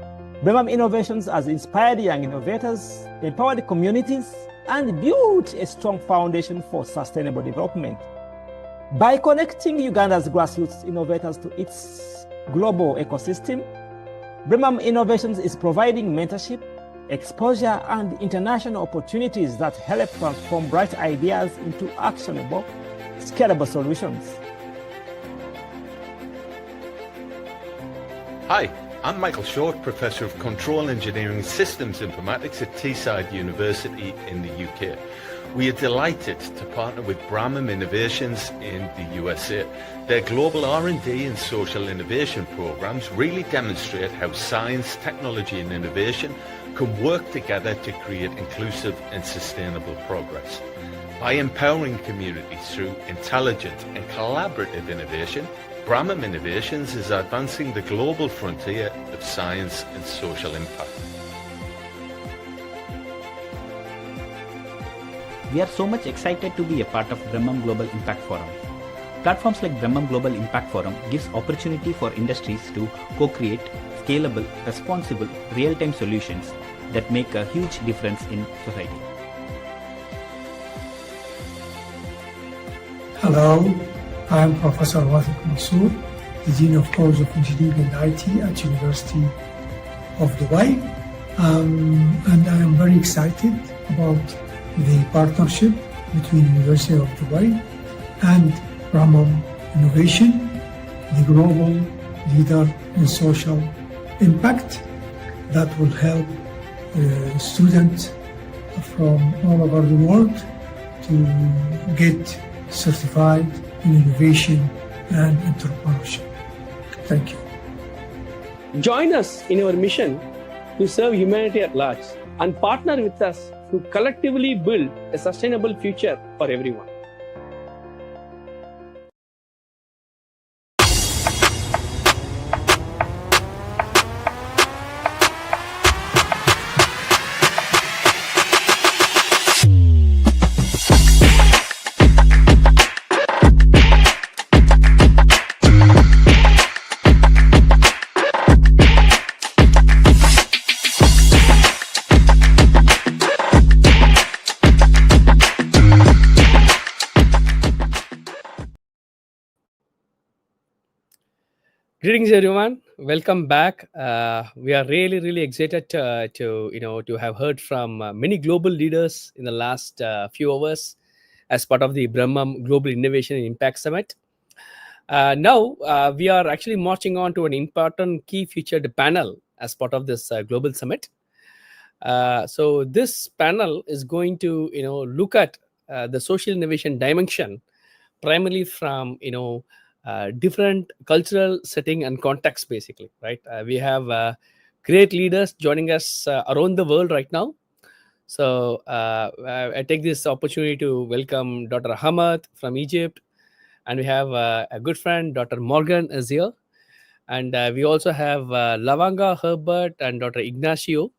Brahmam Innovations has inspired young innovators, empowered communities, and built a strong foundation for sustainable development. By connecting Uganda's grassroots innovators to its global ecosystem, Brahmam Innovations is providing mentorship, exposure, and international opportunities that help transform bright ideas into actionable, scalable solutions. Hi, I'm Michael Short, Professor of Control Engineering Systems Informatics at Teesside University in the UK. We are delighted to partner with Brahmam Innovations in the USA. Their global R&D and social innovation programs really demonstrate how science, technology and innovation can work together to create inclusive and sustainable progress. By empowering communities through intelligent and collaborative innovation, Brahmam Innovations is advancing the global frontier of science and social impact. We are so much excited to be a part of Brahmam Global Impact Forum. Platforms like Brahmam Global Impact Forum gives opportunity for industries to co-create scalable, responsible, real-time solutions that make a huge difference in society. Hello, I am Professor Wafiq Mansour, the Dean of College of Engineering and IT at University of Dubai. And I am very excited about the partnership between University of Dubai and Brahmam Innovation, the global leader in social impact that will help students from all over the world to get certified in innovation and entrepreneurship. Thank you. Join us in our mission to serve humanity at large and partner with us to collectively build a sustainable future for everyone. Greetings, everyone. Welcome back. We are really excited to have heard from many global leaders in the last few hours as part of the Brahmam Global Innovation and Impact Summit. Now we are actually marching on to an important key featured panel as part of this global summit. So this panel is going to look at the social innovation dimension, primarily from different cultural setting and context, basically, right? We have great leaders joining us around the world right now. So I take this opportunity to welcome Dr. Ahmad from Egypt, and we have a good friend, Dr. Morgan is here, and we also have Lavanga Herbert and Dr. Ignacio.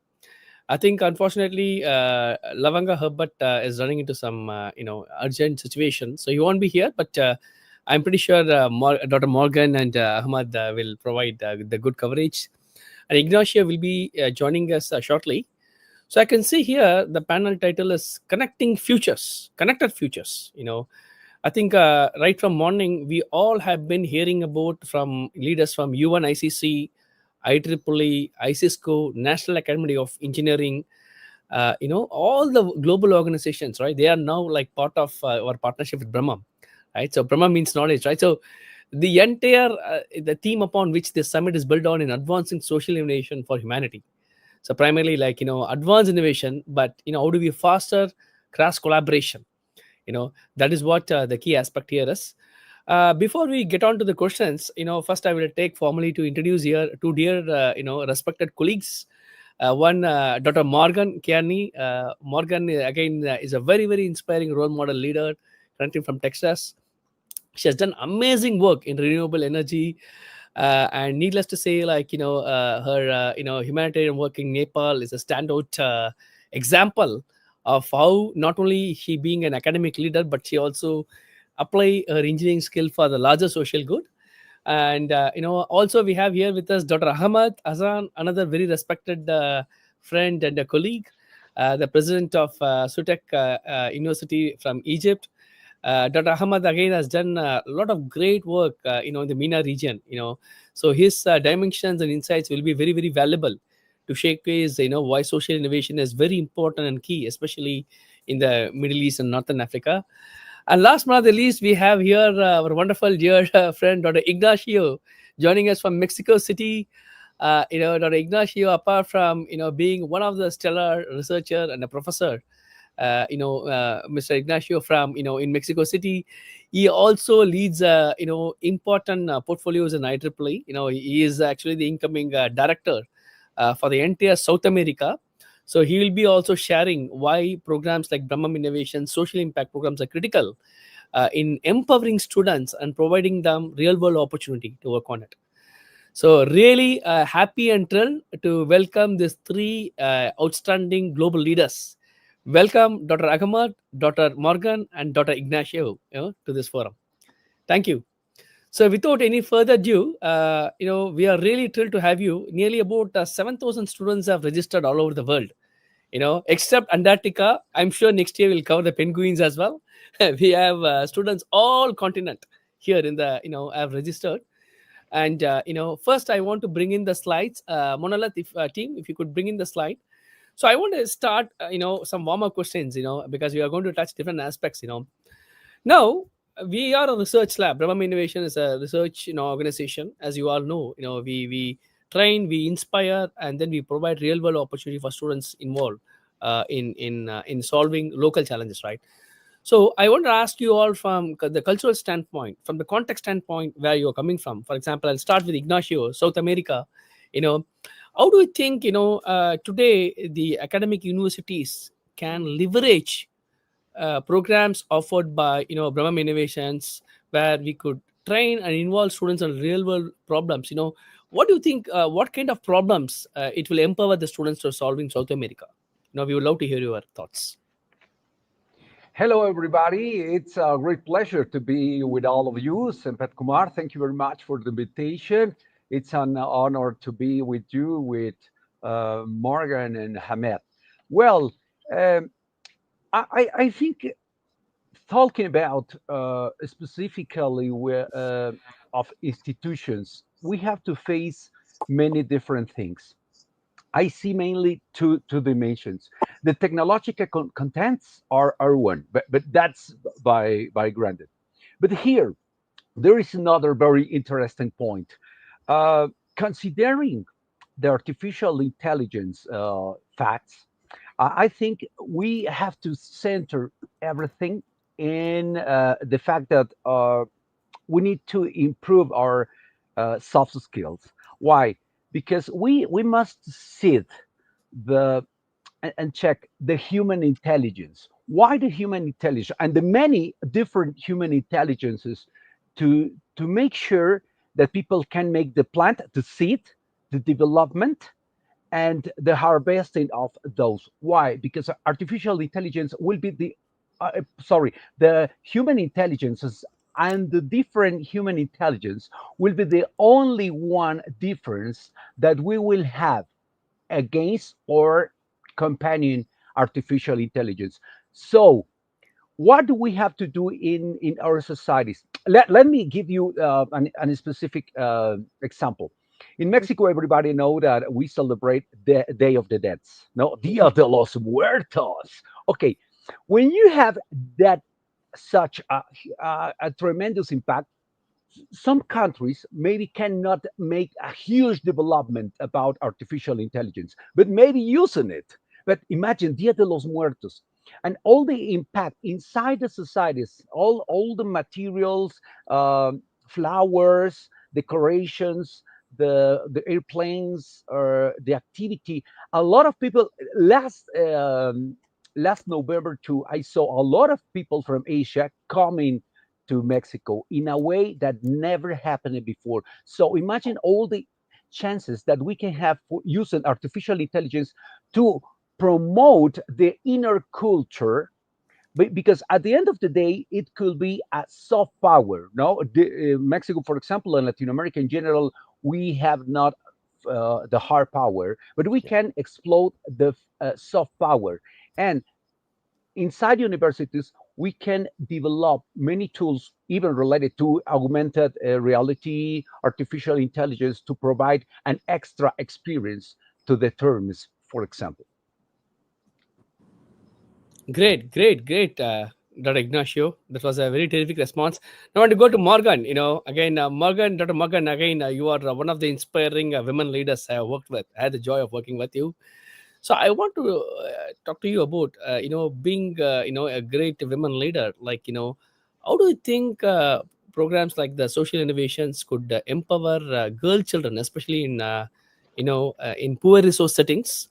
I think unfortunately Lavanga Herbert is running into some urgent situation, so he won't be here. But I'm pretty sure Dr. Morgan and Ahmad will provide the good coverage, and Ignacio will be joining us shortly. So I can see here the panel title is Connecting Futures, Connected Futures. I think right from morning, we all have been hearing about from leaders from UNICC, IEEE, ICESCO, National Academy of Engineering, all the global organizations, right? They are now like part of our partnership with Brahmam, right? So Brahmam means knowledge, right? So the entire, the theme upon which this summit is built on in advancing social innovation for humanity. So primarily advanced innovation, but how do we foster cross collaboration? That is what the key aspect here is. Before we get on to the questions, first I will take formally to introduce here two dear respected colleagues. One, Dr. Morgan Kearney. Morgan again is a very, very inspiring role model leader currently from Texas. She has done amazing work in renewable energy, and needless to say, her humanitarian work in Nepal is a standout example of how not only she being an academic leader, but she also apply her engineering skill for the larger social good. And also we have here with us Dr. Ahmad Azan, another very respected friend and a colleague, the president of Sutek University from Egypt. Dr. Ahmad again has done a lot of great work, in the MENA region. So his dimensions and insights will be very, very valuable to showcase, why social innovation is very important and key, especially in the Middle East and Northern Africa. And last but not the least, we have here our wonderful dear friend, Dr. Ignacio, joining us from Mexico City. Dr. Ignacio, apart from, being one of the stellar researcher and a professor, Mr. Ignacio from, in Mexico City, he also leads, important portfolios in IEEE. He is actually the incoming director for the entire South America. So he will be also sharing why programs like Brahmam Innovations, social impact programs are critical in empowering students and providing them real world opportunity to work on it. So really happy and thrilled to welcome these three outstanding global leaders. Welcome Dr. Ahmad, Dr. Morgan, and Dr. Ignacio to this forum. Thank you. So without any further ado, we are really thrilled to have you. Nearly about 7,000 students have registered all over the world, except Antarctica. I'm sure next year we'll cover the penguins as well. We have students all continent here in the, have registered. And, first I want to bring in the slides. Monolith, team, if you could bring in the slide. So I want to start, some warm-up questions, because we are going to touch different aspects, Now, we are a research lab. Brahmam Innovation is a research organization. As you all know, we train, we inspire, and then we provide real-world opportunity for students involved in solving local challenges, right? So I want to ask you all from the cultural standpoint, from the context standpoint, where you're coming from. For example, I'll start with Ignacio, South America. How do you think, today the academic universities can leverage programs offered by, Brahmam Innovations, where we could train and involve students on real world problems? What do you think, what kind of problems it will empower the students to solve in South America? We would love to hear your thoughts. Hello, everybody. It's a great pleasure to be with all of you. Sempat Kumar, thank you very much for the invitation. It's an honor to be with you, with Morgan and Hamed. Well, I think talking about specifically of institutions, we have to face many different things. I see mainly two dimensions. The technological contents are one, but that's by granted. But here, there is another very interesting point. Considering the artificial intelligence facts, I think we have to center everything in the fact that we need to improve our soft skills. Why? Because we must sit and check the human intelligence. Why the human intelligence and the many different human intelligences to make sure that people can make the plant, the seed, the development, and the harvesting of those. Why? Because artificial intelligence will be the human intelligences and the different human intelligence will be the only one difference that we will have against or companion artificial intelligence. So what do we have to do in our societies? Let me give you a specific example. In Mexico, everybody know that we celebrate the Day of the Dead. No, Dia de los Muertos. Okay, when you have that such a tremendous impact, some countries maybe cannot make a huge development about artificial intelligence, but maybe using it. But imagine Dia de los Muertos and all the impact inside the societies, all the materials, flowers, decorations, the airplanes, or the activity. A lot of people last November too, I saw a lot of people from Asia coming to Mexico in a way that never happened before. So imagine all the chances that we can have for using artificial intelligence to promote the inner culture, because at the end of the day, it could be a soft power. No, Mexico, for example, and Latin America in general, we have not the hard power, but we can explode the soft power. And inside universities, we can develop many tools, even related to augmented reality, artificial intelligence, to provide an extra experience to the terms, for example. Great, Dr. Ignacio. That was a very terrific response. Now I want to go to Morgan. Again, Morgan, Dr. Morgan, again, you are one of the inspiring women leaders I have worked with. I had the joy of working with you. So I want to talk to you about, being, a great women leader. Like, how do you think programs like the social innovations could empower girl children, especially in poor resource settings,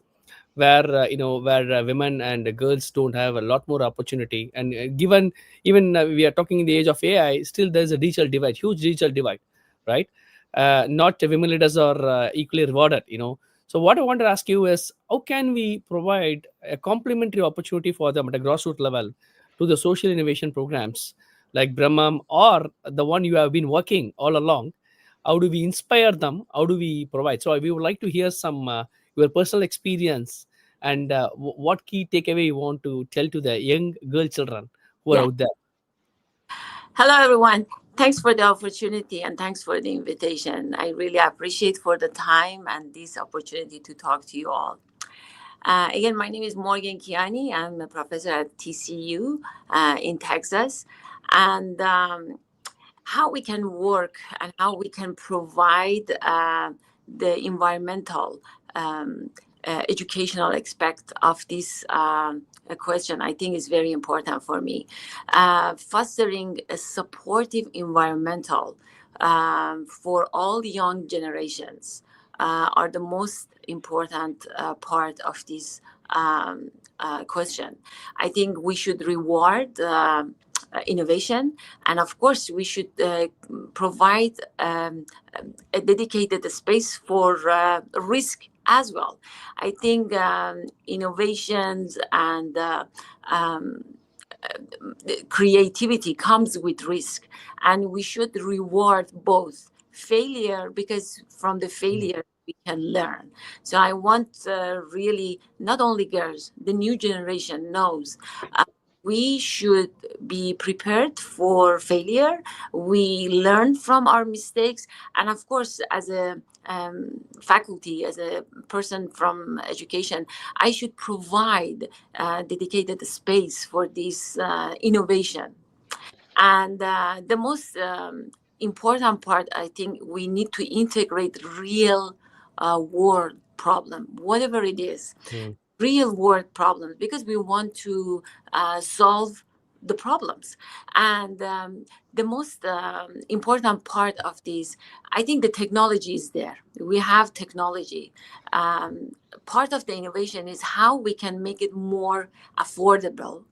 where women and girls don't have a lot more opportunity, and given even we are talking in the age of AI, still there's a digital divide, huge digital divide, right? Not women leaders are equally rewarded. So what I want to ask you is, how can we provide a complementary opportunity for them at a grassroots level to the social innovation programs like Brahmam, or the one you have been working all along? How do we inspire them? How do we provide? So we would like to hear some your personal experience, and what key takeaway you want to tell to the young girl children who are out there. Hello, everyone. Thanks for the opportunity and thanks for the invitation. I really appreciate for the time and this opportunity to talk to you all. Again, my name is Morgan Kiani. I'm a professor at TCU in Texas. And how we can work and how we can provide the environmental educational aspect of this question, I think is very important for me. Fostering a supportive environmental for all young generations are the most important part of this question. I think we should reward innovation, and of course we should provide a dedicated space for risk as well. I think innovations and creativity comes with risk, and we should reward both failure, because from the failure we can learn. So I want really not only girls, the new generation knows we should be prepared for failure. We learn from our mistakes. And of course, as a faculty, as a person from education, I should provide dedicated space for this innovation. And the most important part, I think we need to integrate real world problem, whatever it is. Real world problems, because we want to solve the problems. And the most important part of this, I think the technology is there. We have technology. Part of the innovation is how we can make it more affordable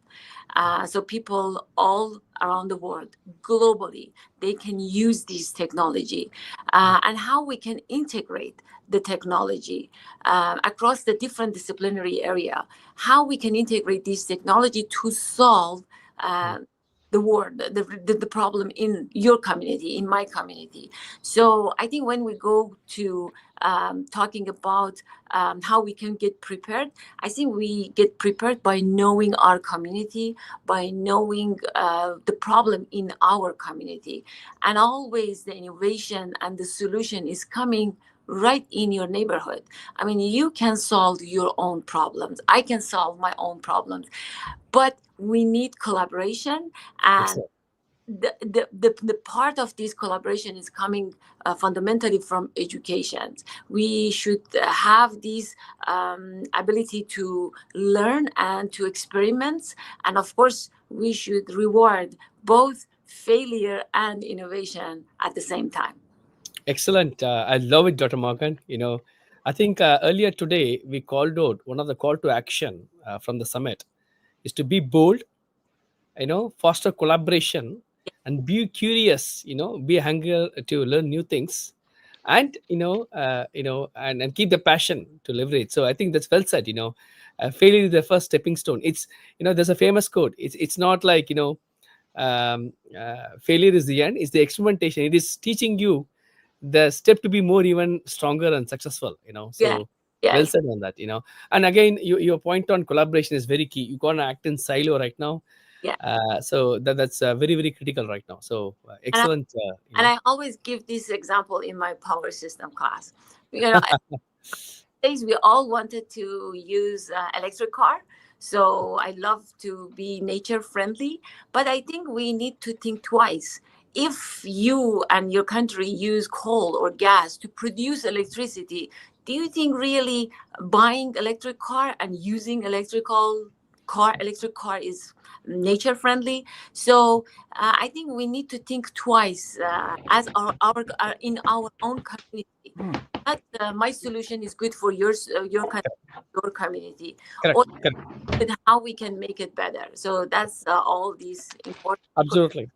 So people all around the world, globally, they can use this technology, and how we can integrate the technology across the different disciplinary area, how we can integrate this technology to solve the world, the problem in your community, in my community. So I think when we go to talking about how we can get prepared, I think we get prepared by knowing our community, by knowing the problem in our community. And always the innovation and the solution is coming right in your neighborhood. I mean, you can solve your own problems. I can solve my own problems. But we need collaboration, and the part of this collaboration is coming fundamentally from education. We should have this ability to learn and to experiment, and of course we should reward both failure and innovation at the same time. Excellent. I love it, Dr. Morgan. I think earlier today we called out one of the call to action from the summit is to be bold, foster collaboration, and be curious, be hungry to learn new things, and and keep the passion to leverage. So I think that's well said. Failure is the first stepping stone. It's there's a famous quote. It's not like failure is the end. It's the experimentation. It is teaching you the step to be more even stronger and successful. So. Yeah. Well said on that. And again, your point on collaboration is very key. You can't act in silo right now. So that's very, very critical right now. So excellent. And I always give this example in my power system class. Days we all wanted to use electric car. So I love to be nature friendly, but I think we need to think twice. If you and your country use coal or gas to produce electricity, do you think really buying electric car and using electric car is nature friendly? So I think we need to think twice as our in our own community. Not my solution is good for your community, or how we can make it better. So that's all these important. Absolutely.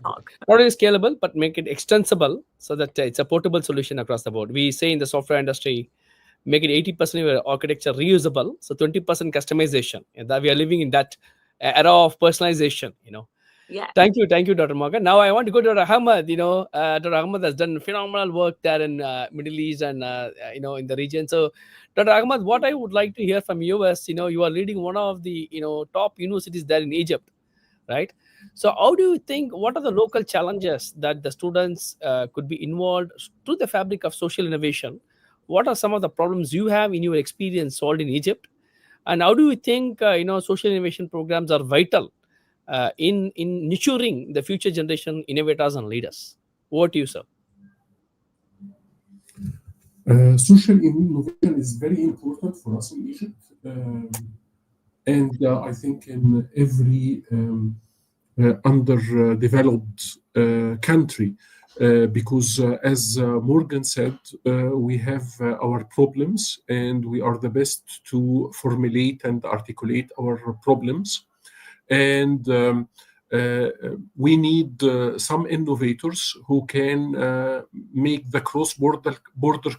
Not only scalable, but make it extensible so that it's a portable solution across the board. We say in the software industry, make it 80% of your architecture reusable, so 20% customization. And that we are living in that era of personalization. Yeah. Thank you, Dr. Morgan. Now I want to go to Dr. Ahmed. Dr. Ahmed has done phenomenal work there in Middle East and in the region. So, Dr. Ahmed, what I would like to hear from you is, you are leading one of the top universities there in Egypt, right? So how do you think, what are the local challenges that the students could be involved through the fabric of social innovation? What are some of the problems you have in your experience solved in Egypt? And how do you think, social innovation programs are vital in nurturing the future generation innovators and leaders? Over to you, sir. Social innovation is very important for us in Egypt. And I think in every underdeveloped country, because as Morgan said, we have our problems and we are the best to formulate and articulate our problems. And we need some innovators who can make the cross-border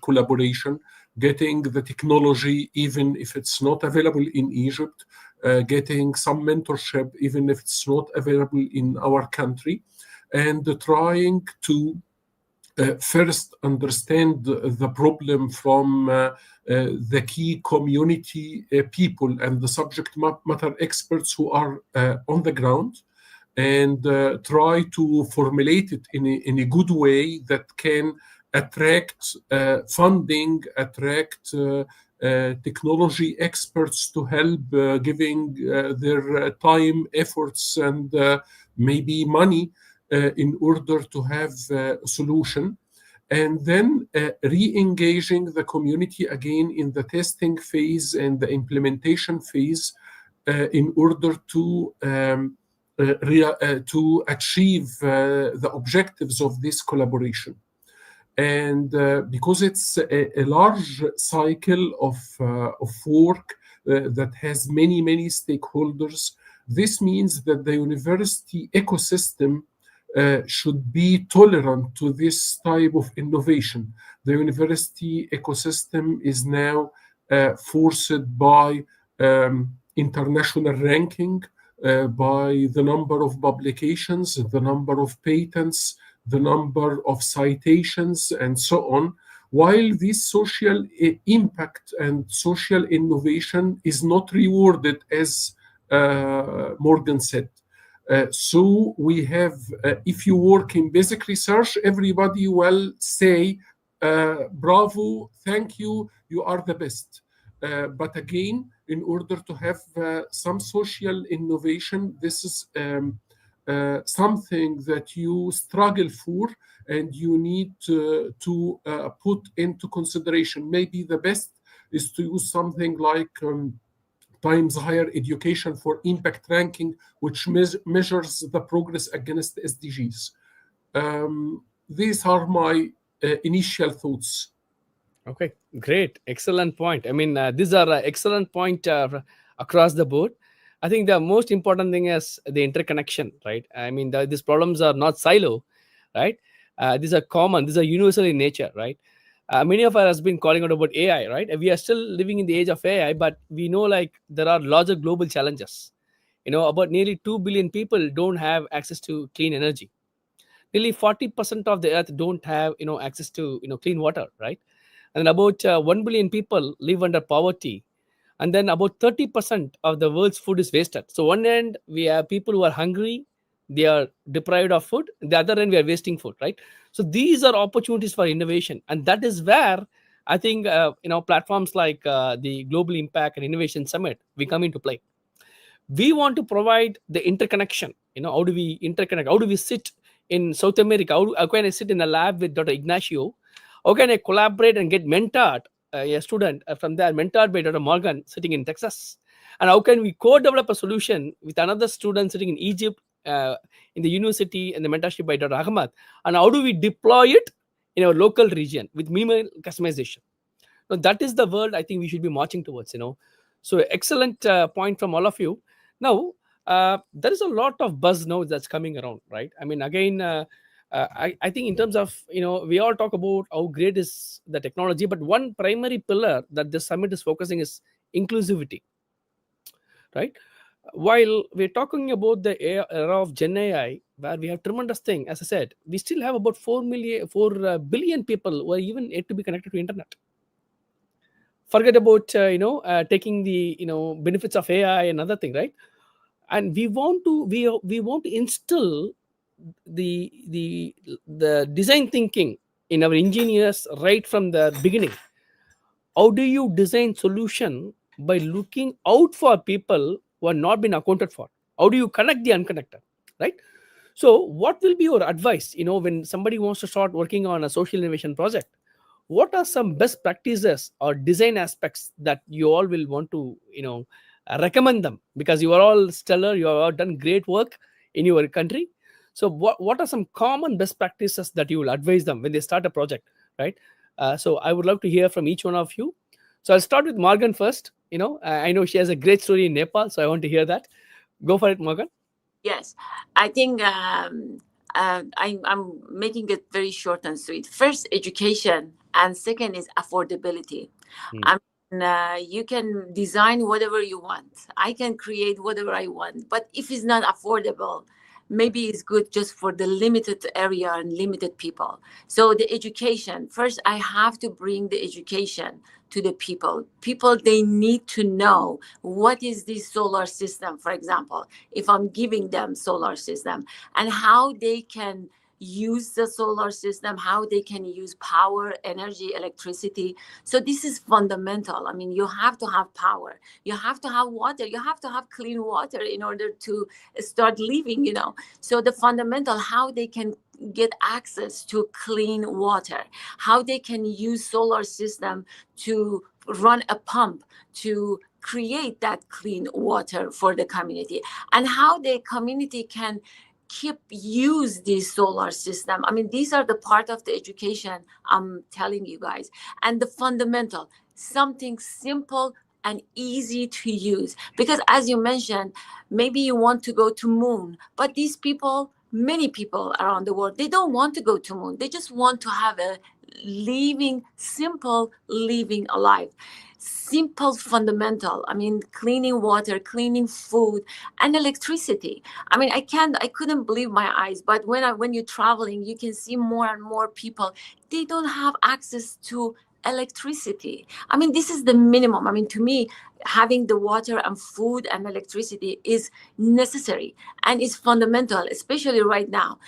collaboration, getting the technology, even if it's not available in Egypt, getting some mentorship, even if it's not available in our country, and trying to first understand the problem from the key community people and the subject matter experts who are on the ground, and try to formulate it in a good way that can attract funding, attract technology experts to help giving their time, efforts, and maybe money in order to have a solution. And then re-engaging the community again in the testing phase and the implementation phase in order to achieve the objectives of this collaboration. And because it's a large cycle of work that has many stakeholders, This means that the university ecosystem should be tolerant to this type of innovation. The university ecosystem is now forced by international ranking, by the number of publications, the number of patents, the number of citations, and so on. While this social impact and social innovation is not rewarded, as Morgan said. So we have, if you work in basic research, everybody will say, bravo, thank you, you are the best. But again, in order to have some social innovation, this is something that you struggle for and you need to put into consideration. Maybe the best is to use something like Times Higher Education for Impact Ranking, which measures the progress against SDGs. These are my initial thoughts. Okay, great. Excellent point. I mean, these are excellent point across the board. I think the most important thing is the interconnection, right? I mean, these problems are not silo, right? These are common, these are universal in nature, right? Many of us has been calling out about AI, right? We are still living in the age of AI, but we know like there are larger global challenges. You know, about nearly 2 billion people don't have access to clean energy. Nearly 40% of the earth don't have, access to, clean water, right? And about 1 billion people live under poverty. And then about 30% of the world's food is wasted. So one end, we have people who are hungry, they are deprived of food. The other end, we are wasting food, right? So these are opportunities for innovation. And that is where I think, platforms like the Global Impact and Innovation Summit, we come into play. We want to provide the interconnection. How do we interconnect? How do we sit in South America? How can I sit in a lab with Dr. Ignacio? How can I collaborate and get mentored, a student from there, mentored by Dr. Morgan sitting in Texas? And how can we co-develop a solution with another student sitting in Egypt, in the university, and the mentorship by Dr. Ahmad? And how do we deploy it in our local region with minimal customization? Now, that is the world I think we should be marching towards, So excellent point from all of you. Now, there is a lot of buzz now that's coming around, right? I mean, again, I think in terms of, we all talk about how great is the technology, but one primary pillar that this summit is focusing is inclusivity, right? While we're talking about the era of Gen AI, where we have tremendous thing, as I said, we still have about 4 billion people who are even yet to be connected to internet. Forget about taking the benefits of AI and other thing, right? And we want to instill the design thinking in our engineers right from the beginning. How do you design solution by looking out for people who are not been accounted for? How do you connect the unconnected, right? So what will be your advice when somebody wants to start working on a social innovation project? What are some best practices or design aspects that you all will want to recommend them? Because you are all stellar, you have all done great work in your country. So what are some common best practices that you will advise them when they start a project, right? So I would love to hear from each one of you. So I'll start with Morgan first. I know she has a great story in Nepal, so I want to hear that. Go for it, Morgan. Yes, I think I'm making it very short and sweet. First, education, and second is affordability. I mean, you can design whatever you want. I can create whatever I want, but if it's not affordable, maybe it's good just for the limited area and limited people. So the education, first I have to bring the education to the people. They need to know what is this solar system, for example, if I'm giving them solar system, and how they can use the solar system, how they can use power, energy, electricity. So this is fundamental. I mean, you have to have power, you have to have water, you have to have clean water in order to start living, So the fundamental, how they can get access to clean water, how they can use solar system to run a pump to create that clean water for the community, and how the community can use this solar system. I mean, these are the part of the education I'm telling you guys. And the fundamental, something simple, and easy to use. Because as you mentioned, maybe you want to go to moon, but these people, many people around the world, they don't want to go to moon. They just want to have a simple living alive. Simple, fundamental. I mean, cleaning water, cleaning food, and electricity. I mean, I couldn't believe my eyes. But when you're traveling, you can see more and more people. They don't have access to electricity. I mean, this is the minimum. I mean, to me, having the water and food and electricity is necessary and is fundamental, especially right now.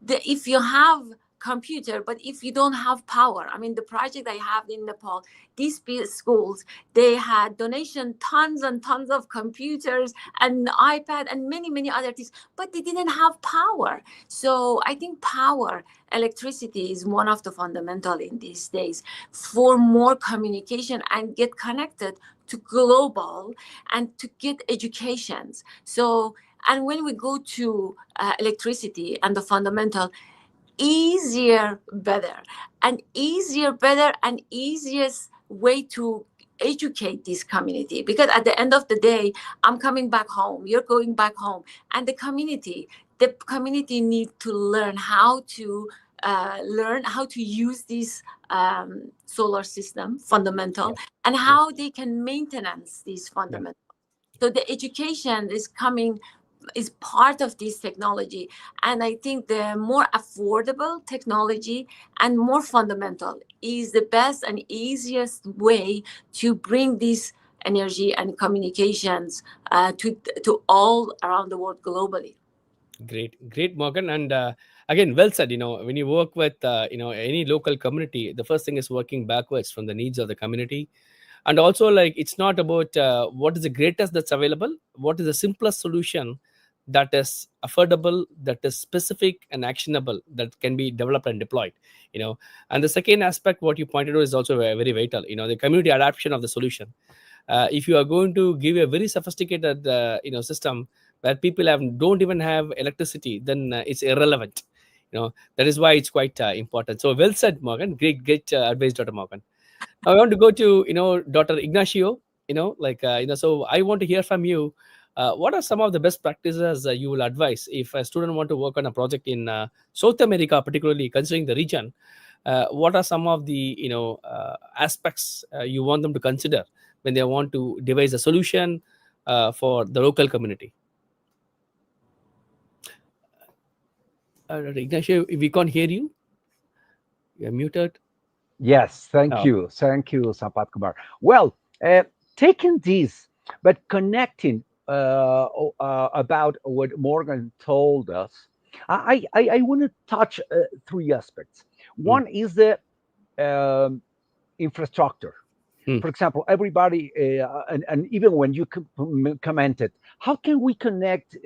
If you have computer, but if you don't have power, I mean, the project I have in Nepal, these schools, they had donation, tons and tons of computers and iPad and many other things, but they didn't have power. So I think power, electricity is one of the fundamental in these days for more communication and get connected to global and to get educations. So, and when we go to electricity and the fundamental, easier, better, and easiest way to educate this community, because at the end of the day, I'm coming back home, you're going back home, and the community need to learn how to use this solar system fundamental, and how they can maintenance these fundamentals. So the education is part of this technology, and I think the more affordable technology and more fundamental is the best and easiest way to bring this energy and communications to all around the world globally. Great, Morgan. And again, well said. When you work with any local community, the first thing is working backwards from the needs of the community. And also, like, it's not about what is the greatest that's available, what is the simplest solution that is affordable, that is specific and actionable, that can be developed and deployed. And the second aspect, what you pointed out, is also very vital. The community adoption of the solution. If you are going to give a very sophisticated system where people don't even have electricity, then it's irrelevant. That is why it's quite important. So well said, Morgan. Great advice, Dr. Morgan. I want to go to Dr. Ignacio. So I want to hear from you. What are some of the best practices you will advise if a student want to work on a project in South America, particularly considering the region? What are some of the aspects you want them to consider when they want to devise a solution for the local community? Ignacio, we can't hear you. You're muted. Yes, thank you, Sampath Kumar. Well, taking this, but connecting about what Morgan told us, I want to touch three aspects. One is the infrastructure. For example, everybody, and even when you commented, how can we connect,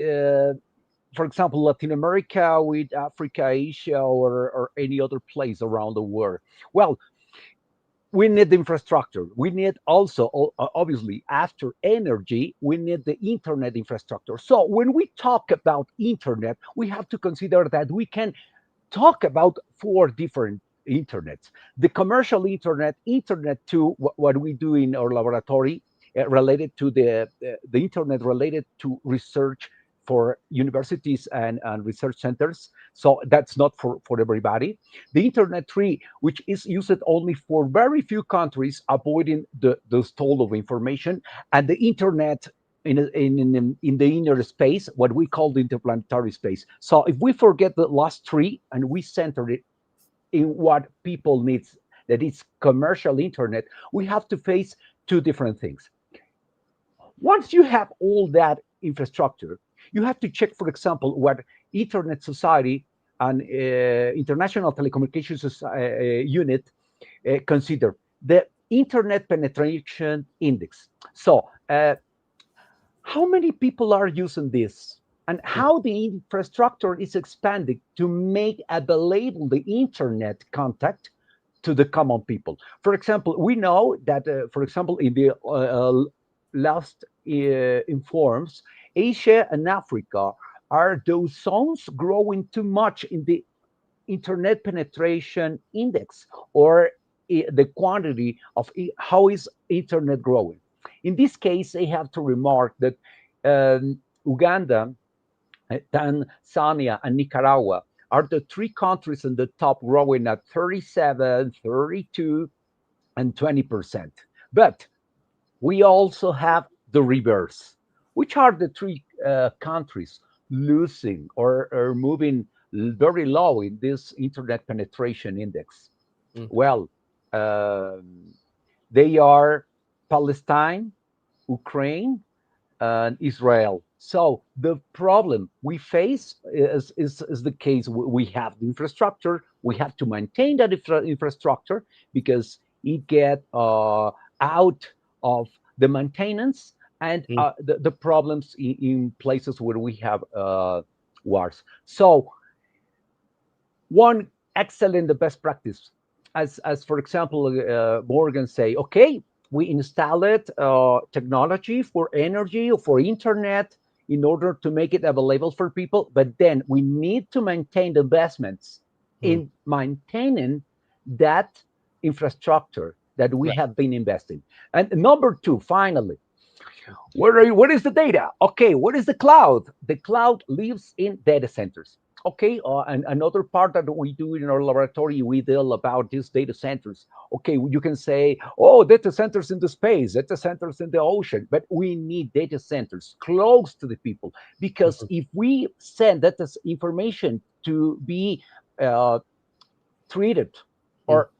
for example, Latin America with Africa, Asia, or any other place around the world? Well, we need the infrastructure. We need also, obviously, after energy, we need the internet infrastructure. So when we talk about internet, we have to consider that we can talk about four different internets: the commercial internet, internet to what we do in our laboratory, related to the internet related to research for universities and research centers. So that's not for everybody. The internet 3, which is used only for very few countries, avoiding the stole of information, and the internet in the inner space, what we call the interplanetary space. So if we forget the last 3 and we center it in what people need, that is commercial internet, we have to face two different things. Once you have all that infrastructure, you have to check, for example, what Internet Society and International Telecommunications Unit consider the Internet Penetration Index. So how many people are using this, and how the infrastructure is expanding to make available the internet contact to the common people? For example, we know that, for example, in the last informs, Asia and Africa are those zones growing too much in the internet penetration index, or the quantity of how is internet growing. In this case, I have to remark that Uganda, Tanzania, and Nicaragua are the three countries in the top, growing at 37, 32, and 20%. But we also have the reverse. Which are the three countries losing or moving very low in this internet penetration index? Well, they are Palestine, Ukraine, and Israel. So the problem we face is the case. We have the infrastructure. We have to maintain that infrastructure because it get out of the maintenance and the problems in places where we have wars. So one excellent, the best practice, as for example, Morgan say, okay, we installed technology for energy or for internet in order to make it available for people, but then we need to maintain the investments in maintaining that infrastructure that we have been investing. And number two, finally, what is the data? Okay, what is the cloud? The cloud lives in data centers. Okay, and another part that we do in our laboratory, we deal about these data centers. Okay, you can say, oh, data centers in the space, data centers in the ocean, but we need data centers close to the people, because if we send that information to be treated or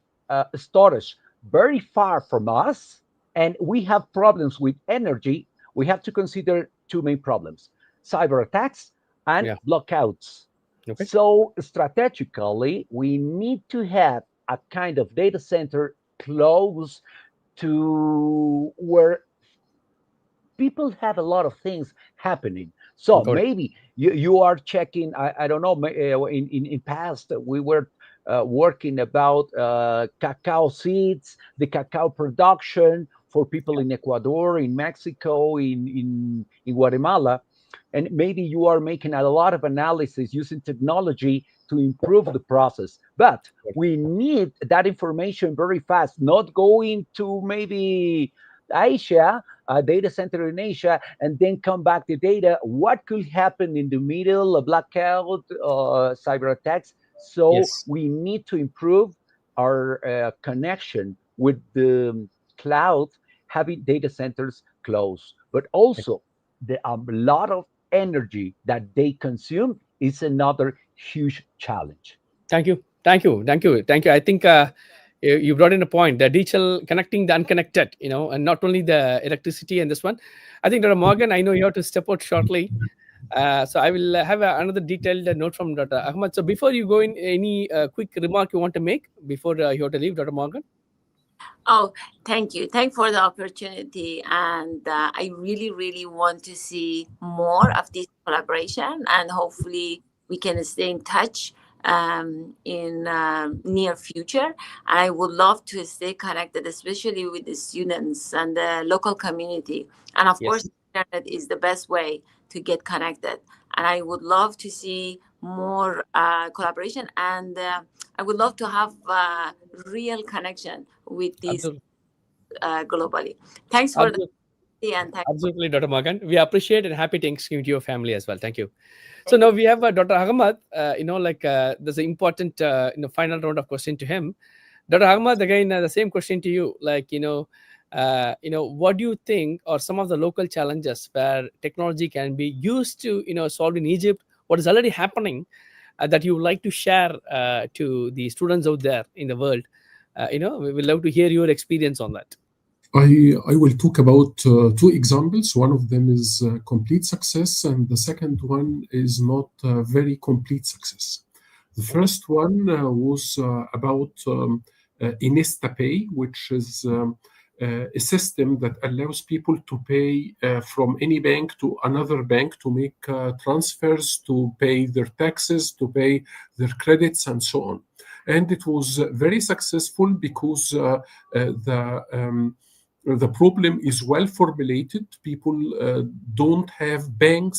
storage very far from us, and we have problems with energy, we have to consider two main problems: cyber attacks and blockouts. Okay. So strategically, we need to have a kind of data center close to where people have a lot of things happening. So maybe you are checking, I don't know, in past, we were working about cacao seeds, the cacao production for people in Ecuador, in Mexico, in Guatemala. And maybe you are making a lot of analysis using technology to improve the process. But we need that information very fast, not going to maybe Asia, a data center in Asia, and then come back the data. What could happen in the middle, a blackout, cyber attacks? So we need to improve our connection with the cloud, having data centers close, but also a lot of energy that they consume is another huge challenge. Thank you. I think you brought in a point, the digital connecting the unconnected, and not only the electricity and this one. I think Dr. Morgan, I know you have to step out shortly. So I will have another detailed note from Dr. Ahmed. So before you go in, any quick remark you want to make before you have to leave, Dr. Morgan? Oh, thank you. Thank you for the opportunity. And I really, really want to see more of this collaboration, and hopefully we can stay in touch in near future. I would love to stay connected, especially with the students and the local community. And of course, internet is the best way to get connected. And I would love to see more collaboration, and I would love to have real connection with this globally. Thanks for the and thanks. Absolutely, Dr. Morgan. We appreciate and happy Thanksgiving to your family as well. Thank you. So now we have Dr. Ahmed. There's an important final round of question to him. Dr. Ahmed, again, the same question to you. What do you think are some of the local challenges where technology can be used to solve in Egypt? What is already happening that you would like to share to the students out there in the world? We would love to hear your experience on that. I will talk about two examples. One of them is complete success, and the second one is not very complete success. The first one was about Inesta Pay, which is a system that allows people to pay from any bank to another bank, to make transfers, to pay their taxes, to pay their credits, and so on. And it was very successful because the problem is well formulated. People don't have bank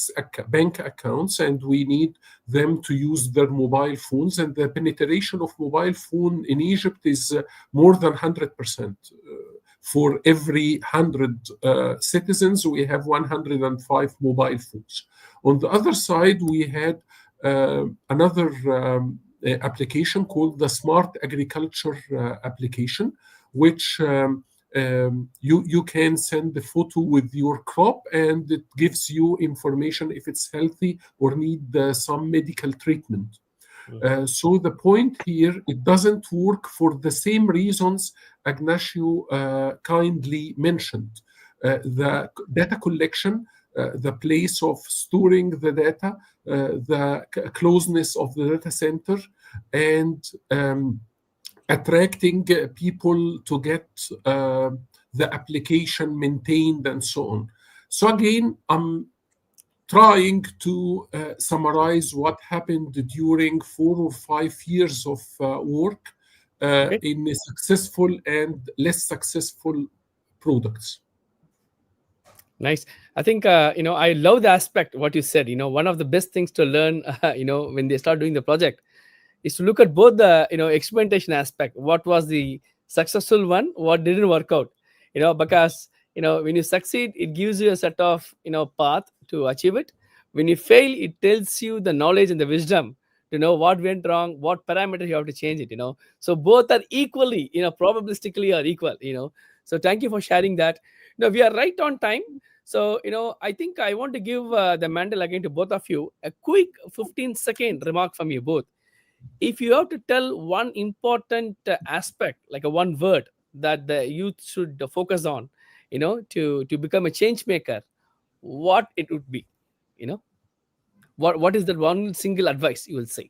accounts, and we need them to use their mobile phones. And the penetration of mobile phone in Egypt is more than 100%. for every 100 citizens, we have 105 mobile phones. On the other side, we had another application called the Smart Agriculture application, which you can send the photo with your crop, and it gives you information if it's healthy or need some medical treatment. So the point here, it doesn't work for the same reasons Ignacio kindly mentioned. The data collection, the place of storing the data, the closeness of the data center, and attracting people to get the application maintained and so on. So again, I'm trying to summarize what happened during 4 or 5 years of work in successful and less successful products. Nice. I think, I love the aspect, what you said, one of the best things to learn, when they start doing the project is to look at both the, experimentation aspect. What was the successful one? What didn't work out? Because, when you succeed, it gives you a set of, path to achieve it. When you fail, it tells you the knowledge and the wisdom to know what went wrong, what parameters you have to change it, So both are equally, probabilistically are equal, So thank you for sharing that. We are right on time. So, I think I want to give the mantle again to both of you. A quick 15-second remark from you both. If you have to tell one important aspect, like a one word that the youth should focus on, to become a change maker, what it would be, what is the one single advice you will say?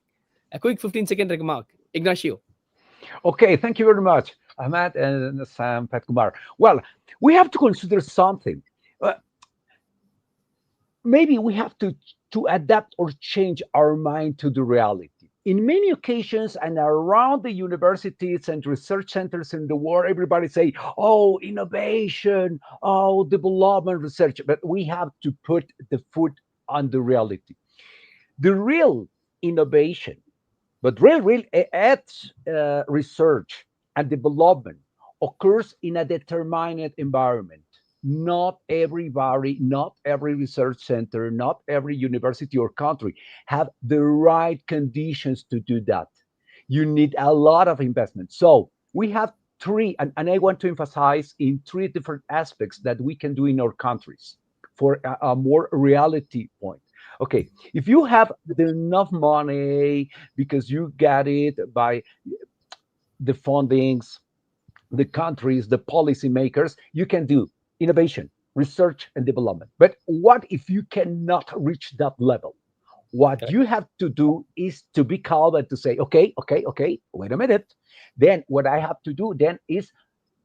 A quick 15-second remark. Ignacio. Okay, thank you very much, Ahmad and Sam Patkumar. Well, we have to consider something. Maybe we have to adapt or change our mind to the reality. In many occasions and around the universities and research centers in the world, everybody say, oh, innovation, oh, development, research. But we have to put the foot on the reality. The real innovation, but real research and development occurs in a determined environment. Not everybody, not every research center, not every university or country have the right conditions to do that. You need a lot of investment. So we have three, and I want to emphasize in three different aspects that we can do in our countries for a more reality point. Okay, if you have enough money because you get it by the fundings, the countries, the policymakers, you can do innovation, research, and development. But what if you cannot reach that level? What you have to do is to be calm and to say, okay, wait a minute. Then what I have to do then is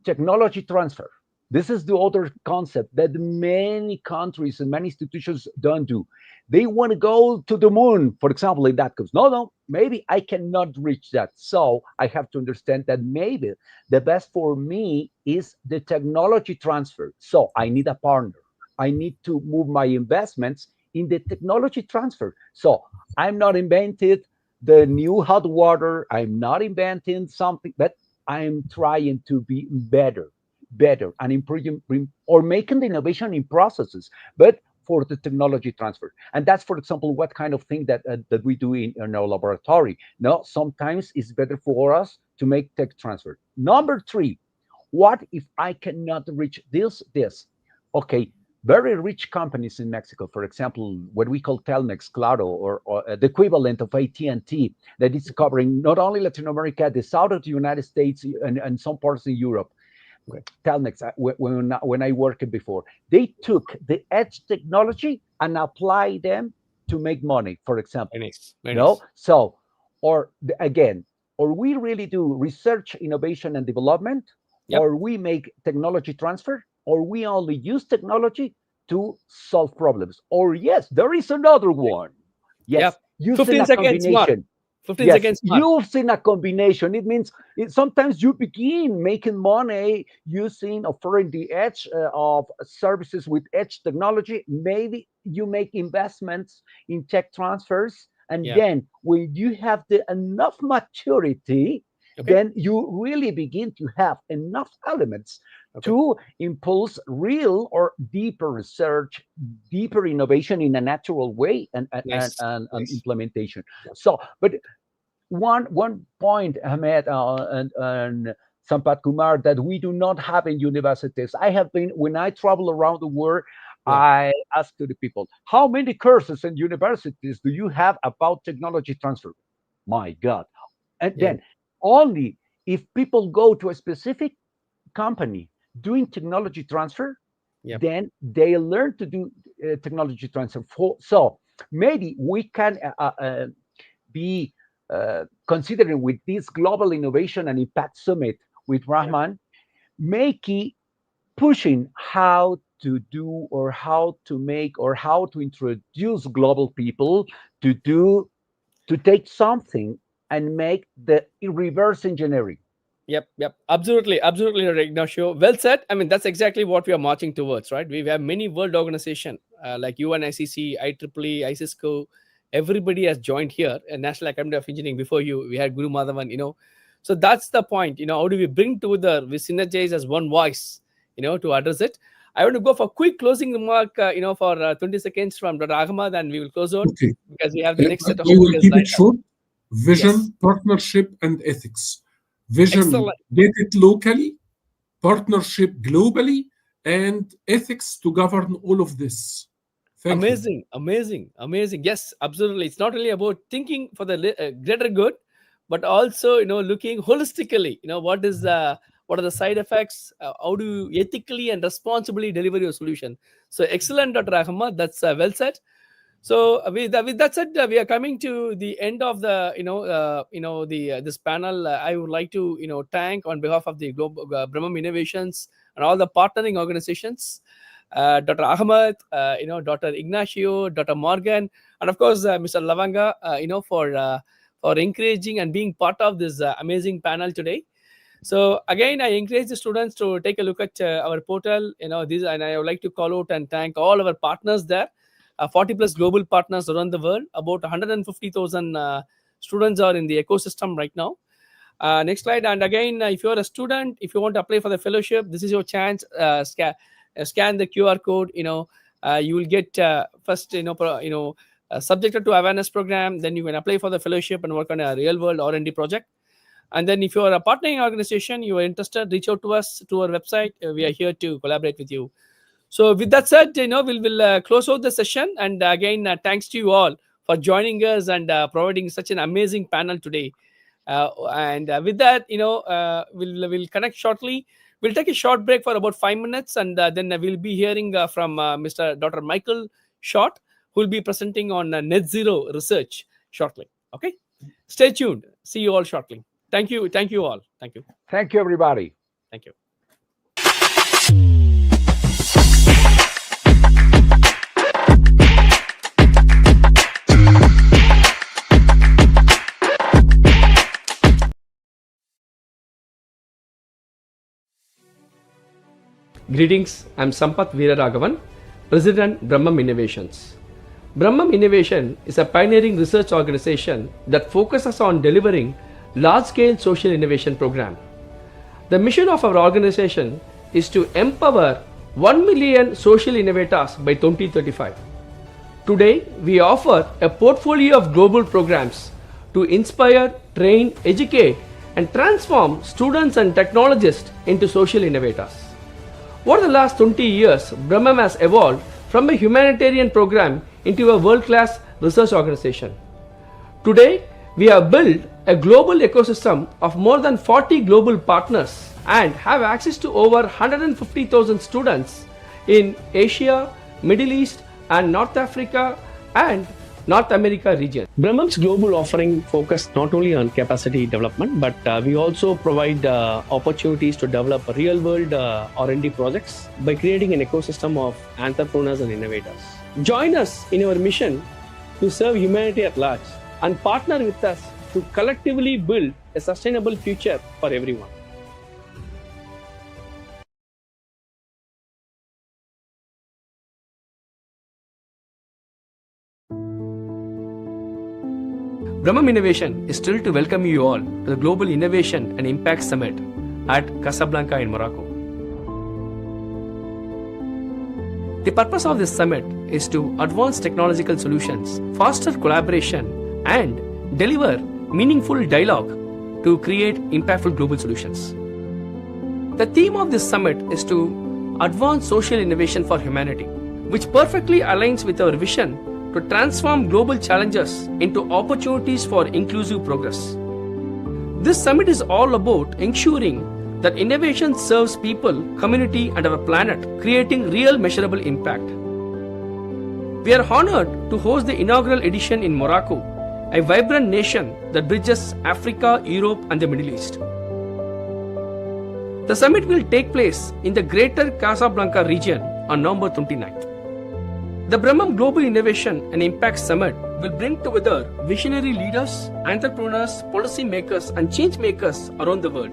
technology transfer. This is the other concept that many countries and many institutions don't do. They want to go to the moon, for example, in that case. No, maybe I cannot reach that. So I have to understand that maybe the best for me is the technology transfer. So I need a partner. I need to move my investments in the technology transfer. So I'm not inventing the new hot water. I'm not inventing something, but I'm trying to be better and improving or making the innovation in processes, but for the technology transfer. And that's, for example, what kind of thing that we do in our laboratory. Now, sometimes it's better for us to make tech transfer. Number three, what if I cannot reach this? Okay, very rich companies in Mexico, for example, what we call Telmex, Claro, or the equivalent of AT&T, that is covering not only Latin America, the south of the United States, and some parts in Europe. Telmex, when I worked before, they took the edge technology and applied them to make money, for example. Nice. So, or we really do research, innovation, and development, or we make technology transfer, or we only use technology to solve problems. Or yes, there is another one. Yes, using 15 a seconds combination. 15 seconds. Using a combination. It means sometimes you begin making money offering the edge of services with edge technology. Maybe you make investments in tech transfers. And then when you have enough maturity, then you really begin to have enough elements to impulse real or deeper research, deeper innovation in a natural way, and implementation. So, but one point, Ahmed and Sampat Kumar, that we do not have in universities. I have been, when I travel around the world, I ask to the people, how many courses in universities do you have about technology transfer? My God. And then only if people go to a specific company doing technology transfer, then they learn to do technology transfer. So maybe we can be considering with this global innovation and impact summit with Brahman, making pushing how to do or how to make or how to introduce global people to take something and make the reverse engineering. Yep. Absolutely right, Ignacio. Well said. I mean, that's exactly what we are marching towards, right? We have many world organizations like UNICC, IEEE, ICESCO. Everybody has joined here, and National Academy of Engineering. Before you, we had Guru Madhavan. So that's the point. How do we bring together, we synergize as one voice, to address it. I want to go for a quick closing remark, for 20 seconds from Dr. Ahmad, and we will close out because we have the next set of I will speakers keep it lined up. short. Vision, partnership, and ethics. Vision, Excellent. get it locally, partnership globally, and ethics to govern all of this. Thank you. Amazing. Yes, absolutely. It's not really about thinking for the greater good, but also looking holistically. What are the side effects? How do you ethically and responsibly deliver your solution? So excellent, Dr. Ahmad. That's well said. So with that said, we are coming to the end of the this panel. I would like to thank on behalf of the global Brahmam Innovations and all the partnering organizations, Dr. Ahmad, Dr. Ignacio, Dr. Morgan, and of course Mr. Lavanga, for encouraging and being part of this amazing panel today. So again, I encourage the students to take a look at our portal. And I would like to call out and thank all our partners there. 40 plus global partners around the world. About 150,000 students are in the ecosystem right now. Next slide. And again, if you're a student, if you want to apply for the fellowship, this is your chance. Scan the QR code. You will get first, subjected to awareness program. Then you can apply for the fellowship and work on a real world R&D project. And then if you are a partnering organization, you are interested, reach out to us to our website. We are here to collaborate with you. So with that said, we'll close out the session. And again, thanks to you all for joining us and providing such an amazing panel today. And with that, we'll connect shortly. We'll take a short break for about 5 minutes, and then we'll be hearing from Mr. Dr. Michael Short, who will be presenting on net zero research shortly. Okay, stay tuned. See you all shortly. Thank you all. Thank you. Thank you, everybody. Thank you. Greetings, I'm Sampath Veeraraghavan, President, Brahmam Innovations. Brahmam Innovation is a pioneering research organization that focuses on delivering large-scale social innovation program. The mission of our organization is to empower 1 million social innovators by 2035. Today, we offer a portfolio of global programs to inspire, train, educate, and transform students and technologists into social innovators. Over the last 20 years, Brahmam has evolved from a humanitarian program into a world-class research organization. Today, we have built a global ecosystem of more than 40 global partners and have access to over 150,000 students in Asia, Middle East, and North Africa and North America region. Brahmam's global offering focus not only on capacity development, but we also provide opportunities to develop real-world R&D projects by creating an ecosystem of entrepreneurs and innovators. Join us in our mission to serve humanity at large and partner with us to collectively build a sustainable future for everyone. Brahmam Innovation is thrilled to welcome you all to the Global Innovation and Impact Summit at Casablanca in Morocco. The purpose of this summit is to advance technological solutions, foster collaboration, and deliver meaningful dialogue to create impactful global solutions. The theme of this summit is to advance social innovation for humanity, which perfectly aligns with our vision to transform global challenges into opportunities for inclusive progress. This summit is all about ensuring that innovation serves people, community, and our planet, creating real measurable impact. We are honored to host the inaugural edition in Morocco, a vibrant nation that bridges Africa, Europe, and the Middle East. The summit will take place in the Greater Casablanca region on November 29th. The Brahmam Global Innovation and Impact Summit will bring together visionary leaders, entrepreneurs, policymakers, and change makers around the world.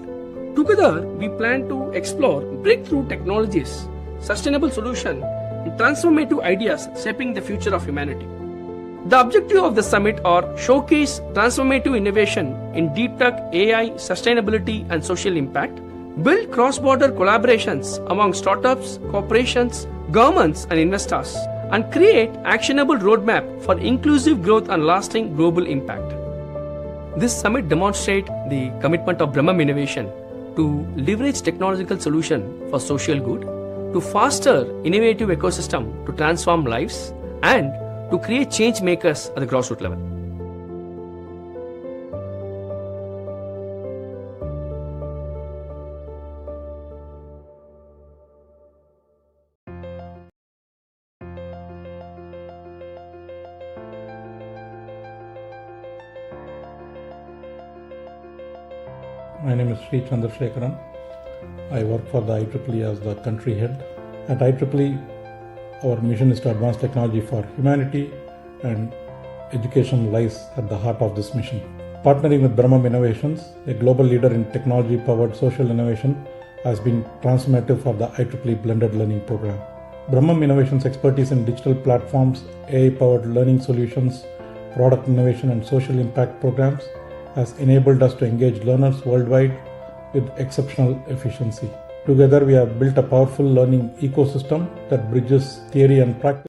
Together, we plan to explore breakthrough technologies, sustainable solutions, and transformative ideas shaping the future of humanity. The objective of the summit are showcase transformative innovation in DeepTech, AI, sustainability, and social impact, build cross-border collaborations among startups, corporations, governments, and investors, and create actionable roadmap for inclusive growth and lasting global impact. This summit demonstrates the commitment of Brahmam Innovation to leverage technological solution for social good, to foster innovative ecosystem to transform lives, and to create change makers at the grassroots level. My name is Sri Chandrasekharan. I work for the IEEE as the country head. At IEEE, our mission is to advance technology for humanity, and education lies at the heart of this mission. Partnering with Brahmam Innovations, a global leader in technology-powered social innovation, has been transformative for the IEEE blended learning program. Brahmam Innovations' expertise in digital platforms, AI-powered learning solutions, product innovation, and social impact programs has enabled us to engage learners worldwide with exceptional efficiency. Together, we have built a powerful learning ecosystem that bridges theory and practice.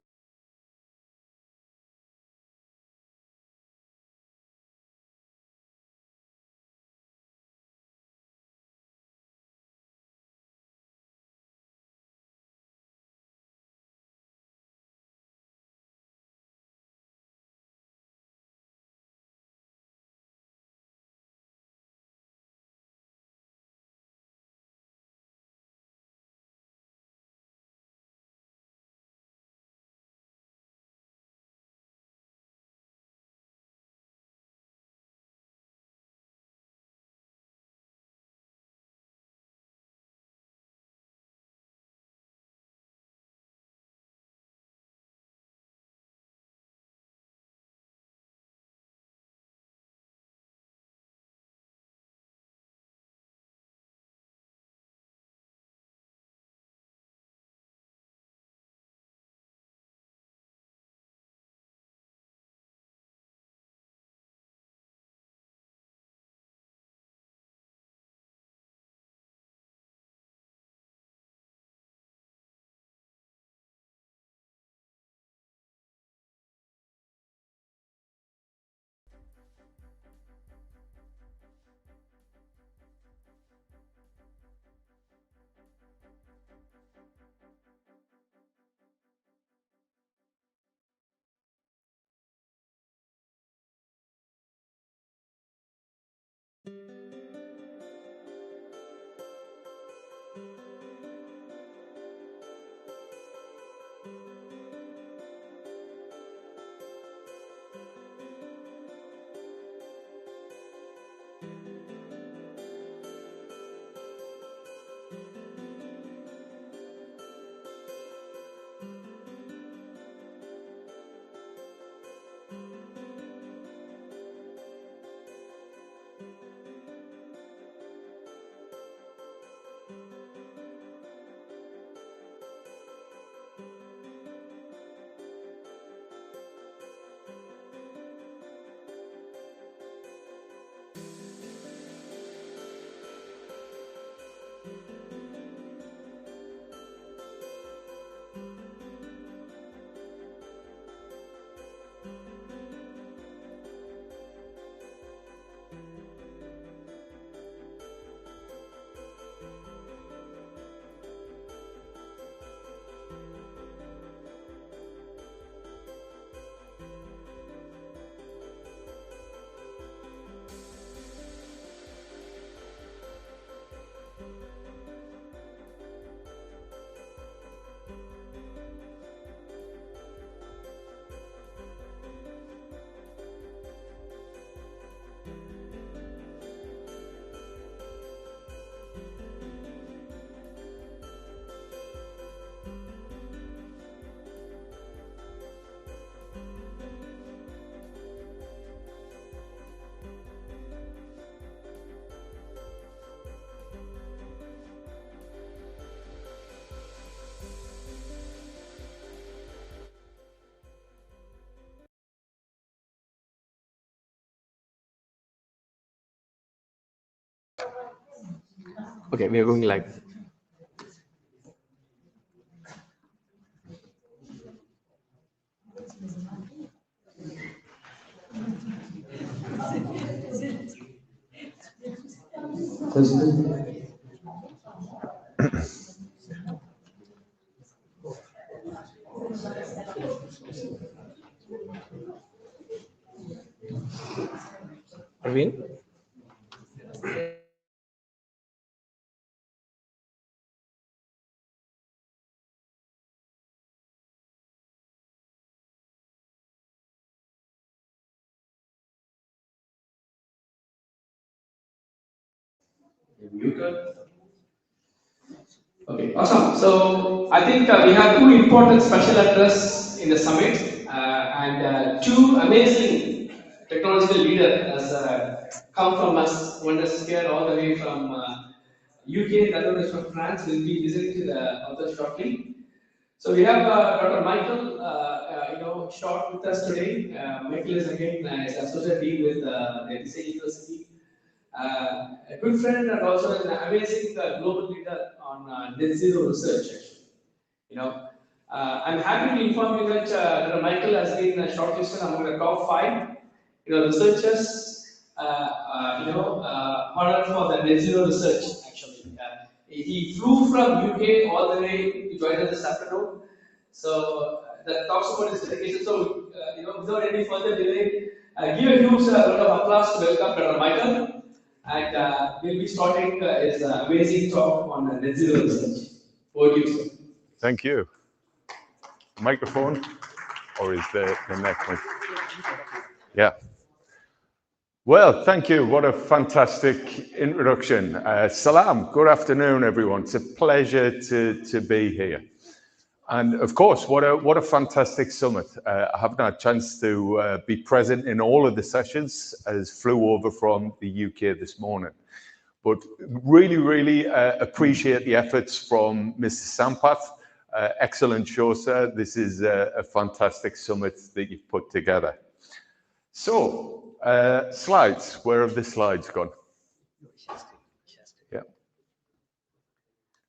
Okay, we are going live. Arvind? Okay, awesome. So I think we have two important special address in the summit and two amazing technological leaders has come from us. One is here all the way from UK, the other is from France. We'll be listening to the other shortly. So we have Dr. Michael, short with us today. Michael is again is associate dean with the DCA University. A good friend and also an amazing global leader on net zero research. I'm happy to inform you that Dr. Michael has been shortlisted among the top 5, researchers, honored for the net zero research. Actually, he flew from UK all the way to join us this afternoon. So that talks about his dedication. So without any further delay, give a huge round of applause to welcome Dr. Michael. And we'll be starting his amazing talk on net zero research. Over to you, sir. Thank you. Microphone, or is the next one? Yeah. Well, thank you. What a fantastic introduction. Salam. Good afternoon, everyone. It's a pleasure to be here. And of course, what a fantastic summit. I haven't had a chance to be present in all of the sessions as flew over from the UK this morning. But really appreciate the efforts from Mr. Sampath. Excellent show, sir. This is a fantastic summit that you've put together. So, slides. Where have the slides gone? Yeah.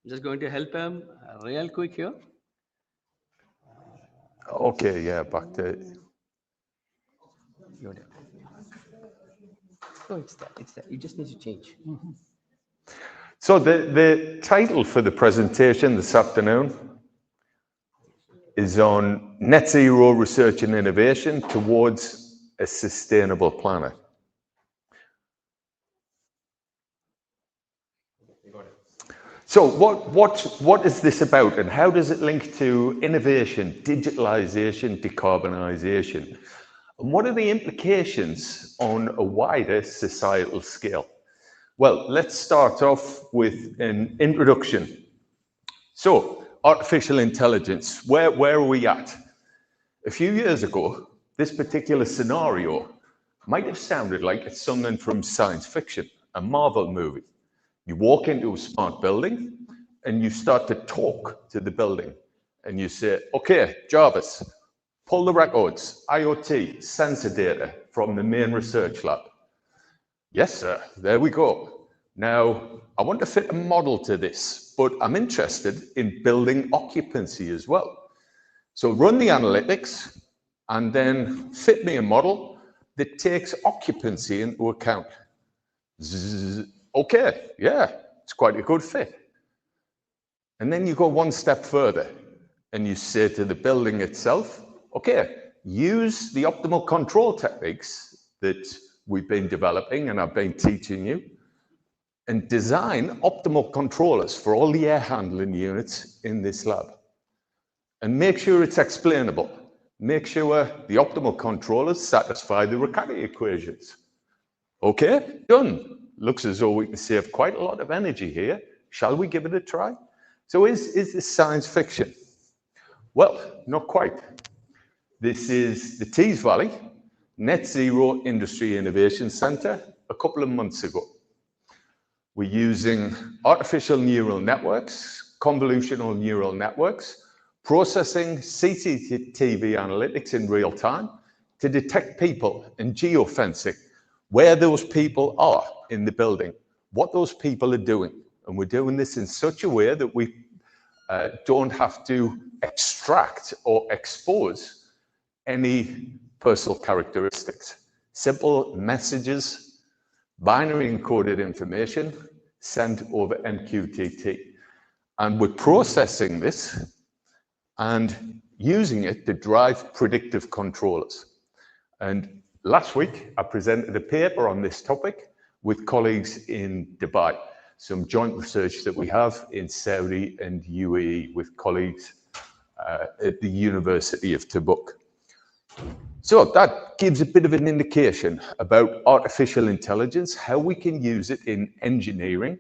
I'm just going to help him real quick here. Okay, yeah, back to... No, it's that. You just need to change. Mm-hmm. So the title for the presentation this afternoon is on net zero research and innovation towards a sustainable planet. So what is this about, and how does it link to innovation, digitalization, decarbonization? And what are the implications on a wider societal scale? Well, let's start off with an introduction. So, artificial intelligence, where are we at? A few years ago, this particular scenario might have sounded like it's something from science fiction, a Marvel movie. You walk into a smart building and you start to talk to the building and you say, okay, Jarvis, pull the records, IoT, sensor data from the main research lab. Yes, sir, there we go. Now, I want to fit a model to this, but I'm interested in building occupancy as well. So run the analytics and then fit me a model that takes occupancy into account. Okay, yeah, it's quite a good fit. And then you go one step further and you say to the building itself, okay, use the optimal control techniques that we've been developing and I've been teaching you and design optimal controllers for all the air handling units in this lab. And make sure it's explainable. Make sure the optimal controllers satisfy the Riccati equations. Okay, done. Looks as though we can save quite a lot of energy here. Shall we give it a try? So is this science fiction? Well, not quite. This is the Tees Valley Net Zero Industry Innovation Center a couple of months ago. We're using artificial neural networks, convolutional neural networks, processing CCTV analytics in real time to detect people and geofencing, where those people are in the building, what those people are doing. And we're doing this in such a way that we don't have to extract or expose any personal characteristics. Simple messages, binary encoded information sent over MQTT. And we're processing this and using it to drive predictive controllers. And last week, I presented a paper on this topic with colleagues in Dubai, some joint research that we have in Saudi and UAE with colleagues at the University of Tabuk. So that gives a bit of an indication about artificial intelligence, how we can use it in engineering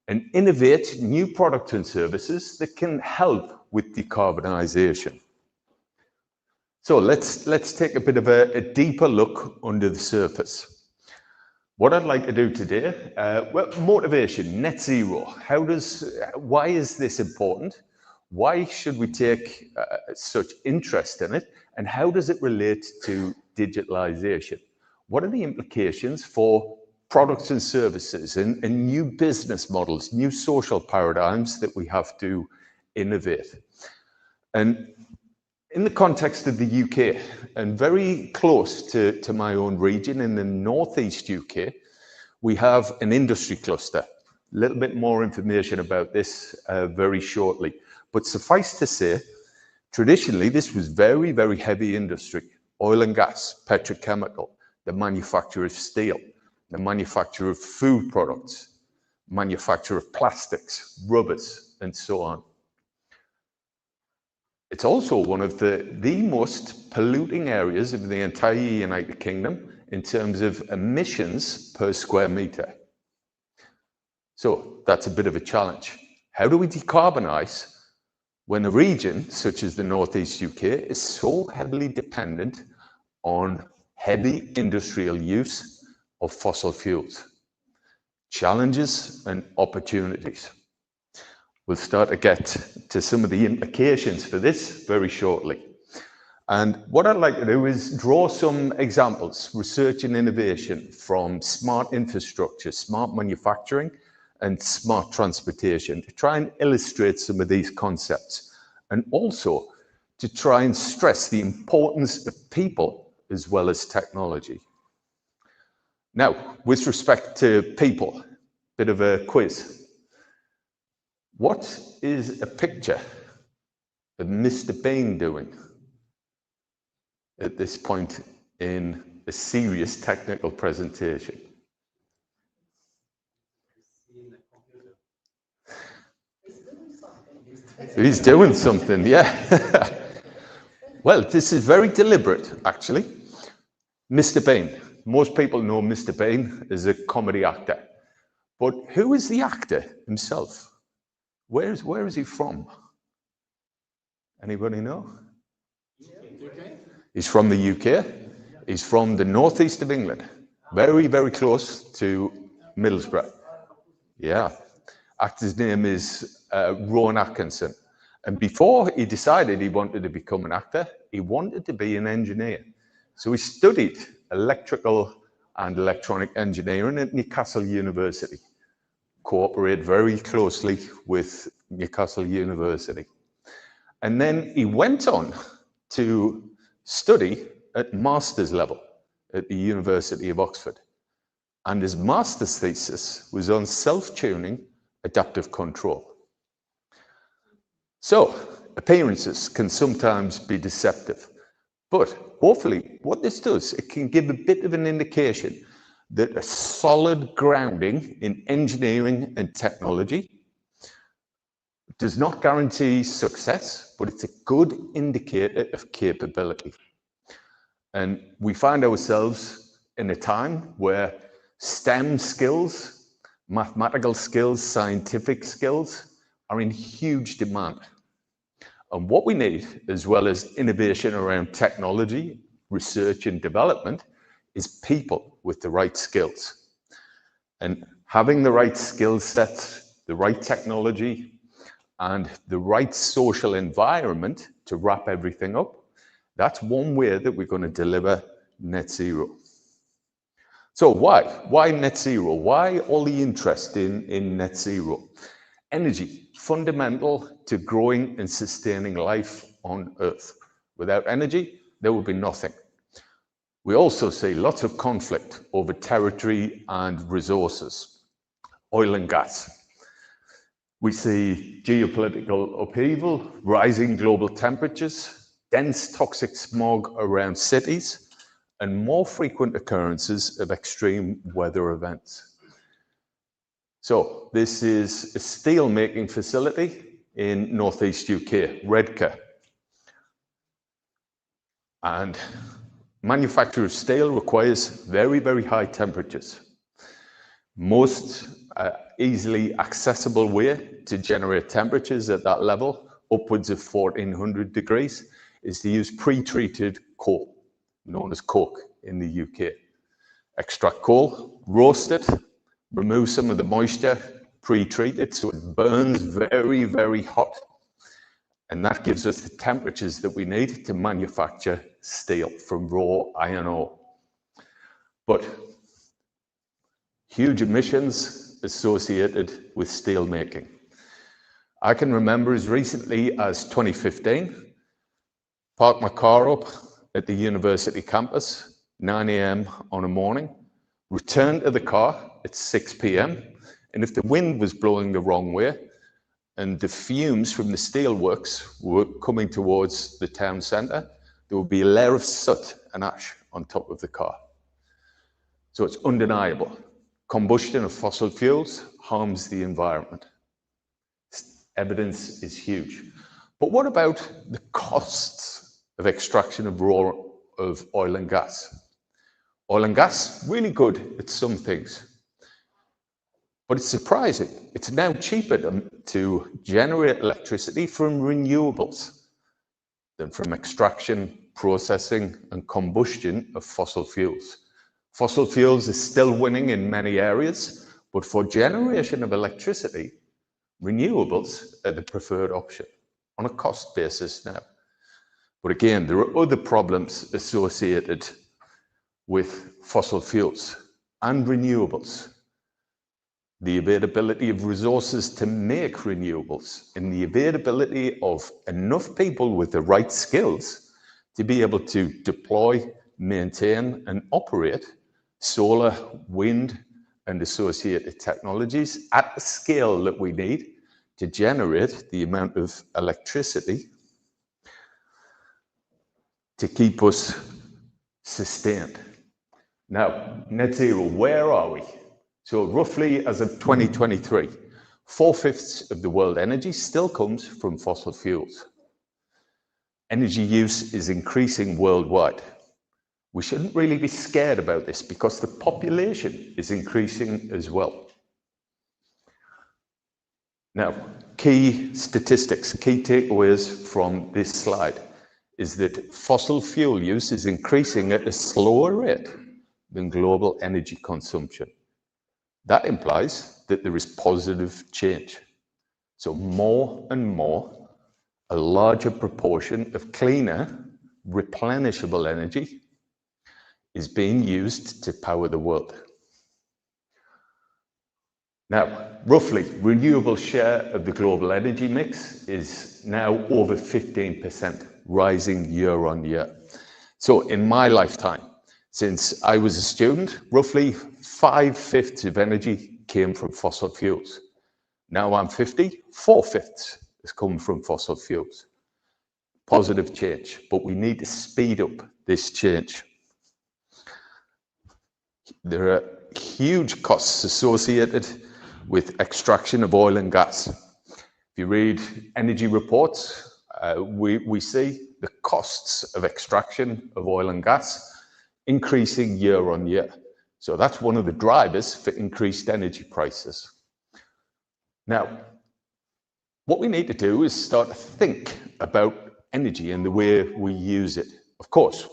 and innovate new products and services that can help with decarbonization. So let's take a bit of a deeper look under the surface. What I'd like to do today, well, motivation, net zero. Why is this important? Why should we take such interest in it? And how does it relate to digitalization? What are the implications for products and services and new business models, new social paradigms that we have to innovate? And in the context of the UK, and very close to my own region in the northeast UK, we have an industry cluster. A little bit more information about this very shortly. But suffice to say, traditionally, this was very, very heavy industry. Oil and gas, petrochemical, the manufacture of steel, the manufacture of food products, manufacture of plastics, rubbers, and so on. It's also one of the most polluting areas of the entire United Kingdom in terms of emissions per square meter. So that's a bit of a challenge. How do we decarbonize when a region such as the Northeast UK is so heavily dependent on heavy industrial use of fossil fuels? Challenges and opportunities. We'll start to get to some of the implications for this very shortly. And what I'd like to do is draw some examples, research and innovation from smart infrastructure, smart manufacturing, and smart transportation to try and illustrate some of these concepts, and also to try and stress the importance of people as well as technology. Now, with respect to people, bit of a quiz. What is a picture of Mr. Bain doing at this point in a serious technical presentation? He's doing something, yeah. Well, this is very deliberate, actually. Mr. Bain. Most people know Mr. Bain as a comedy actor. But who is the actor himself? Where is he from? Anybody know? He's from the UK. He's from the northeast of England. Very, very close to Middlesbrough. Yeah. Actor's name is Rowan Atkinson. And before he decided he wanted to become an actor, he wanted to be an engineer. So he studied electrical and electronic engineering at Newcastle University. Cooperate very closely with Newcastle University. And then he went on to study at master's level at the University of Oxford. And his master's thesis was on self-tuning adaptive control. So, appearances can sometimes be deceptive, but hopefully what this does, it can give a bit of an indication that a solid grounding in engineering and technology does not guarantee success, but it's a good indicator of capability. And we find ourselves in a time where STEM skills, mathematical skills, scientific skills are in huge demand. And what we need, as well as innovation around technology, research and development, is people with the right skills. And having the right skill sets, the right technology, and the right social environment to wrap everything up, that's one way that we're going to deliver net zero. So why net zero? Why all the interest in net zero? Energy, fundamental to growing and sustaining life on Earth. Without energy, there would be nothing. We also see lots of conflict over territory and resources. Oil and gas. We see geopolitical upheaval, rising global temperatures, dense toxic smog around cities, and more frequent occurrences of extreme weather events. So this is a steel making facility in northeast UK, Redcar. And manufacture of steel requires very, very high temperatures. Most easily accessible way to generate temperatures at that level, upwards of 1400 degrees, is to use pre-treated coal, known as coke in the UK. Extract coal, roast it, remove some of the moisture, pre-treat it so it burns very, very hot. And that gives us the temperatures that we need to manufacture steel from raw iron ore. But huge emissions associated with steel making. I can remember as recently as 2015, parked my car up at the university campus, 9 a.m. on a morning, returned to the car at 6 p.m. And if the wind was blowing the wrong way and the fumes from the steelworks were coming towards the town centre, there would be a layer of soot and ash on top of the car. So it's undeniable. Combustion of fossil fuels harms the environment. Evidence is huge. But what about the costs of extraction of oil and gas? Oil and gas, really good at some things. But it's surprising. It's now cheaper to generate electricity from renewables than from extraction, processing, and combustion of fossil fuels. Fossil fuels is still winning in many areas, but for generation of electricity, renewables are the preferred option on a cost basis now. But again, there are other problems associated with fossil fuels and renewables. The availability of resources to make renewables and the availability of enough people with the right skills to be able to deploy, maintain, and operate solar, wind, and associated technologies at the scale that we need to generate the amount of electricity to keep us sustained. Now, net zero, where are we? So roughly as of 2023, 4/5 of the world energy still comes from fossil fuels. Energy use is increasing worldwide. We shouldn't really be scared about this because the population is increasing as well. Now, key statistics, key takeaways from this slide is that fossil fuel use is increasing at a slower rate than global energy consumption. That implies that there is positive change. So more and more, a larger proportion of cleaner, replenishable energy is being used to power the world. Now, roughly, renewable share of the global energy mix is now over 15%, rising year on year. So in my lifetime, since I was a student, roughly 5/5 of energy came from fossil fuels. Now I'm 50, 4/5 has come from fossil fuels. Positive change, but we need to speed up this change. There are huge costs associated with extraction of oil and gas. If you read energy reports, we see the costs of extraction of oil and gas increasing year on year. So that's one of the drivers for increased energy prices. Now, what we need to do is start to think about energy and the way we use it. Of course,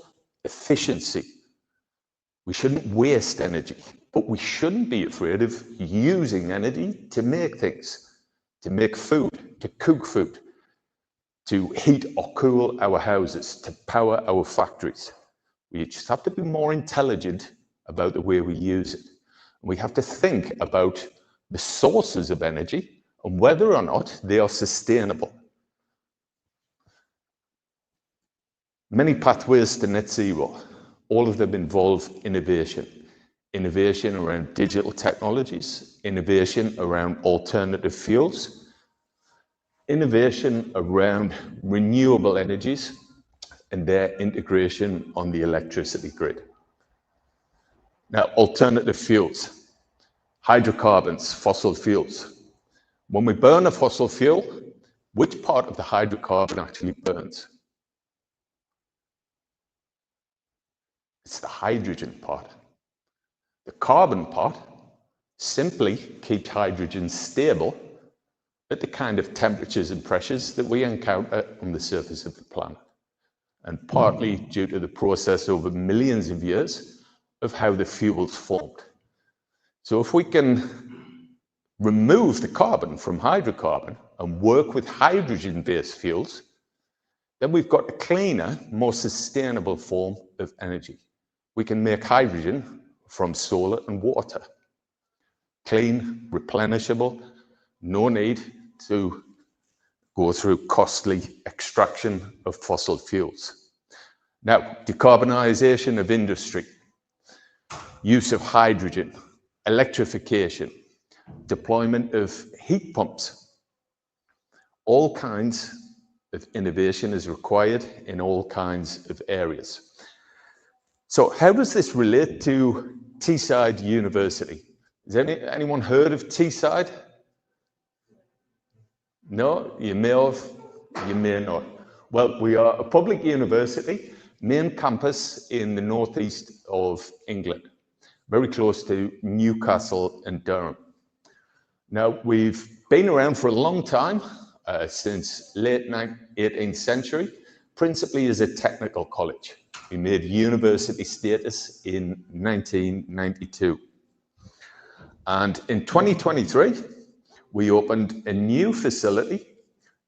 efficiency. We shouldn't waste energy, but we shouldn't be afraid of using energy to make things, to make food, to cook food, to heat or cool our houses, to power our factories. We just have to be more intelligent about the way we use it. We have to think about the sources of energy and whether or not they are sustainable. Many pathways to net zero, all of them involve innovation. Innovation around digital technologies, innovation around alternative fuels, innovation around renewable energies and their integration on the electricity grid. Now, alternative fuels, hydrocarbons, fossil fuels. When we burn a fossil fuel, which part of the hydrocarbon actually burns? It's the hydrogen part. The carbon part simply keeps hydrogen stable at the kind of temperatures and pressures that we encounter on the surface of the planet, and partly due to the process over millions of years of how the fuels formed. So if we can remove the carbon from hydrocarbon and work with hydrogen-based fuels, then we've got a cleaner, more sustainable form of energy. We can make hydrogen from solar and water. Clean, replenishable, no need to go through costly extraction of fossil fuels. Now, decarbonization of industry, use of hydrogen, electrification, deployment of heat pumps. All kinds of innovation is required in all kinds of areas. So how does this relate to Teesside University? Has anyone heard of Teesside? No, you may have, you may not. Well, we are a public university, main campus in the northeast of England, very close to Newcastle and Durham. Now, we've been around for a long time, since late 18th century, principally as a technical college. We made university status in 1992. And in 2023, we opened a new facility,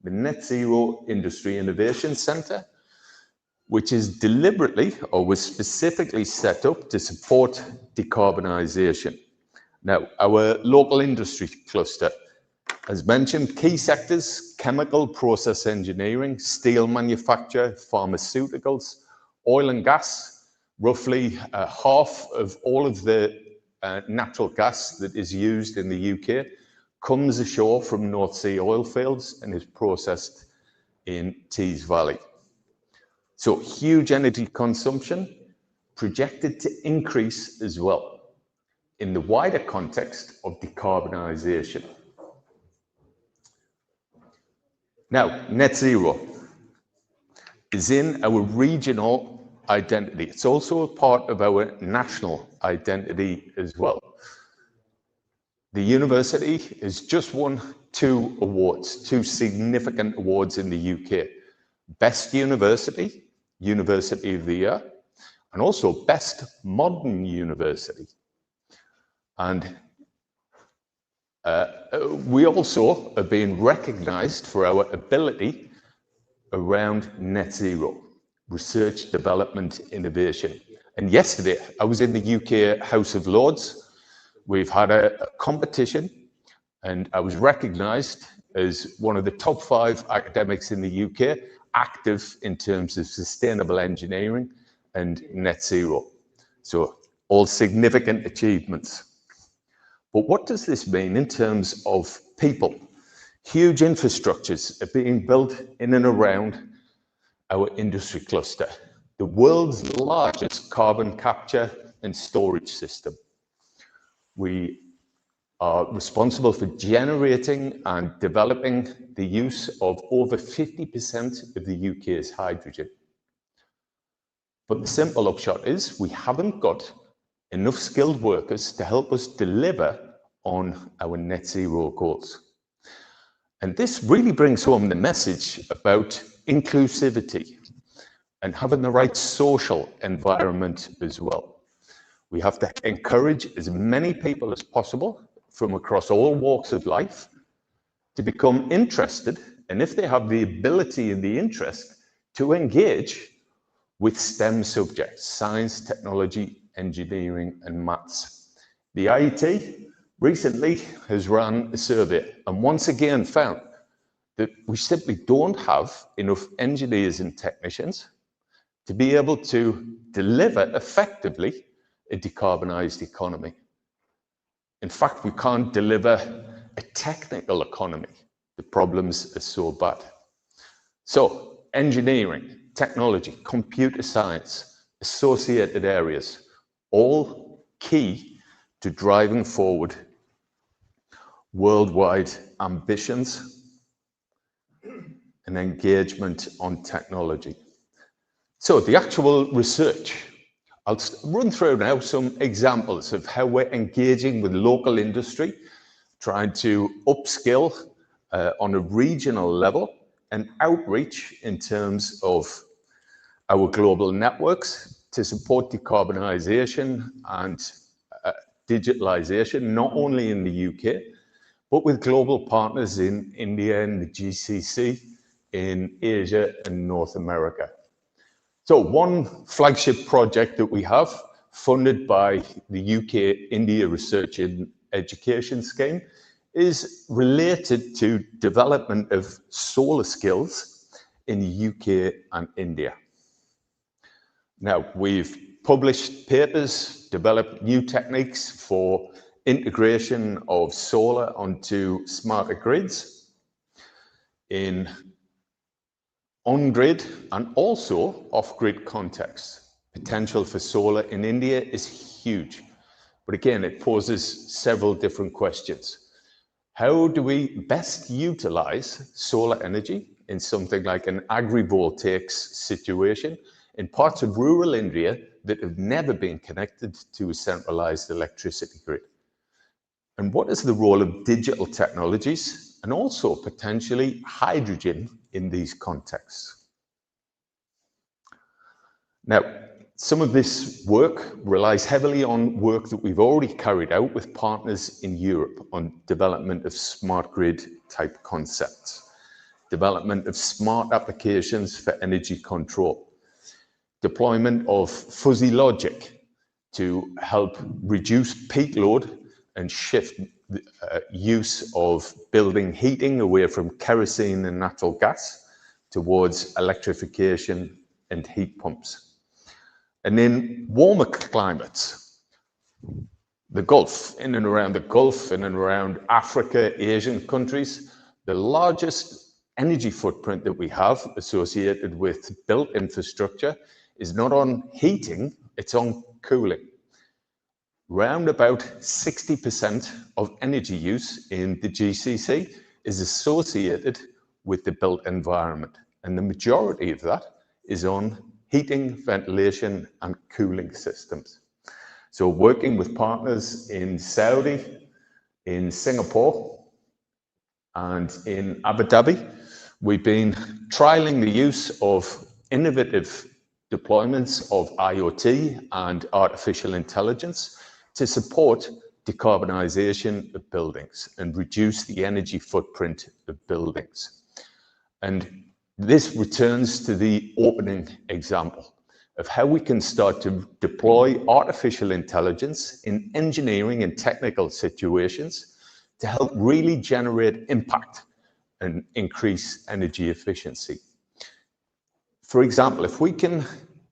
the Net Zero Industry Innovation Centre, which is deliberately or was specifically set up to support decarbonisation. Now, our local industry cluster, as mentioned, key sectors, chemical, process engineering, steel manufacture, pharmaceuticals, oil and gas. Roughly half of all of the natural gas that is used in the UK comes ashore from North Sea oil fields and is processed in Tees Valley. So huge energy consumption projected to increase as well in the wider context of decarbonisation. Now, net zero is in our regional identity. It's also a part of our national identity as well. The university has just won two awards, two significant awards in the UK. Best University, University of the Year, and also Best Modern University. And we also are being recognised for our ability around net zero, research, development, innovation. And yesterday, I was in the UK House of Lords. We've had a competition, and I was recognised as one of the top 5 academics in the UK active in terms of sustainable engineering and net zero. So all significant achievements. But what does this mean in terms of people? Huge infrastructures are being built in and around our industry cluster, the world's largest carbon capture and storage system. We are responsible for generating and developing the use of over 50% of the UK's hydrogen. But the simple upshot is we haven't got enough skilled workers to help us deliver on our net zero goals. And this really brings home the message about inclusivity and having the right social environment as well. We have to encourage as many people as possible from across all walks of life to become interested, and if they have the ability and the interest, to engage with STEM subjects, science, technology, engineering, and maths. The IET recently has run a survey and once again found that we simply don't have enough engineers and technicians to be able to deliver effectively a decarbonised economy. In fact, we can't deliver a technical economy. The problems are so bad. So, engineering, technology, computer science, associated areas, all key to driving forward worldwide ambitions and engagement on technology. So the actual research, I'll run through now some examples of how we're engaging with local industry, trying to upskill on a regional level and outreach in terms of our global networks to support decarbonisation and digitalisation, not only in the UK, but with global partners in India and the GCC, in Asia and North America. So one flagship project that we have, funded by the UK India Research and Education Scheme, is related to development of solar skills in the UK and India. Now, we've published papers, developed new techniques for integration of solar onto smarter grids in on-grid and also off-grid contexts. Potential for solar in India is huge, but again, it poses several different questions. How do we best utilize solar energy in something like an agrivoltaics situation in parts of rural India that have never been connected to a centralized electricity grid? And what is the role of digital technologies and also potentially hydrogen in these contexts? Now, some of this work relies heavily on work that we've already carried out with partners in Europe on development of smart grid type concepts, development of smart applications for energy control, deployment of fuzzy logic to help reduce peak load and shift the use of building heating away from kerosene and natural gas towards electrification and heat pumps. And in warmer climates, the Gulf, in and around the Gulf, in and around Africa, Asian countries, the largest energy footprint that we have associated with built infrastructure is not on heating, it's on cooling. Round about 60% of energy use in the GCC is associated with the built environment, and the majority of that is on heating, ventilation, and cooling systems. So working with partners in Saudi, in Singapore, and in Abu Dhabi, we've been trialing the use of innovative deployments of IoT and artificial intelligence to support decarbonisation of buildings and reduce the energy footprint of buildings. And this returns to the opening example of how we can start to deploy artificial intelligence in engineering and technical situations to help really generate impact and increase energy efficiency. For example, if we can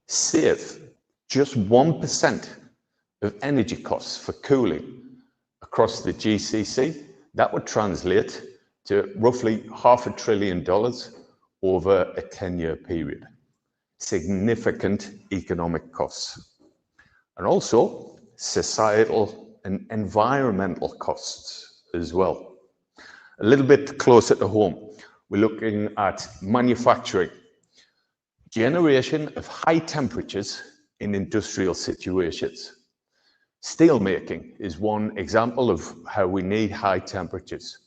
save just 1% of energy costs for cooling across the GCC, that would translate to roughly $500 billion over a 10-year period. Significant economic costs. And also societal and environmental costs as well. A little bit closer to home, we're looking at manufacturing. Generation of high temperatures in industrial situations. Steel making is one example of how we need high temperatures.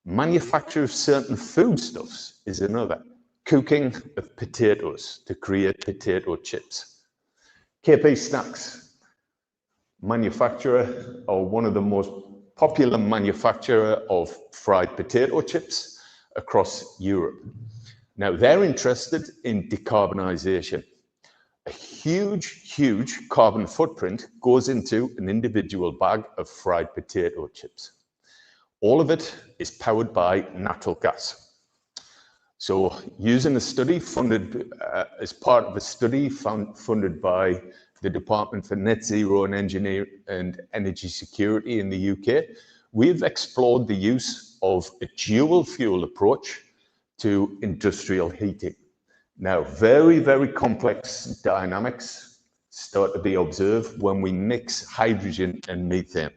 Manufacture of certain foodstuffs is another. Cooking of potatoes to create potato chips. KP Snacks, manufacturer or one of the most popular manufacturer of fried potato chips across Europe. Now they're interested in decarbonisation. a huge carbon footprint goes into an individual bag of fried potato chips. All of it is powered by natural gas. So using a study funded as part of a study funded by the Department for Net Zero and Energy Security in the UK, we've explored the use of a dual fuel approach to industrial heating. Now, very complex dynamics start to be observed when we mix hydrogen and methane.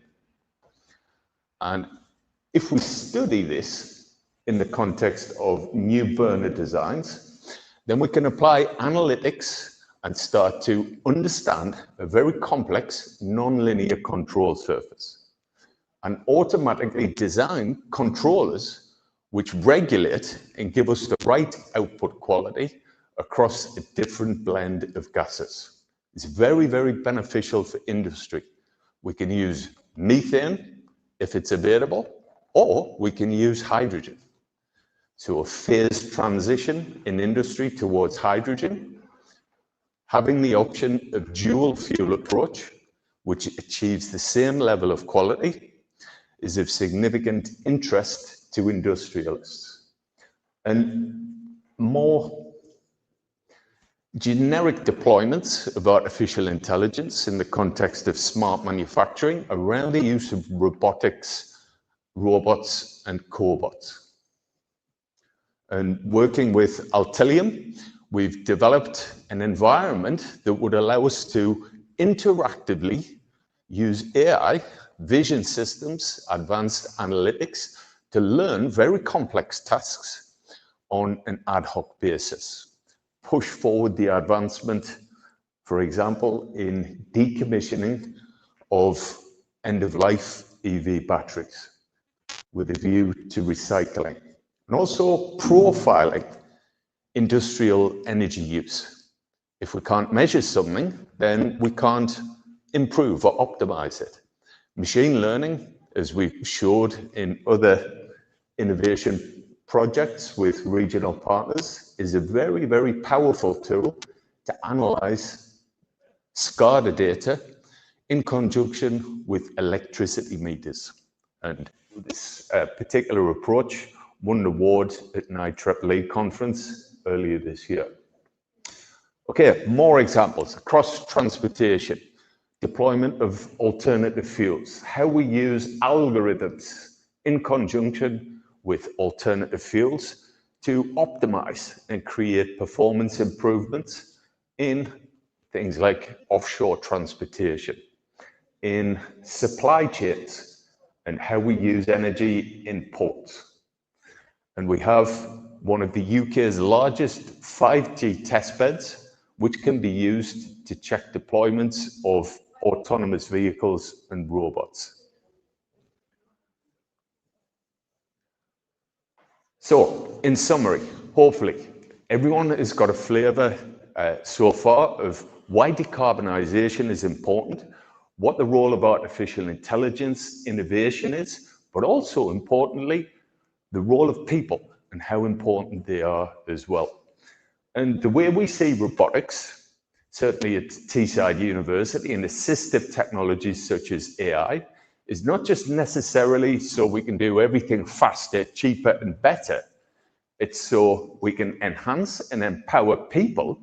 And if we study this in the context of new burner designs, then we can apply analytics and start to understand a very complex non-linear control surface and automatically design controllers which regulate and give us the right output quality across a different blend of gases. It's very beneficial for industry. We can use methane if it's available, or we can use hydrogen. So a phased transition in industry towards hydrogen, having the option of dual fuel approach, which achieves the same level of quality, is of significant interest to industrialists. And more generic deployments of artificial intelligence in the context of smart manufacturing around the use of robotics, robots, and cobots. And working with Altilium, we've developed an environment that would allow us to interactively use AI, vision systems, advanced analytics to learn very complex tasks on an ad hoc basis. Push forward the advancement, for example, in decommissioning of end-of-life EV batteries with a view to recycling, and also profiling industrial energy use. If we can't measure something, then we can't improve or optimize it. Machine learning, as we showed in other innovation projects with regional partners, is a very powerful tool to analyze SCADA data in conjunction with electricity meters. And this particular approach won an award at an IEEE conference earlier this year. Okay, more examples across transportation, deployment of alternative fuels, how we use algorithms in conjunction with alternative fuels to optimize and create performance improvements in things like offshore transportation, in supply chains, and how we use energy in ports. And we have one of the UK's largest 5G testbeds, which can be used to check deployments of autonomous vehicles and robots. So, in summary, hopefully, everyone has got a flavour so far of why decarbonization is important, what the role of artificial intelligence innovation is, but also importantly, the role of people and how important they are as well. And the way we see robotics, certainly at Teesside University, and assistive technologies such as AI, is not just necessarily so we can do everything faster, cheaper, and better. It's so we can enhance and empower people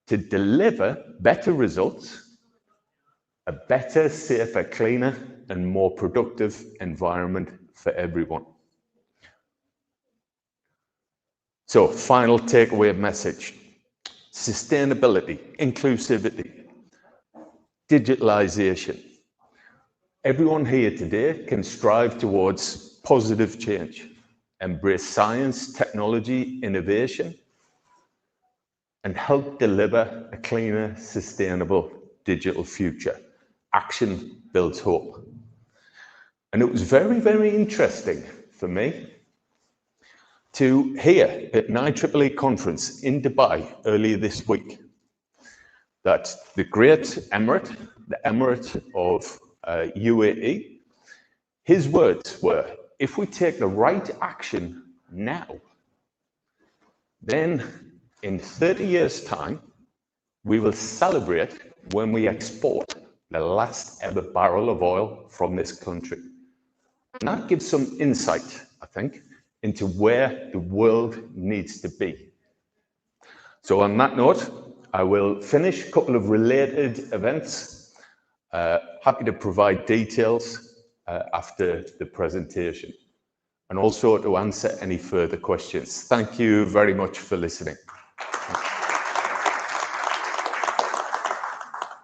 to deliver better results, a better, safer, cleaner, and more productive environment for everyone. So, final takeaway message: sustainability, inclusivity, digitalization. Everyone here today can strive towards positive change, embrace science, technology, innovation, and help deliver a cleaner, sustainable digital future. Action builds hope. And it was very interesting for me to hear at an IEEE conference in Dubai earlier this week that the great emirate, the Emirate of UAE, his words were, if we take the right action now, then in 30 years' time, We will celebrate when we export the last ever barrel of oil from this country. And that gives some insight, I think, into where the world needs to be. So on that note, I will finish a couple of related events. Happy to provide details after the presentation, and also to answer any further questions. Thank you very much for listening.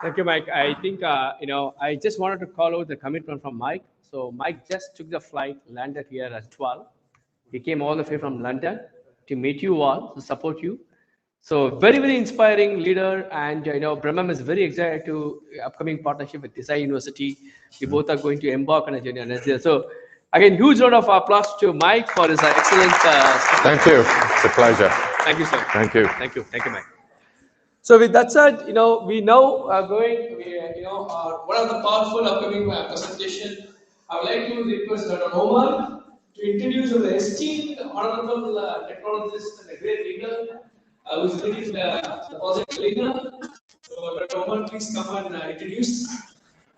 Thank you, Mike. I think, I just wanted to call out the commitment from Mike. So Mike just took the flight, landed here at 12. He came all the way from London to meet you all, to support you. So very, very inspiring leader. And, Brahmam is very excited to upcoming partnership with Desai University. We both are going to embark on a journey next year. So again, huge round of applause to Mike for his excellent. Thank you. It's a pleasure. Thank you, sir. Thank you. Thank you. Thank you, Mike. So with that said, we now are going, one of the powerful upcoming presentation. I would like to request Dr. Omar to introduce the esteemed honorable technologist and a great leader who is leading the project leader. So Dr. Omar, please come and introduce.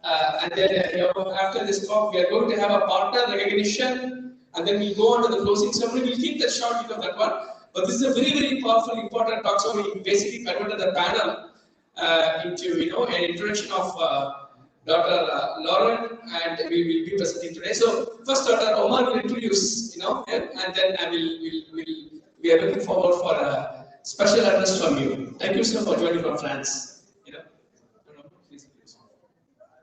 And then after this talk, we are going to have a partner recognition, and then we'll go on to the closing ceremony. We'll keep that short because that one. But this is a very, very powerful, important talk. So we basically converted the panel into an introduction of Dr. Lauren, and we will be presenting today. So first, Dr. Omar will introduce, and then we are looking forward for a special address from you. Thank you, sir, for joining from France.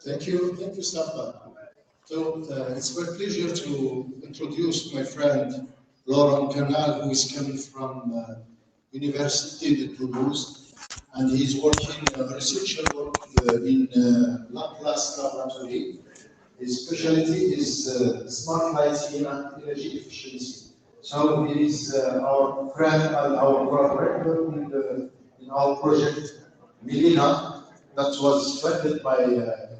Thank you, Safa. So it's my pleasure to introduce my friend Laurent Canal, who is coming from University de Toulouse, and he's working researcher work in Laplace laboratory. His specialty is smart lighting and energy efficiency. So he is our friend and our collaborator in our project Milina, that was funded by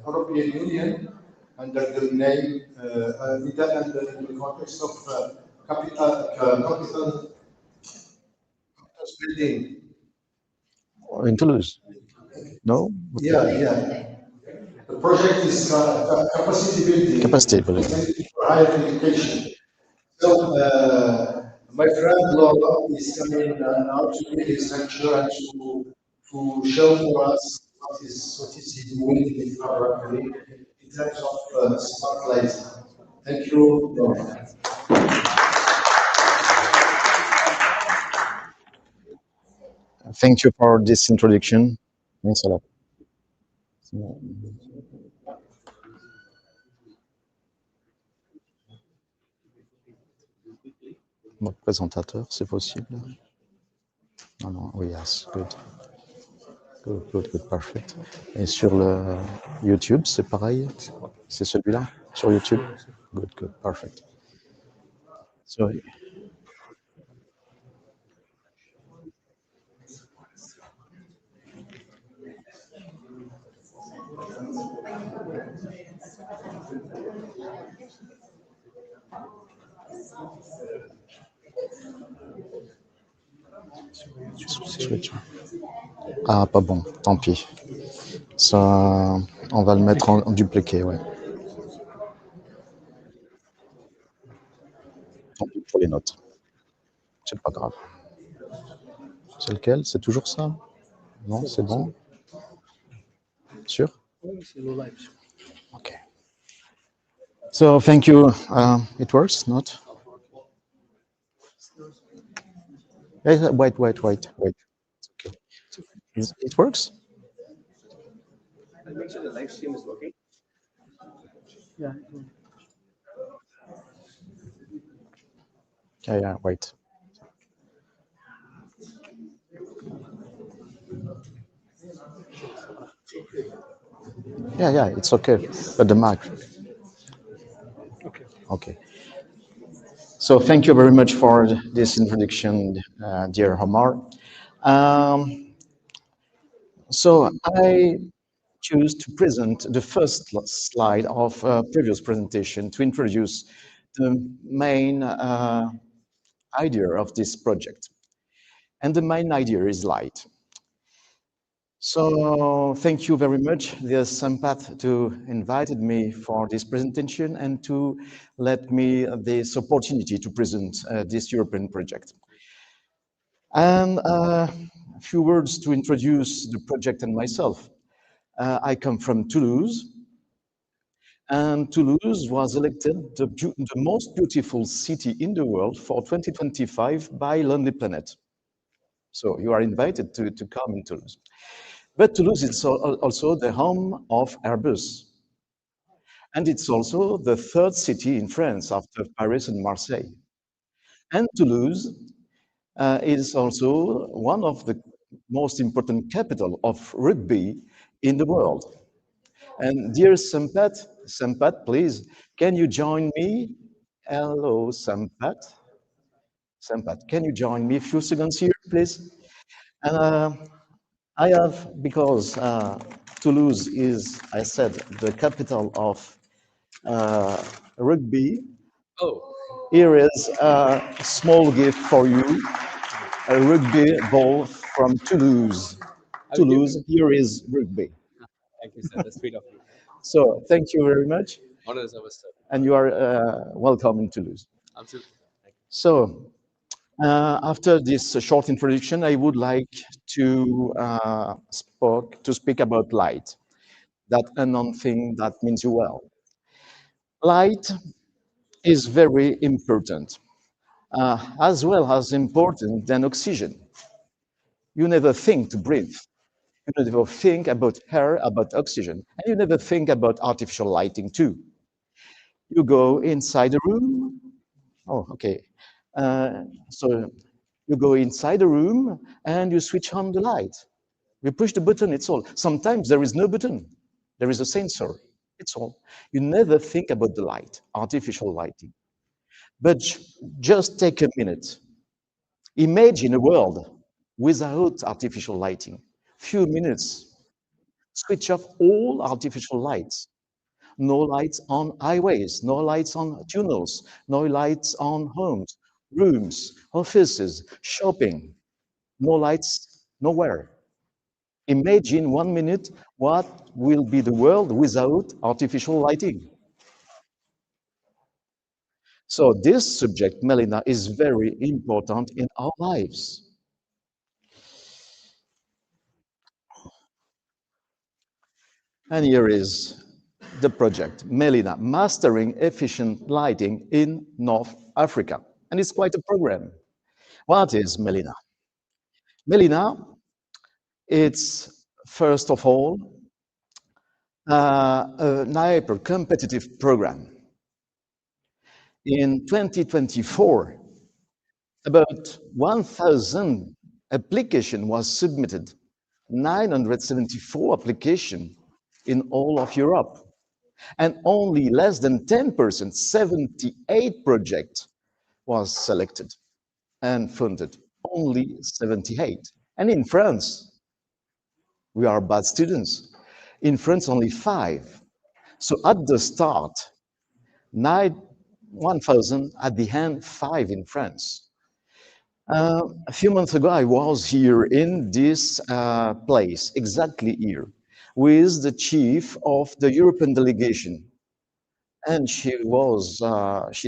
European Union under the name in the context of capital building. In Toulouse? No? Yeah. The project is capacity building. Capacity building. For higher education. So my friend Laura is coming now to give his lecture and to show for us what is he doing in laboratory in terms of smart lighting. Thank you, Laura. Thank you for this introduction. Thanks a lot. Mon présentateur, c'est possible? Non, oui, yes, good. Good, perfect. Et sur le YouTube, c'est pareil? C'est celui-là? Sur YouTube? Good, perfect. Sorry. Switch. Ah, pas bon, tant pis. Ça, on va le mettre en dupliqué, ouais. Tant pis pour les notes. C'est pas grave. C'est lequel? C'est toujours ça? Non, c'est bon? Sûr? Okay. So, thank you. It works, not? Wait. It's okay. It works? I'll make sure the live stream is working. Yeah. Yeah, wait. Yeah, it's okay. But the mic. Okay. So thank you very much for this introduction, dear Omar. So I choose to present the first slide of a previous presentation to introduce the main idea of this project. And the main idea is light. So thank you very much, dear Sampath, to invited me for this presentation and to let me this opportunity to present this European project. And a few words to introduce the project and myself. I come from Toulouse, and Toulouse was elected the most beautiful city in the world for 2025 by Lonely Planet. So you are invited to come in Toulouse. But Toulouse is also the home of Airbus. And it's also the third city in France after Paris and Marseille. And Toulouse is also one of the most important capital of rugby in the world. And dear Sampath, please, can you join me? Hello, Sampath. Sampath, can you join me a few seconds here, please? And I have, because Toulouse is, I said, the capital of rugby. Oh. Here is a small gift for you, a rugby ball from Toulouse. Toulouse, here is rugby. Thank you, sir. That's sweet of you. So thank you very much. Honor is ours, sir. And you are welcome in Toulouse. Absolutely. So after this short introduction, I would like to speak about light, that unknown thing that means you well. Light is very important, as well as important than oxygen. You never think to breathe. You never think about air, about oxygen, and you never think about artificial lighting too. You go inside a room. Oh, okay. So you go inside a room and you switch on the light. You push the button, it's all. Sometimes there is no button. There is a sensor, it's all. You never think about the light, artificial lighting. But just take a minute. Imagine a world without artificial lighting. Few minutes. Switch off all artificial lights. No lights on highways, no lights on tunnels, no lights on homes, rooms, offices, shopping. No lights nowhere. Imagine 1 minute what will be the world without artificial lighting. So this subject, Melina, is very important in our lives. And here is the project, Melina, Mastering Efficient Lighting in North Africa. And it's quite a program. What is Melina? Melina, it's first of all an hyper-competitive program. In 2024, about 1,000 application was submitted, 974 applications in all of Europe, and only less than 10%, 78 projects was selected and funded, only 78. And in France, we are bad students. In France, only 5. So at the start, 1,000, at the end, 5 in France. A few months ago, I was here in this place, exactly here, with the chief of the European delegation. And she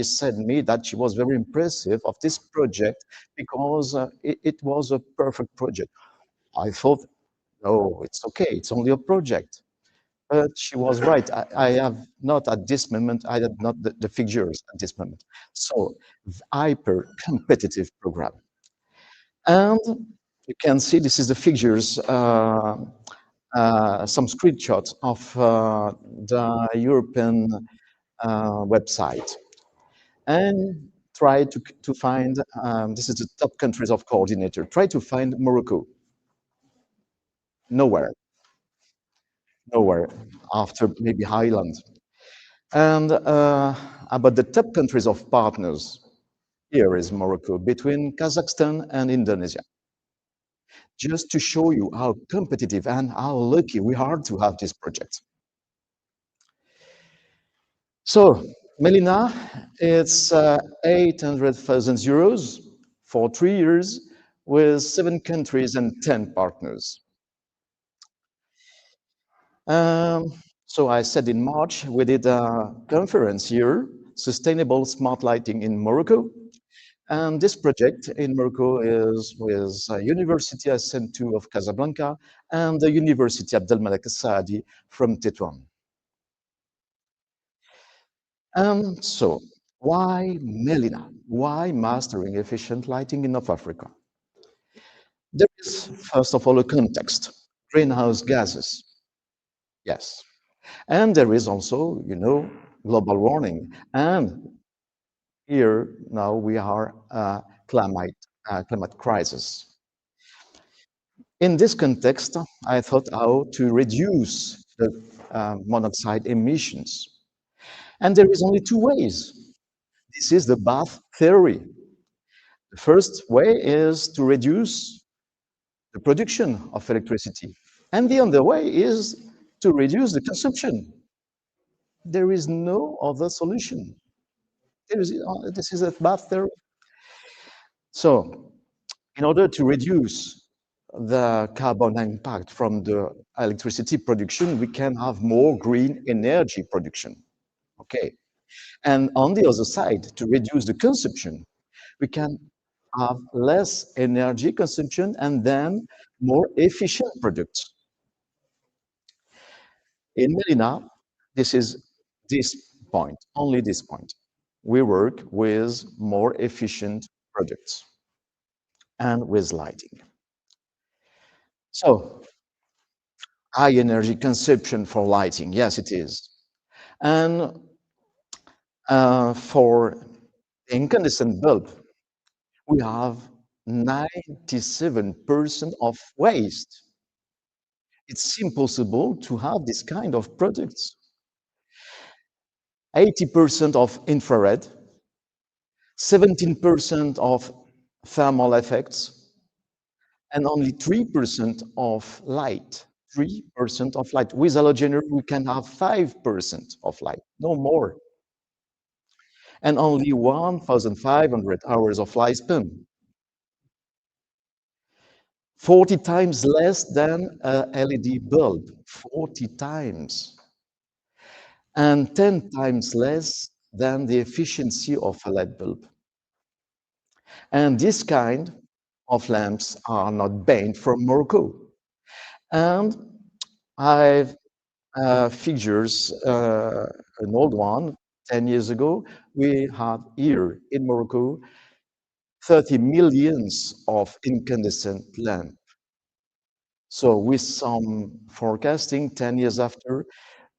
said to me that she was very impressive of this project because it was a perfect project. I thought, no, it's okay, it's only a project. But she was right. I have not at this moment, I have not the figures at this moment. So, hyper competitive program. And you can see this is the figures, some screenshots of the European website. And try to find, this is the top countries of coordinator. Try to find Morocco. Nowhere. Nowhere, after maybe Highland. And about the top countries of partners, here is Morocco, between Kazakhstan and Indonesia. Just to show you how competitive and how lucky we are to have this project. So, Melina, it's 800,000 euros for 3 years with 7 countries and 10 partners. So I said in March, we did a conference here, Sustainable Smart Lighting in Morocco. And this project in Morocco is with University SN2 of Casablanca and the University Abdelmalek Saadi from Tétouan. And so, why Melina? Why mastering efficient lighting in North Africa? There is, first of all, a context, greenhouse gases. Yes. And there is also, you know, global warming. And here now we are climate crisis. In this context, I thought how to reduce the monoxide emissions. And there is only two ways. This is the bath theory. The first way is to reduce the production of electricity. And the other way is to reduce the consumption. There is no other solution. This is a bath theory. So, in order to reduce the carbon impact from the electricity production, we can have more green energy production. Okay. And on the other side, to reduce the consumption, we can have less energy consumption and then more efficient products. In Melina, this is this point, only this point. We work with more efficient products and with lighting. So, high energy consumption for lighting, yes, it is. And for incandescent bulb, we have 97% of waste. It's impossible to have this kind of products. 80% of infrared, 17% of thermal effects, and only 3% of light. 3% of light. With halogen, we can have 5% of light, no more. And only 1,500 hours of lifespan. 40 times less than a LED bulb, 40 times. And 10 times less than the efficiency of a LED bulb. And this kind of lamps are not banned from Morocco. And I've figures, an old one, 10 years ago, we had here in Morocco 30 millions of incandescent lamps. So with some forecasting 10 years after,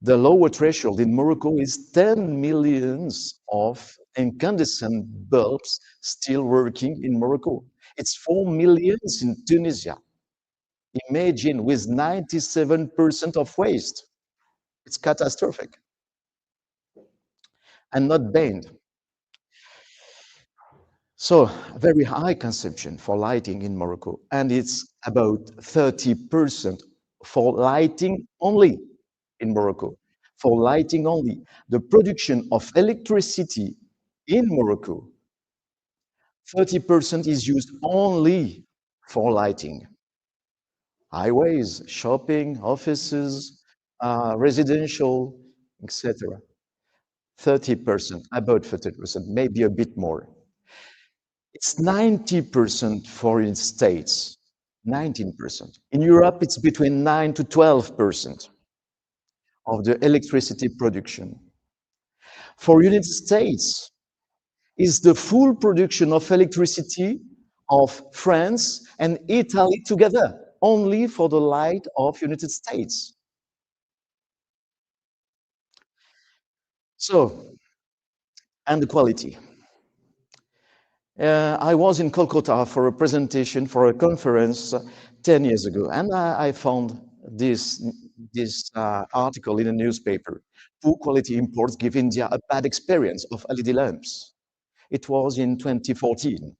the lower threshold in Morocco is 10 millions of incandescent bulbs still working in Morocco. It's 4 millions in Tunisia. Imagine with 97% of waste. It's catastrophic and not banned. So very high consumption for lighting in Morocco, and it's about 30% for lighting only in Morocco. For lighting only. The production of electricity in Morocco, 30% is used only for lighting. Highways, shopping, offices, residential, etc. 30%, about 30%, maybe a bit more. It's 90% for in States, 19%. In Europe, it's between 9 to 12% of the electricity production. For United States, is the full production of electricity of France and Italy together, only for the light of United States. So, and the quality. I was in Kolkata for a presentation for a conference 10 years ago, and I found this article in a newspaper. Poor quality imports give India a bad experience of LED lamps. It was in 2014.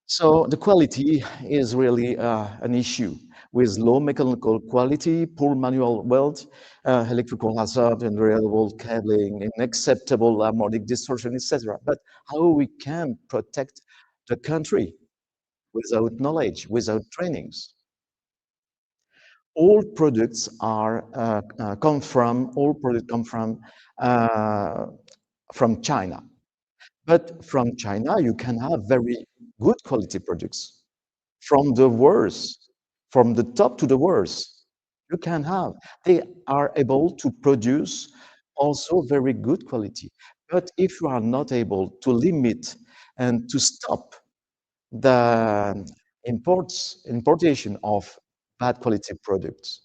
So the quality is really an issue with low mechanical quality, poor manual weld, electrical hazard, unreliable cabling, unacceptable harmonic distortion, etc. But how we can protect the country without knowledge, without trainings? all products come from China. But from China, you can have very good quality products. From the worst, from the top to the worst, you can have. They are able to produce also very good quality. But if you are not able to limit and to stop the importation of bad quality products,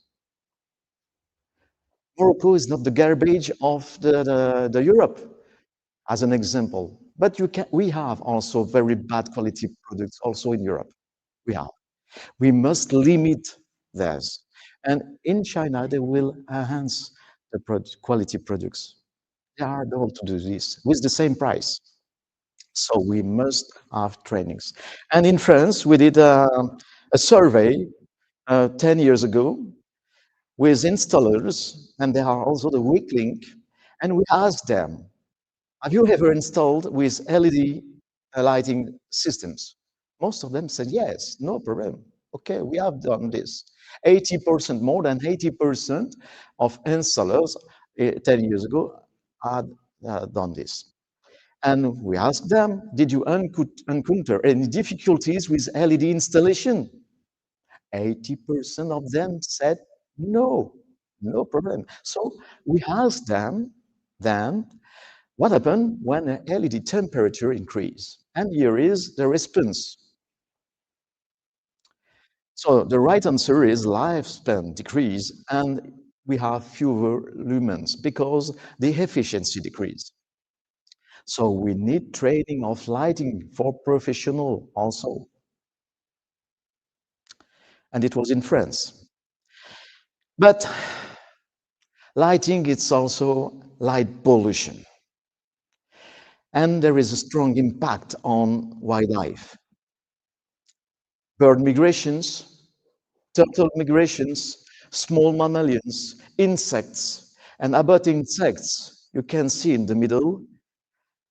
Morocco is not the garbage of the Europe, as an example. But we have also very bad quality products also in Europe. We have. We must limit this. And in China, they will enhance the quality products. They are able to do this with the same price. So we must have trainings. And in France, we did a survey 10 years ago with installers, and they are also the weak link. And we asked them, have you ever installed with LED lighting systems? Most of them said yes, no problem. Okay, we have done this. 80%, more than 80% of installers 10 years ago had done this. And we asked them, did you encounter any difficulties with LED installation? 80% of them said no, no problem. So we asked them then, what happened when the LED temperature increase? And here is the response. So the right answer is lifespan decrease, and we have fewer lumens because the efficiency decrease. So we need training of lighting for professional also. And it was in France. But lighting, it's also light pollution. And there is a strong impact on wildlife. Bird migrations, turtle migrations, small mammalians, insects, and about insects, you can see in the middle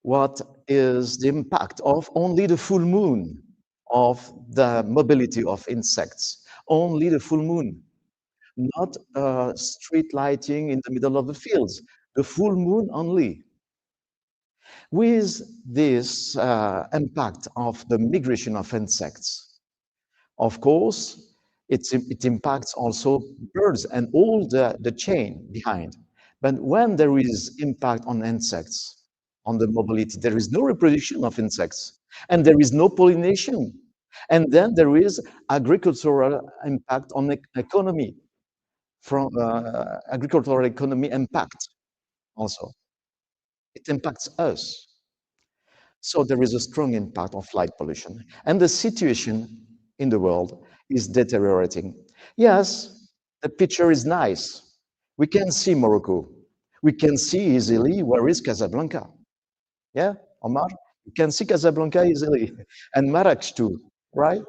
what is the impact of only the full moon of the mobility of insects. Only the full moon, not street lighting in the middle of the fields, the full moon only. With this impact of the migration of insects, of course, it impacts also birds and all the chain behind. But when there is impact on insects, on the mobility, there is no reproduction of insects, and there is no pollination. And then there is agricultural impact on the economy, from agricultural economy impact also. It impacts us. So there is a strong impact of light pollution. And the situation in the world is deteriorating. Yes, the picture is nice. We can see Morocco. We can see easily where is Casablanca. Yeah, Omar? You can see Casablanca easily. And Marrakech too, right?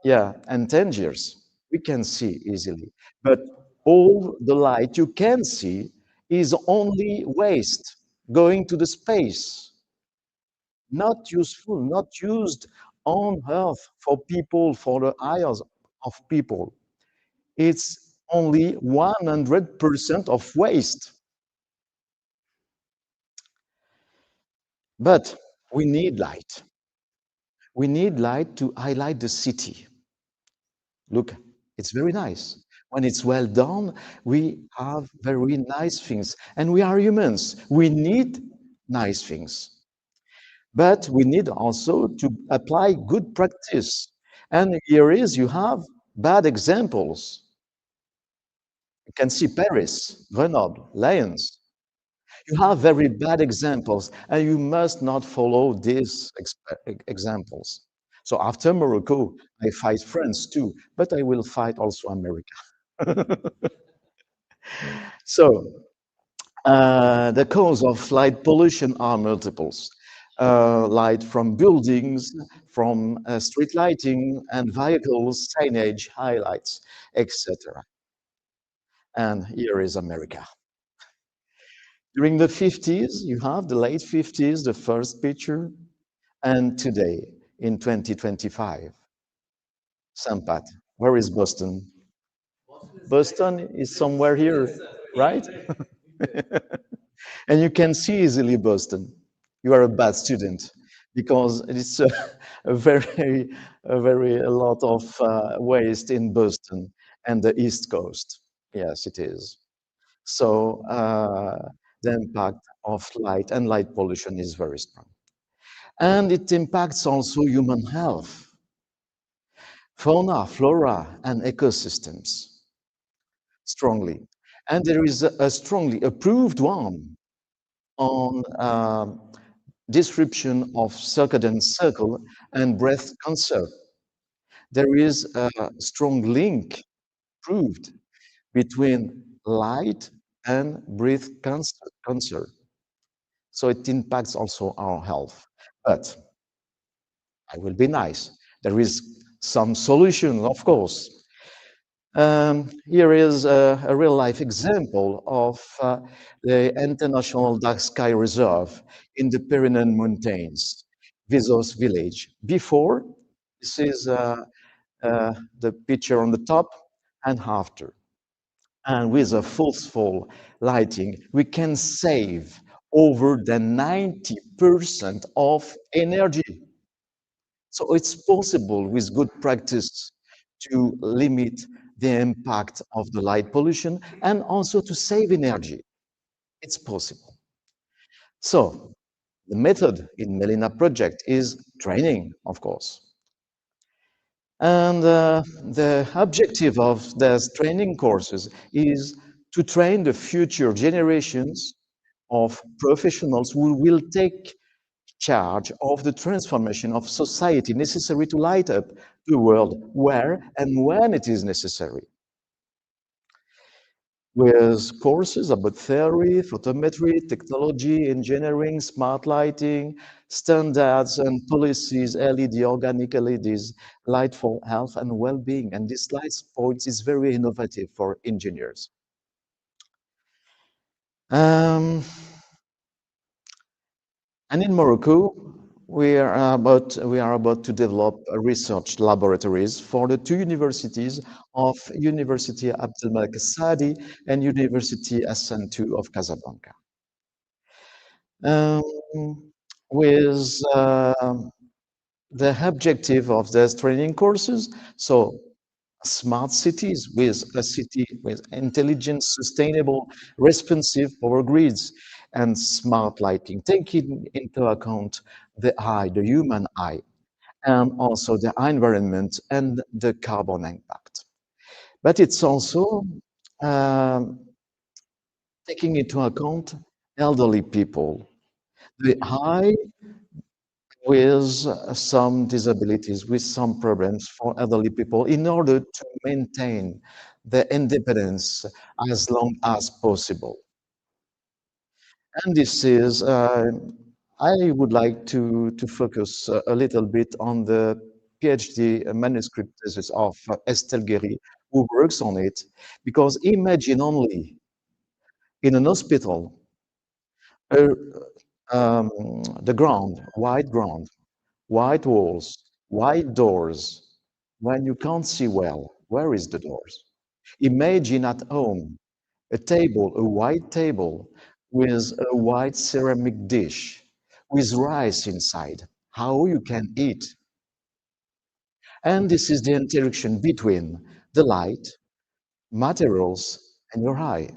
Yeah, and Tangiers, we can see easily. But all the light you can see is only waste going to the space. Not useful, not used on Earth for people, for the eyes of people. It's only 100% of waste. But we need light. We need light to highlight the city. Look, it's very nice. When it's well done, we have very nice things. And we are humans. We need nice things. But we need also to apply good practice. And here is, you have bad examples. You can see Paris, Grenoble, Lyons. You have very bad examples, and you must not follow these examples. So after Morocco, I fight France too, but I will fight also America. So the cause of light pollution are multiples. Light from buildings, from street lighting and vehicles, signage, highlights, etc. And here is America. During the 50s, you have the late 50s, the first picture, and today, in 2025. St. Pat, where is Boston? Boston is somewhere here, right? And you can see easily Boston. You are a bad student because it's a lot of waste in Boston and the East Coast. Yes, it is. So the impact of light and light pollution is very strong. And it impacts also human health, fauna, flora, and ecosystems strongly. And there is a strongly approved one on disruption of circadian cycle and breast cancer. There is a strong link proved between light and breast cancer. So it impacts also our health. But I will be nice. There is some solution, of course. Here is a real-life example of the International Dark Sky Reserve in the Pyrenees Mountains, Visos village. Before, this is the picture on the top, and after. And with a forceful lighting, we can save over than 90% of energy. So it's possible with good practice to limit the impact of the light pollution and also to save energy. It's possible. So the method in Melina project is training, of course. And the objective of these training courses is to train the future generations of professionals who will take charge of the transformation of society necessary to light up the world where and when it is necessary. With courses about theory, photometry, technology, engineering, smart lighting, standards and policies, LED, organic LEDs, light for health and well-being. And this light point is very innovative for engineers. And in Morocco, we are about to develop research laboratories for the two universities of University Abdelmalek Saadi and University Hassan II of Casablanca. With the objective of these training courses, so smart cities with a city with intelligent, sustainable, responsive power grids and smart lighting, taking into account the eye, the human eye, and also the environment and the carbon impact. But it's also taking into account elderly people, the eye with some disabilities, with some problems for elderly people in order to maintain their independence as long as possible. And this is, I would like to focus a little bit on the PhD manuscript thesis of Estelle Guéry, who works on it, because imagine only in an hospital, the ground, white walls, white doors. When you can't see well, where is the doors? Imagine at home a table, a white table with a white ceramic dish with rice inside. How you can eat? And this is the interaction between the light, materials, and your eye.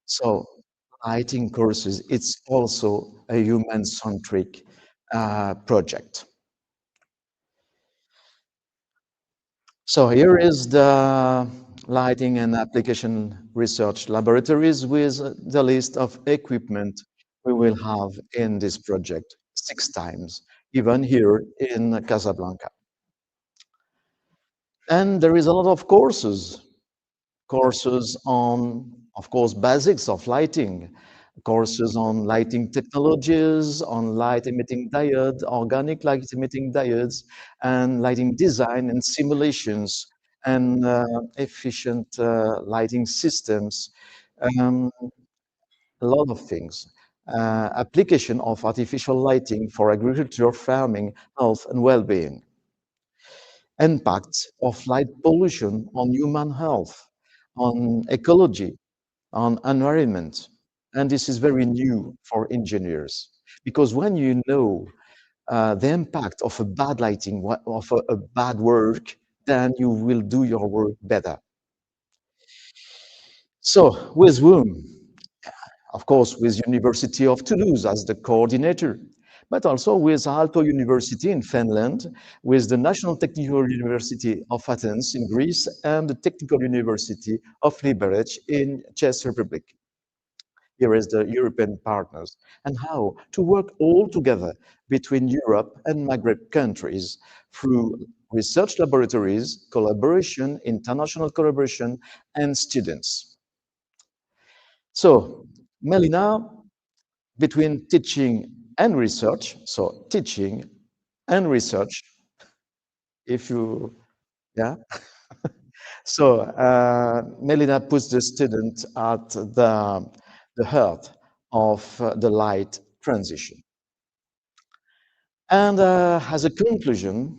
So lighting courses, it's also a human-centric project. So here is the lighting and application research laboratories with the list of equipment we will have in this project 6 times, even here in Casablanca. And there is a lot of courses on, of course, basics of lighting, courses on lighting technologies, on light emitting diode, organic light emitting diodes, and lighting design and simulations, and efficient lighting systems, a lot of things. Application of artificial lighting for agriculture, farming, health, and well-being. impacts of light pollution on human health, on ecology, on environment. And this is very new for engineers, because when you know the impact of a bad lighting, of a bad work, then you will do your work better. So with whom? Of course, with University of Toulouse as the coordinator, but also with Aalto University in Finland, with the National Technical University of Athens in Greece, and the Technical University of Liberec in Czech Republic. Here is the European partners, and how to work all together between Europe and Maghreb countries through research laboratories, collaboration, international collaboration, and students. So, Melina, between teaching and research, so teaching and research, if you, yeah. So Melina puts the student at the heart of the light transition. And as a conclusion,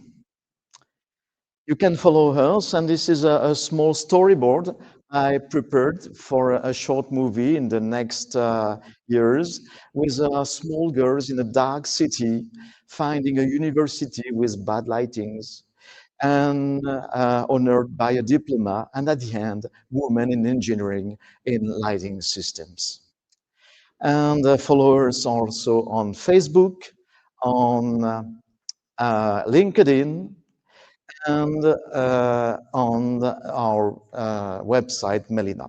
you can follow hers, and this is a small storyboard I prepared for a short movie in the next years with small girls in a dark city finding a university with bad lightings and honored by a diploma, and at the end, women in engineering in lighting systems. And followers also on Facebook, on LinkedIn, and on our website, Melina.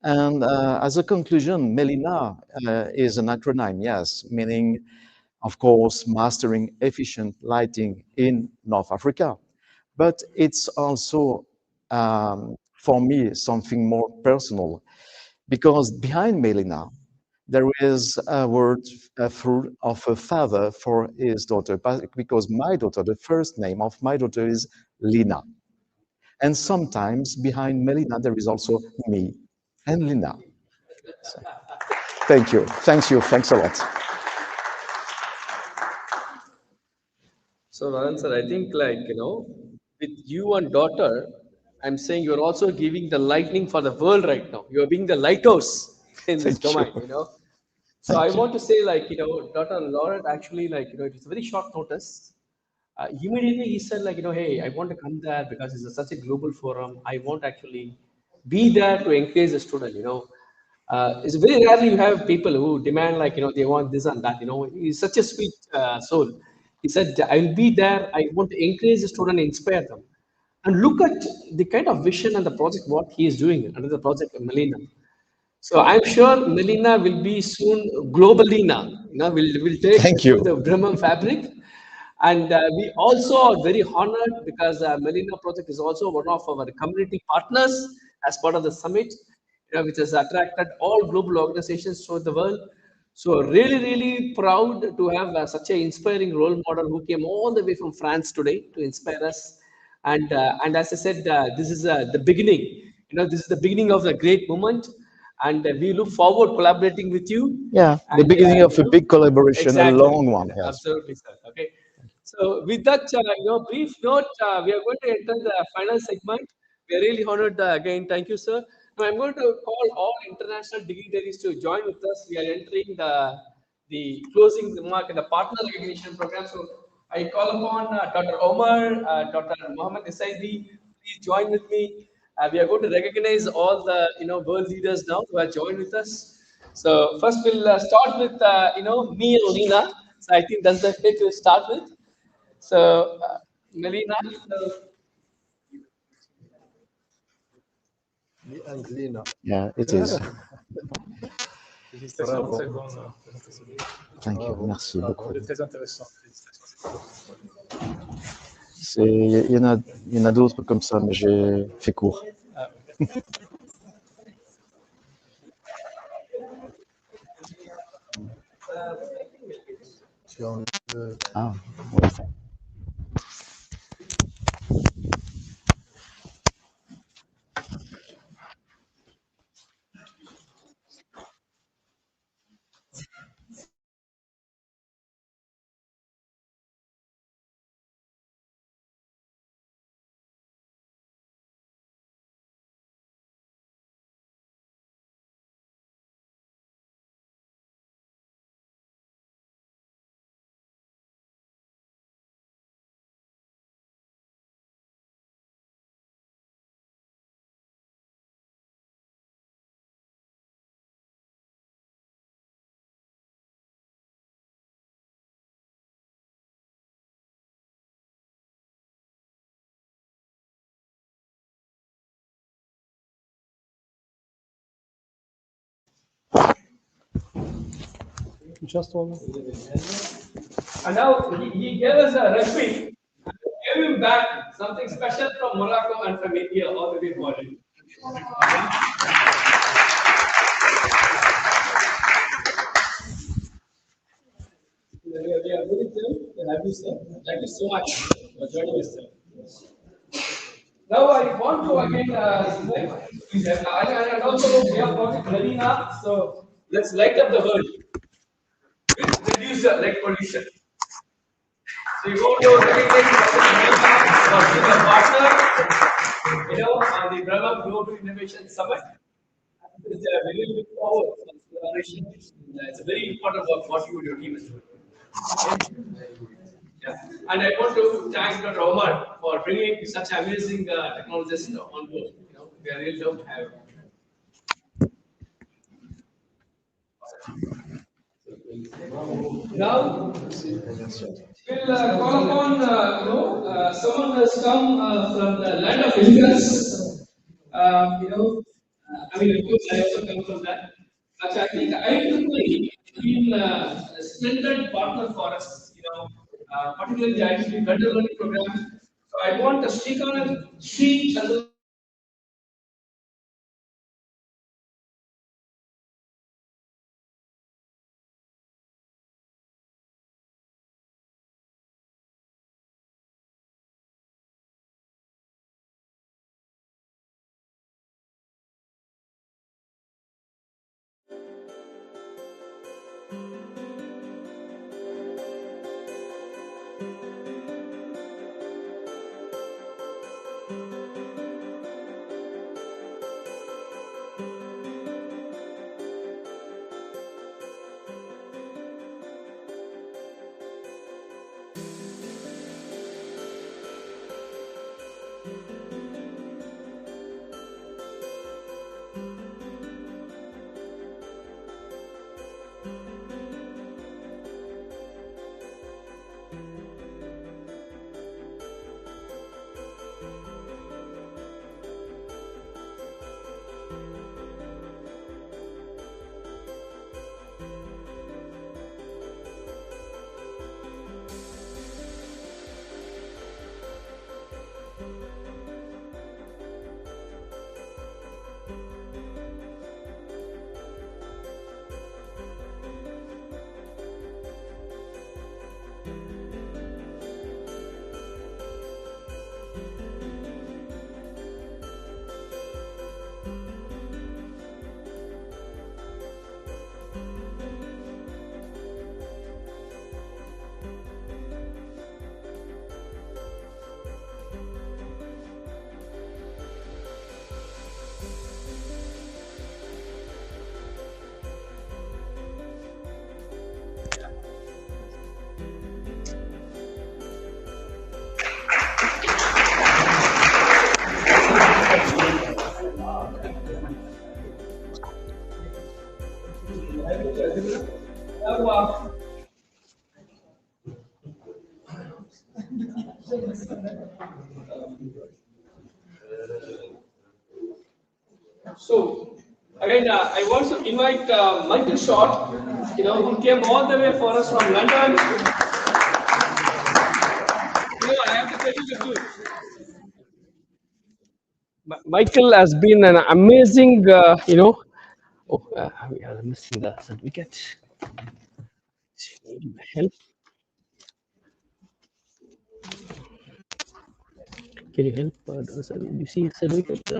And as a conclusion, Melina is an acronym, yes, meaning, of course, mastering efficient lighting in North Africa. But it's also, for me, something more personal, because behind Melina, there is a word of a father for his daughter, because my daughter, the first name of my daughter is Lina. And sometimes behind Melina, there is also me and Lina. So, thank you. Thanks a lot. So, Varan sir, I think with you and daughter, I'm saying you're also giving the lightning for the world right now. You're being the lighthouse in this domain, So I want to say, Dr. Laurent, actually, it's a very short notice. Immediately he said, hey, I want to come there because it's such a global forum. I want actually be there to encourage the student, it's very rarely you have people who demand they want this and that, he's such a sweet soul. He said, I'll be there. I want to encourage the student, inspire them. And look at the kind of vision and the project, what he is doing under the project Melina. So I'm sure Melina will be soon global Lina. Will take through the Brahmam fabric. And we also are very honored because Melina project is also one of our community partners as part of the summit, which has attracted all global organizations throughout the world. So really, really proud to have such an inspiring role model who came all the way from France today to inspire us. And as I said, this is the beginning. This is the beginning of a great moment, and we look forward collaborating with you. Yeah, the beginning of a big collaboration, exactly, a long one. Yes. Absolutely, sir. Okay. So with that, brief note, we are going to enter the final segment. We are really honored again. Thank you, sir. Now I'm going to call all international dignitaries to join with us. We are entering the closing remark and the partner recognition program. So I call upon Dr. Omar, Dr. Mohammed Esaidi. Please join with me. We are going to recognize all the world leaders now who have joined with us. So first we'll start with me and Lina. So I think that's the way to start with. So Melina. Yeah, it is. Thank you. Merci beaucoup. Très intéressant. Il y en a d'autres comme ça, mais j'ai fait court. Ah, ouais. Just one. And now he gave us a recipe. Gave him back something special from Morocco and from India all the way for him. We are very happy, sir. Thank you so much for joining us, sir. Now I want to again, and also we have Project Marina, so let's light up the world. Let's reduce the light pollution. So we want to recognize Project Marina for being a partner, on the Brahmam Global Innovation Summit. It's a very big forward collaboration. It's a very important work what you and your team is doing. Yeah. And I want to thank Dr. Omar for bringing such amazing technologies on board. We are really love to have it. Now, we'll call upon someone who has come from the land of Incas. I mean, of course, I also come from that. But I think IEEE has been a splendid partner for us, particularly the IEEE vendor learning program. So I want to speak on it. She So again, I want to invite Michael Short, who came all the way for us from London. I have to tell you the truth. Michael has been an amazing, Oh, we are missing the certificate. Need help? Can you help? You see the certificate?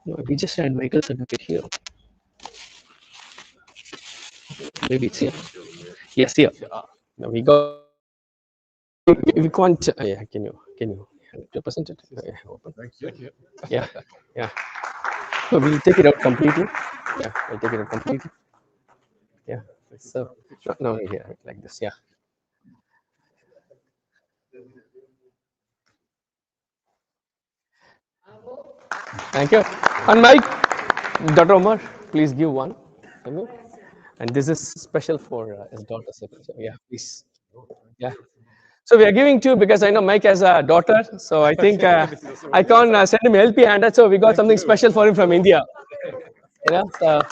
No, we just had Michael's certificate here. Maybe it's here. Yes, here. No, we got. We can't. Yeah, can you represent it? Yeah, open. Thank you. Yeah, yeah. So we'll take it out completely. Yeah, we'll take it out completely. Yeah. So no, yeah, like this. Yeah. Thank you. And Mike, Dr. Omar, please give one. And this is special for his daughter. So yeah, please. Yeah. So we are giving two because I know Mike has a daughter. So I think I can't send him a LP handed. So we got something special for him from India. You know, so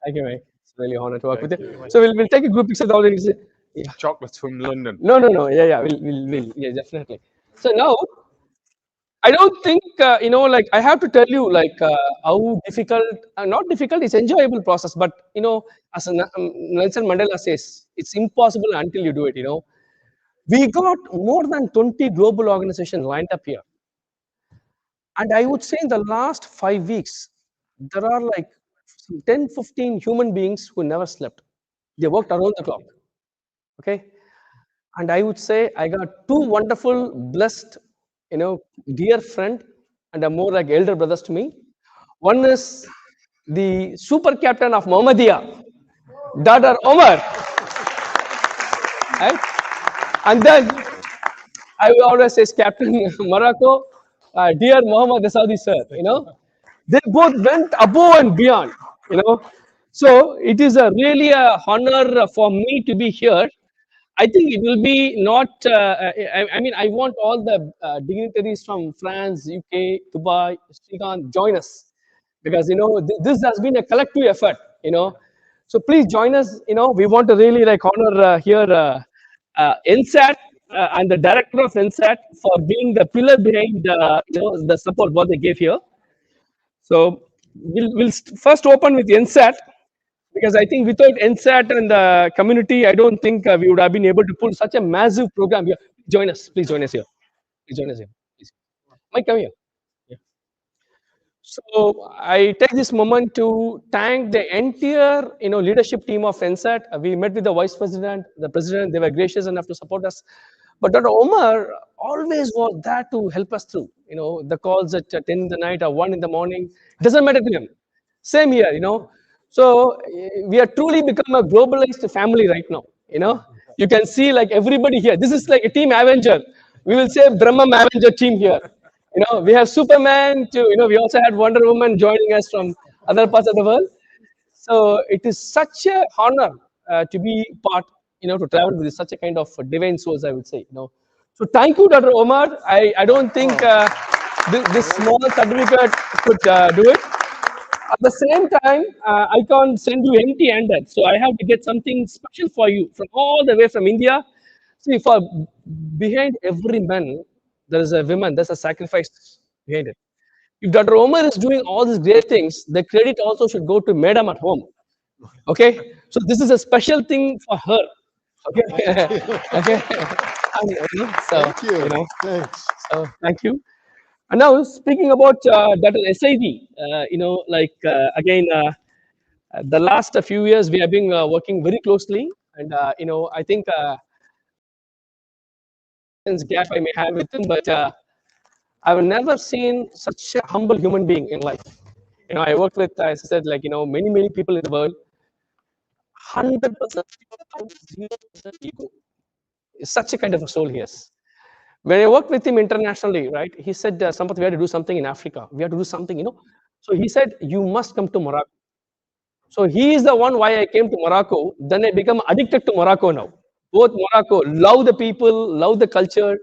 thank you, mate. It's really an honor to work with you. So we'll take a group picture with all the yeah. Chocolates from London. No. Yeah. We'll yeah, definitely. So now, I don't think like I have to tell you like how difficult, not difficult, it's enjoyable process. But as Nelson Mandela says, it's impossible until you do it. We got more than 20 global organizations lined up here, and I would say in the last 5 weeks, there are like 10, 15 human beings who never slept. They worked around the clock. Okay, and I would say I got two wonderful, blessed, dear friend, and are more like elder brothers to me. One is the super captain of Mohammedia, Dr. Omar, right? And then I will always say Captain Morocco, dear Muhammad Saudi sir. They both went above and beyond. So it is really a honor for me to be here. I think it will be not. I mean, I want all the dignitaries from France, UK, Dubai, Srikanth join us because this has been a collective effort. So please join us. We want to really like honor here NSAT and the director of NSAT for being the pillar behind the support what they gave here. So we'll first open with NSAT. Because I think without NSAT and the community, I don't think we would have been able to pull such a massive program here. Join us, please join us here. Please join us here. Please. Mike, come here. Yeah. So I take this moment to thank the entire leadership team of NSAT. We met with the vice president, the president. They were gracious enough to support us. But Dr. Omar always was there to help us through. The calls at 10 in the night or 1 in the morning. Doesn't matter to him. Same here, So we are truly become a globalized family right now. You can see like everybody here. This is like a team Avenger. We will say Brahmam Avenger team here. We have Superman too. We also had Wonder Woman joining us from other parts of the world. So it is such a honor to be part, to travel with such a kind of divine source, I would say. So thank you, Dr. Omar. I don't think this small certificate could do it. At the same time, I can't send you empty-handed. So I have to get something special for you from all the way from India. See, for behind every man, there is a woman. There's a sacrifice behind it. If Dr. Omar is doing all these great things, the credit also should go to Madam at home. Okay, so this is a special thing for her. Okay, okay. So, Thank you. Thanks. So thank you. And now speaking about Dr. SID, again, the last few years we have been working very closely, and I think gap I may have with him, but I've never seen such a humble human being in life. I worked with, as I said, many people in the world. 100% 0% ego. Such a kind of a soul he has. When I worked with him internationally, right, he said, Sampath, we have to do something in Africa. We have to do something, So he said, you must come to Morocco. So he is the one why I came to Morocco. Then I become addicted to Morocco now. Both Morocco, love the people, love the culture,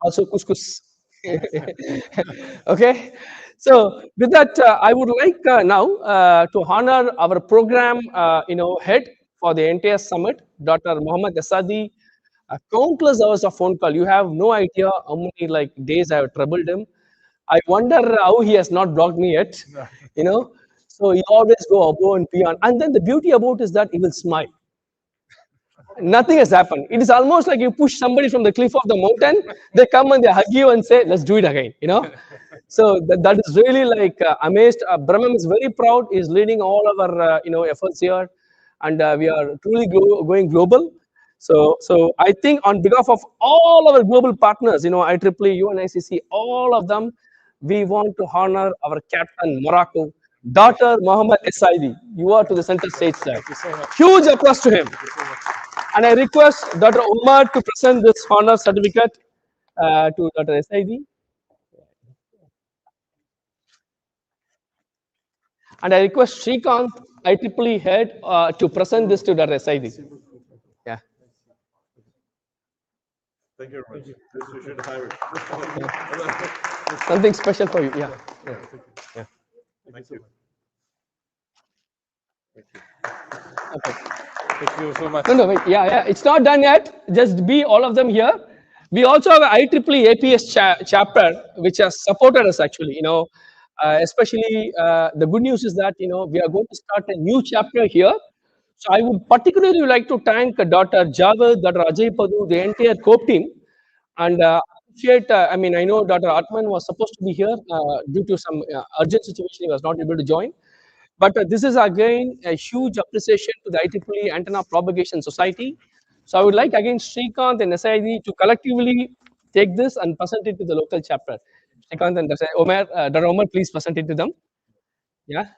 also couscous. Okay. So with that, I would like now to honor our program, head for the entire summit, Dr. Mohammed Asadi. Countless hours of phone call. You have no idea how many days I have troubled him. I wonder how he has not blocked me yet. So he always go above and beyond. And then the beauty about is that he will smile. Nothing has happened. It is almost like you push somebody from the cliff of the mountain. They come and they hug you and say, "Let's do it again." So that is really amazed. Brahmam is very proud. He's leading all of our efforts here, and we are truly going global. So I think on behalf of all our global partners, IEEE, UNICC, all of them, we want to honor our captain Morocco, Dr. Mohammed Saidi. You are to the center stage, sir. Huge applause to him. And I request Dr. Omar to present this honor certificate to Dr. Saidi. And I request Srikanth, IEEE head, to present this to Dr. Saidi. Yeah. Thank you very much. You should hire it. Something special for you. Yeah. Yeah. Yeah. Thank you. Okay. Thank you so much. No, wait. Yeah. It's not done yet. Just be all of them here. We also have an IEEE APS chapter, which has supported us actually. Especially the good news is that we are going to start a new chapter here. So I would particularly like to thank Dr. Javed, Dr. Ajay Padu, the entire COPE team, and appreciate. I know Dr. Atman was supposed to be here due to some urgent situation; he was not able to join. But this is again a huge appreciation to the IEEE Antenna Propagation Society. So I would like again Srikanth and SID to collectively take this and present it to the local chapter. Srikanth and Dr. Omar, please present it to them. Yeah.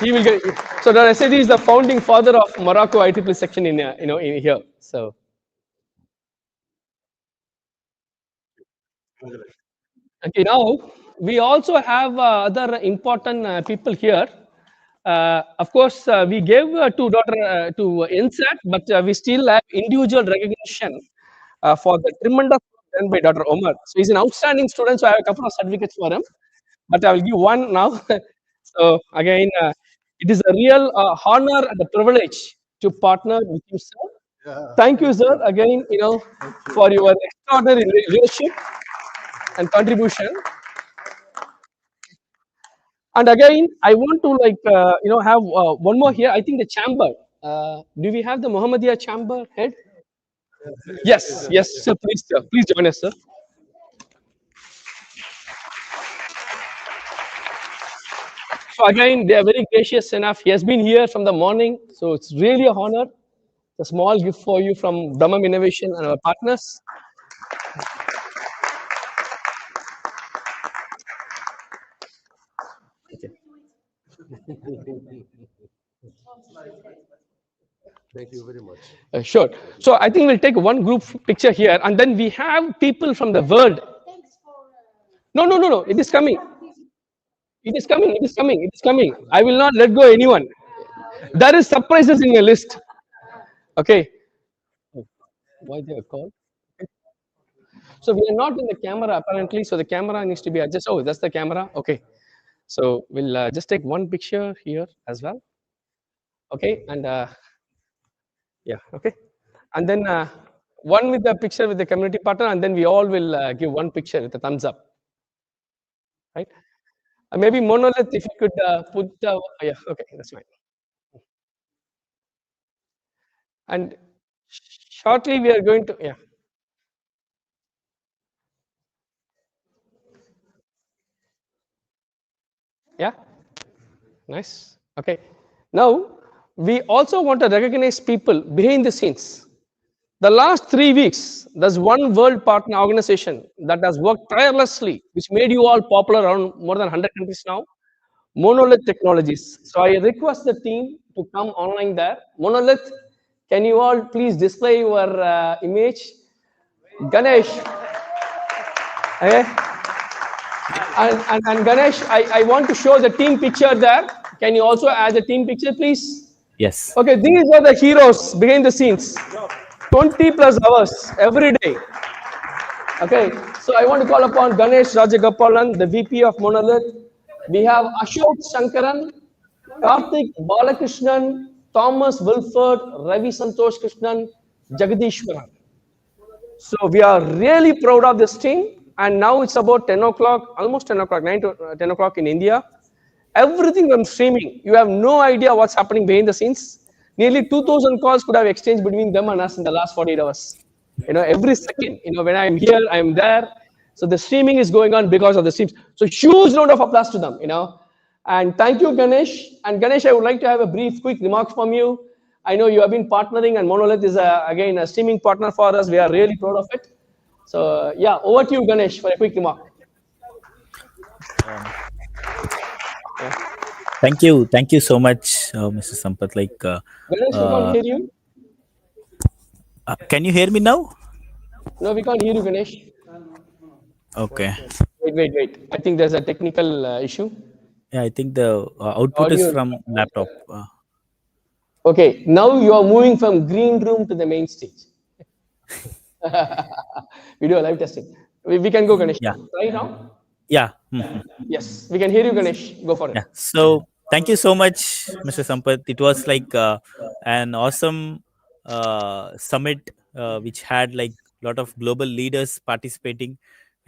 He will get. So Dr. SID is the founding father of Morocco IEEE section in in here. So. Okay, now we also have other important people here. Of course, we gave to to NSAT, but we still have individual recognition for the tremendous work done by Dr. Omar. So he's an outstanding student, so I have a couple of certificates for him, but I will give one now. So again, it is a real honor and a privilege to partner with you, sir. Thank you, sir, again, for your extraordinary leadership and contribution. And again, I want to have one more here. I think the chamber. Do we have the Muhammadiyah chamber head? Yes, sir. Please join us, sir. So again, they are very gracious enough. He has been here from the morning, so it's really a honor. A small gift for you from Brahmam Innovation and our partners. Okay. Thank you very much. Sure. So I think we'll take one group picture here, and then we have people from the world. No. It is coming. It is coming. I will not let go anyone. There is surprises in your list. Okay. Why they are called? So we are not in the camera apparently. So the camera needs to be adjusted. Oh, that's the camera. Okay. So we'll just take one picture here as well. Okay, and yeah, okay, and then one with the picture with the community partner, and then we all will give one picture with a thumbs up, right? Maybe Monolith, if you could put yeah, okay, that's fine. And shortly we are going to yeah, nice. Okay, now we also want to recognize people behind the scenes. The last 3 weeks, there's one world partner organization that has worked tirelessly, which made you all popular around more than 100 countries now, Monolith Technologies. So I request the team to come online there. Monolith, can you all please display your image? Ganesh. Okay. And Ganesh, I want to show the team picture there. Can you also add the team picture, please? Yes. Okay, these are the heroes behind the scenes. 20+ hours every day. Okay, so I want to call upon Ganesh Rajagopalan, the VP of Monolith. We have Ashok Shankaran, Karthik Balakrishnan, Thomas Wilford, Ravi Santosh Krishnan, Jagadishwaran. So we are really proud of this team. And now it's about 10 o'clock, almost 10 o'clock, 9 to 10 o'clock in India. Everything from streaming. You have no idea what's happening behind the scenes. Nearly 2,000 calls could have exchanged between them and us in the last 48 hours. Every second, when I'm here, I'm there. So the streaming is going on because of the streams. So huge round of applause to them, And thank you, Ganesh. And Ganesh, I would like to have a quick remarks from you. I know you have been partnering, and Monolith is again a streaming partner for us. We are really proud of it. So yeah, over to you, Ganesh, for a quick remark. Thank you so much, Mr. Sampath. Ganesh, we can't hear you. Can you hear me now? No, we can't hear you, Ganesh. Okay. Wait. I think there's a technical issue. Yeah, I think the output is from laptop. Okay, now you are moving from green room to the main stage. Video live testing. We can go, Ganesh. Yeah. Right now? Yeah. Yes, we can hear you, Ganesh. Go for it. Yeah. So thank you so much, Mr. Sampath. It was like an awesome summit which had like a lot of global leaders participating,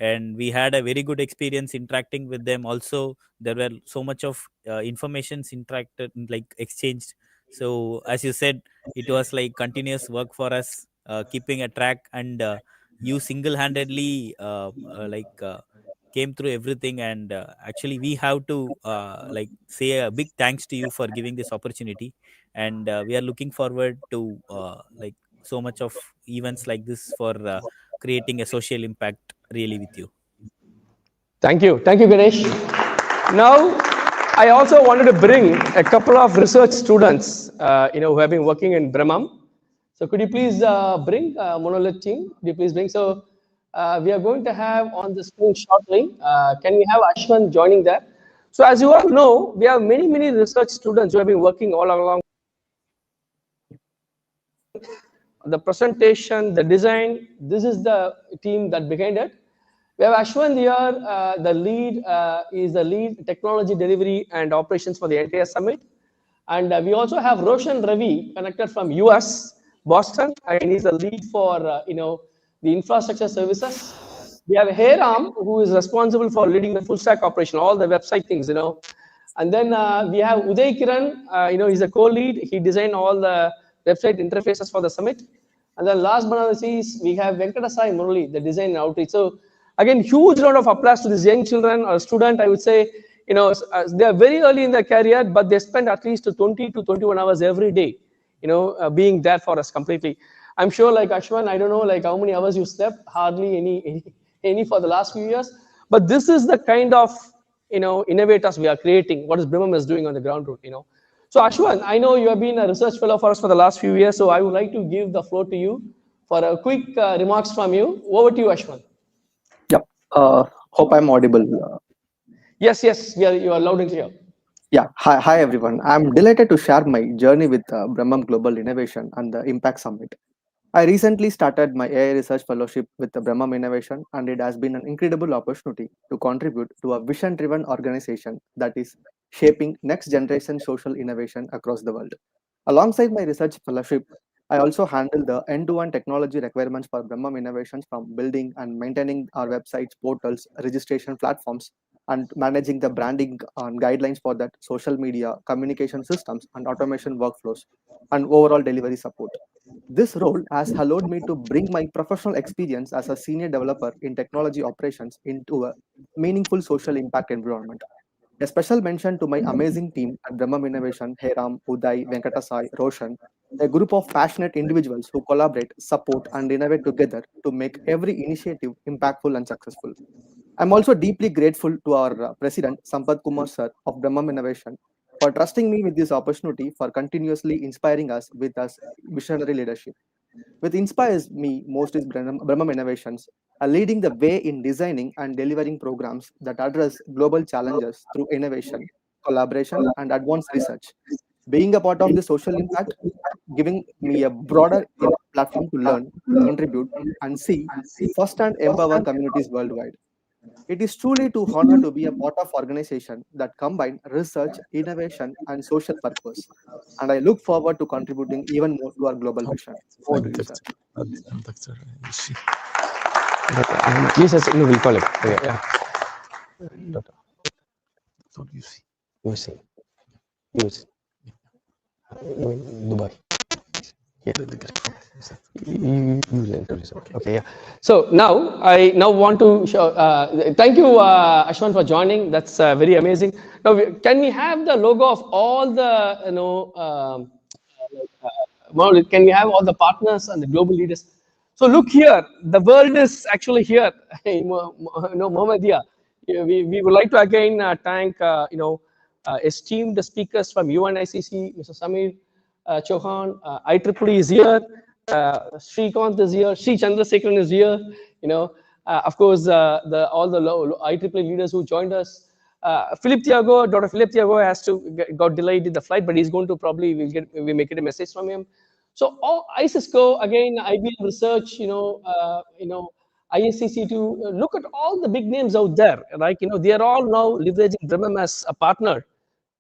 and we had a very good experience interacting with them. Also, there were so much of informations interacted, like exchanged. So as you said, it was like continuous work for us, keeping a track, and you single-handedly came through everything, and actually we have to like say a big thanks to you for giving this opportunity, and we are looking forward to like so much of events like this for creating a social impact really with you. Thank you, Ganesh. Now, I also wanted to bring a couple of research students, who have been working in Brahmam. So could you please bring Monolith team? Could you please bring? So we are going to have on the screen shortly. Can we have Ashwan joining there? So as you all know, we have many research students who have been working all along. The presentation, the design, this is the team that behind it. We have Ashwan here, the lead is the lead technology delivery and operations for the entire summit. And we also have Roshan Ravi connected from US, Boston, and he's the lead for the infrastructure services. We have Heram, who is responsible for leading the full stack operation, all the website things, And then we have Uday Kiran, he's a co-lead. He designed all the website interfaces for the summit. And then last but not least, we have Venkatasai Murali, the design and outreach. So again, huge round of applause to these young children or student. I would say, they are very early in their career, but they spend at least 20 to 21 hours every day, being there for us completely. I'm sure, like Ashwan, I don't know, like how many hours you slept, hardly any for the last few years. But this is the kind of, innovators we are creating, what is Brahmam is doing on the ground root, So Ashwan, I know you have been a research fellow for us for the last few years, so I would like to give the floor to you for a quick remarks from you. Over to you, Ashwan. Yeah, hope I'm audible. Yes, you are loud and clear. Yeah, hi everyone. I'm delighted to share my journey with Brahmam Global Innovation and the Impact Summit. I recently started my AI Research Fellowship with the Brahmam Innovation, and it has been an incredible opportunity to contribute to a vision-driven organization that is shaping next-generation social innovation across the world. Alongside my research fellowship, I also handle the end-to-end technology requirements for Brahmam Innovations, from building and maintaining our websites, portals, registration platforms, and managing the branding and guidelines for that, social media, communication systems, and automation workflows, and overall delivery support. This role has allowed me to bring my professional experience as a senior developer in technology operations into a meaningful social impact environment. A special mention to my amazing team at Brahmam Innovation: Heram, Uday, Venkatasai, Roshan, a group of passionate individuals who collaborate, support, and innovate together to make every initiative impactful and successful. I'm also deeply grateful to our President, Sampath Kumar Sir of Brahmam Innovation, for trusting me with this opportunity, for continuously inspiring us with us visionary leadership. What inspires me most is Brahmam Innovations, leading the way in designing and delivering programs that address global challenges through innovation, collaboration, and advanced research. Being a part of the social impact, giving me a broader platform to learn, contribute, and see firsthand empower communities worldwide. It is truly to honor to be a part of organization that combine research, innovation, and social purpose. And I look forward to contributing even more to our global vision. Over to you, sir. Jesus, no, we'll call it. Yeah. USA. Dubai. Yeah. Okay, yeah. So now I want to show. Thank you, Ashwan, for joining. That's very amazing. Now, can we have the logo of all the can we have all the partners and the global leaders? So look here, the world is actually here. Mohammedia. We would like to again thank esteemed speakers from UNICC, Mr. Samir Chauhan, IEEE is here, Srikanth is here, Sri Chandrasekharan is here. Of course, all the IEEE leaders who joined us. Philip Tiago, Dr. Philip Tiago has to got delayed in the flight, but he's going to probably we make it a message from him. So all ICESCO again, IBM Research, ISCC to look at all the big names out there, right? They are all now leveraging Brahmam as a partner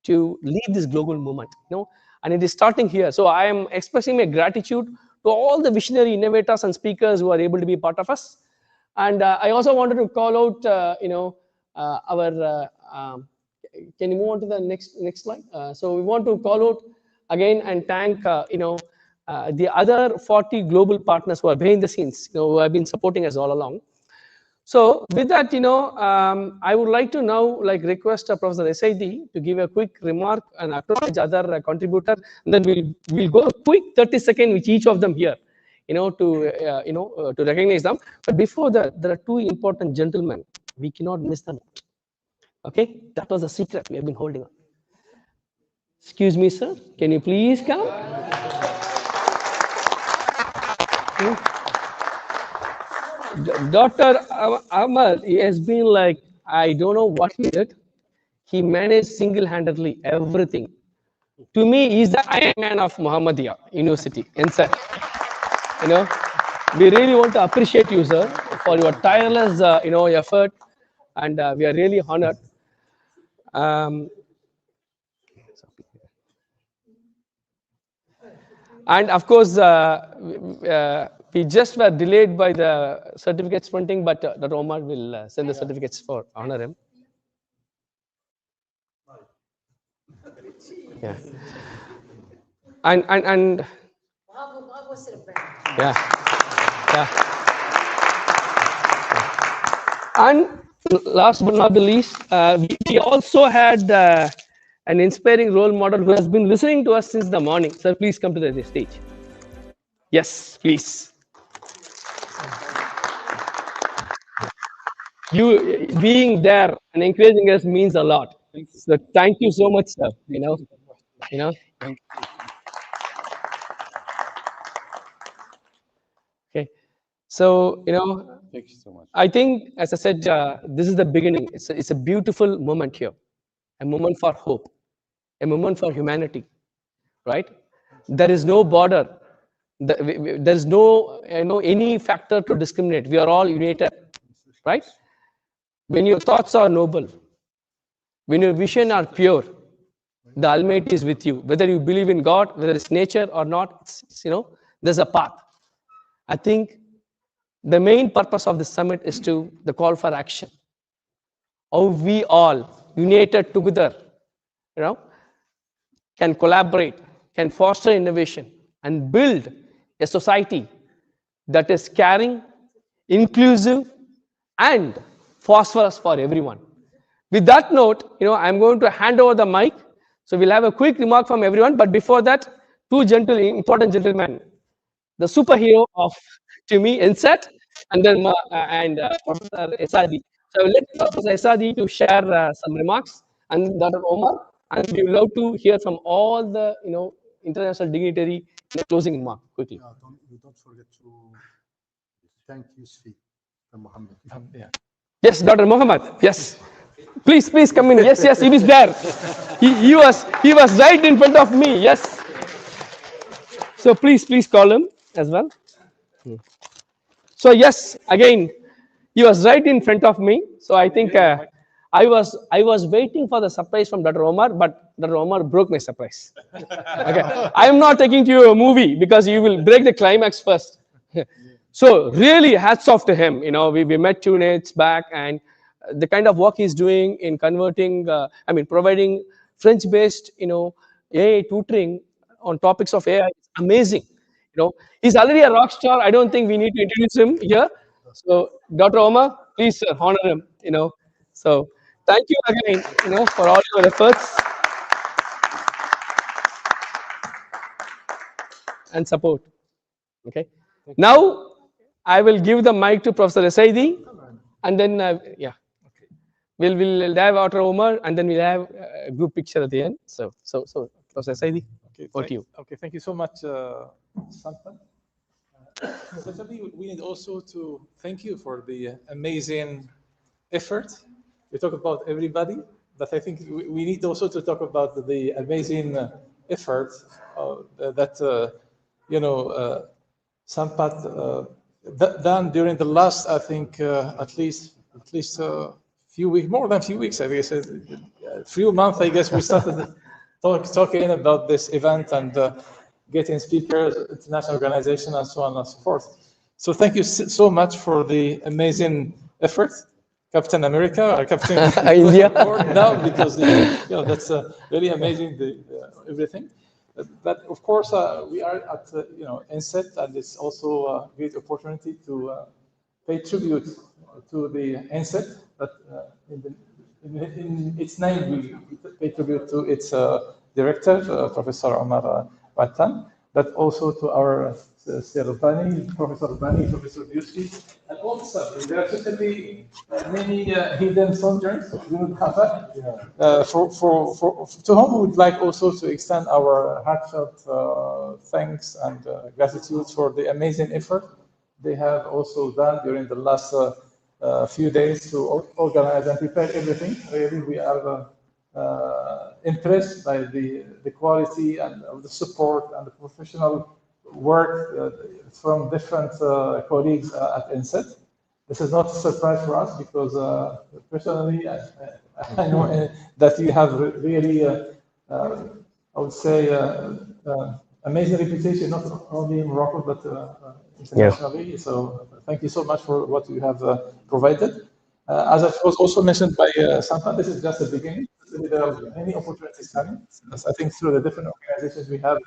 to lead this global movement, and it is starting here. So I am expressing my gratitude to all the visionary innovators and speakers who are able to be part of us. And I also wanted to call out, our. Can you move on to the next slide? So we want to call out again and thank, the other 40 global partners who are behind the scenes, who have been supporting us all along. So with that, I would like to now request Professor SID to give a quick remark and acknowledge other contributor, and then we'll go a quick 30-second with each of them here, to recognize them. But before that, there are two important gentlemen. We cannot miss them. Okay, that was a secret we have been holding on. Excuse me, sir. Can you please come? Dr. Ahmad, he has been like, I don't know what he did. He managed single-handedly everything. To me, he's the Iron Man of Muhammadiyah University, INSET. We really want to appreciate you, sir, for your tireless, effort, and we are really honored. And of course, we just were delayed by the certificates printing, but Dr. Omar will send the certificates for honor him. Yeah. And yeah. And last but not the least, we also had an inspiring role model who has been listening to us since the morning. Sir, please come to the stage. Yes, please. You being there and encouraging us means a lot. So thank you so much, sir. Okay. So thank you so much. I think, as I said, this is the beginning. It's a beautiful moment here, a moment for hope, a moment for humanity, right? There is no border. There is no any factor to discriminate. We are all united, right? When your thoughts are noble, when your vision are pure, the Almighty is with you. Whether you believe in God, whether it's nature or not, there's a path. I think the main purpose of the summit is the call for action. How we all united together, can collaborate, can foster innovation, and build a society that is caring, inclusive, and phosphorus for everyone. With that note, I'm going to hand over the mic. So we'll have a quick remark from everyone. But before that, two important gentlemen, the superhero of, to me, INSET, and then Professor Esadi. So I will let Professor Esadi to share some remarks, and Dr. Omar, and we would love to hear from all the international dignitary in a closing remark quickly. Don't forget to thank Yusfi and Mohammed. Yeah. Yes, Dr. Mohammed. Yes. Please come in. Yes, he was there. He was right in front of me. Yes. So please call him as well. So yes, again, he was right in front of me. So I think I was waiting for the surprise from Dr. Omar, but Dr. Omar broke my surprise. Okay, I am not taking you a movie because you will break the climax first. So really, hats off to him. We met 2 nights back, and the kind of work he's doing in converting, providing French-based, AI tutoring on topics of AI is amazing. He's already a rock star. I don't think we need to introduce him here. So, Dr. Omar, please honor him. So thank you again, for all your efforts and support. Okay. Now I will give the mic to Professor Esaidi, and then we'll have Dr. Omar, and then we'll have a group picture at the end. So Professor Esaidi, over to you. Okay, thank you so much, Sampan. Especially, we need also to thank you for the amazing effort. We talk about everybody, but I think we need also to talk about the amazing effort that Sampat done during the last, I think, at least few weeks, more than a few weeks, I guess, a few months, I guess, we started talking about this event and getting speakers, international organization, and so on and so forth. So thank you so much for the amazing effort, Captain America or Captain India now, because that's really amazing, everything. But of course, we are at INSET, and it's also a great opportunity to pay tribute to the INSET. But in its name, we pay tribute to its director, Professor Omar Watan, but also to our Professor Bani, Professor Yusuf, and all the staff. There are certainly many hidden soldiers to whom we would like also to extend our heartfelt thanks and gratitude for the amazing effort they have also done during the last few days to organize and prepare everything. Really, we are impressed by the quality and of the support and the professional work from different colleagues at INSET. This is not a surprise for us because personally, I know that you have really, I would say, amazing reputation, not only in Morocco, but internationally. Yeah. So thank you so much for what you have provided. As it was also mentioned by Sampan, this is just the beginning. There are many opportunities coming. I think through the different organizations we have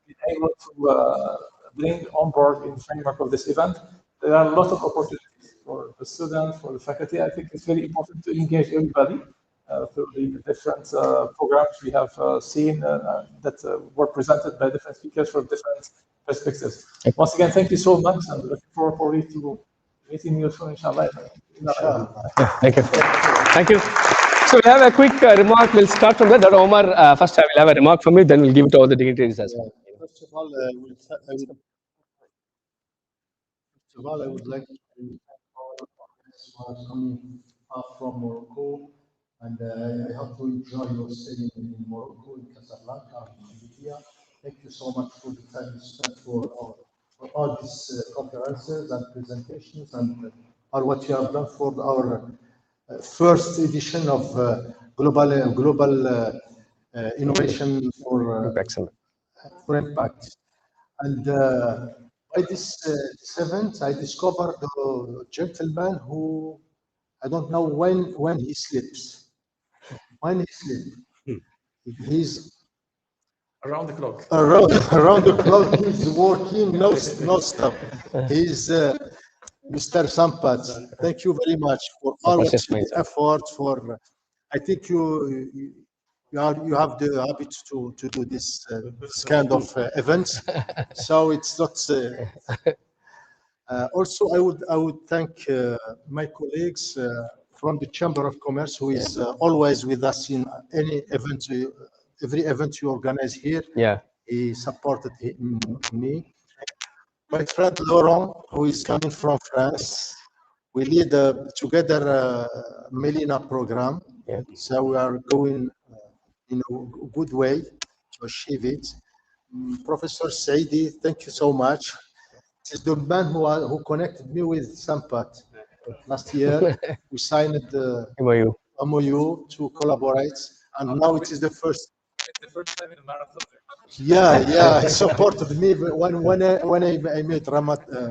been able to bring on board in the framework of this event. There are a lot of opportunities for the students, for the faculty. I think it's very important to engage everybody through the different programs we have seen that were presented by different speakers from different perspectives. Once again, thank you so much, and looking forward to meeting you soon, inshallah. Thank you. Thank you. So we have a quick remark. We'll start from that. Dr. Omar, first I will have a remark from you, then we'll give it to all the dignitaries as well. First of all, I would like to thank all of us who are coming up from Morocco, and I hope to enjoy your stay in Morocco, in Casablanca, in Libya. Thank you so much for the time you spent for all these conferences and presentations, and all what you have done for our first edition of global innovation for impact. And by this event, I discovered a gentleman who I don't know when he sleeps. When he sleeps, he's around the clock. Around the clock, he's working no stop. He's Mr. Sampat. Thank you very much for all the effort. For I think you have the habit to do this kind of events. So it's not. Also, I would thank my colleagues from the Chamber of Commerce, who is always with us in any event, every event you organize here. Yeah, he supported me. My friend Laurent, who is coming from France, we lead together Melina program. Yeah. So we are going in a good way to achieve it. Professor Saidi, thank you so much. This is the man who connected me with Sampat. Last year, we signed the MOU to collaborate, and now it is the first time in a marathon. Yeah, he supported me when I made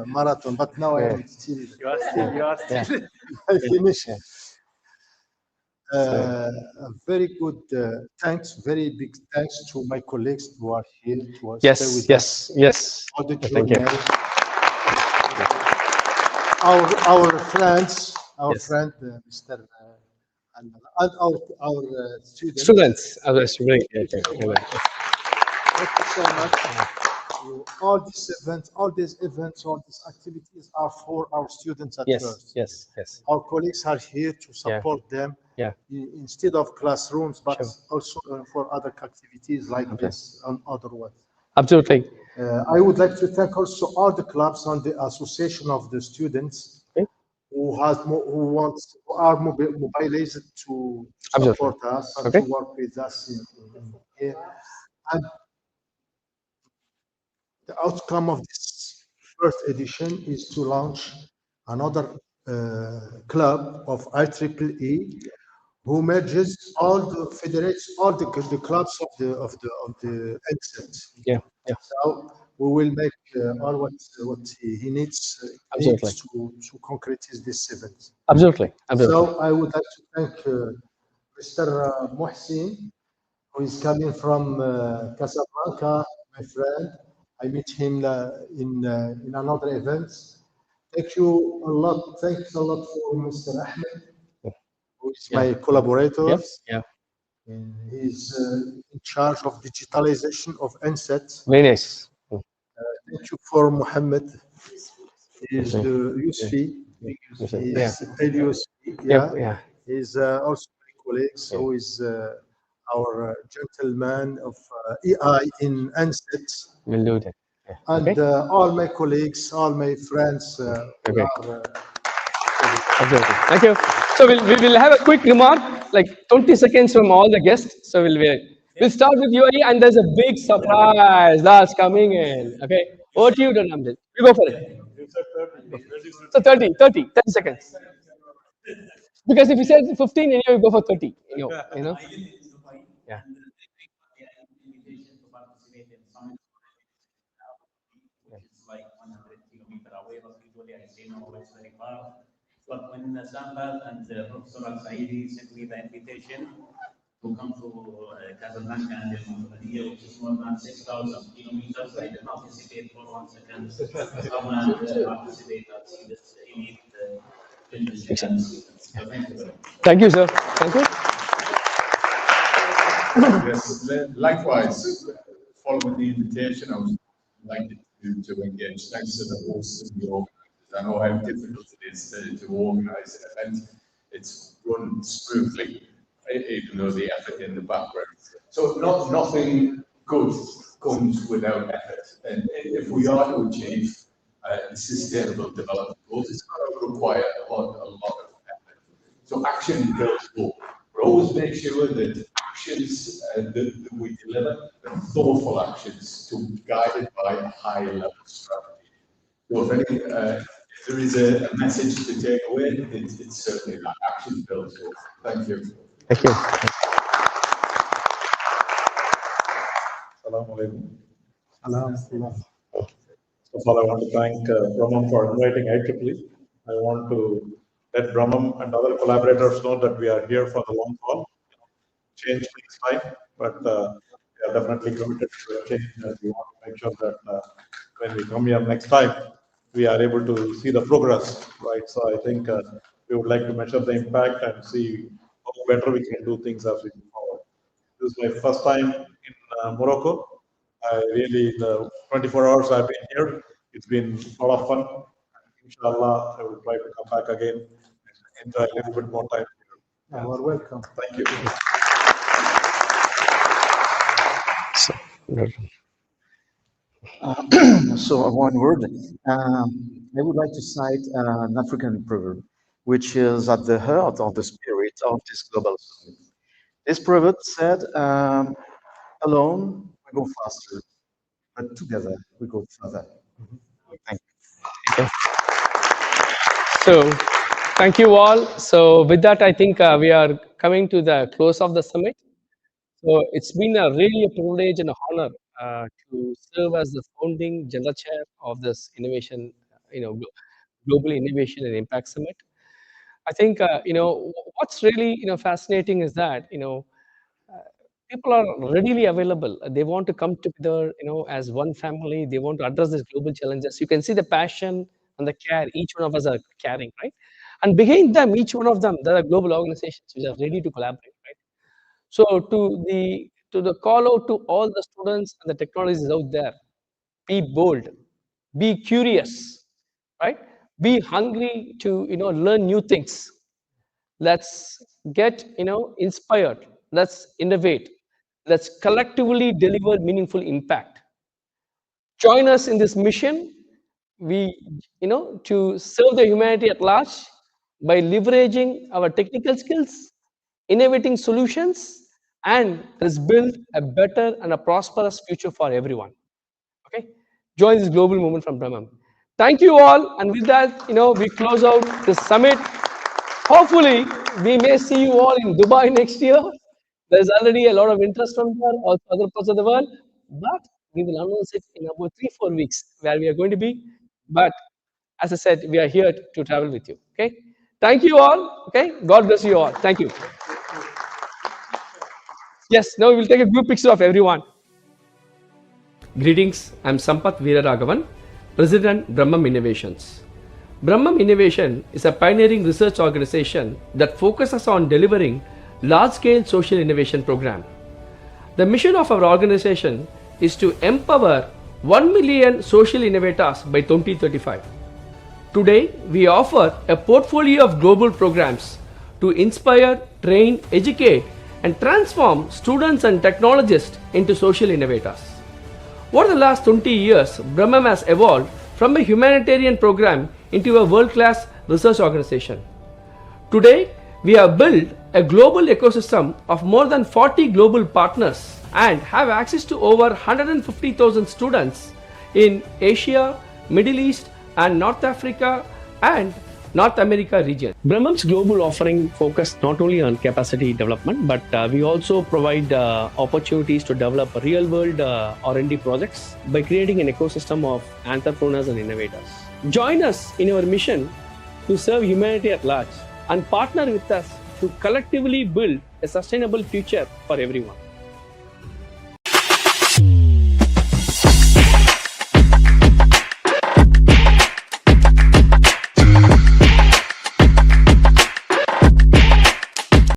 marathon, but now I am still. You are still. I finished. Very good. Thanks, very big thanks to my colleagues who are here to stay with us. Yes. All the Thank you. Our friends, friend Mr. And our students. Thank you so much. All these events, all these activities are for our students at first. Yes. Our colleagues are here to support them. Yeah. Instead of classrooms, but also for other activities like this and other ones. Absolutely. I would like to thank also all the clubs and the association of the students who who are mobilized to support us, Okay. to work with us in here. And the outcome of this first edition is to launch another club of IEEE, who merges all the federates all the clubs of the exit. Yeah. So we will make all what he needs Absolutely. to concretize this event. Absolutely. So I would like to thank Mr. Mohsin, who is coming from Casablanca, my friend. I met him in another event. Thank you a lot. Thanks a lot for Mr. Ahmed, who is my collaborator. Yes. Yeah. And he's in charge of digitalization of NSET. Very nice. Thank you for Mohammed. He is the USFI. Yeah. Elius. Yeah. He's also my colleague, who is our gentleman of AI in NSET. We'll do that. Yeah. And all my colleagues, all my friends. Okay. Are, Absolutely. Thank you. So we will have a quick remark, like 20 seconds from all the guests. So we'll start with UAE, and there's a big surprise that's coming in. Okay. Over to you, Don Amjad. You go for it. So 30 seconds. Because if you said 15, anyway, you go for 30. You know. Yeah. Like 100 kilometers away, but usually I say no, it's very far. But when Sambal and Professor Al-Saidi sent me the invitation to come to Casablanca and Mohammedia, which is more than 6,000 kilometers, I did not hesitate for 1 second to come and participate and see this elite fitness. So thank you very much. Thank you, sir. Thank you. Yes, likewise, following the invitation, I was delighted to engage. Thanks to the hosts and the organizers. I know how difficult it is to organize an event. It's run smoothly, even though the effort in the background. So nothing good comes without effort. And if we are to achieve sustainable development goals, it's going to require a lot of effort. So action builds hope. We always make sure that actions that we deliver are thoughtful actions to be guided by a high level strategy. So if there is a message to take away, it's certainly that action builds hope. Thank you. Thank you. Assalamu alaikum. First of all, I want to thank Brahmam for inviting IEEE. I want to let Brahmam and other collaborators know that we are here for the long haul. Change takes time, but we are definitely committed to a change, and we want to make sure that when we come here next time, we are able to see the progress, right? So I think we would like to measure the impact and see how better we can do things as we move forward. This is my first time in Morocco. I really, the 24 hours I've been here, it's been a lot of fun. Inshallah, I will try to come back again and enjoy a little bit more time. You are welcome. Thank you. So one word, I would like to cite an African proverb, which is at the heart of the spirit of this global summit. This proverb said, alone we go faster, but together we go further. Thank you. So thank you all. So with that, I think we are coming to the close of the summit. So it's been really a privilege and an honor to serve as the founding general chair of this innovation, global innovation and impact summit. I think what's really fascinating is that people are readily available. They want to come together, as one family. They want to address these global challenges. You can see the passion and the care each one of us are carrying, right? And behind them, each one of them, there are global organizations which are ready to collaborate, right? So to the call out to all the students and the technologies out there, be bold, be curious, right? Be hungry to learn new things. Let's get inspired. Let's innovate. Let's collectively deliver meaningful impact. Join us in this mission. To serve the humanity at large by leveraging our technical skills, innovating solutions, and thus build a better and a prosperous future for everyone. Okay, join this global movement from Brahmam. Thank you all, and with that, we close out this summit. Hopefully, we may see you all in Dubai next year. There's already a lot of interest from there, also other parts of the world, but we will announce it in about 3-4 weeks where we are going to be. But as I said, we are here to travel with you. Okay, thank you all. Okay, God bless you all. Thank you. Yes, now we will take a group picture of everyone. Greetings, I'm Sampath Veeraraghavan, President, Brahmam Innovations. Brahmam Innovation is a pioneering research organization that focuses on delivering large-scale social innovation program. The mission of our organization is to empower 1 million social innovators by 2035. Today, we offer a portfolio of global programs to inspire, train, educate, and transform students and technologists into social innovators. Over the last 20 years, Brahmam has evolved from a humanitarian program into a world-class research organization. Today, we have built a global ecosystem of more than 40 global partners and have access to over 150,000 students in Asia, Middle East, and North Africa and North America region. Brahmam's global offering focus not only on capacity development, but we also provide opportunities to develop real-world R&D projects by creating an ecosystem of entrepreneurs and innovators. Join us in our mission to serve humanity at large and partner with us to collectively build a sustainable future for everyone.